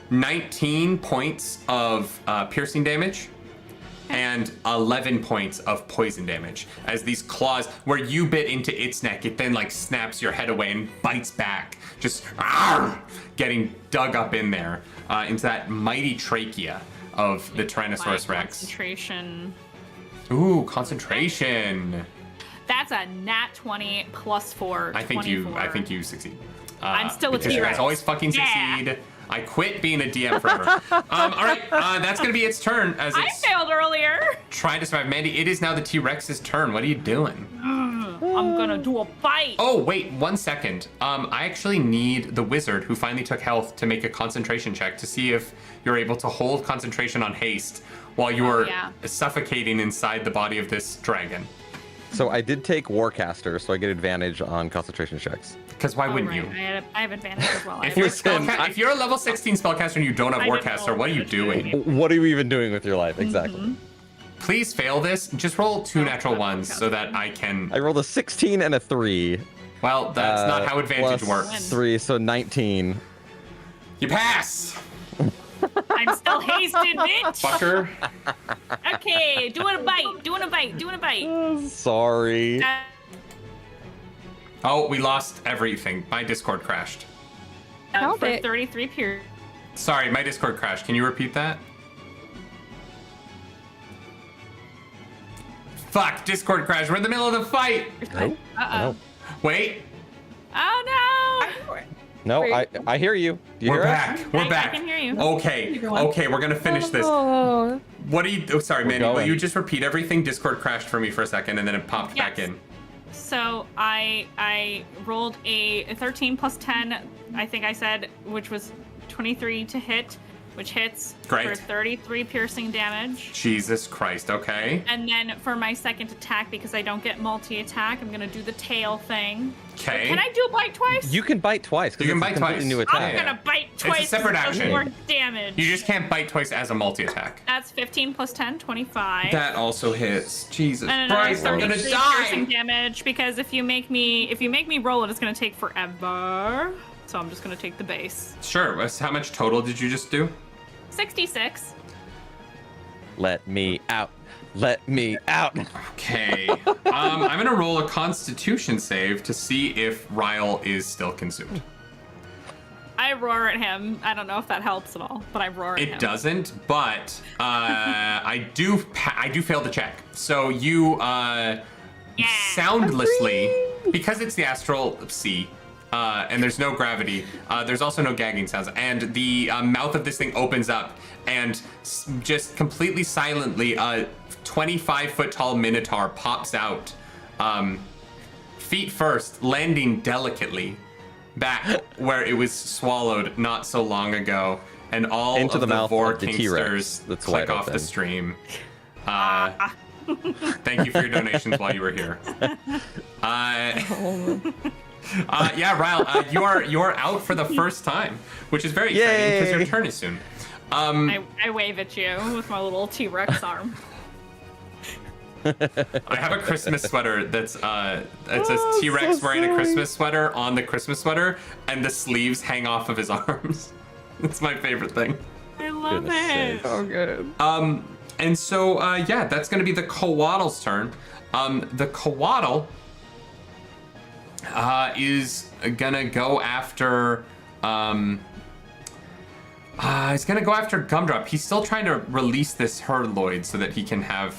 19 points of piercing damage. and 11 points of poison damage. As these claws, where you bit into its neck, it then like snaps your head away and bites back, just getting dug up in there into that mighty trachea of the Tyrannosaurus Rex. Concentration. Ooh, concentration. That's a nat 20 plus 4. I think 24. you succeed. I'm still a because you T-Rex. guys always fucking succeed. I quit being a DM forever. All right, that's gonna be its turn as I it's failed earlier. trying to survive. Mandy, it is now the T-Rex's turn. What are you doing? I'm gonna do a bite. Oh, wait, 1 second. I actually need the wizard who finally took health to make a concentration check to see if you're able to hold concentration on haste while you are suffocating inside the body of this dragon. So I did take Warcaster, so I get advantage on concentration checks. Because why wouldn't you? I have advantage as well. If you're a level 16 spellcaster and you don't have Warcaster, what are you doing? What are you even doing with your life? Exactly. Please fail this. Just roll 2 natural ones so that I can... I rolled a 16 and a 3. Well, that's not how advantage plus works. 3, so 19. You pass! I'm still hasted, bitch. Fucker. Okay, doing a bite. Sorry. Oh, we lost everything. My Discord crashed. For 33 period. Sorry, my Discord crashed. Can you repeat that? Fuck, Discord crashed. We're in the middle of the fight. Oh. Uh-oh. Wait. Oh no! No, I hear you. Do you We're hear back. us? We're back. I can hear you. Okay, we're gonna finish this. What are you... Oh, sorry, Mandy. Will you just repeat everything? Discord crashed for me for a second, and then it popped back in. So I rolled a 13 plus 10, I think I said, which was 23 to hit, which hits Great. for 33 piercing damage. Jesus Christ, okay. And then for my second attack, because I don't get multi-attack, I'm gonna do the tail thing. Okay. Can I do bite twice? You can bite twice. You can bite twice. New attack. I'm gonna bite twice. It's a separate so action. more damage. You just can't bite twice as a multi-attack. That's 15 plus 10, 25. That also hits. Jesus and another Christ, I'm gonna 33 die! piercing damage, because if you make me roll it, it's gonna take forever. So I'm just gonna take the base. Sure, how much total did you just do? 66. Let me out. Let me out. Okay. I'm gonna roll a Constitution save to see if Ryle is still consumed. I roar at him. I don't know if that helps at all, but I roar at him. It doesn't, but I do fail the check. So you soundlessly, because it's the Astral Sea, and there's no gravity, there's also no gagging sounds, and the mouth of this thing opens up, and just completely silently, a 25-foot tall Minotaur pops out, feet first, landing delicately back where it was swallowed not so long ago, and all into of the mouth Vor of the T-Rex Kingsters that's click wide off open. the stream. Thank you for your donations while you were here. Yeah, Ryle, you're out for the first time, which is very exciting because your turn is soon. I wave at you with my little T-Rex arm. I have a Christmas sweater that's it says T-Rex wearing a Christmas sweater on the Christmas sweater, and the sleeves hang off of his arms. It's my favorite thing. I love it. So good. And so yeah, that's gonna be the Coatl's turn. The Coatl is gonna go after he's gonna go after Gumdrop. He's still trying to release this Hurloid so that he can have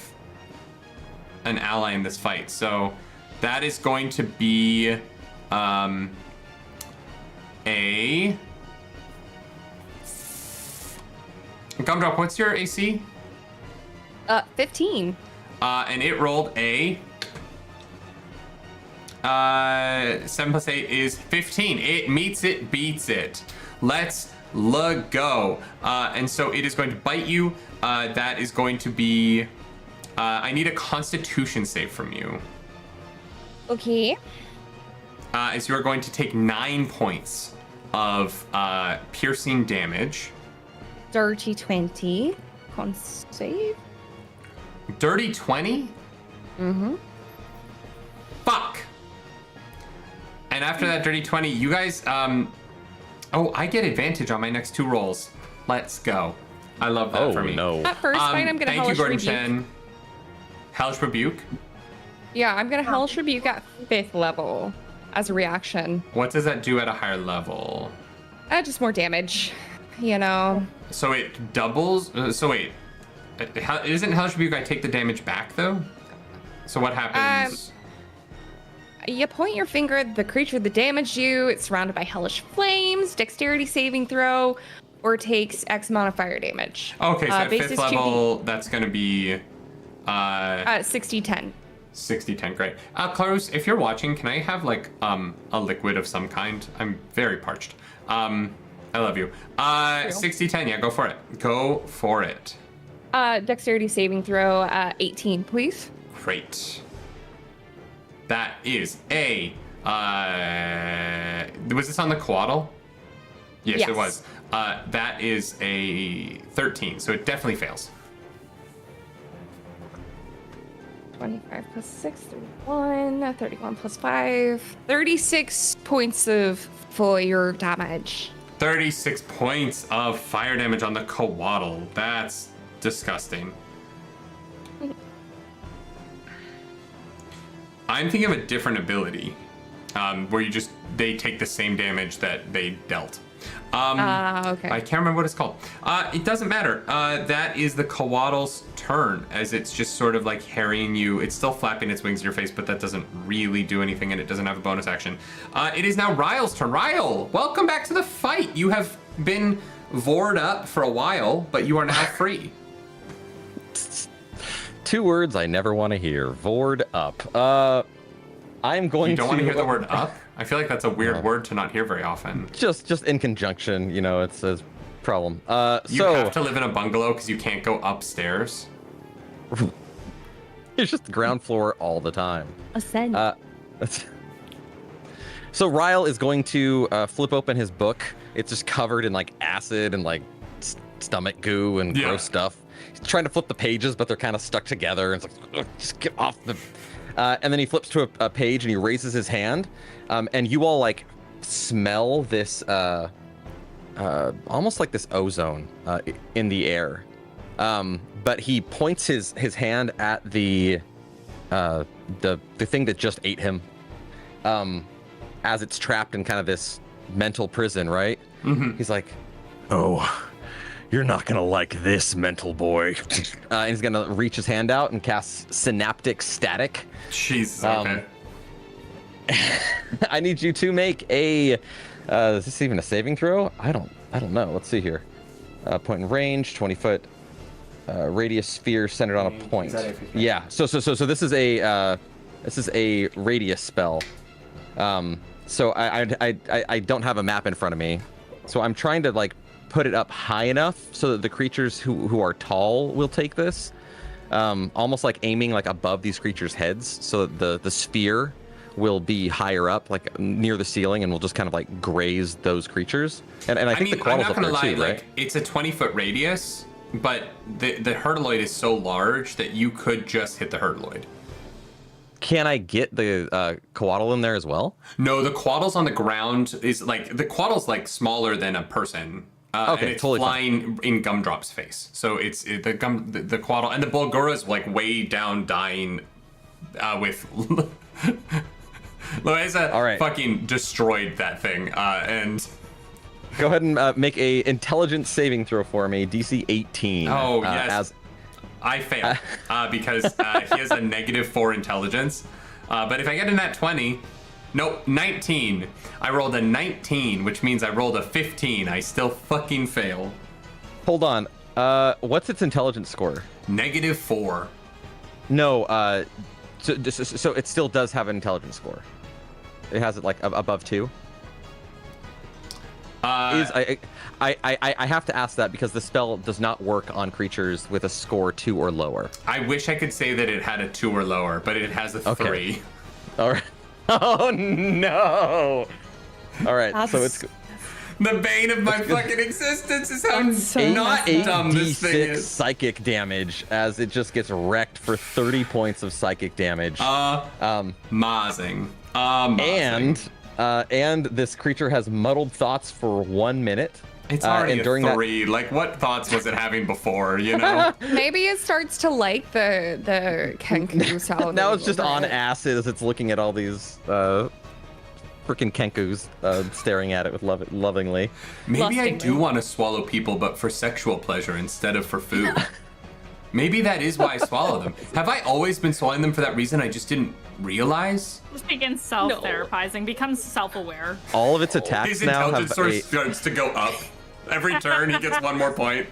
an ally in this fight. So that is going to be a Gumdrop, what's your AC? 15. And it rolled a 7 plus 8 is 15. It meets it, beats it. Let's go. And so it is going to bite you. That is going to be I need a Constitution save from you. Okay. As you are going to take 9 points of piercing damage. Dirty 20. Con save. Dirty 20? Mm-hmm. Fuck. And after that dirty 20, you guys, oh, I get advantage on my next 2 rolls. Let's go. I love that for me. No. At first fight, I'm gonna Thank you, Hellish Gordon Rebuke. Chen. Hellish Rebuke? Yeah, I'm gonna Hellish Rebuke at 5th level as a reaction. What does that do at a higher level? Just more damage, you know. So it doubles? So wait. Isn't Hellish Rebuke I take the damage back, though? So what happens? You point your finger at the creature that damaged you. It's surrounded by hellish flames, dexterity saving throw, or takes X amount of fire damage. Okay, so at base 5th is level, that's going to be... 60-10. 60-10, great. Clarus, if you're watching, can I have, like, a liquid of some kind? I'm very parched. I love you. 60-10, yeah, go for it. Go for it. Dexterity saving throw, 18, please. Great. That is a... was this on the coatl? Yes, Yes. it was. That is a 13, so it definitely fails. 25 plus 6, 31. 31 plus 5. 36 points of fire damage. 36 points of fire damage on the coatl. That's disgusting. I'm thinking of a different ability, where they take the same damage that they dealt. Okay. I can't remember what it's called. It doesn't matter. That is the coatl's turn, as it's just sort of like harrying you. It's still flapping its wings in your face, but that doesn't really do anything, and it doesn't have a bonus action. It is now Ryle's turn. Ryle, welcome back to the fight. You have been vored up for a while, but you are now free. 2 words I never want to hear. Vored up. I'm going to... You don't want to hear the word up? I feel like that's a weird word to not hear very often. Just in conjunction, you know, it's a problem. You have to live in a bungalow because you can't go upstairs. It's just the ground floor all the time. Ascend. So Ryle is going to flip open his book. It's just covered in like acid and like stomach goo and gross stuff. He's trying to flip the pages, but they're kind of stuck together. And it's like, "Ugh, just get off the... and then he flips to a page and he raises his hand. And you all like smell this, almost like this ozone in the air. But he points his hand at the thing that just ate him, as it's trapped in kind of this mental prison, right? Mm-hmm. He's like, Oh, you're not gonna like this, mental boy. and he's gonna reach his hand out and cast Synaptic Static. Jesus, okay. I need you to make a. Is this even a saving throw? I don't know. Let's see here. Point in range, 20-foot radius sphere centered on a point. Yeah. So this is a radius spell. So I don't have a map in front of me, so I'm trying to like put it up high enough so that the creatures who are tall will take this. Almost like aiming like above these creatures' heads, so that the sphere will be higher up, like near the ceiling, and will just kind of like graze those creatures. And I think the I'm quaddle's not up gonna there lie, too, like right? it's a 20-foot radius, but the hurtloid is so large that you could just hit the hurtloid. Can I get the quaddle in there as well? No, the quaddle's on the ground. Is like the quaddle's like smaller than a person. Okay, and it's totally flying in Gumdrop's face. So the quaddle, and the Bulgura's like way down, dying with. Loeza fucking destroyed that thing, and go ahead and make a intelligence saving throw for me, DC 18. Oh yes, I fail because he has a -4 intelligence. But if I get a nat 20, nope, 19. I rolled a 19, which means I rolled a 15. I still fucking fail. Hold on. What's its intelligence score? -4. No. So it still does have an intelligence score. It has it like above 2. I have to ask that because the spell does not work on creatures with a score 2 or lower. I wish I could say that it had a 2 or lower, but it has a 3. All right. Oh no! All right, so it's the bane of my fucking existence is how not dumb this thing 8d6 is. psychic damage as it just gets wrecked for 30 points of psychic damage. Mazing. And this creature has muddled thoughts for 1 minute. It's already and a during 3. Like, what thoughts was it having before, you know? Maybe it starts to like the Kenku salad. Now it's just on acid as it's looking at all these freaking Kenkus staring at it with lovingly. Maybe I Lustingly. do want to swallow people, but for sexual pleasure instead of for food. Maybe that is why I swallow them. Have I always been swallowing them for that reason? I just didn't realize? Just begins self-therapizing, becomes self-aware. All of its attacks His now intelligence have source starts to go up. Every turn, he gets 1 more point.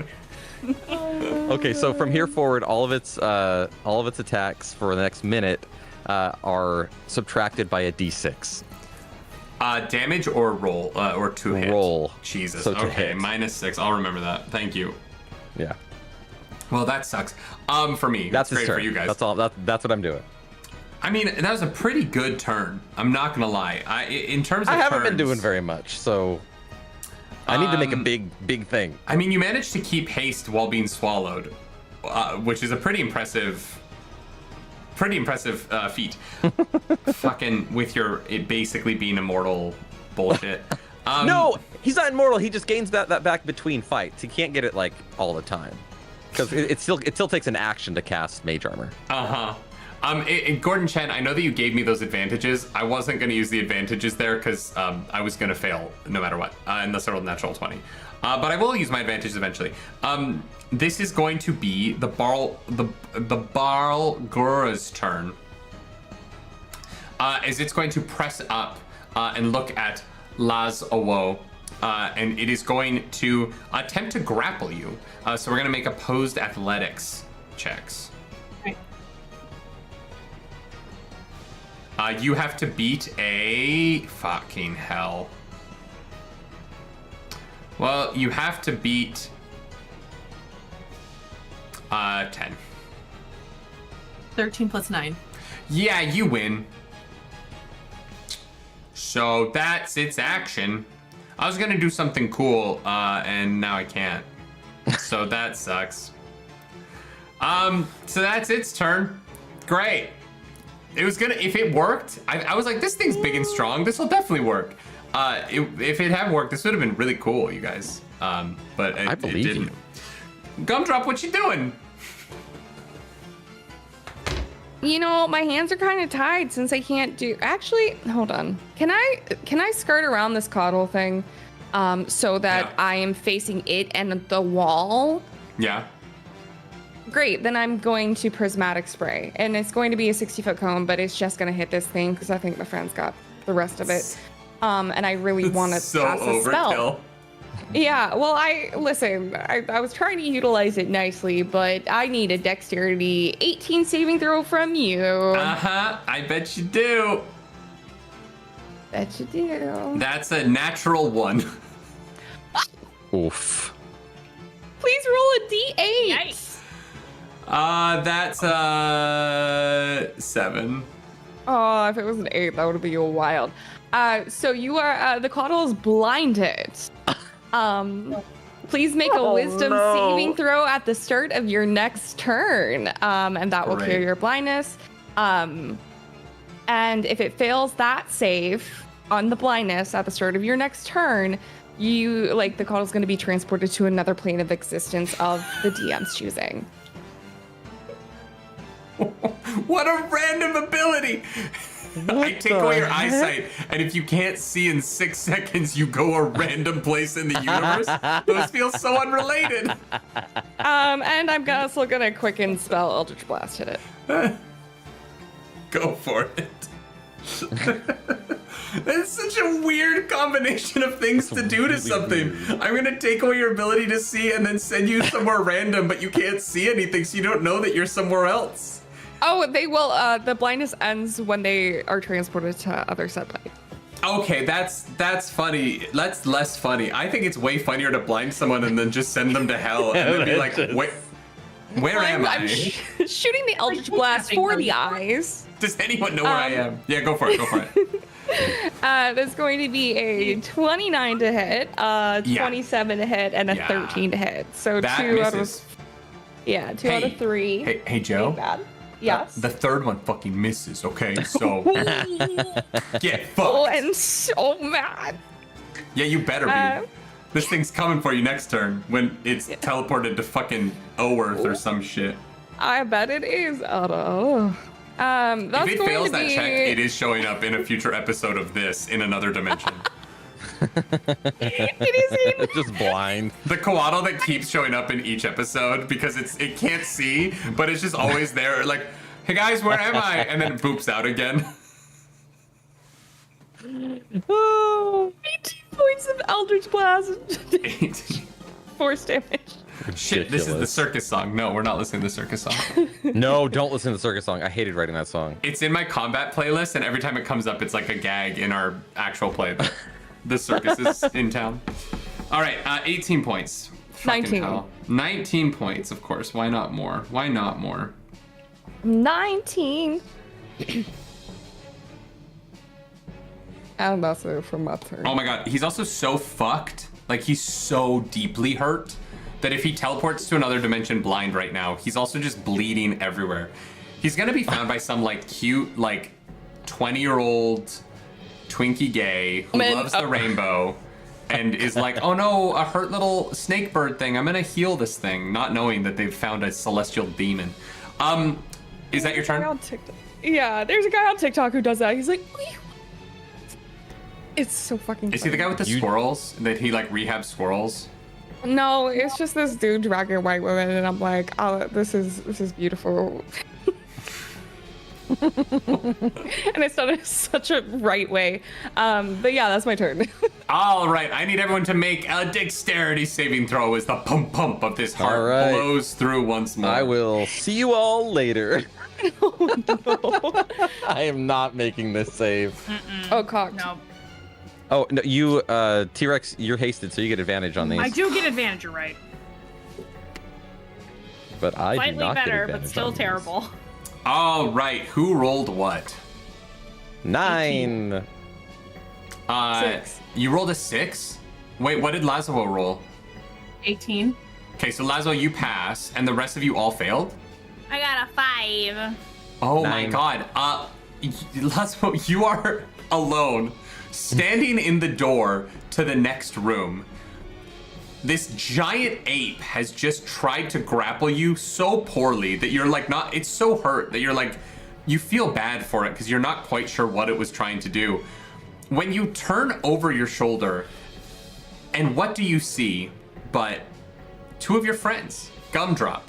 Okay, so from here forward, all of its attacks for the next minute are subtracted by a d6. Damage or roll, or to hit? Roll. Jesus. So to Okay, hit. -6. I'll remember that. Thank you. Yeah, Well, that sucks. For me, that's great his turn. for you guys. That's all. That's what I'm doing. I mean, that was a pretty good turn. I'm not gonna lie. In terms of I haven't been turns, doing very much, so I need to make a big thing. I mean, you managed to keep haste while being swallowed, which is a pretty impressive feat. Fucking with it basically being immortal bullshit. No, he's not immortal. He just gains that back between fights. He can't get it like all the time because it still takes an action to cast mage armor. Gordon Chen, I know that you gave me those advantages. I wasn't going to use the advantages there because I was going to fail no matter what, unless I rolled a natural 20. But I will use my advantages eventually. This is going to be the Barl Gura's turn. As it's going to press up and look at Laz Owo. And it is going to attempt to grapple you. So we're going to make opposed athletics checks. You have to beat a fucking hell. Well, you have to beat 10. 13 plus 9. Yeah, you win. So that's its action. I was gonna do something cool, and now I can't. So that sucks. So that's its turn. Great. It was gonna, if it worked, I was like, this thing's big and strong. This will definitely work. If it had worked, this would have been really cool, you guys. But I believe it didn't. Gumdrop, what you doing? You know, my hands are kind of tied since I can't do. Actually, hold on. Can I skirt around this coddle thing, so that I am facing it and the wall? Yeah. Great. Then I'm going to prismatic spray, and it's going to be a 60-foot cone, but it's just going to hit this thing because I think my friend's got the rest of it. And I really want to so cast a overkill. spell. Yeah, well, I was trying to utilize it nicely, but I need a dexterity 18 saving throw from you. I bet you do. Bet you do. That's a natural 1. Oof. Please roll a d8. Yikes. That's 7. Oh, if it was an 8, that would be wild. So you are, the coddle is blinded. Please make a wisdom saving throw at the start of your next turn. And that will clear your blindness. And if it fails that save on the blindness at the start of your next turn, the coddle's going to be transported to another plane of existence of the DM's choosing. What a random ability! I take away your eyesight, and if you can't see in 6 seconds, you go a random place in the universe. Those feel so unrelated. And I'm also gonna quicken spell Eldritch Blast hit it. Go for it. That's such a weird combination of things to do to something. I'm gonna take away your ability to see and then send you somewhere random, but you can't see anything, so you don't know that you're somewhere else. Oh, they will. The blindness ends when they are transported to other set plate. Okay, that's funny. That's less funny. I think it's way funnier to blind someone and then just send them to hell and then be like, wait, where am I? I'm shooting the Eldritch Blast for the eyes. Does anyone know where I am? Yeah, go for it. Go for it. There's going to be a 29 to hit, 27 to hit, and a 13 to hit. So that 2 misses. out of 3. Hey, Joe. Ain't bad. Yes. The third one fucking misses, okay? So get fucked. Oh, and so mad. Yeah, you better be. This thing's coming for you next turn when it's teleported to fucking Oworth or some shit. I bet it is. Oh. That's If it going fails to that be... check, it is showing up in a future episode of this in another dimension. It is Just blind. The koala that keeps showing up in each episode because it can't see, but it's just always there. Like, hey guys, where am I? And then it boops out again. 18 points of Eldritch Blast. 18. Force damage. Shit, this is the circus song. No, we're not listening to the circus song. No, don't listen to the circus song. I hated writing that song. It's in my combat playlist, and every time it comes up, it's like a gag in our actual play. The circus is in town. All right, 18 points. Fucking 19. hell. 19 points, of course. Why not more? Why not more? 19. And that's it for my turn. Oh my god, he's also so fucked. Like, he's so deeply hurt that if he teleports to another dimension blind right now, he's also just bleeding everywhere. He's gonna be found by some, like, cute, like, 20-year-old Twinkie gay who loves the rainbow and is like, oh no, a hurt little snake bird thing. I'm gonna heal this thing, not knowing that they've found a celestial demon. Is that your turn? Yeah, there's a guy on TikTok who does that. He's like, it's so fucking funny. Is he the guy with the squirrels? That he, like, rehabs squirrels? No, it's just this dude dragging white women, and I'm like, oh, this is beautiful. And it's done in such a right way. But yeah, that's my turn. All right, I need everyone to make a dexterity saving throw as the pump of this heart blows through once more. I will see you all later. Oh, no. I am not making this save. Oh, cock. No. Oh, no, you, T-Rex, you're hasted, so you get advantage on these. I do get advantage, you're right. But I do Slightly not get better, advantage but still on these. terrible. All right, who rolled what? 9. 6. You rolled a 6? Wait, what did Lazo roll? 18. Okay, so Lazo, you pass, and the rest of you all failed? I got a 5. Oh 9. my god. Lazo, you are alone, standing in the door to the next room. This giant ape has just tried to grapple you so poorly that you're like it's so hurt that you're like, you feel bad for it because you're not quite sure what it was trying to do. When you turn over your shoulder, and what do you see but 2 of your friends, Gumdrop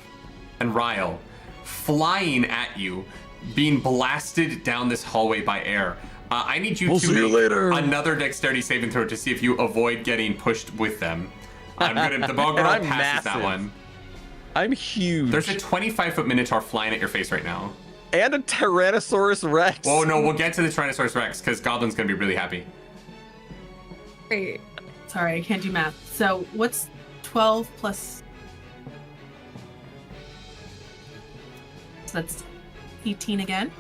and Ryle, flying at you, being blasted down this hallway by air. I need you to make another dexterity saving throw to see if you avoid getting pushed with them. The ball girl passes massive. that one. I'm huge. There's a 25-foot minotaur flying at your face right now. And a Tyrannosaurus Rex. Oh no, we'll get to the Tyrannosaurus Rex because Goblin's gonna be really happy. Wait. Sorry, I can't do math. So what's 12 plus... So that's 18 again?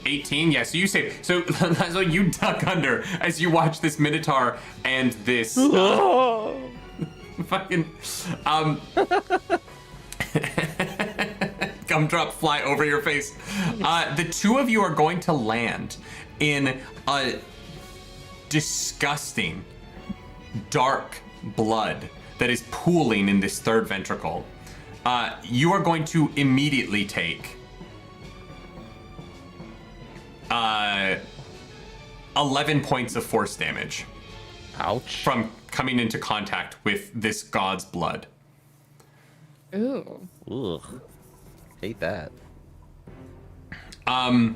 18, yeah, so you say, so you duck under as you watch this minotaur and this fucking Gumdrop fly over your face. The 2 of you are going to land in a disgusting dark blood that is pooling in this 3rd ventricle. You are going to immediately take 11 points of force damage. Ouch. From coming into contact with this god's blood. Ooh. Ugh. Hate that. Now,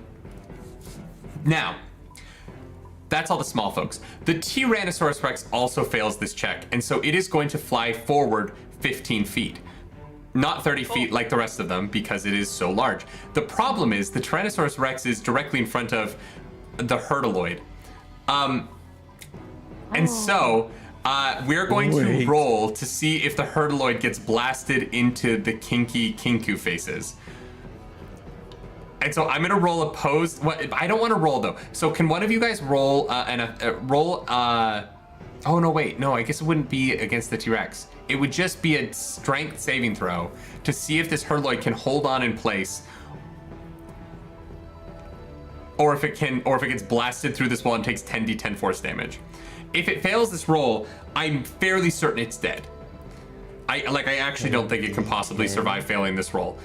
that's all the small folks. The Tyrannosaurus Rex also fails this check, and so it is going to fly forward 15 feet. Not 30 feet like the rest of them, because it is so large. The problem is the Tyrannosaurus Rex is directly in front of the Hertaloid. And so, we're going to roll to see if the Hertaloid gets blasted into the kinky Kinku faces. And so I'm gonna roll opposed. I don't want to roll though. So can one of you guys roll Oh no, wait, no. I guess it wouldn't be against the T-Rex. It would just be a strength saving throw to see if this Hertaloid can hold on in place, or if it gets blasted through this wall and takes 10d10 force damage. if it fails this roll, I'm fairly certain it's dead. I actually don't think it can possibly survive failing this roll.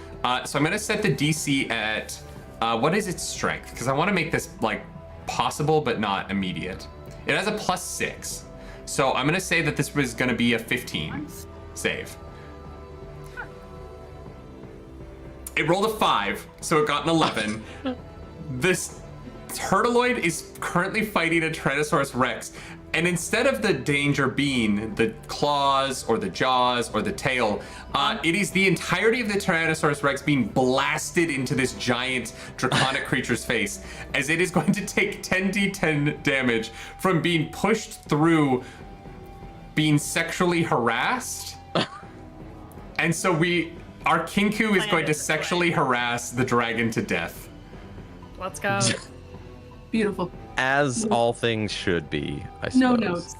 So I'm gonna set the DC at what is its strength? Because I want to make this like possible but not immediate. It has a +6, so I'm gonna say that this was gonna be a 15 save. It rolled a 5, so it got an 11. This Turtleoid is currently fighting a Tyrannosaurus Rex, and instead of the danger being the claws or the jaws or the tail, it is the entirety of the Tyrannosaurus Rex being blasted into this giant draconic creature's face, as it is going to take 10d10 damage from being pushed through being sexually harassed. And so our Kinku is going to sexually harass the dragon to death. Let's go. Beautiful. As all things should be, I suppose. No notes.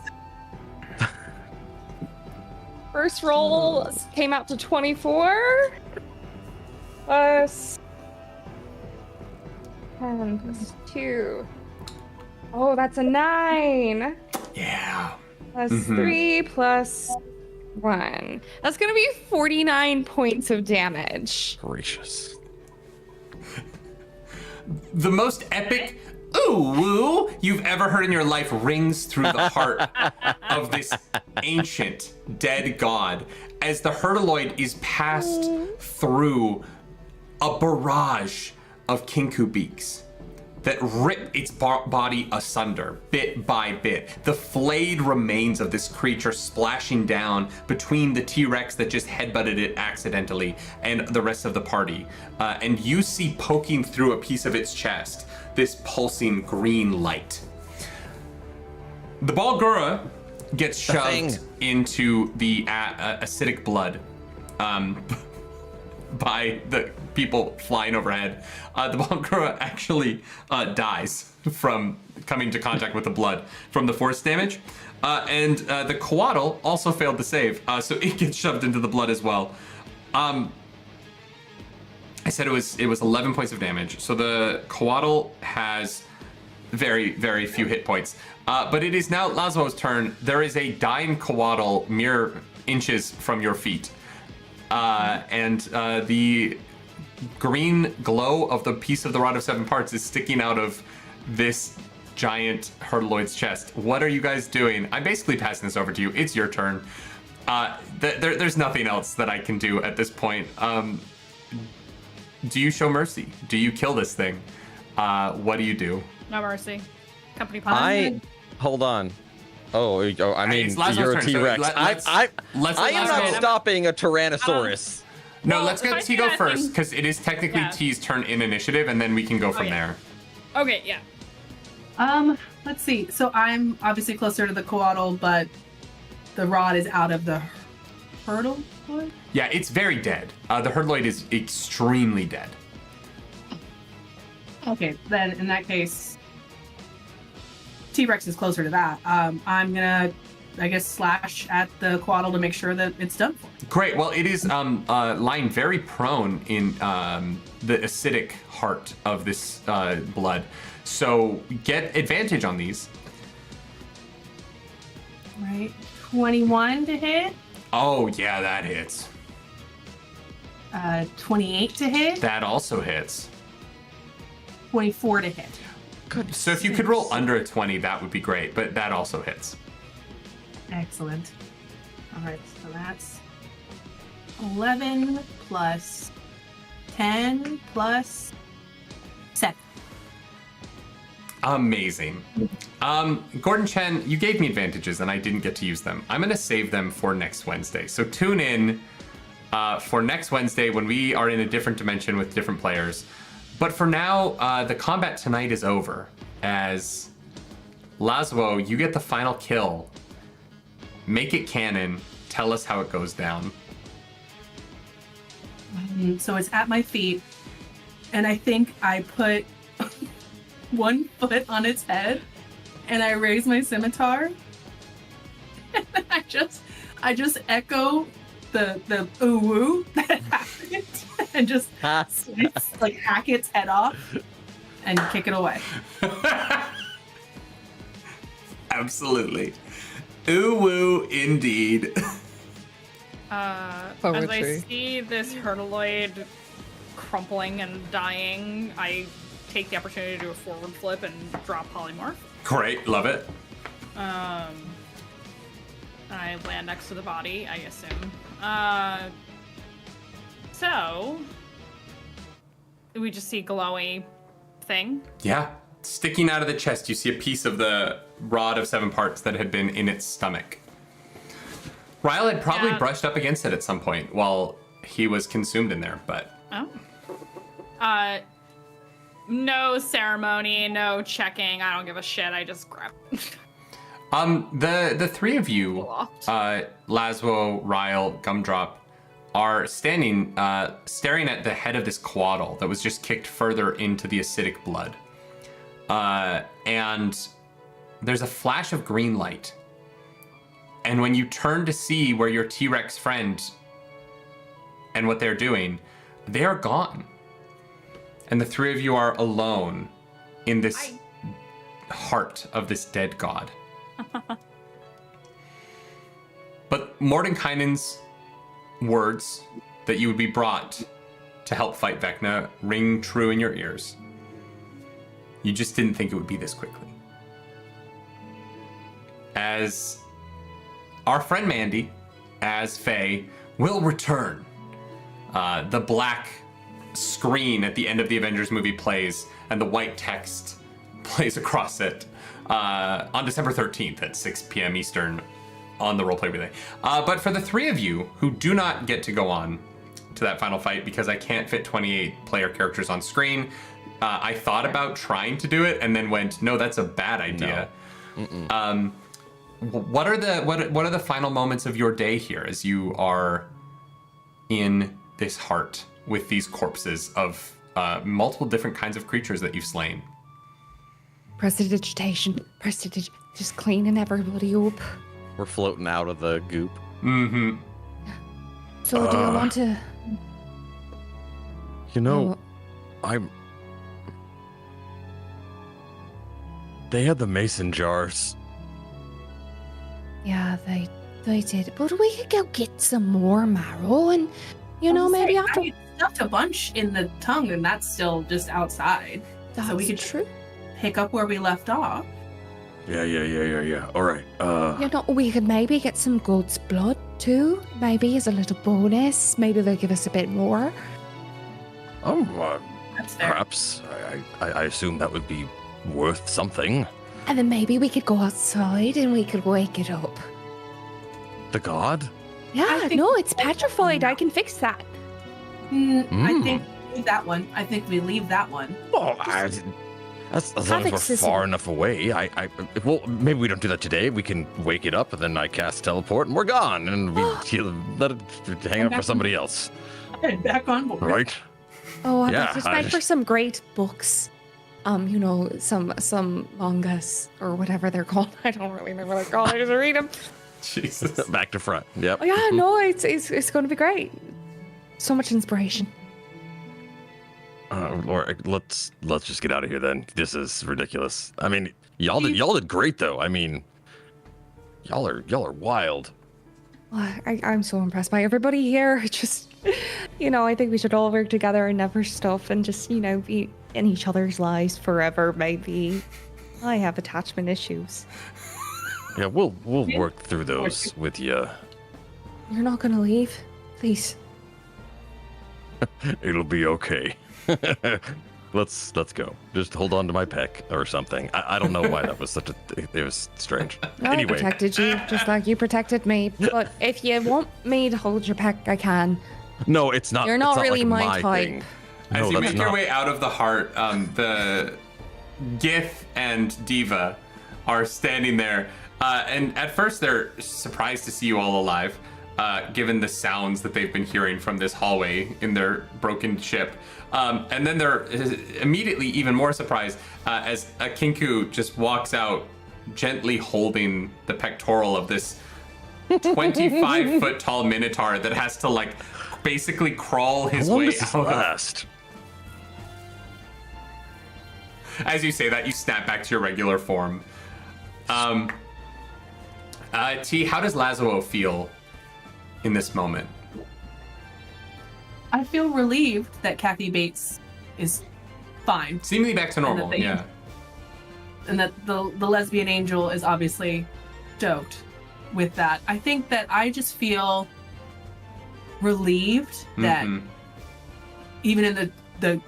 First roll came out to 24. Plus 10 plus 2. Oh, that's a 9. Yeah. Plus 3 plus 1. That's going to be 49 points of damage. Gracious. The most epic ooh woo you've ever heard in your life rings through the heart of this ancient dead god as the Turtleoid is passed through a barrage of Kinku beaks that rip its body asunder bit by bit. The flayed remains of this creature splashing down between the T-Rex that just headbutted it accidentally and the rest of the party. And you see poking through a piece of its chest this pulsing green light. The Balgura gets shoved into the acidic blood by the people flying overhead. The Balgura actually dies from coming to contact with the blood from the force damage. And the Coatl also failed to save, so it gets shoved into the blood as well. I said it was 11 points of damage. So the Coatl has very, very few hit points. But it is now Laszlo's turn. There is a dying Coatl mere inches from your feet. And the green glow of the piece of the Rod of Seven Parts is sticking out of this giant Turtleoid's chest. What are you guys doing? I'm basically passing this over to you. It's your turn. There's nothing else that I can do at this point. Do you show mercy? Do you kill this thing? What do you do? No mercy. Company punishment. Hold on. Oh, I mean, you're a T-Rex. So I am not stopping a Tyrannosaurus. No, let's get T go first, because it is technically T's turn in initiative, and then we can go from there. Okay, yeah. Let's see. So I'm obviously closer to the Coatl, but the rod is out of the Turtleoid? Yeah, it's very dead. The Turtleoid is extremely dead. Okay, then in that case, T-Rex is closer to that. I'm gonna, I guess, slash at the Coatl to make sure that it's done for. Great. Well, it is lying very prone in the acidic heart of this blood. So get advantage on these. Right. 21 to hit. Oh, yeah, that hits. 28 to hit. That also hits. 24 to hit. Good. So if you could roll under a 20, that would be great, but that also hits. Excellent. All right, so that's 11 plus 10 plus 7. Amazing. Gordon Chen, you gave me advantages and I didn't get to use them. I'm going to save them for next Wednesday. So tune in for next Wednesday when we are in a different dimension with different players. But for now, the combat tonight is over as Laszlo, you get the final kill. Make it canon. Tell us how it goes down. So it's at my feet, and I think I put one foot on its head, and I raise my scimitar, and I just echo the ooh woo that happened, and just like hack its head off and kick it away. Absolutely. Ooh woo, indeed. As I Poetry. see this hurtloid crumpling and dying, I take the opportunity to do a forward flip and drop polymorph. Great, love it. I land next to the body, I assume. So we just see glowy thing. Yeah. Sticking out of the chest, you see a piece of the rod of 7 parts that had been in its stomach. Ryle had probably Yeah. brushed up against it at some point while he was consumed in there, but Oh. No ceremony, no checking. I don't give a shit. I just grab it. the three of you, Locked. Laszlo, Ryle, Gumdrop, are standing, staring at the head of this quaddle that was just kicked further into the acidic blood. And there's a flash of green light. And when you turn to see where your T-Rex friend and what they're doing, they are gone. And the three of you are alone in this heart of this dead god. But Mordenkainen's words that you would be brought to help fight Vecna ring true in your ears. You just didn't think it would be this quickly. As our friend Mandy, as Faye, will return. The black screen at the end of the Avengers movie plays, and the white text plays across it on December 13th at 6 p.m. Eastern on the Roleplay Relay. But for the three of you who do not get to go on to that final fight because I can't fit 28 player characters on screen, I thought about trying to do it and then went, no, that's a bad idea. No. What are the final moments of your day here as you are in this heart with these corpses of multiple different kinds of creatures that you've slain? Prestidigitation. Just cleaning everybody up. We're floating out of the goop. Mm-hmm. So do you want to... You know, I'm... They had the mason jars. Yeah, they did. But we could go get some more marrow and, you know, maybe after... I stuffed a bunch in the tongue, and that's still just outside. That's so we could true. pick up where we left off. Yeah. All right. You know, we could maybe get some goat's blood too. Maybe as a little bonus. Maybe they'll give us a bit more. That's fair. Perhaps. I assume that would be worth something. And then maybe we could go outside and we could wake it up. The god? Yeah, think- no, it's petrified. I can fix that. I think we leave that one. I think we leave that one. Oh, that's as long as we're accessible. far enough away. Well, maybe we don't do that today. We can wake it up, and then I cast teleport, and we're gone, and we let it hang out for somebody else. And back on board. Right? Oh, I Yeah, just I wait for just- some great books. You know, some mangas or whatever they're called. I don't really know what they're called. I just read them. Jesus. Back to front. Yep. Oh yeah, no, it's going to be great. So much inspiration. Or let's just get out of here then. This is ridiculous. I mean, y'all did great though. I mean, y'all are wild. Well, I'm so impressed by everybody here. Just, you know, I think we should all work together and never stuff and just, you know, be in each other's lives forever. Maybe. I have attachment issues. Yeah, we'll work through those with you. You're not gonna leave, please. It'll be okay. Let's go. Just hold on to my peck or something. I don't know why that was such a. It was strange. I Anyway, protected you, just like you protected me. But if you want me to hold your peck, I can. no, it's not. You're not it's really like my type. thing. As No, you that's make your not. way out of the heart, the Gith and Diva are standing there. And at first they're surprised to see you all alive, given the sounds that they've been hearing from this hallway in their broken ship. And then they're immediately even more surprised as a Kinku just walks out, gently holding the pectoral of this 25-foot tall minotaur that has to, like, basically crawl his How long way does this out. last? As you say that, you snap back to your regular form. T, how does Lazo feel in this moment? I feel relieved that Kathy Bates is fine. Seemingly back to normal, yeah. And that the lesbian angel is obviously stoked with that. I think that I just feel relieved that even in the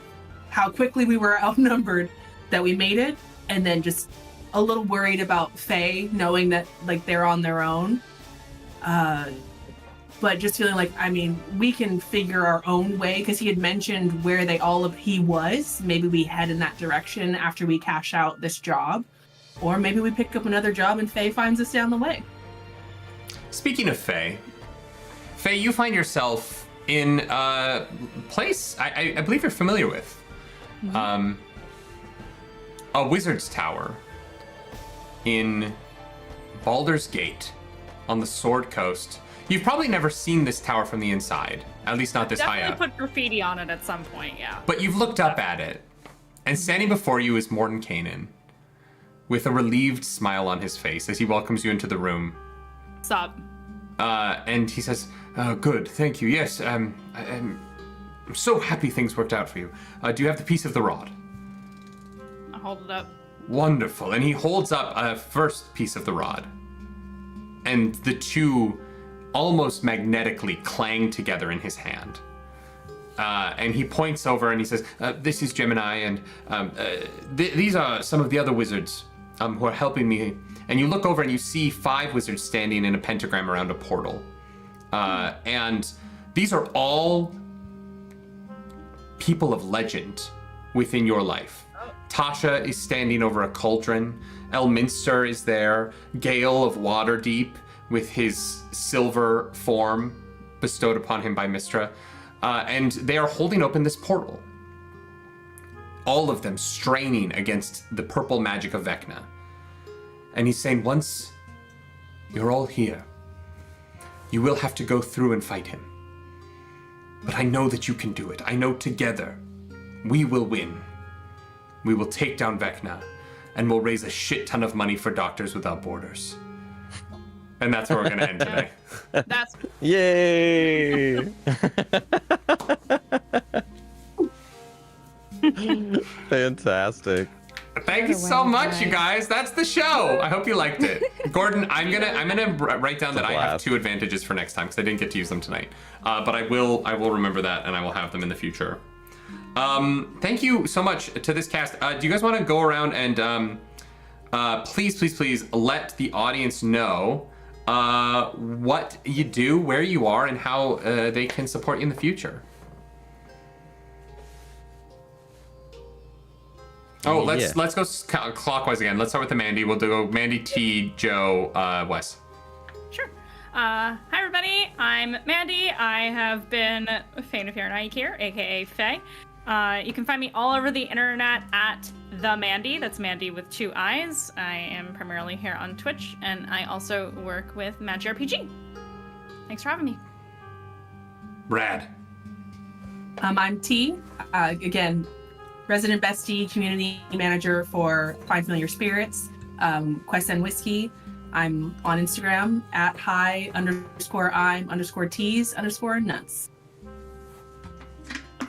how quickly we were outnumbered, that we made it, and then just a little worried about Faye, knowing that like they're on their own. But just feeling like, I mean, we can figure our own way, because he had mentioned where he was. Maybe we head in that direction after we cash out this job, or maybe we pick up another job and Faye finds us down the way. Speaking of Faye, you find yourself in a place I believe you're familiar with. A wizard's tower in Baldur's Gate on the Sword Coast. You've probably never seen this tower from the inside, at least not this high up. Definitely put graffiti on it at some point, yeah. But you've looked up at it, and standing before you is mordenkainen, with a relieved smile on his face as he welcomes you into the room. Sup? And he says, good, thank you, yes, I'm so happy things worked out for you. Do you have the piece of the rod? I'll hold it up. Wonderful, and he holds up a first piece of the rod, and the two almost magnetically clang together in his hand. And he points over and he says, this is Gemini, and these are some of the other wizards who are helping me. And you look over and you see 5 wizards standing in a pentagram around a portal. And these are all people of legend within your life. Tasha is standing over a cauldron. Elminster is there. Gale of Waterdeep, with his silver form bestowed upon him by Mistra. And they are holding open this portal. All of them straining against the purple magic of Vecna. And he's saying, once you're all here, you will have to go through and fight him. But I know that you can do it. I know together we will win. We will take down Vecna, and we'll raise a shit ton of money for Doctors Without Borders. And that's where we're going to end today. That's Yay! Fantastic. Thank you so much, you guys. That's the show. I hope you liked it. Gordon, I'm gonna write down that I have 2 advantages for next time, because I didn't get to use them tonight. But I will remember that, and I will have them in the future. Thank you so much to this cast. Do you guys want to go around and please let the audience know what you do, where you are, and how they can support you in the future? Oh, let's go clockwise again. Let's start with the Mandy. We'll go Mandy, T, Joe, Wes. Sure. Hi everybody, I'm Mandy. I have been Faye Nefirnike here, aka Faye. You can find me all over the internet at the Mandy. That's Mandy with 2 eyes. I am primarily here on Twitch, and I also work with Magic RPG. Thanks for having me. Rad. I'm T. Again, resident bestie, community manager for Find Familiar Spirits, Quest and Whiskey. I'm on Instagram at hi_I'm_T's_nuts.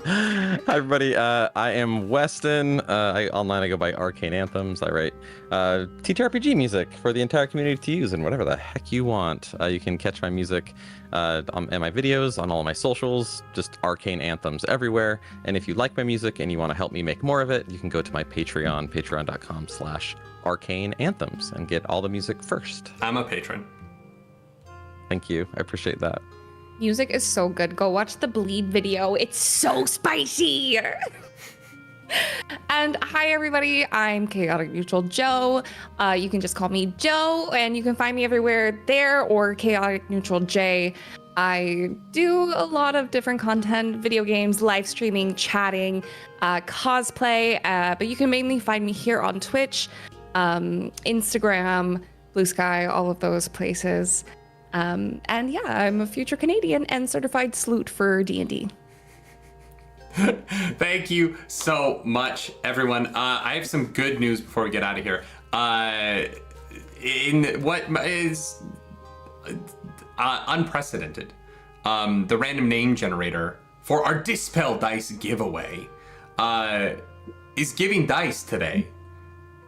Hi everybody, I am Weston. Online I go by Arcane Anthems. I write TTRPG music for the entire community to use and whatever the heck you want. You can catch my music and my videos on all of my socials, just Arcane Anthems everywhere. And if you like my music and you want to help me make more of it, you can go to my Patreon, patreon.com/Arcane Anthems, and get all the music first. I'm a patron. Thank you, I appreciate that. Music is so good. Go watch the Bleed video. It's so spicy. And hi, everybody. I'm Chaotic Neutral Joe. You can just call me Joe, and you can find me everywhere there, or Chaotic Neutral J. I do a lot of different content, video games, live streaming, chatting, cosplay, but you can mainly find me here on Twitch, Instagram, Blue Sky, all of those places. And yeah, I'm a future Canadian and certified sloot for D&D. Thank you so much, everyone. I have some good news before we get out of here. In what is unprecedented. The random name generator for our Dispel dice giveaway is giving dice today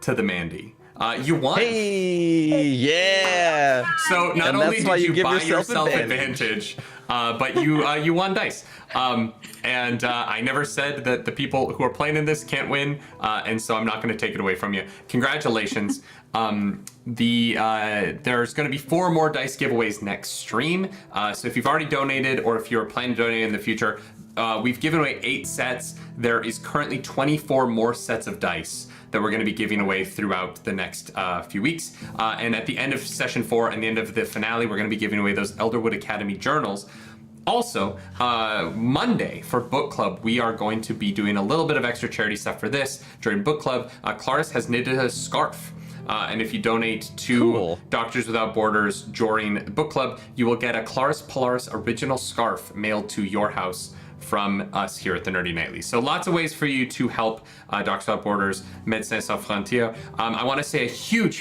to the Mandy. You won. Hey, yeah. So not And only that's why did you you give buy yourself yourself advantage. advantage, but you won dice. And I never said that the people who are playing in this can't win, and so I'm not going to take it away from you. Congratulations. There's going to be 4 more dice giveaways next stream. So if you've already donated, or if you're planning to donate in the future, we've given away 8 sets. There is currently 24 more sets of dice that we're going to be giving away throughout the next few weeks. And at the end of session 4 and the end of the finale, we're going to be giving away those Elderwood Academy journals. Also, Monday for book club, we are going to be doing a little bit of extra charity stuff for this. During book club, Claris has knitted a scarf. And if you donate to Doctors Without Borders during book club, you will get a Claris Polaris original scarf mailed to your house from us here at the Nerdy Nightly. So lots of ways for you to help Doctors Without Borders, Médecins Sans Frontières. I want to say a huge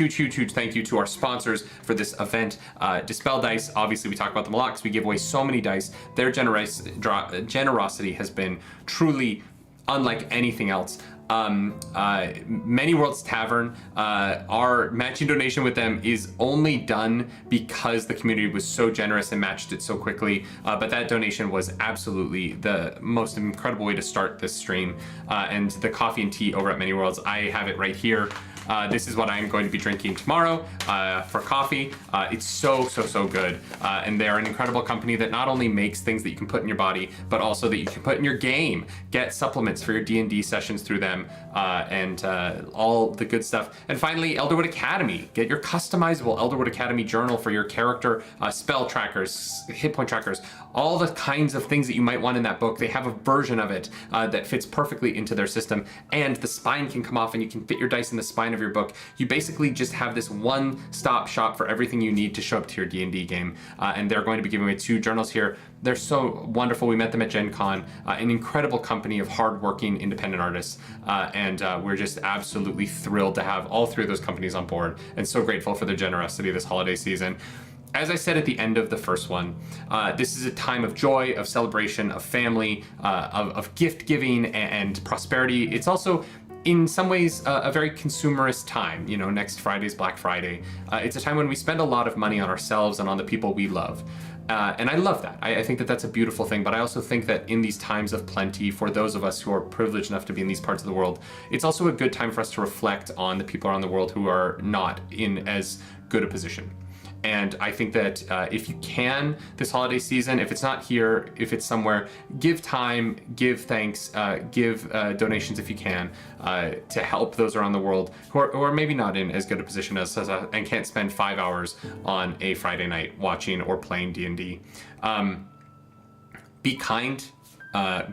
thank you to our sponsors for this event. Dispel Dice, obviously we talk about them a lot because we give away so many dice. Their generosity has been truly unlike anything else. Many Worlds Tavern, our matching donation with them is only done because the community was so generous and matched it so quickly. But that donation was absolutely the most incredible way to start this stream. And the coffee and tea over at Many Worlds, I have it right here. This is what I'm going to be drinking tomorrow for coffee. It's so good. And they're an incredible company that not only makes things that you can put in your body, but also that you can put in your game. Get supplements for your D&D sessions through them, and all the good stuff. And finally, Elderwood Academy. Get your customizable Elderwood Academy journal for your character, spell trackers, hit point trackers, all the kinds of things that you might want in that book. They have a version of it that fits perfectly into their system, and the spine can come off and you can fit your dice in the spine of your book. You basically just have this one-stop shop for everything you need to show up to your D&D game. And they're going to be giving away 2 journals here. They're so wonderful. We met them at Gen Con, an incredible company of hardworking independent artists. And we're just absolutely thrilled to have all 3 of those companies on board, and so grateful for their generosity this holiday season. As I said at the end of the first one, this is a time of joy, of celebration, of family, of gift giving and prosperity. It's also, in some ways, a very consumerist time. You know, next Friday's Black Friday. It's a time when we spend a lot of money on ourselves and on the people we love. And I love that. I think that that's a beautiful thing, but I also think that in these times of plenty, for those of us who are privileged enough to be in these parts of the world, it's also a good time for us to reflect on the people around the world who are not in as good a position. And I think that if you can, this holiday season, if it's not here, if it's somewhere, give time, give thanks, give donations if you can, to help those around the world who are maybe not in as good a position as us, and can't spend 5 hours on a Friday night watching or playing D&D. Be kind,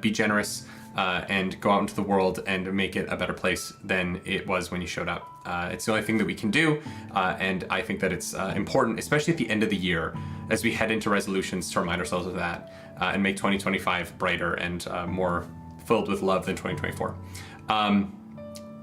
be generous, and go out into the world and make it a better place than it was when you showed up. It's the only thing that we can do, and I think that it's important, especially at the end of the year, as we head into resolutions, to remind ourselves of that, and make 2025 brighter and more filled with love than 2024.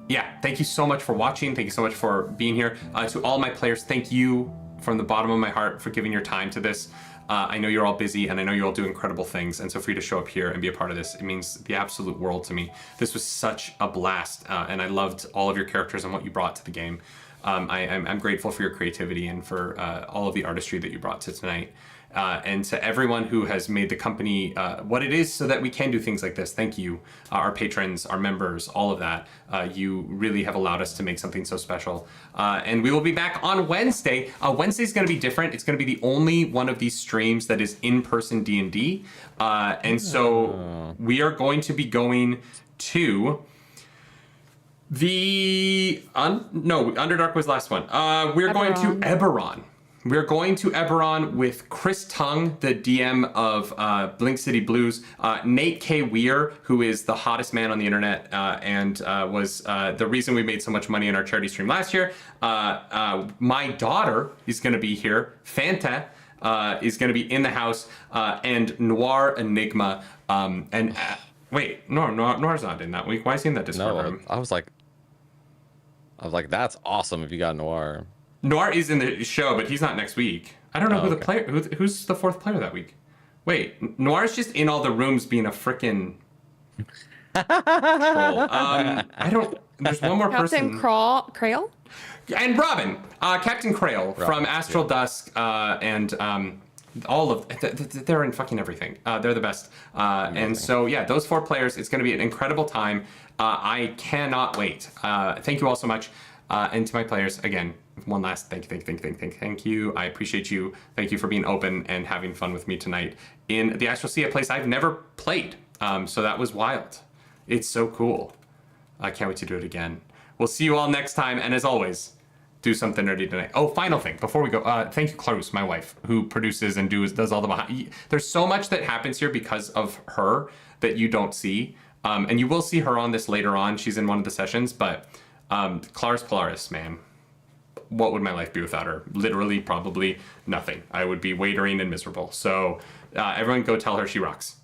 Yeah, thank you so much for watching. Thank you so much for being here. To all my players, thank you from the bottom of my heart for giving your time to this. I know you're all busy, and I know you all do incredible things, and so for you to show up here and be a part of this, it means the absolute world to me. This was such a blast, and I loved all of your characters and what you brought to the game. I'm grateful for your creativity and for all of the artistry that you brought to tonight. And to everyone who has made the company what it is so that we can do things like this, thank you. Our patrons, our members, all of that. You really have allowed us to make something so special. And we will be back on Wednesday. Wednesday's going to be different. It's going to be the only one of these streams that is in-person D&D. And so we are going to be going to Underdark was the last one. We're going to Eberron. We're going to Eberron with Chris Tung, the DM of Blink City Blues, Nate K. Weir, who is the hottest man on the internet and was the reason we made so much money in our charity stream last year. My daughter is going to be here. Fanta is going to be in the house, and Noir Enigma. Wait, Noir's not in that week. Why is he in that Discord room? I was like, that's awesome if you got Noir. Noir is in the show, but he's not next week. I don't know Oh, who the okay. player. Who's the fourth player that week? Wait, Noir's just in all the rooms being a frickin' troll. I don't. There's one more Captain person. Krail? And Robin, Captain Krail from Astral Dusk, and all of they're in fucking everything. They're the best. And so yeah, those 4 players. It's going to be an incredible time. I cannot wait. Thank you all so much, and to my players again. One last thank you. I appreciate you. Thank you for being open and having fun with me tonight in the Astral Sea, a place I've never played. So that was wild. It's so cool. I can't wait to do it again. We'll see you all next time, and as always, do something nerdy tonight. Oh, final thing before we go. Thank you, Clarus, my wife, who produces and does all the behind. There's so much that happens here because of her that you don't see, and you will see her on this later on. She's in one of the sessions, but Clarus Polaris, man, what would my life be without her? Literally, probably nothing. I would be waitering and miserable. So everyone, go tell her she rocks.